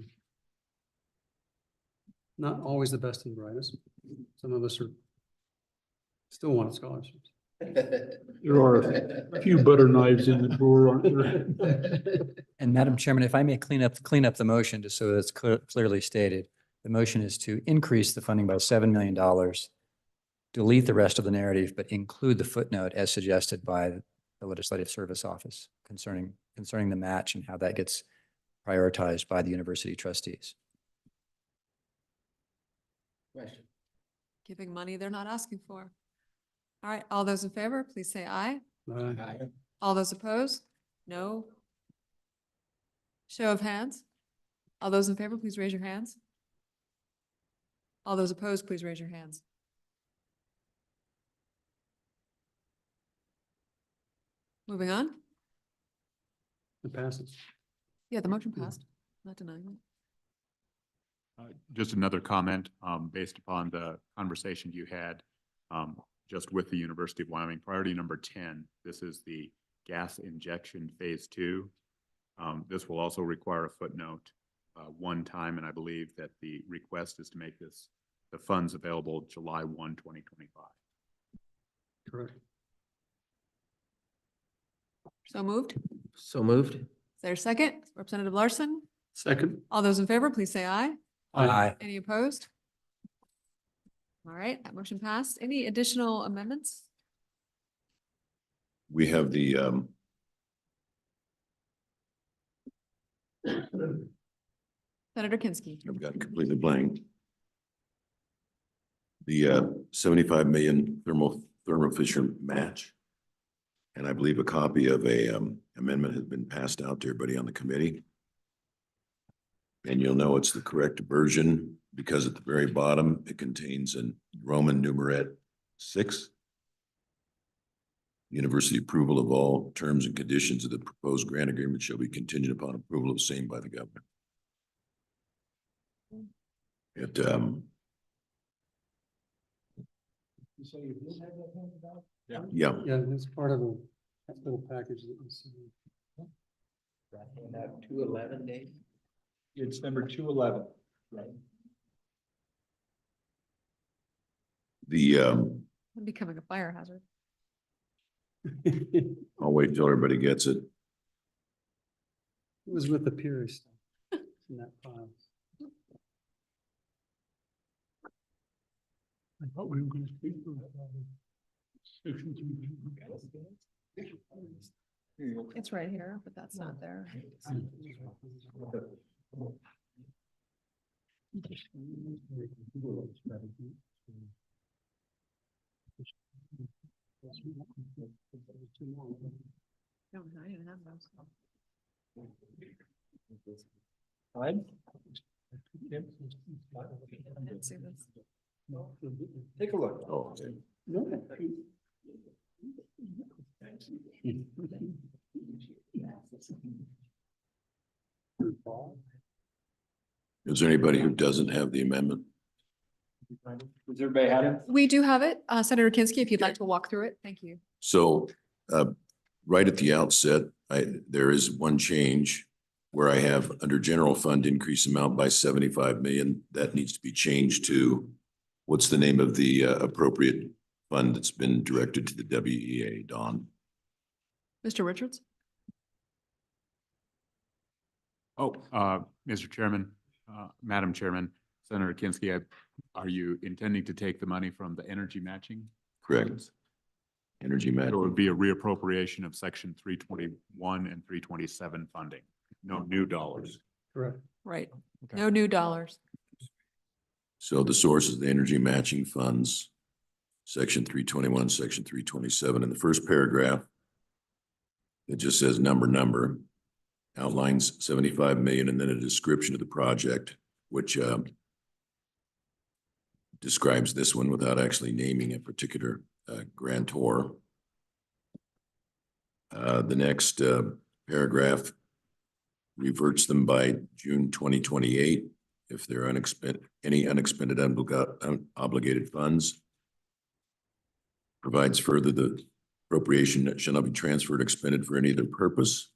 not always the best and brightest. Some of us still want scholarships. There are a few butter knives in the drawer, aren't there? And Madam Chairman, if I may clean up the motion just so that it's clearly stated. The motion is to increase the funding by $7 million, delete the rest of the narrative, but include the footnote as suggested by the Legislative Service Office concerning the match and how that gets prioritized by the university trustees. Question. Giving money they're not asking for. All right, all those in favor, please say aye. Aye. All those opposed? No. Show of hands. All those in favor, please raise your hands. All those opposed, please raise your hands. Moving on. It passes. Yeah, the motion passed. Not denying it. Just another comment, based upon the conversation you had, just with the University of Wyoming. Priority number 10, this is the gas injection phase 2. This will also require a footnote one time, and I believe that the request is to make the funds available July 1, 2025. Correct. So moved. So moved. Is there a second? Representative Larson? Second. All those in favor, please say aye. Aye. Any opposed? All right, that motion passed. Any additional amendments? We have the Senator Kinsky. I've got completely blank. The 75 million Thermo Fisher match. And I believe a copy of a amendment has been passed out to everybody on the committee. And you'll know it's the correct version because at the very bottom, it contains a Roman numerat 6. University approval of all terms and conditions of the proposed grant agreement shall be contingent upon approval of same by the governor. It yeah. Yeah, it's part of a little package that you see. About 211 days. It's number 211. Right. The I'm becoming a fire hazard. I'll wait until everybody gets it. It was with the Peary stuff in that file. I thought we were going to speak for It's right here, but that's not there. No, I didn't have those. I didn't see this. Take a look. Oh, okay. Is there anybody who doesn't have the amendment? Does everybody have it? We do have it. Senator Kinsky, if you'd like to walk through it, thank you. So right at the outset, there is one change where I have under general fund increase amount by 75 million. That needs to be changed to What's the name of the appropriate fund that's been directed to the WEA, Don? Mr. Richards? Oh, Mr. Chairman, Madam Chairman, Senator Kinski, are you intending to take the money from the energy matching? Correct. Energy It matching. would be a reappropriation of section 321 and 327 funding, no new dollars. Correct. Right. Okay. No new dollars. So the source is the energy matching funds, section 321, section 327. In the first paragraph, it just says number, outlines 75 million, and then a description of the project, which describes this one without actually naming a particular grantor. The next paragraph reverts them by June 2028 if there are any unexpended obligated funds. Provides further the appropriation that shall not be transferred or expended for any other purpose.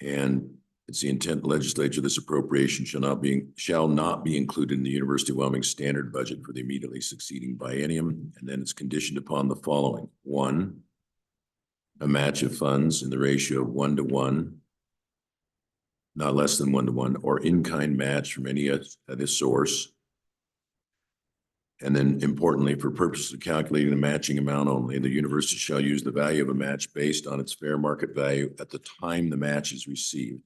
And it's the intent of the legislature, this appropriation shall not be included in the University of Wyoming standard budget for the immediately succeeding biennium. And then it's conditioned upon the following: 1, a match of funds in the ratio of 1-to-1, not less than 1-to-1, or in-kind match from any other source. And then importantly, for purposes of calculating the matching amount only, the university shall use the value of a match based on its fair market value at the time the match is received.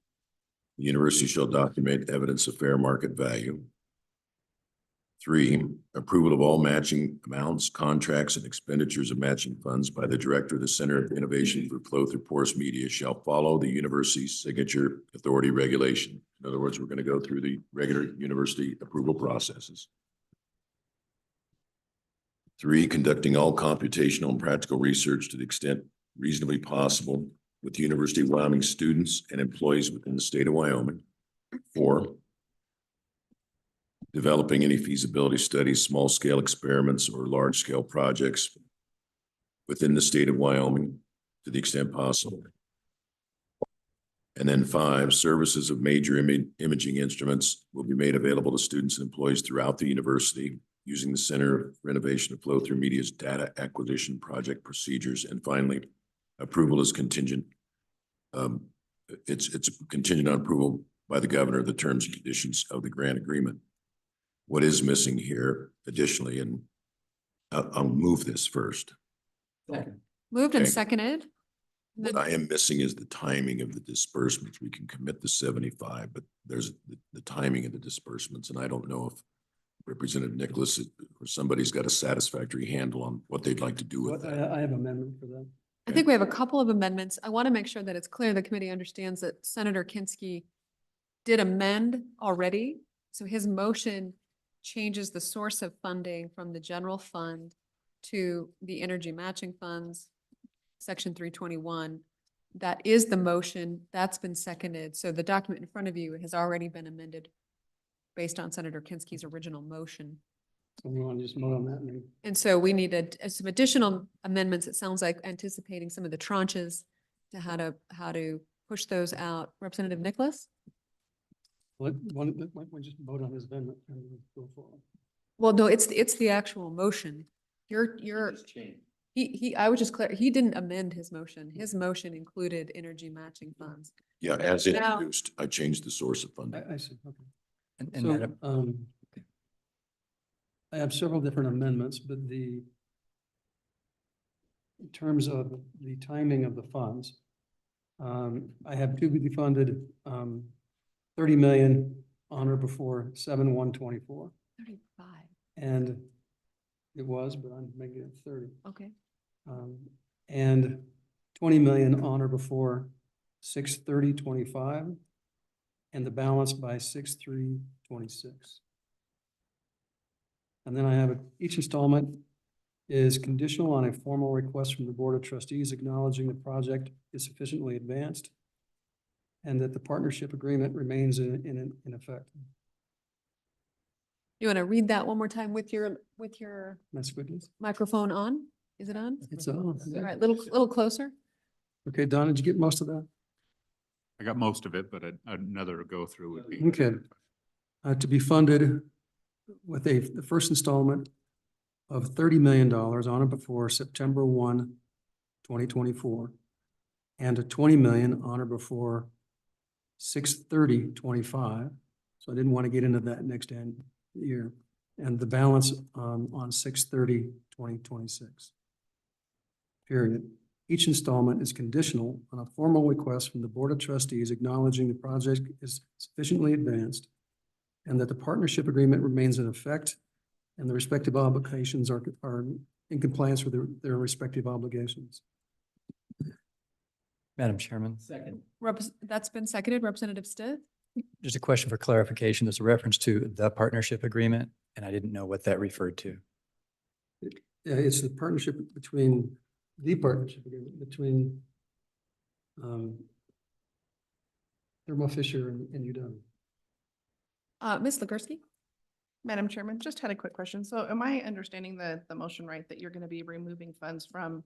The university shall document evidence of fair market value. 3, approval of all matching amounts, contracts, and expenditures of matching funds by the director of the Center of Innovation for Flow Through Porous Media shall follow the university's signature authority regulation. In other words, we're going to go through the regular university approval processes. 3, conducting all computational and practical research to the extent reasonably possible with the University of Wyoming students and employees within the state of Wyoming. 4, developing any feasibility studies, small-scale experiments, or large-scale projects within the state of Wyoming to the extent possible. And then 5, services of major imaging instruments will be made available to students and employees throughout the university using the Center for Innovation of Flow Through Media's data acquisition project procedures. And finally, approval is contingent. It's contingent on approval by the governor of the terms and conditions of the grant agreement. What is missing here additionally, and I'll move this first. Moved and Okay. seconded. What I am missing is the timing of the disbursements. We can commit the 75, but there's the timing of the disbursements. And I don't know if Representative Nicholas or somebody's got a satisfactory handle on what they'd like to do with that. I have an amendment for that. I think we have a couple of amendments. I want to make sure that it's clear the committee understands that Senator Kinski did amend already. So his motion changes the source of funding from the general fund to the energy matching funds, section 321. That is the motion that's been seconded. So the document in front of you has already been amended based on Senator Kinski's original motion. So we want to just vote on that. And so we needed some additional amendments. It sounds like anticipating some of the tranches to how to push those out. Representative Nicholas? Why don't we just vote on his amendment and we'll go forward? Well, no, it's the actual motion. I was just clear, he didn't amend his motion. His motion included energy matching funds. Yeah, as Now- introduced, I changed the source of funding. I see, okay. And So, Madam, I have several different amendments, but in terms of the timing of the funds, I have to be funded, 30 million on or before 7/1/24. 35, And it was, but I'm making it 30. okay. And 20 million on or before 6/30/25, and the balance by 6/3/26. And then I have each installment is conditional on a formal request from the Board of Trustees acknowledging the project is sufficiently advanced and that the partnership agreement remains in effect. You want to read that one more time with your My squiggles. microphone on? Is it on? It's on. All right, little closer. Okay, Don, did you get most of that? I got most of it, but another go through would be. Okay. To be funded with the first installment of $30 million on or before September 1, 2024, and a 20 million on or before 6/30/25. So I didn't want to get into that next year. And the balance on 6/30/2026. Period. Each installment is conditional on a formal request from the Board of Trustees acknowledging the project is sufficiently advanced and that the partnership agreement remains in effect and the respective obligations are in compliance with their respective obligations. Madam Chairman, That's been seconded. Representative Stitt? just a question for clarification. There's a reference to the partnership agreement, and I didn't know what that referred to. Yeah, it's the partnership between Thermo Fisher and UW. Ms. Ligursky? Madam Chairman, just had a quick question. So am I understanding the motion right, that you're going to be removing funds from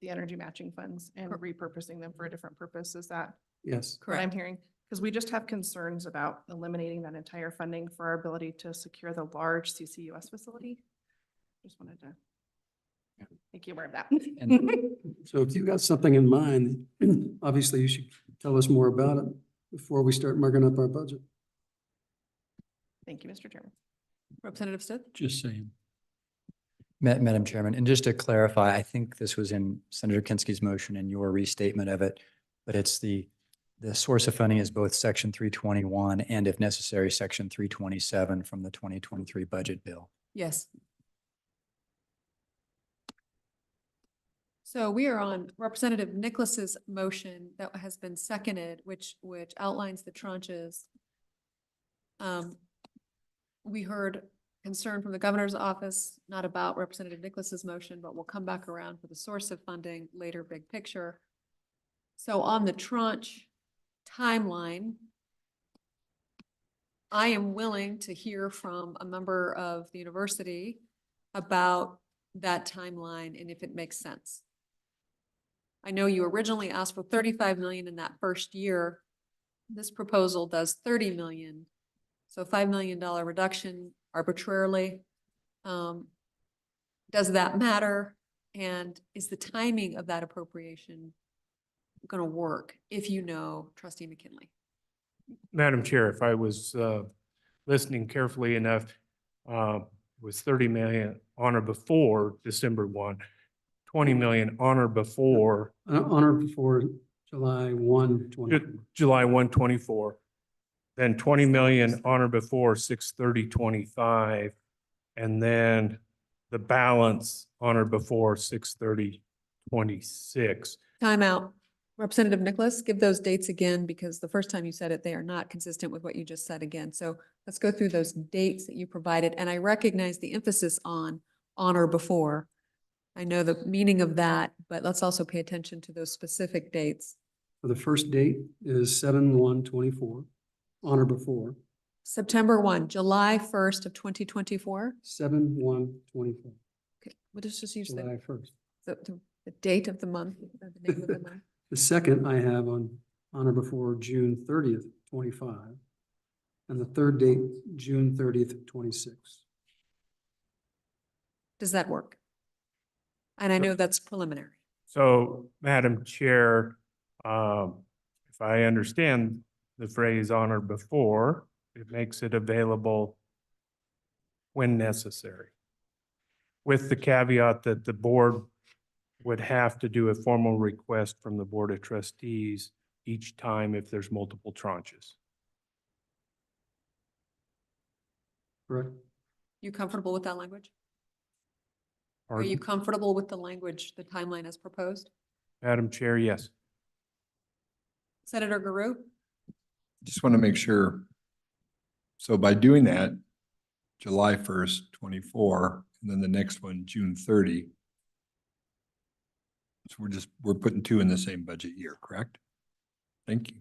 the energy matching funds and repurposing them for a different purpose? Is that Yes. what I'm hearing? Because we just have concerns about eliminating that entire funding for our ability to secure the large CCUS facility. Just wanted to make you aware of that. So if you got something in mind, obviously you should tell us more about it before we start marking up our budget. Thank you, Mr. Chairman. Representative Stitt? Just saying. Madam Chairman, and just to clarify, I think this was in Senator Kinsky's motion and your restatement of it, but it's the source of funding is both Section 321 and if necessary, Section 327 from the 2023 budget bill. Yes. So we are on Representative Nicholas's motion that has been seconded, which outlines the tranches. We heard concern from the governor's office, not about Representative Nicholas's motion, but we'll come back around for the source of funding later, big picture. So on the tranche timeline, I am willing to hear from a member of the university about that timeline and if it makes sense. I know you originally asked for 35 million in that first year. This proposal does 30 million. So $5 million reduction arbitrarily. Does that matter? And is the timing of that appropriation going to work if you know Trustee McKinley? Madam Chair, if I was listening carefully enough, it was 30 million on or before December 1, 20 million on or before. On or before July 1, 24. July 1, 24. Then 20 million on or before 6/30/25. And then the balance on or before 6/30/26. Time out. Representative Nicholas, give those dates again, because the first time you said it, they are not consistent with what you just said again. So let's go through those dates that you provided. And I recognize the emphasis on or before. I know the meaning of that, but let's also pay attention to those specific dates. So the first date is 7/1/24, on or before. September 1, July 1st of 2024. 7/1/24. Okay, what is just use July 1st. the date of the month, the name of the month. The second I have on or before June 30th, 25. And the third date, June 30th, 26. Does that work? And I know that's preliminary. So, Madam Chair, if I understand the phrase on or before, it makes it available when necessary, with the caveat that the board would have to do a formal request from the Board of Trustees each time if there's multiple tranches. Correct. You comfortable with that language? Are Pardon? you comfortable with the language, the timeline as proposed? Madam Chair, yes. Senator Garou? Just want to make sure. So by doing that, July 1st, 24, and then the next one, June 30. So we're putting two in the same budget year, correct? Thank you.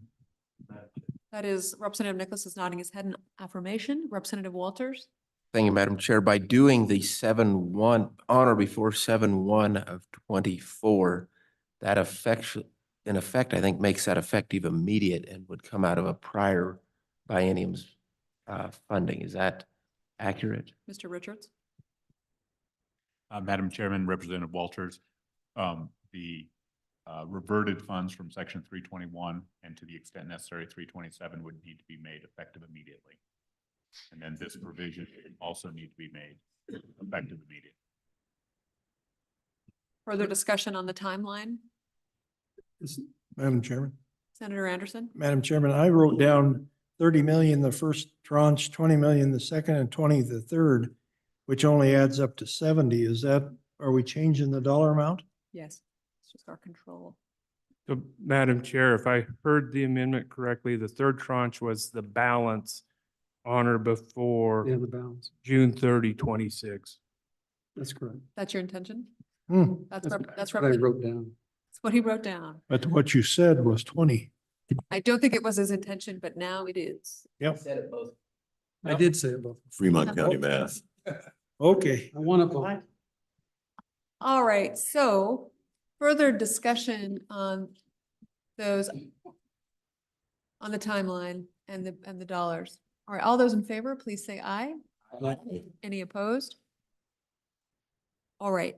That is, Representative Nicholas is nodding his head in affirmation. Representative Walters? Thank you, Madam Chair. By doing the 7/1 on or before 7/1/24, that in effect, I think makes that effective immediate and would come out of a prior biennium's funding. Is that accurate? Mr. Richards? Madam Chairman, Representative Walters, the reverted funds from section 321 and to the extent necessary, 327 would need to be made effective immediately. And then this provision would also need to be made effective immediately. Further discussion on the timeline? Madam Chairman. Senator Anderson? Madam Chairman, I wrote down 30 million the first tranche, 20 million the second, and 20 the third, which only adds up to 70. Is that, are we changing the dollar amount? Yes. It's just our control. So, Madam Chair, if I heard the amendment correctly, the third tranche was the balance on or before Yeah, the balance. June 30, 26. That's correct. That's your intention? Hmm. That's what I Representative- wrote down. That's what he wrote down. But what you said was 20. I don't think it was his intention, but now it is. Yep. Said it both. I did say it both. Fremont County math. Okay. I want to vote. All right, so further discussion on those, on the timeline and the dollars. All right, all those in favor, please say aye. Aye. Any opposed? All right.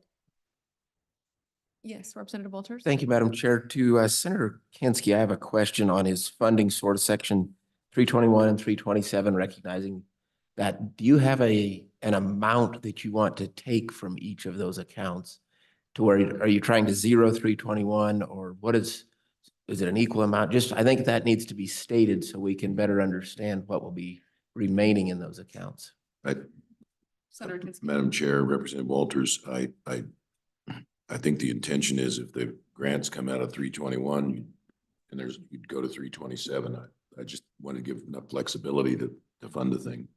Yes, Representative Walters? Thank you, Madam Chair. To Senator Kinski, I have a question on his funding source, section 321 and 327, recognizing that. Do you have an amount that you want to take from each of those accounts? To where, are you trying to zero 321 or what is it an equal amount? Just, I think that needs to be stated so we can better understand what will be remaining in those accounts. Senator Kinski? Madam Chair, Representative Walters, I think the intention is if the grants come out of 321 and you'd go to 327. I just want to give enough flexibility to fund the thing.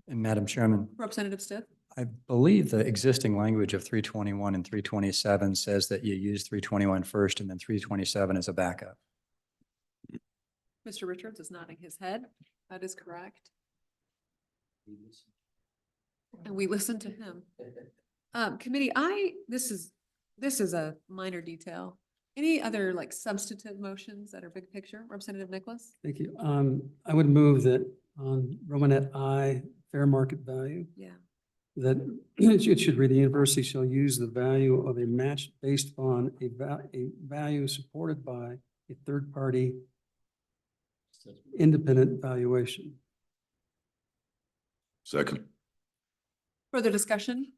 And Madam Chairman, Representative Stiff? I believe the existing language of 321 and 327 says that you use 321 first and then 327 as a backup. Mr. Richards is nodding his head. That is correct. And we listen to him. Committee, this is a minor detail. Any other like substantive motions that are big picture? Representative Nicholas? Thank you. I would move that on Romanet I, fair market value, Yeah. that it should read, the university shall use the value of a match based on a value supported by a third-party independent valuation. Second. Further discussion?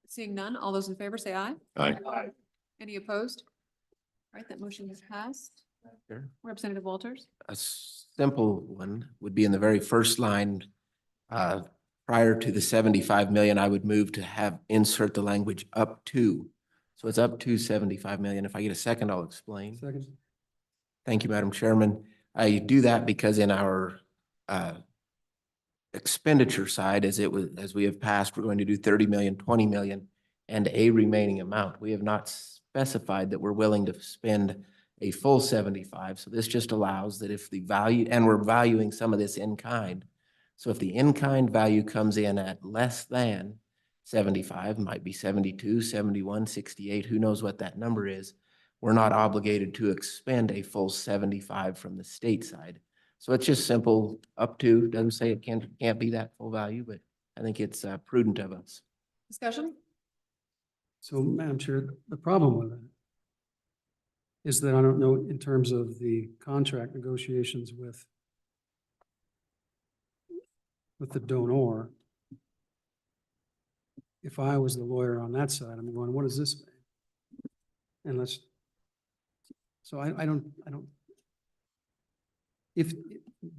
Seeing none, all those in favor say aye. Aye. Any opposed? All right, that motion has passed. Sure. Representative Walters? A simple one would be in the very first line, prior to the 75 million, I would move to have insert the language up to. So it's up to 75 million. If I get a second, I'll explain. Second. Thank you, Madam Chairman. I do that because in our expenditure side, as we have passed, we're going to do 30 million, 20 million, and a remaining amount. We have not specified that we're willing to spend a full 75. So this just allows that if the value, and we're valuing some of this in kind. So if the in-kind value comes in at less than 75, might be 72, 71, 68, who knows what that number is, we're not obligated to expend a full 75 from the state side. So it's just simple, up to, doesn't say it can't be that full value, but I think it's prudent of us. Discussion? So, Madam Chair, the problem with it is that I don't know in terms of the contract negotiations with the donor. If I was the lawyer on that side, I'm going, what does this mean? And so I don't, if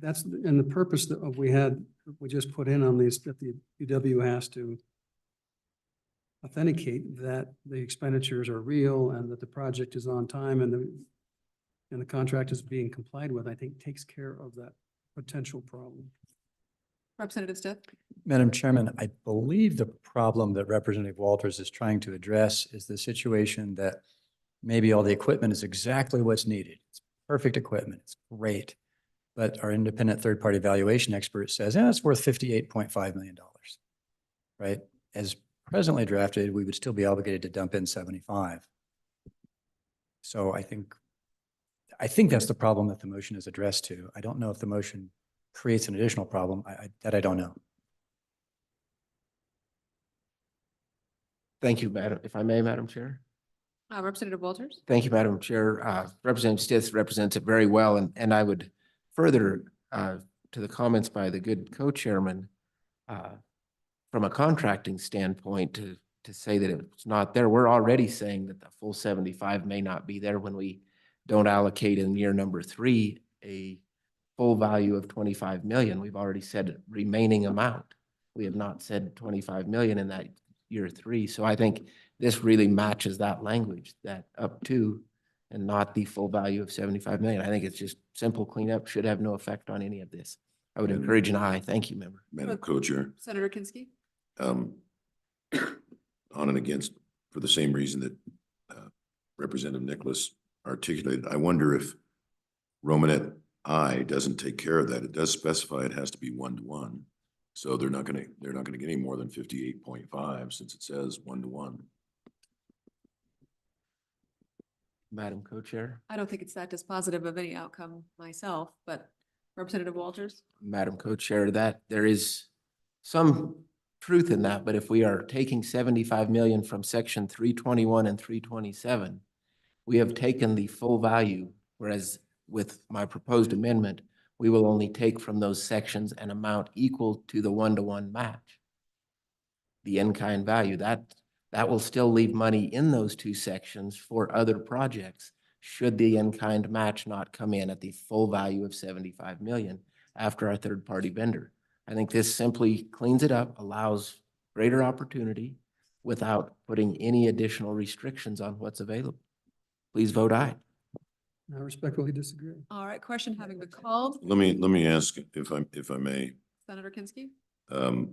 that's, and the purpose that we just put in on these, that the UW has to authenticate that the expenditures are real and that the project is on time and the contract is being complied with, I think takes care of that potential problem. Representative Stiff? Madam Chairman, I believe the problem that Representative Walters is trying to address is the situation that maybe all the equipment is exactly what's needed. It's perfect equipment. It's great. But our independent third-party valuation expert says, it's worth $58.5 million, right? As presently drafted, we would still be obligated to dump in 75. So I think that's the problem that the motion is addressed to. I don't know if the motion creates an additional problem, that I don't know. Thank you, Madam, if I may, Madam Chair. Representative Walters? Thank you, Madam Chair. Representative Stith represents it very well, and I would further to the comments by the good co-chairman, from a contracting standpoint, to say that it's not there. We're already saying that the full 75 may not be there when we don't allocate in year number 3 a full value of 25 million. We've already said remaining amount. We have not said 25 million in that year 3. So I think this really matches that language, that up to, and not the full value of 75 million. I think it's just simple cleanup, should have no effect on any of this. I would encourage an aye. Thank you, member. Madam Co-Chair, Senator Kinsky? on and against, for the same reason that Representative Nicholas articulated, I wonder if Romanet I doesn't take care of that. It does specify it has to be 1-to-1. So they're not gonna get any more than 58.5 since it says 1-to-1. Madam Co-Chair. I don't think it's that dispositive of any outcome myself, but Representative Walters? Madam Co-Chair, that there is some truth in that, but if we are taking 75 million from section 321 and 327, we have taken the full value, whereas with my proposed amendment, we will only take from those sections an amount equal to the 1-to-1 match. The in-kind value, that will still leave money in those 2 sections for other projects, should the in-kind match not come in at the full value of 75 million after our third-party vendor. I think this simply cleans it up, allows greater opportunity without putting any additional restrictions on what's available. Please vote aye. I respectfully disagree. All right, question having been called. Let me ask if I may, Senator Kinsky?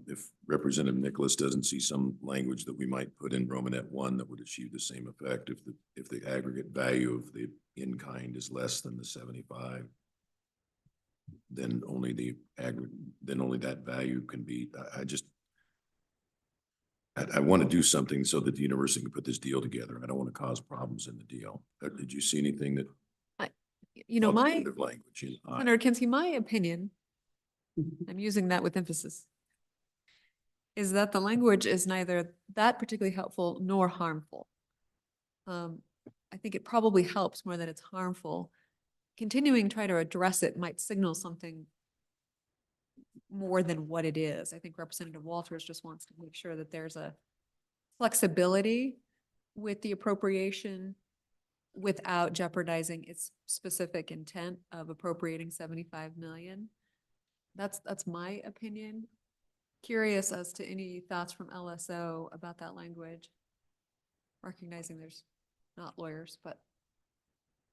if Representative Nicholas doesn't see some language that we might put in Romanet 1 that would achieve the same effect if the aggregate value of the in-kind is less than the 75, then only that value can be, I want to do something so that the university can put this deal together. I don't want to cause problems in the deal. Did you see anything that? Alternative language. Senator Kinsky, my opinion, I'm using that with emphasis, is that the language is neither that particularly helpful nor harmful. I think it probably helps more than it's harmful. Continuing to try to address it might signal something more than what it is. I think Representative Walters just wants to make sure that there's a flexibility with the appropriation without jeopardizing its specific intent of appropriating 75 million. That's my opinion. Curious as to any thoughts from LSO about that language. Recognizing there's not lawyers, but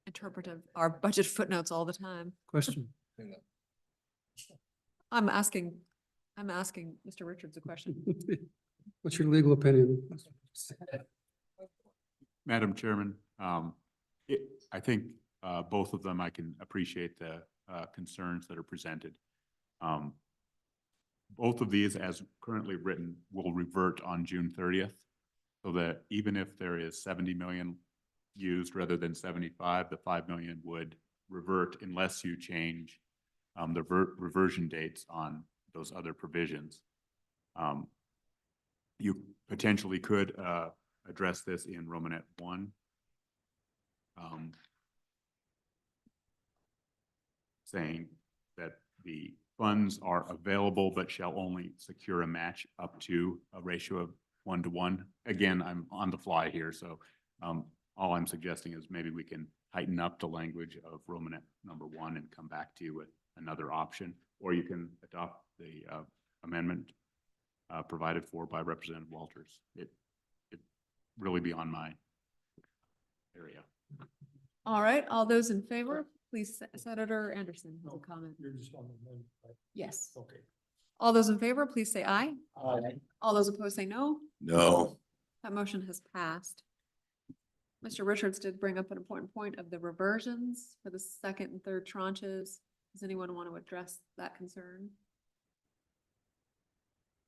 interpretive, our budget footnotes all the time. Question. I'm asking Mr. Richards a question. What's your legal opinion? Madam Chairman, I think both of them, I can appreciate the concerns that are presented. Both of these, as currently written, will revert on June 30th, so that even if there is 70 million used rather than 75, the 5 million would revert unless you change the reversion dates on those other provisions. You potentially could address this in Romanet 1. Saying that the funds are available but shall only secure a match up to a ratio of 1-to-1. Again, I'm on the fly here, so all I'm suggesting is maybe we can heighten up the language of Romanet number 1 and come back to you with another option, or you can adopt the amendment provided for by Representative Walters. It really beyond my area. All right, all those in favor, please, Senator Anderson has a comment. Yes. Okay. All those in favor, please say aye. Aye. All those opposed say no. No. That motion has passed. Mr. Richards did bring up an important point of the reversions for the second and third tranches. Does anyone want to address that concern?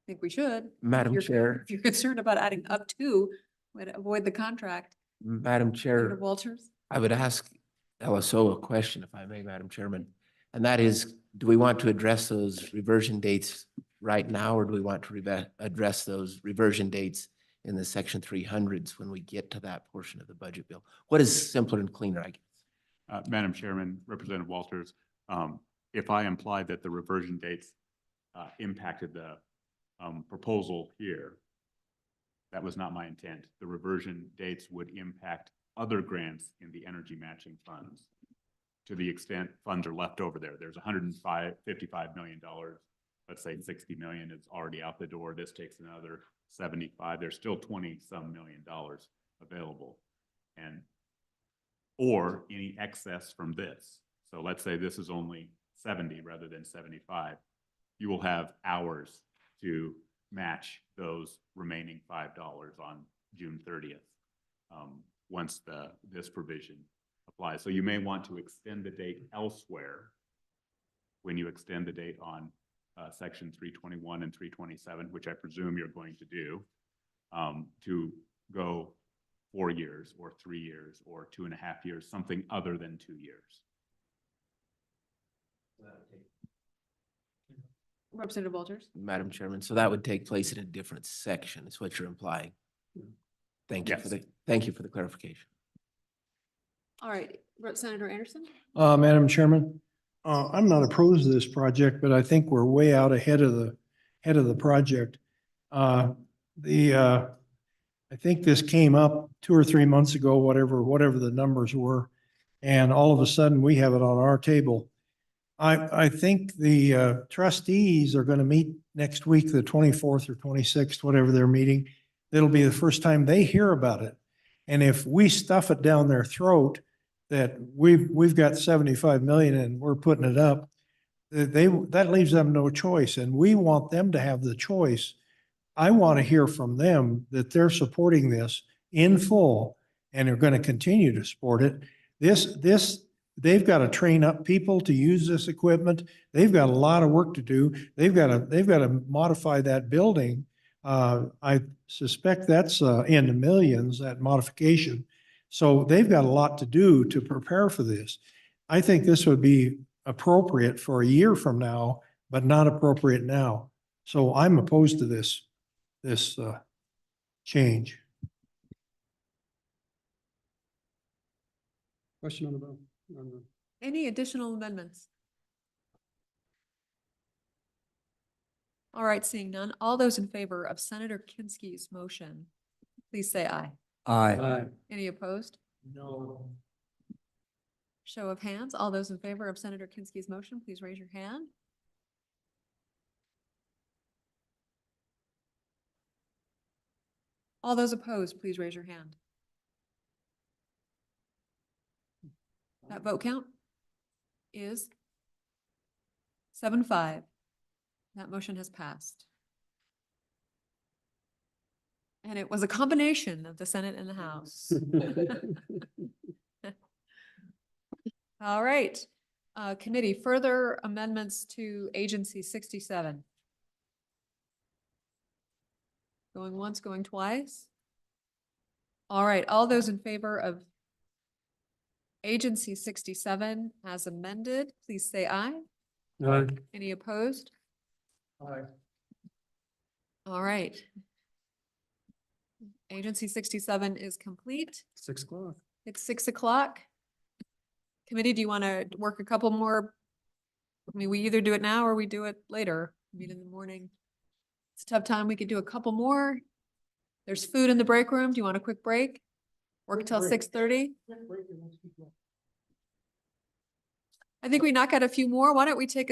I think we should. Madam Chair. If you're concerned about adding up to, would avoid the contract. Madam Chair. Senator Walters? I would ask LSO a question, if I may, Madam Chairman. And that is, do we want to address those reversion dates right now, or do we want to address those reversion dates in the section 300s when we get to that portion of the budget bill? What is simpler and cleaner, I guess? Madam Chairman, Representative Walters, if I implied that the reversion dates impacted the proposal here, that was not my intent. The reversion dates would impact other grants in the energy matching funds to the extent funds are left over there. There's $55 million. Let's say 60 million is already out the door. This takes another 75. There's still 20-some million dollars available. And or any excess from this. So let's say this is only 70 rather than 75. You will have hours to match those remaining $5 on June 30th once this provision applies. So you may want to extend the date elsewhere when you extend the date on section 321 and 327, which I presume you're going to do, to go 4 years or 3 years or 2.5 years, something other than 2 years. Representative Walters? Madam Chairman, so that would take place in a different section, is what you're implying. Thank you for the clarification. All right, Senator Anderson? Madam Chairman, I'm not opposed to this project, but I think we're way out ahead of the project. I think this came up 2 or 3 months ago, whatever the numbers were, and all of a sudden we have it on our table. I think the trustees are going to meet next week, the 24th or 26th, whatever they're meeting. It'll be the first time they hear about it. And if we stuff it down their throat that we've got 75 million and we're putting it up, that leaves them no choice. And we want them to have the choice. I want to hear from them that they're supporting this in full and are going to continue to support it. They've got to train up people to use this equipment. They've got a lot of work to do. They've got to modify that building. I suspect that's in the millions, that modification. So they've got a lot to do to prepare for this. I think this would be appropriate for a year from now, but not appropriate now. So I'm opposed to this change. Question on the bill? Any additional amendments? All right, seeing none. All those in favor of Senator Kinski's motion, please say aye. Aye. Any opposed? No. Show of hands. All those in favor of Senator Kinski's motion, please raise your hand. All those opposed, please raise your hand. That vote count is 7-5. That motion has passed. And it was a combination of the Senate and the House. All right. Committee, further amendments to Agency 67. Going once, going twice. All right, all those in favor of Agency 67 as amended, please say aye. Aye. Any opposed? Aye. All right. Agency 67 is complete. 6 o'clock. It's 6 o'clock. Committee, do you want to work a couple more? I mean, we either do it now or we do it later, meet in the morning. It's a tough time. We could do a couple more. There's food in the break room. Do you want a quick break? Work until 6:30? I think we knock out a few more. Why don't we take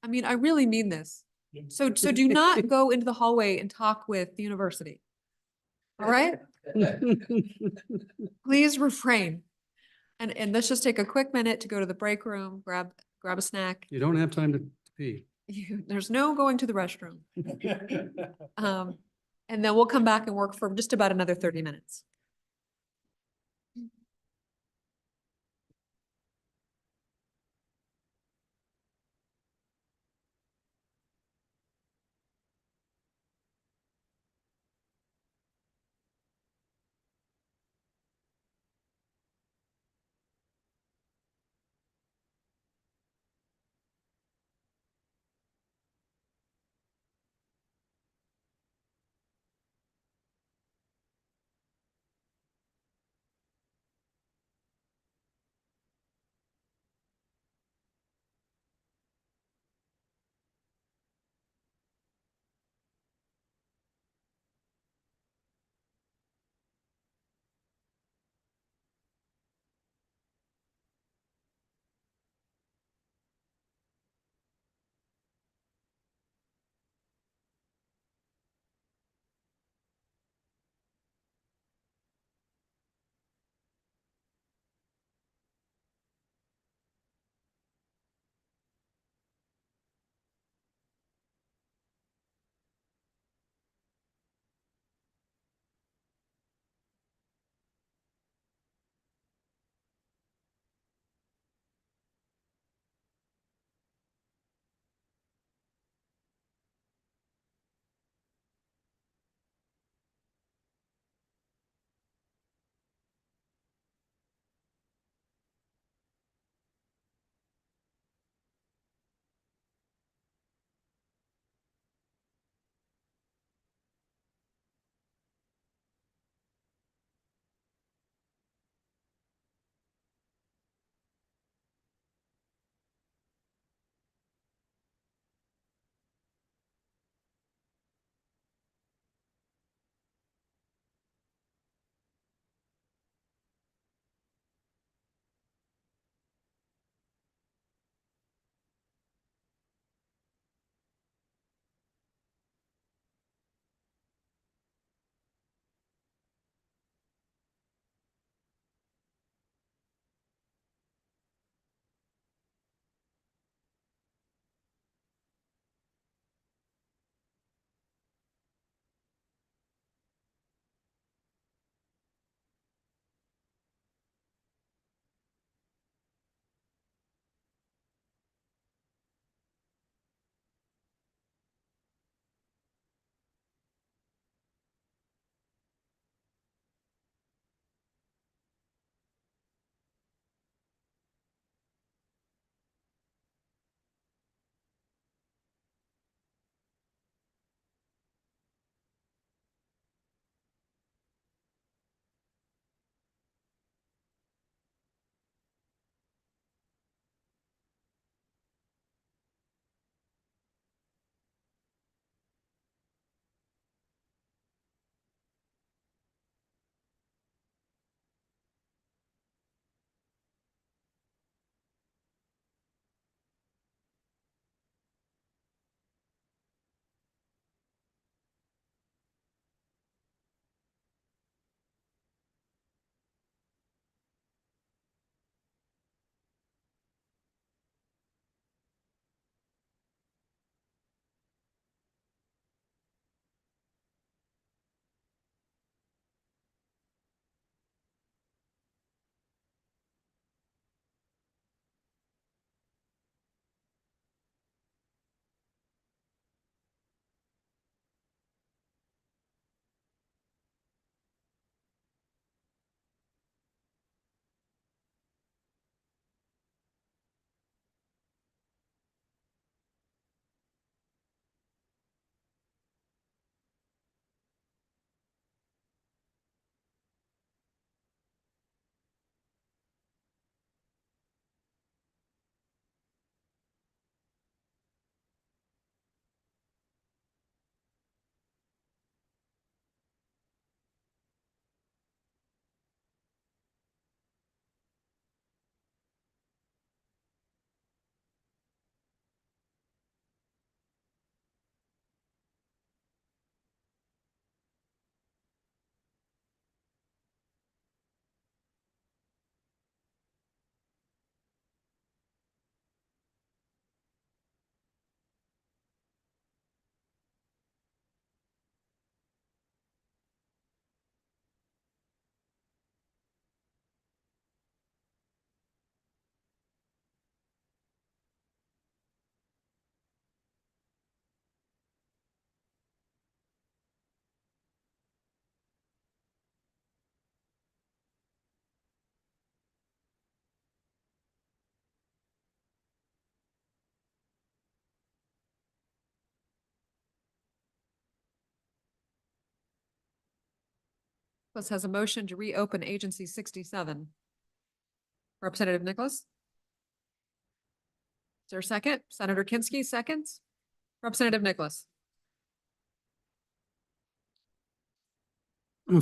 I mean, I really mean this. So do not go into the hallway and talk with the university. All right? Please refrain. And let's just take a quick minute to go to the break room, grab a snack. You don't have time to pee. There's no going to the restroom. And then we'll come back and work for just about another 30 minutes. Nicholas has a motion to reopen Agency 67. Representative Nicholas? Is there a second? Senator Kinsky, seconds. Representative Nicholas?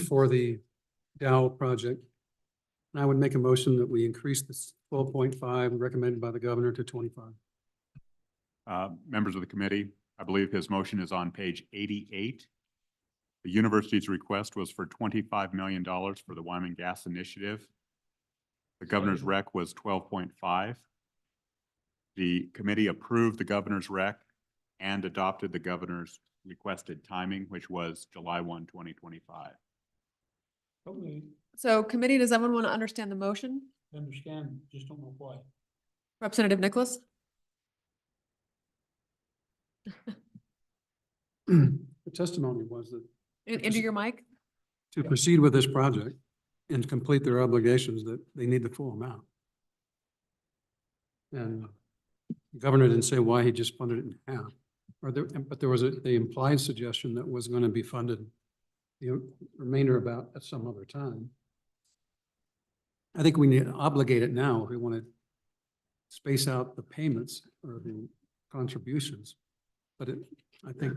For the Dow project. And I would make a motion that we increase this 12.5 recommended by the governor to 25. Members of the committee, I believe his motion is on page 88. The university's request was for $25 million for the Wyoming Gas Initiative. The governor's rec was 12.5. The committee approved the governor's rec and adopted the governor's requested timing, which was July 1, 2025. So committee, does everyone want to understand the motion? Understand, just don't know why. Representative Nicholas? The testimony was that Into your mic? to proceed with this project and complete their obligations, that they need the full amount. And the governor didn't say why he just funded it in half. But there was the implied suggestion that was going to be funded the remainder about at some other time. I think we need to obligate it now if we want to space out the payments or the contributions. But I think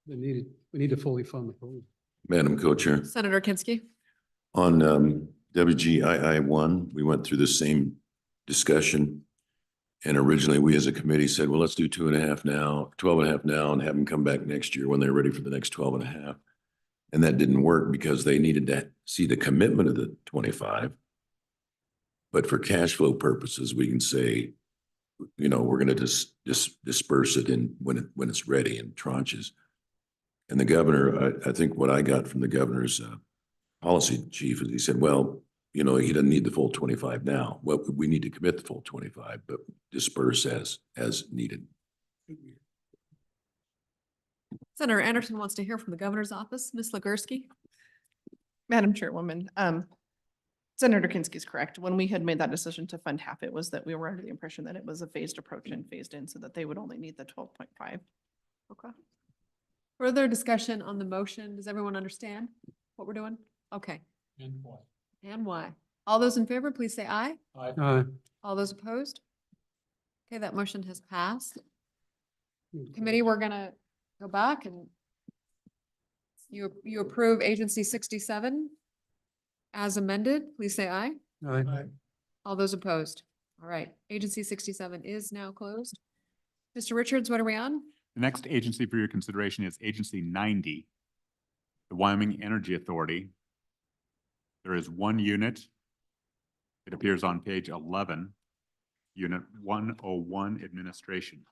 we need to fully fund the program. Madam Co-Chair, Senator Kinsky? on WGII 1, we went through the same discussion. And originally, we as a committee said, well, let's do 2.5 now, 12.5 now, and have them come back next year when they're ready for the next 12.5. And that didn't work because they needed to see the commitment of the 25. But for cash flow purposes, we can say, you know, we're going to just disperse it in when it's ready in tranches. And the governor, I think what I got from the governor's policy chief is he said, well, you know, he doesn't need the full 25 now. Well, we need to commit the full 25, but disperse as needed. Senator Anderson wants to hear from the governor's office. Ms. Legursky? Madam Chairwoman, Senator Kinsky is correct. When we had made that decision to fund half, it was that we were under the impression that it was a phased approach and phased in so that they would only need the 12.5. Okay. Further discussion on the motion. Does everyone understand what we're doing? Okay. And why? And why? All those in favor, please say aye. Aye. All those opposed? Okay, that motion has passed. Committee, we're gonna go back and you approve Agency 67 as amended. Please say aye. Aye. All those opposed? All right, Agency 67 is now closed. Mr. Richards, what are we on? The next agency for your consideration is Agency 90, the Wyoming Energy Authority. There is one unit. It appears on page 11, Unit 101, Administration.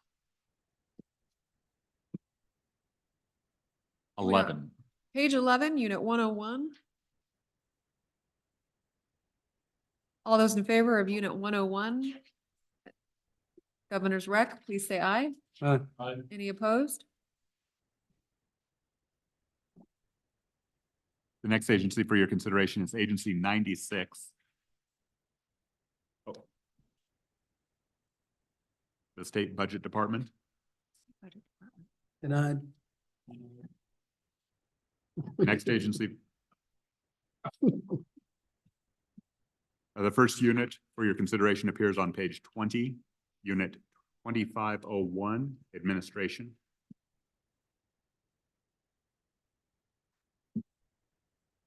11. Page 11, Unit 101. All those in favor of Unit 101? Governor's rec, please say aye. Aye. Any opposed? The next agency for your consideration is Agency 96. Oh. The State Budget Department. Denied. Next agency. The first unit for your consideration appears on page 20, Unit 2501, Administration.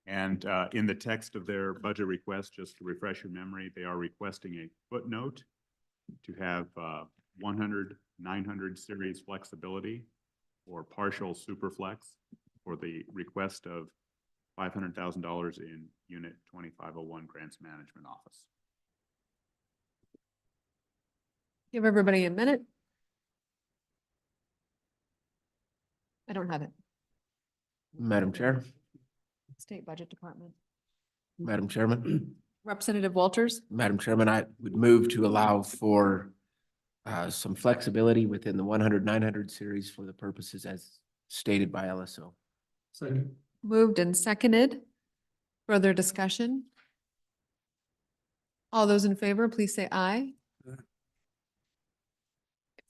And in the text of their budget request, just to refresh your memory, they are requesting a footnote to have 100, 900 series flexibility or partial superflex for the request of $500,000 in Unit 2501 Grants Management Office. Give everybody a minute. I don't have it. Madam Chair, State Budget Department. Madam Chairman, Representative Walters? Madam Chairman, I would move to allow for some flexibility within the 100, 900 series for the purposes as stated by LSO. Second. Moved and seconded. Further discussion? All those in favor, please say aye. Aye.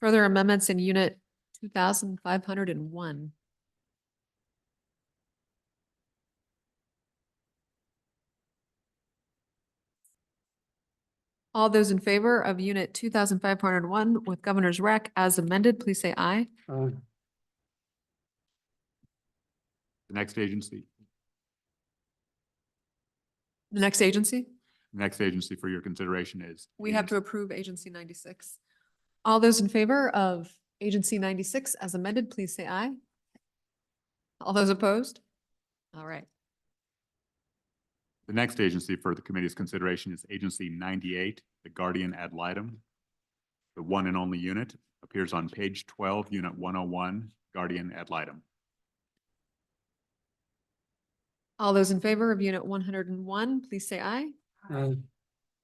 Further amendments in Unit 2501. All those in favor of Unit 2501 with Governor's Rec as amended, please say aye. The next agency, The next agency? for your consideration is. We have to approve Agency 96. All those in favor of Agency 96 as amended, please say aye. All those opposed? All right. The next agency for the committee's consideration is Agency 98, the Guardian Ad Litem. The one and only unit appears on page 12, Unit 101, Guardian Ad Litem. All those in favor of Unit 101, please say aye.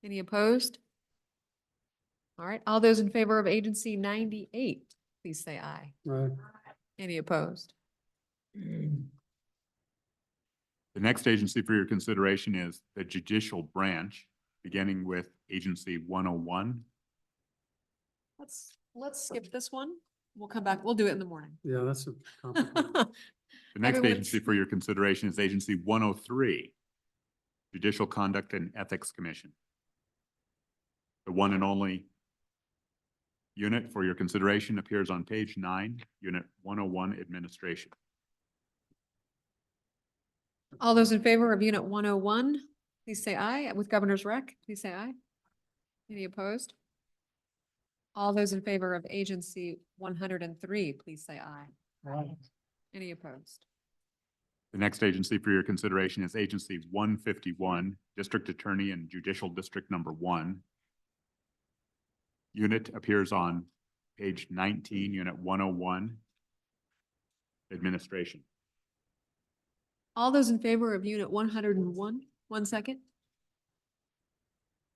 Any opposed? All right. All those in favor of Agency 98, please say aye. Any opposed? The next agency for your consideration is the Judicial Branch, beginning with Agency 101. Let's skip this one. We'll come back. We'll do it in the morning. Yeah, that's a complicated. The next Everyone's- agency for your consideration is Agency 103, Judicial Conduct and Ethics Commission. The one and only unit for your consideration appears on page 9, Unit 101, Administration. All those in favor of Unit 101, please say aye. With Governor's Rec, please say aye. Any opposed? All those in favor of Agency 103, please say aye. Any opposed? The next agency for your consideration is Agency 151, District Attorney and Judicial District Number 1. Unit appears on page 19, Unit 101, Administration. All those in favor of Unit 101, 1 second.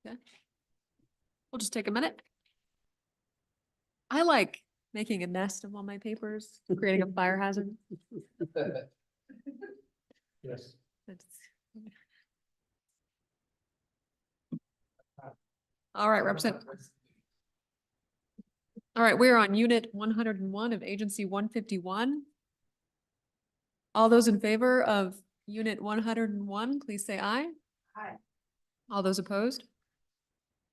Okay. We'll just take a minute. I like making a nest of all my papers, creating a fire hazard. Yes. All right, Representative. All right, we're on Unit 101 of Agency 151. All those in favor of Unit 101, please say aye. Aye. All those opposed?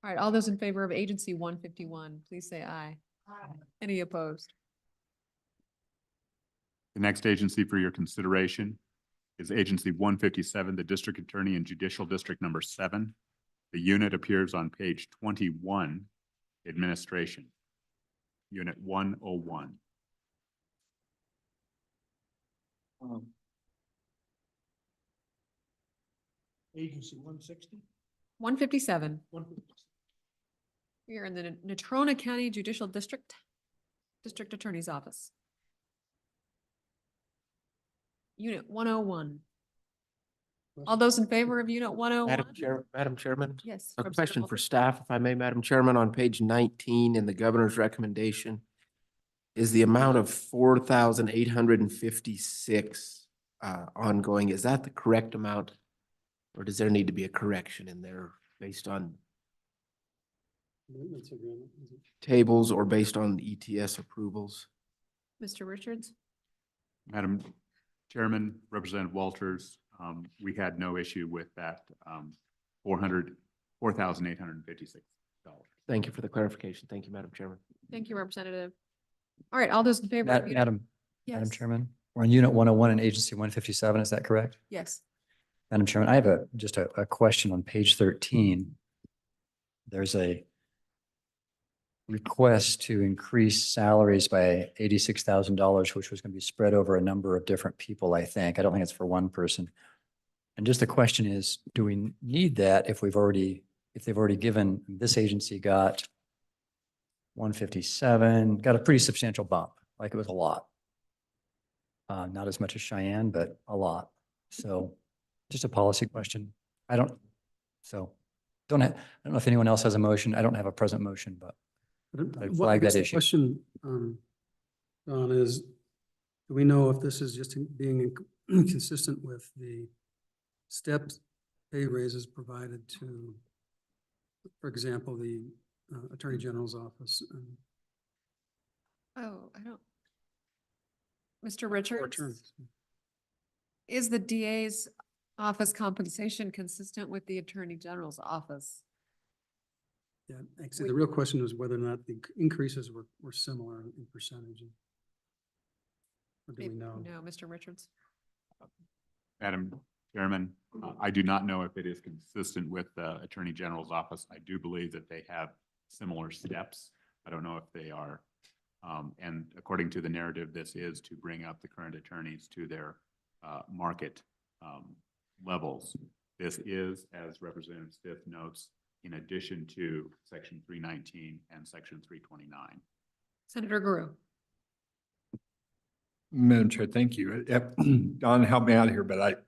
All right, all those in favor of Agency 151, please say aye. Aye. Any opposed? The next agency for your consideration is Agency 157, the District Attorney and Judicial District Number 7. The unit appears on page 21, Administration, Unit 101. Agency 160? 157. We are in the Natrona County Judicial District Attorney's Office. Unit 101. All those in favor of Unit 101? Madam Chairman? Yes. A Representative question for Walters. staff, if I may, Madam Chairman, on page 19 in the governor's recommendation is the amount of 4,856 ongoing. Is that the correct amount? Or does there need to be a correction in there based on Maintenance agreement, is it? tables or based on ETS approvals? Mr. Richards? Madam Chairman, Representative Walters, we had no issue with that $4,856. Thank you for the clarification. Thank you, Madam Chairman. Thank you, Representative. All right, all those in favor? of unit- Madam Yes. Chairman, we're on Unit 101 and Agency 157, is that correct? Yes. Madam Chairman, I have just a question on page 13. There's a request to increase salaries by $86,000, which was going to be spread over a number of different people, I think. I don't think it's for one person. And just the question is, do we need that if they've already given, this agency got 157, got a pretty substantial bump, like it was a lot. Not as much as Cheyenne, but a lot. So just a policy question. I don't know if anyone else has a motion. I don't have a present motion, but I Well, flag guess that the issue. Question, Don, is, do we know if this is just being consistent with the steps pay raises provided to, for example, the Attorney General's office? Oh, I don't. Mr. Richards? Attorneys. Is the DA's office compensation consistent with the Attorney General's office? Yeah, actually, the real question was whether or not the increases were similar in percentage. Or do we know? No, Mr. Richards. Madam Chairman, I do not know if it is consistent with the Attorney General's office. I do believe that they have similar steps. I don't know if they are. And according to the narrative, this is to bring up the current attorneys to their market levels. This is, as Representative Stiff notes, in addition to Section 319 and Section 329. Senator Guru. Madam Chair, thank you. Don, help me out here, but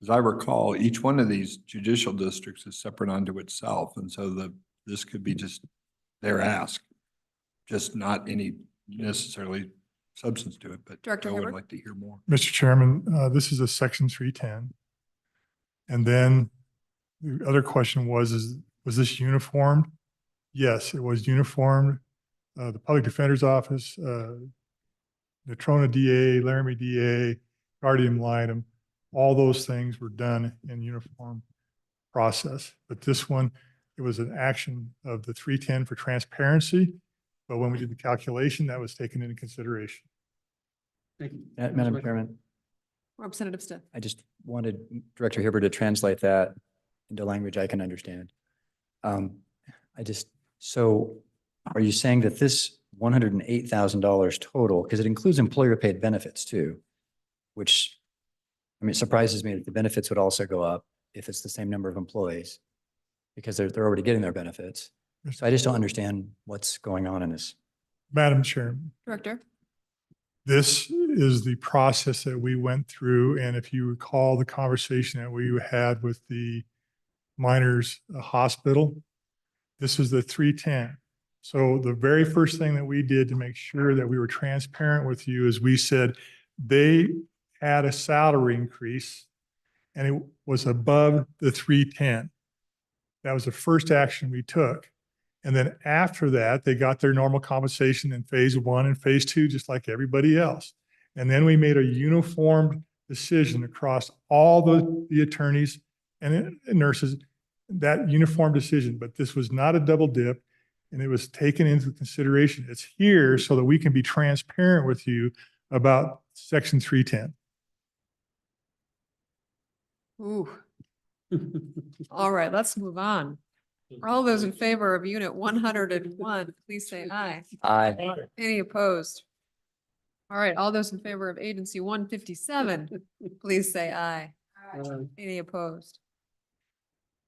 as I recall, each one of these judicial districts is separate unto itself. And so this could be just their ask, just not any necessarily substance to it, but Director I would Hibbert. like to hear more. Mr. Chairman, this is a Section 310. And then the other question was this uniformed? Yes, it was uniformed. The Public Defender's Office, Natrona DA, Laramie DA, Guardian Litem, all those things were done in uniform process. But this one, it was an action of the 310 for transparency. But when we did the calculation, that was taken into consideration. Thank you. Madam Chairman, Representative Stiff. I just wanted Director Hibbert to translate that into language I can understand. So are you saying that this $108,000 total, because it includes employer paid benefits too, which, I mean, it surprises me that the benefits would also go up if it's the same number of employees, because they're already getting their benefits. So I just don't understand what's going on in this. Madam Chairman, Director. this is the process that we went through. And if you recall the conversation that we had with the miners hospital, this is the 310. So the very first thing that we did to make sure that we were transparent with you is we said they had a salary increase and it was above the 310. That was the first action we took. And then after that, they got their normal compensation in phase 1 and phase 2, just like everybody else. And then we made a uniformed decision across all the attorneys and nurses, that uniform decision. But this was not a double dip, and it was taken into consideration. It's here so that we can be transparent with you about Section 310. Ooh. All right, let's move on. For all those in favor of unit 101, please say aye. Aye. Any opposed? All right, all those in favor of agency 157, please say aye. Any opposed?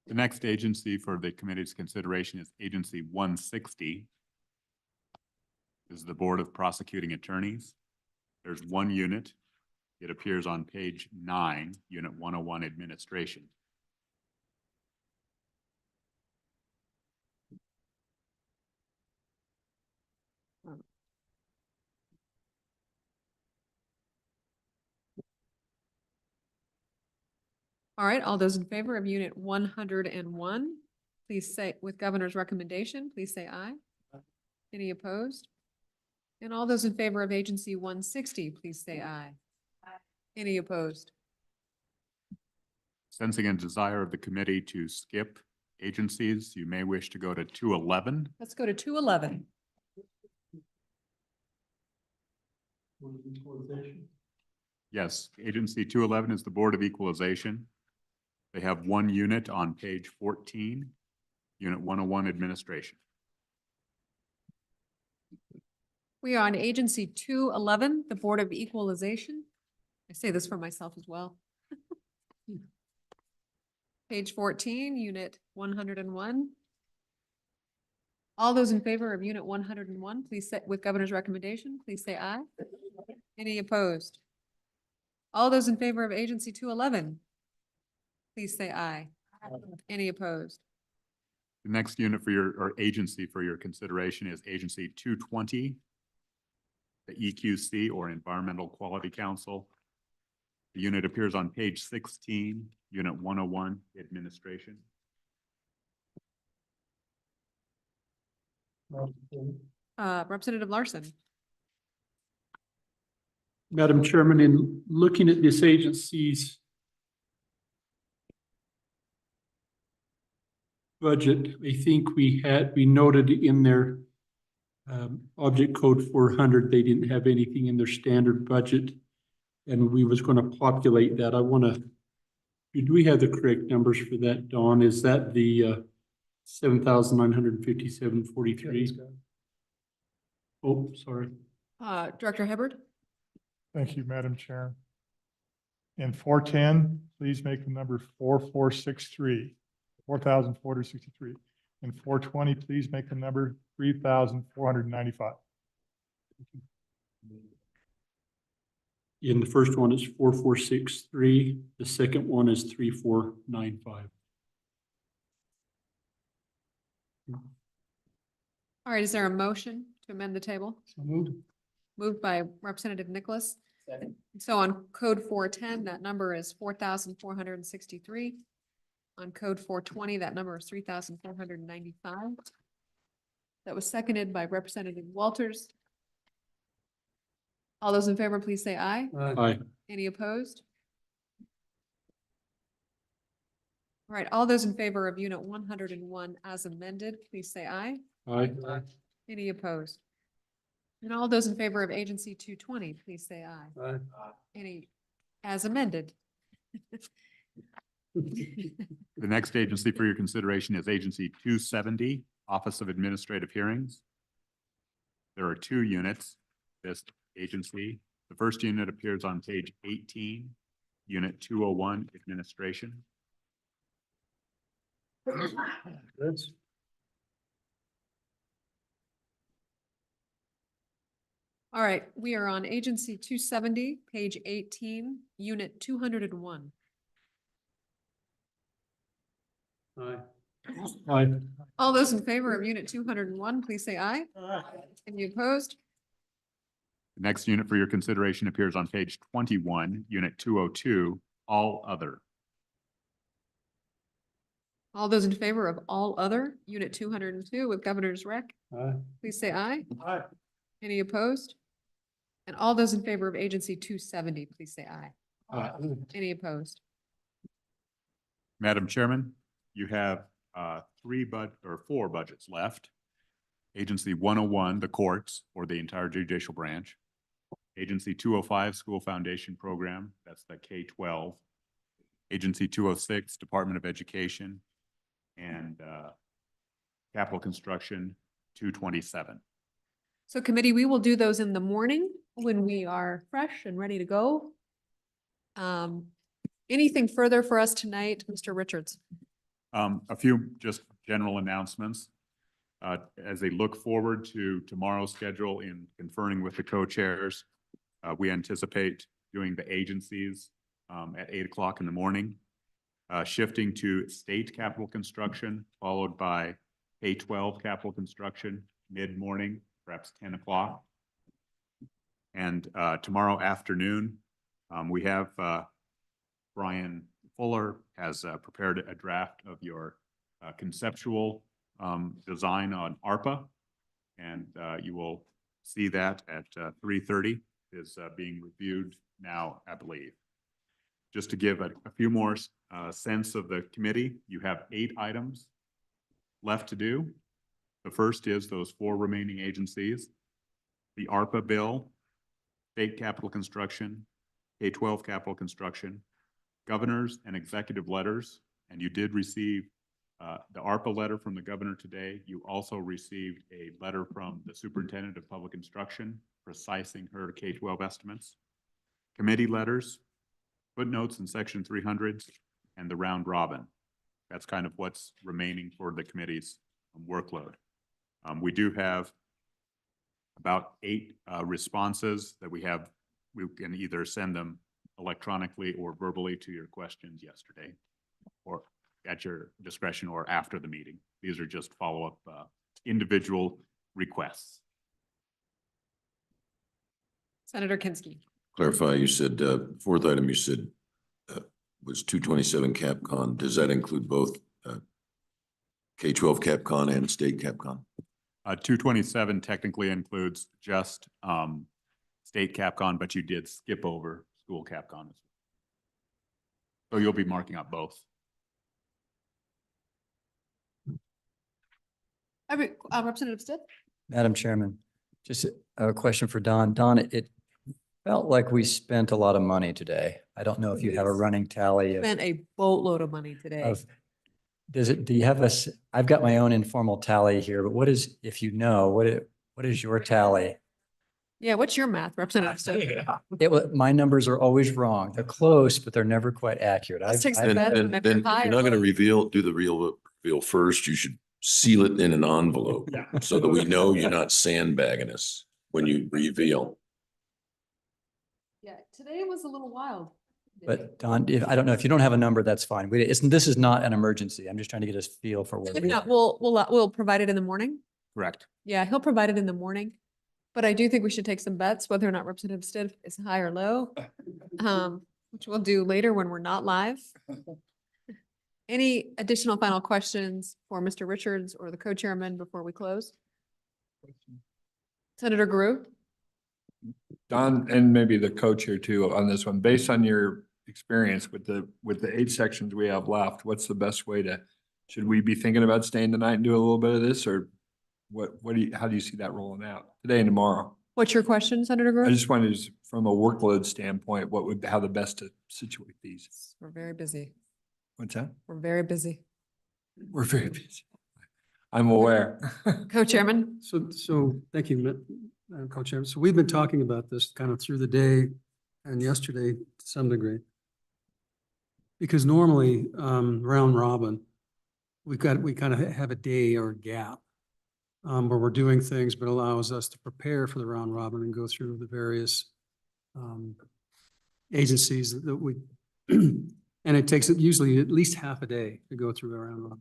The next agency for the committee's consideration is Agency 160. This is the Board of Prosecuting Attorneys. There's one unit. It appears on page 9, Unit 101 Administration. All right, all those in favor of unit 101, please say, with governor's recommendation, please say aye. Any opposed? And all those in favor of agency 160, please say aye. Any opposed? Sensing a desire of the committee to skip agencies, you may wish to go to 211. Let's go to 211. Yes, Agency 211 is the Board of Equalization. They have one unit on page 14, Unit 101 Administration. We are on agency 211, the Board of Equalization. I say this for myself as well. Page 14, unit 101. All those in favor of unit 101, please say, with governor's recommendation, please say aye. Any opposed? All those in favor of agency 211, please say aye. Any opposed? The next unit for your, or agency for your consideration is Agency 220, the EQC, or Environmental Quality Council. The unit appears on page 16, Unit 101, Administration. Representative Larson. Madam Chairman, in looking at this agency's budget, I think we noted in their object code 400, they didn't have anything in their standard budget. And we was going to populate that. Do we have the correct numbers for that, Dawn? Is that the 7,957.43? Oh, sorry. Director Hibbard? Thank you, Madam Chair. In 410, please make the number 4463, 4,463. In 420, please make the number 3,495. In the first one is 4463. The second one is 3495. All right, is there a motion to amend the table? So moved. Moved by Representative Nicholas. So on code 410, that number is 4,463. On code 420, that number is 3,495. That was seconded by Representative Walters. All those in favor, please say aye. Aye. Any opposed? All right, all those in favor of unit 101 as amended, please say aye. Aye. Any opposed? And all those in favor of agency 220, please say aye. Aye. Any, as amended? The next agency for your consideration is Agency 270, Office of Administrative Hearings. There are two units, this agency. The first unit appears on page 18, Unit 201, Administration. All right, we are on agency 270, page 18, unit 201. Aye. Aye. All those in favor of unit 201, please say aye. Any opposed? The next unit for your consideration appears on page 21, Unit 202, All Other. All those in favor of all other, unit 202 with Governor's Rec, Aye. please say aye. Aye. Any opposed? And all those in favor of agency 270, please say aye. Aye. Any opposed? Madam Chairman, you have four budgets left. Agency 101, the courts, or the entire judicial branch. Agency 205, School Foundation Program, that's the K-12. Agency 206, Department of Education, and Capital Construction 227. So committee, we will do those in the morning when we are fresh and ready to go. Anything further for us tonight, Mr. Richards? A few just general announcements. As they look forward to tomorrow's schedule in conferring with the co-chairs, we anticipate doing the agencies at 8 o'clock in the morning, shifting to state capital construction, followed by K-12 capital construction mid-morning, perhaps 10 o'clock. And tomorrow afternoon, we have Brian Fuller has prepared a draft of your conceptual design on ARPA, and you will see that at 3:30 is being reviewed now, I believe. Just to give a few more sense of the committee, you have 8 items left to do. The first is those 4 remaining agencies, the ARPA bill, state capital construction, K-12 capital construction, governors and executive letters, and you did receive the ARPA letter from the governor today. You also received a letter from the superintendent of public instruction precising her K-12 estimates, committee letters, footnotes in section 300, and the round robin. That's kind of what's remaining for the committee's workload. We do have about 8 responses that we can either send them electronically or verbally to your questions yesterday, or at your discretion or after the meeting. These are just follow-up individual requests. Senator Kinsky. Clarify, you said, fourth item you said was 227 CapCon. Does that include both K-12 CapCon and state CapCon? 227 technically includes just state CapCon, but you did skip over school CapCon as well. So you'll be marking up both. Representative Stitt? Madam Chairman, just a question for Don. Don, it felt like we spent a lot of money today. I don't know if you have a running tally of, Spent a boatload of money today. of, do you have I've got my own informal tally here, but what is, if you know, what is your tally? Yeah, what's your math, Representative Stitt? My numbers are always wrong. They're close, but they're never quite accurate. Let's take some And bets and if you're then high you're or not going to low. do the reveal first. You should seal it in an envelope so that we know you're not sandbagging us when you reveal. Yeah, today was a little wild. But Don, I don't know, if you don't have a number, that's fine. This is not an emergency. I'm just trying to get a feel for where If we not, are. we'll provide it in the morning. Correct. Yeah, he'll provide it in the morning. But I do think we should take some bets, whether or not Representative Stitt is high or low, which we'll do later when we're not live. Any additional final questions for Mr. Richards or the co-chairman before we close? Senator Gru? Don, and maybe the co-chair too on this one, based on your experience with the 8 sections we have left, what's the best way should we be thinking about staying tonight and do a little bit of this, or how do you see that rolling out today and tomorrow? What's your question, Senator Gru? I just wanted, from a workload standpoint, how the best to situate these? We're very busy. What's that? We're very busy. We're very busy. I'm aware. Co-chairman? So thank you, Co-Chairman. So we've been talking about this kind of through the day and yesterday to some degree. Because normally, round robin, we kind of have a day or a gap where we're doing things, but allows us to prepare for the round robin and go through the various agencies that we, and it takes usually at least half a day to go through the round robin.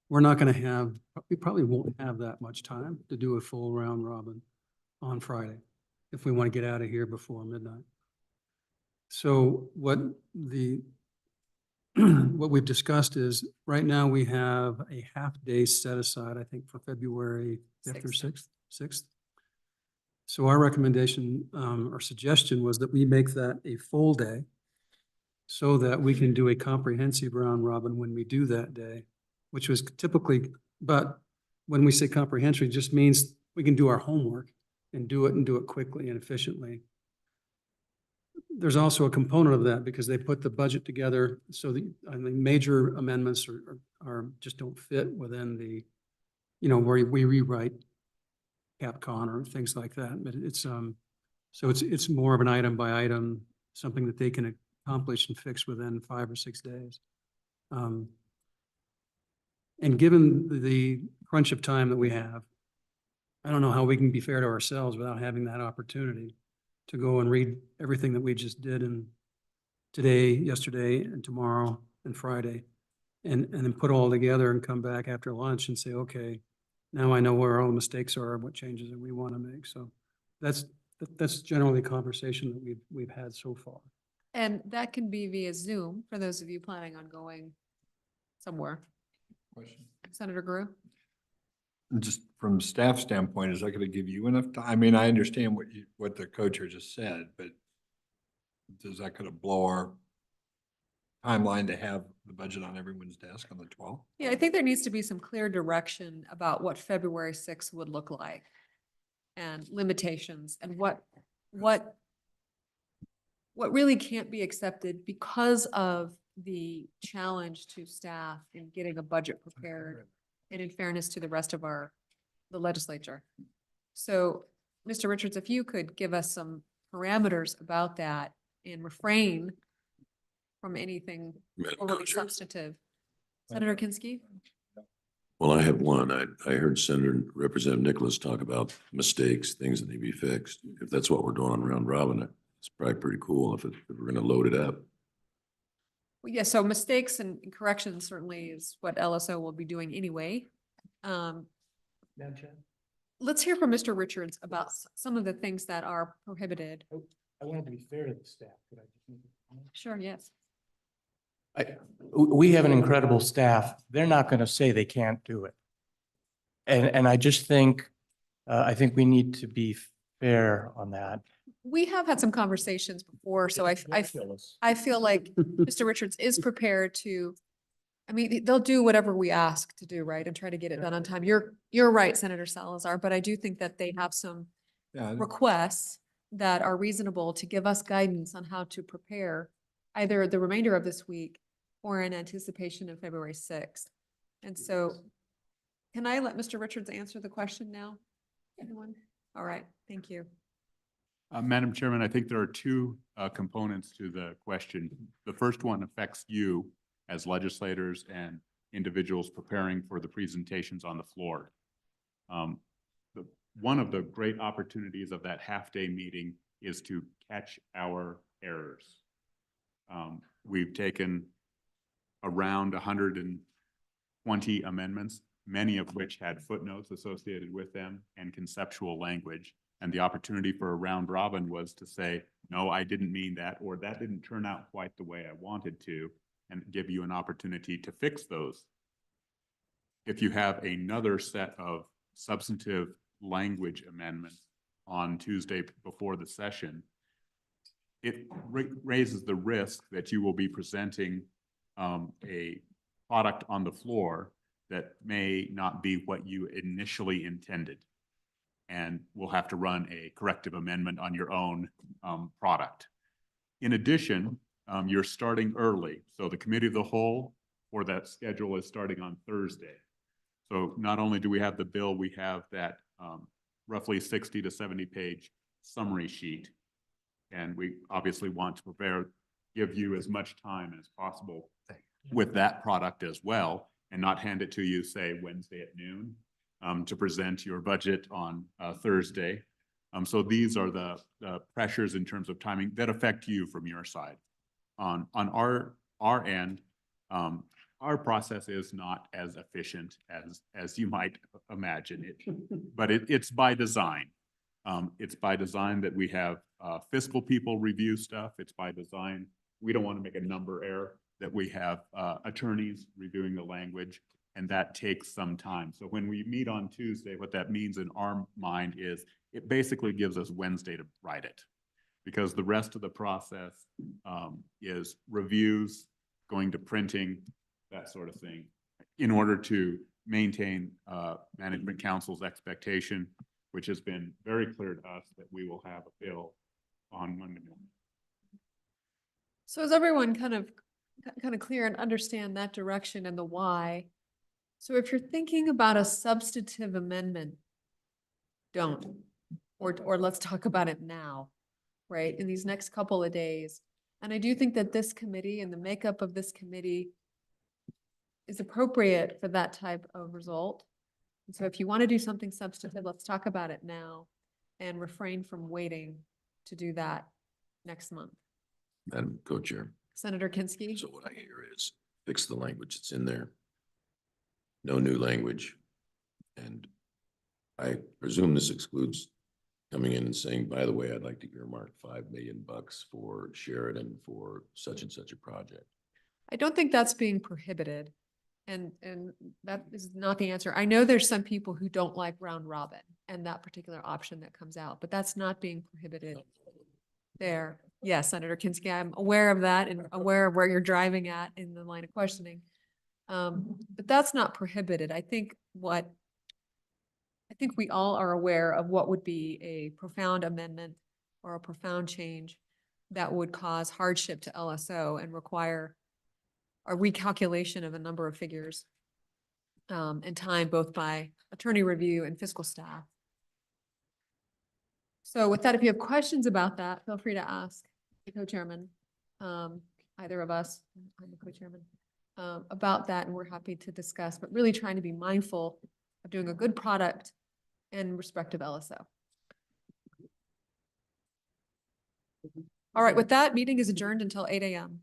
We're not going to we probably won't have that much time to do a full round robin on Friday if we want to get out of here before midnight. So what we've discussed is right now we have a half day set aside, I think, for February 5th or 6th. So our recommendation or suggestion was that we make that a full day so that we can do a comprehensive round robin when we do that day, which was typically, but when we say comprehensive, it just means we can do our homework and do it quickly and efficiently. There's also a component of that because they put the budget together so that major amendments are just don't fit within the, where we rewrite CapCon or things like that. But it's more of an item by item, something that they can accomplish and fix within 5 or 6 days. And given the crunch of time that we have, I don't know how we can be fair to ourselves without having that opportunity to go and read everything that we just did in today, yesterday, and tomorrow and Friday, and then put all together and come back after lunch and say, okay, now I know where all the mistakes are and what changes that we want to make. So that's generally the conversation that we've had so far. And that can be via Zoom for those of you planning on going somewhere. Question. Senator Gru? Just from staff standpoint, is that going to give you enough time? I mean, I understand what the co-chair just said, but is that going to blow our timeline to have the budget on everyone's desk on the 12th? Yeah, I think there needs to be some clear direction about what February 6th would look like and limitations and what really can't be accepted because of the challenge to staff in getting a budget prepared and in fairness to the rest of the legislature. So, Mr. Richards, if you could give us some parameters about that and refrain from anything overly substantive. Senator Kinski? Well, I have one. I heard Senator Representative Nicholas talk about mistakes, things that need to be fixed. If that's what we're doing on round robin, it's probably pretty cool if we're going to load it up. Well, yeah, so mistakes and corrections certainly is what LSO will be doing anyway. Let's hear from Mr. Richards about some of the things that are prohibited. I wanted to be fair to the staff. Sure, yes. We have an incredible staff. They're not going to say they can't do it. And I just think, I think we need to be fair on that. We have had some conversations before, so I feel like Mr. Richards is prepared to I mean, they'll do whatever we ask to do, right? And try to get it done on time. You're right, Senator Salazar, but I do think that they have some Yeah, requests that are reasonable to give us guidance on how to prepare either the remainder of this week or in anticipation of February 6th. And so can I let Mr. Richards answer the question now? Anyone? All right, thank you. Madam Chairman, I think there are two components to the question. The first one affects you as legislators and individuals preparing for the presentations on the floor. One of the great opportunities of that half-day meeting is to catch our errors. We've taken around 120 amendments, many of which had footnotes associated with them and conceptual language. And the opportunity for a round robin was to say, no, I didn't mean that, or that didn't turn out quite the way I wanted to, and give you an opportunity to fix those. If you have another set of substantive language amendments on Tuesday before the session, it raises the risk that you will be presenting a product on the floor that may not be what you initially intended. And we'll have to run a corrective amendment on your own product. In addition, you're starting early. So the committee of the whole for that schedule is starting on Thursday. So not only do we have the bill, we have that roughly 60 to 70 page summary sheet. And we obviously want to give you as much time as possible with that product as well, and not hand it to you, say, Wednesday at noon to present your budget on Thursday. So these are the pressures in terms of timing that affect you from your side. On our end, our process is not as efficient as you might imagine it, but it's by design. It's by design that we have fiscal people review stuff. It's by design. We don't want to make a number error, that we have attorneys reviewing the language, and that takes some time. So when we meet on Tuesday, what that means in our mind is it basically gives us Wednesday to write it, because the rest of the process is reviews, going to printing, that sort of thing, in order to maintain Management Council's expectation, which has been very clear to us that we will have a bill on Monday morning. So is everyone kind of clear and understand that direction and the why? So if you're thinking about a substantive amendment, don't, or let's talk about it now, right? In these next couple of days. And I do think that this committee and the makeup of this committee is appropriate for that type of result. And so if you want to do something substantive, let's talk about it now and refrain from waiting to do that next month. Madam Co-Chair. Senator Kinski? So what I hear is fix the language that's in there. No new language. And I presume this excludes coming in and saying, by the way, I'd like to earmark $5 million for Sheridan for such and such a project. I don't think that's being prohibited. And that is not the answer. I know there's some people who don't like round robin and that particular option that comes out, but that's not being prohibited there. Yes, Senator Kinski, I'm aware of that and aware of where you're driving at in the line of questioning. But that's not prohibited. I think we all are aware of what would be a profound amendment or a profound change that would cause hardship to LSO and require a recalculation of a number of figures and time, both by attorney review and fiscal staff. So with that, if you have questions about that, feel free to ask the co-chairman, either of us, I'm the co-chairman, about that, and we're happy to discuss, but really trying to be mindful of doing a good product in respect of LSO. All right, with that, meeting is adjourned until 8 a.m.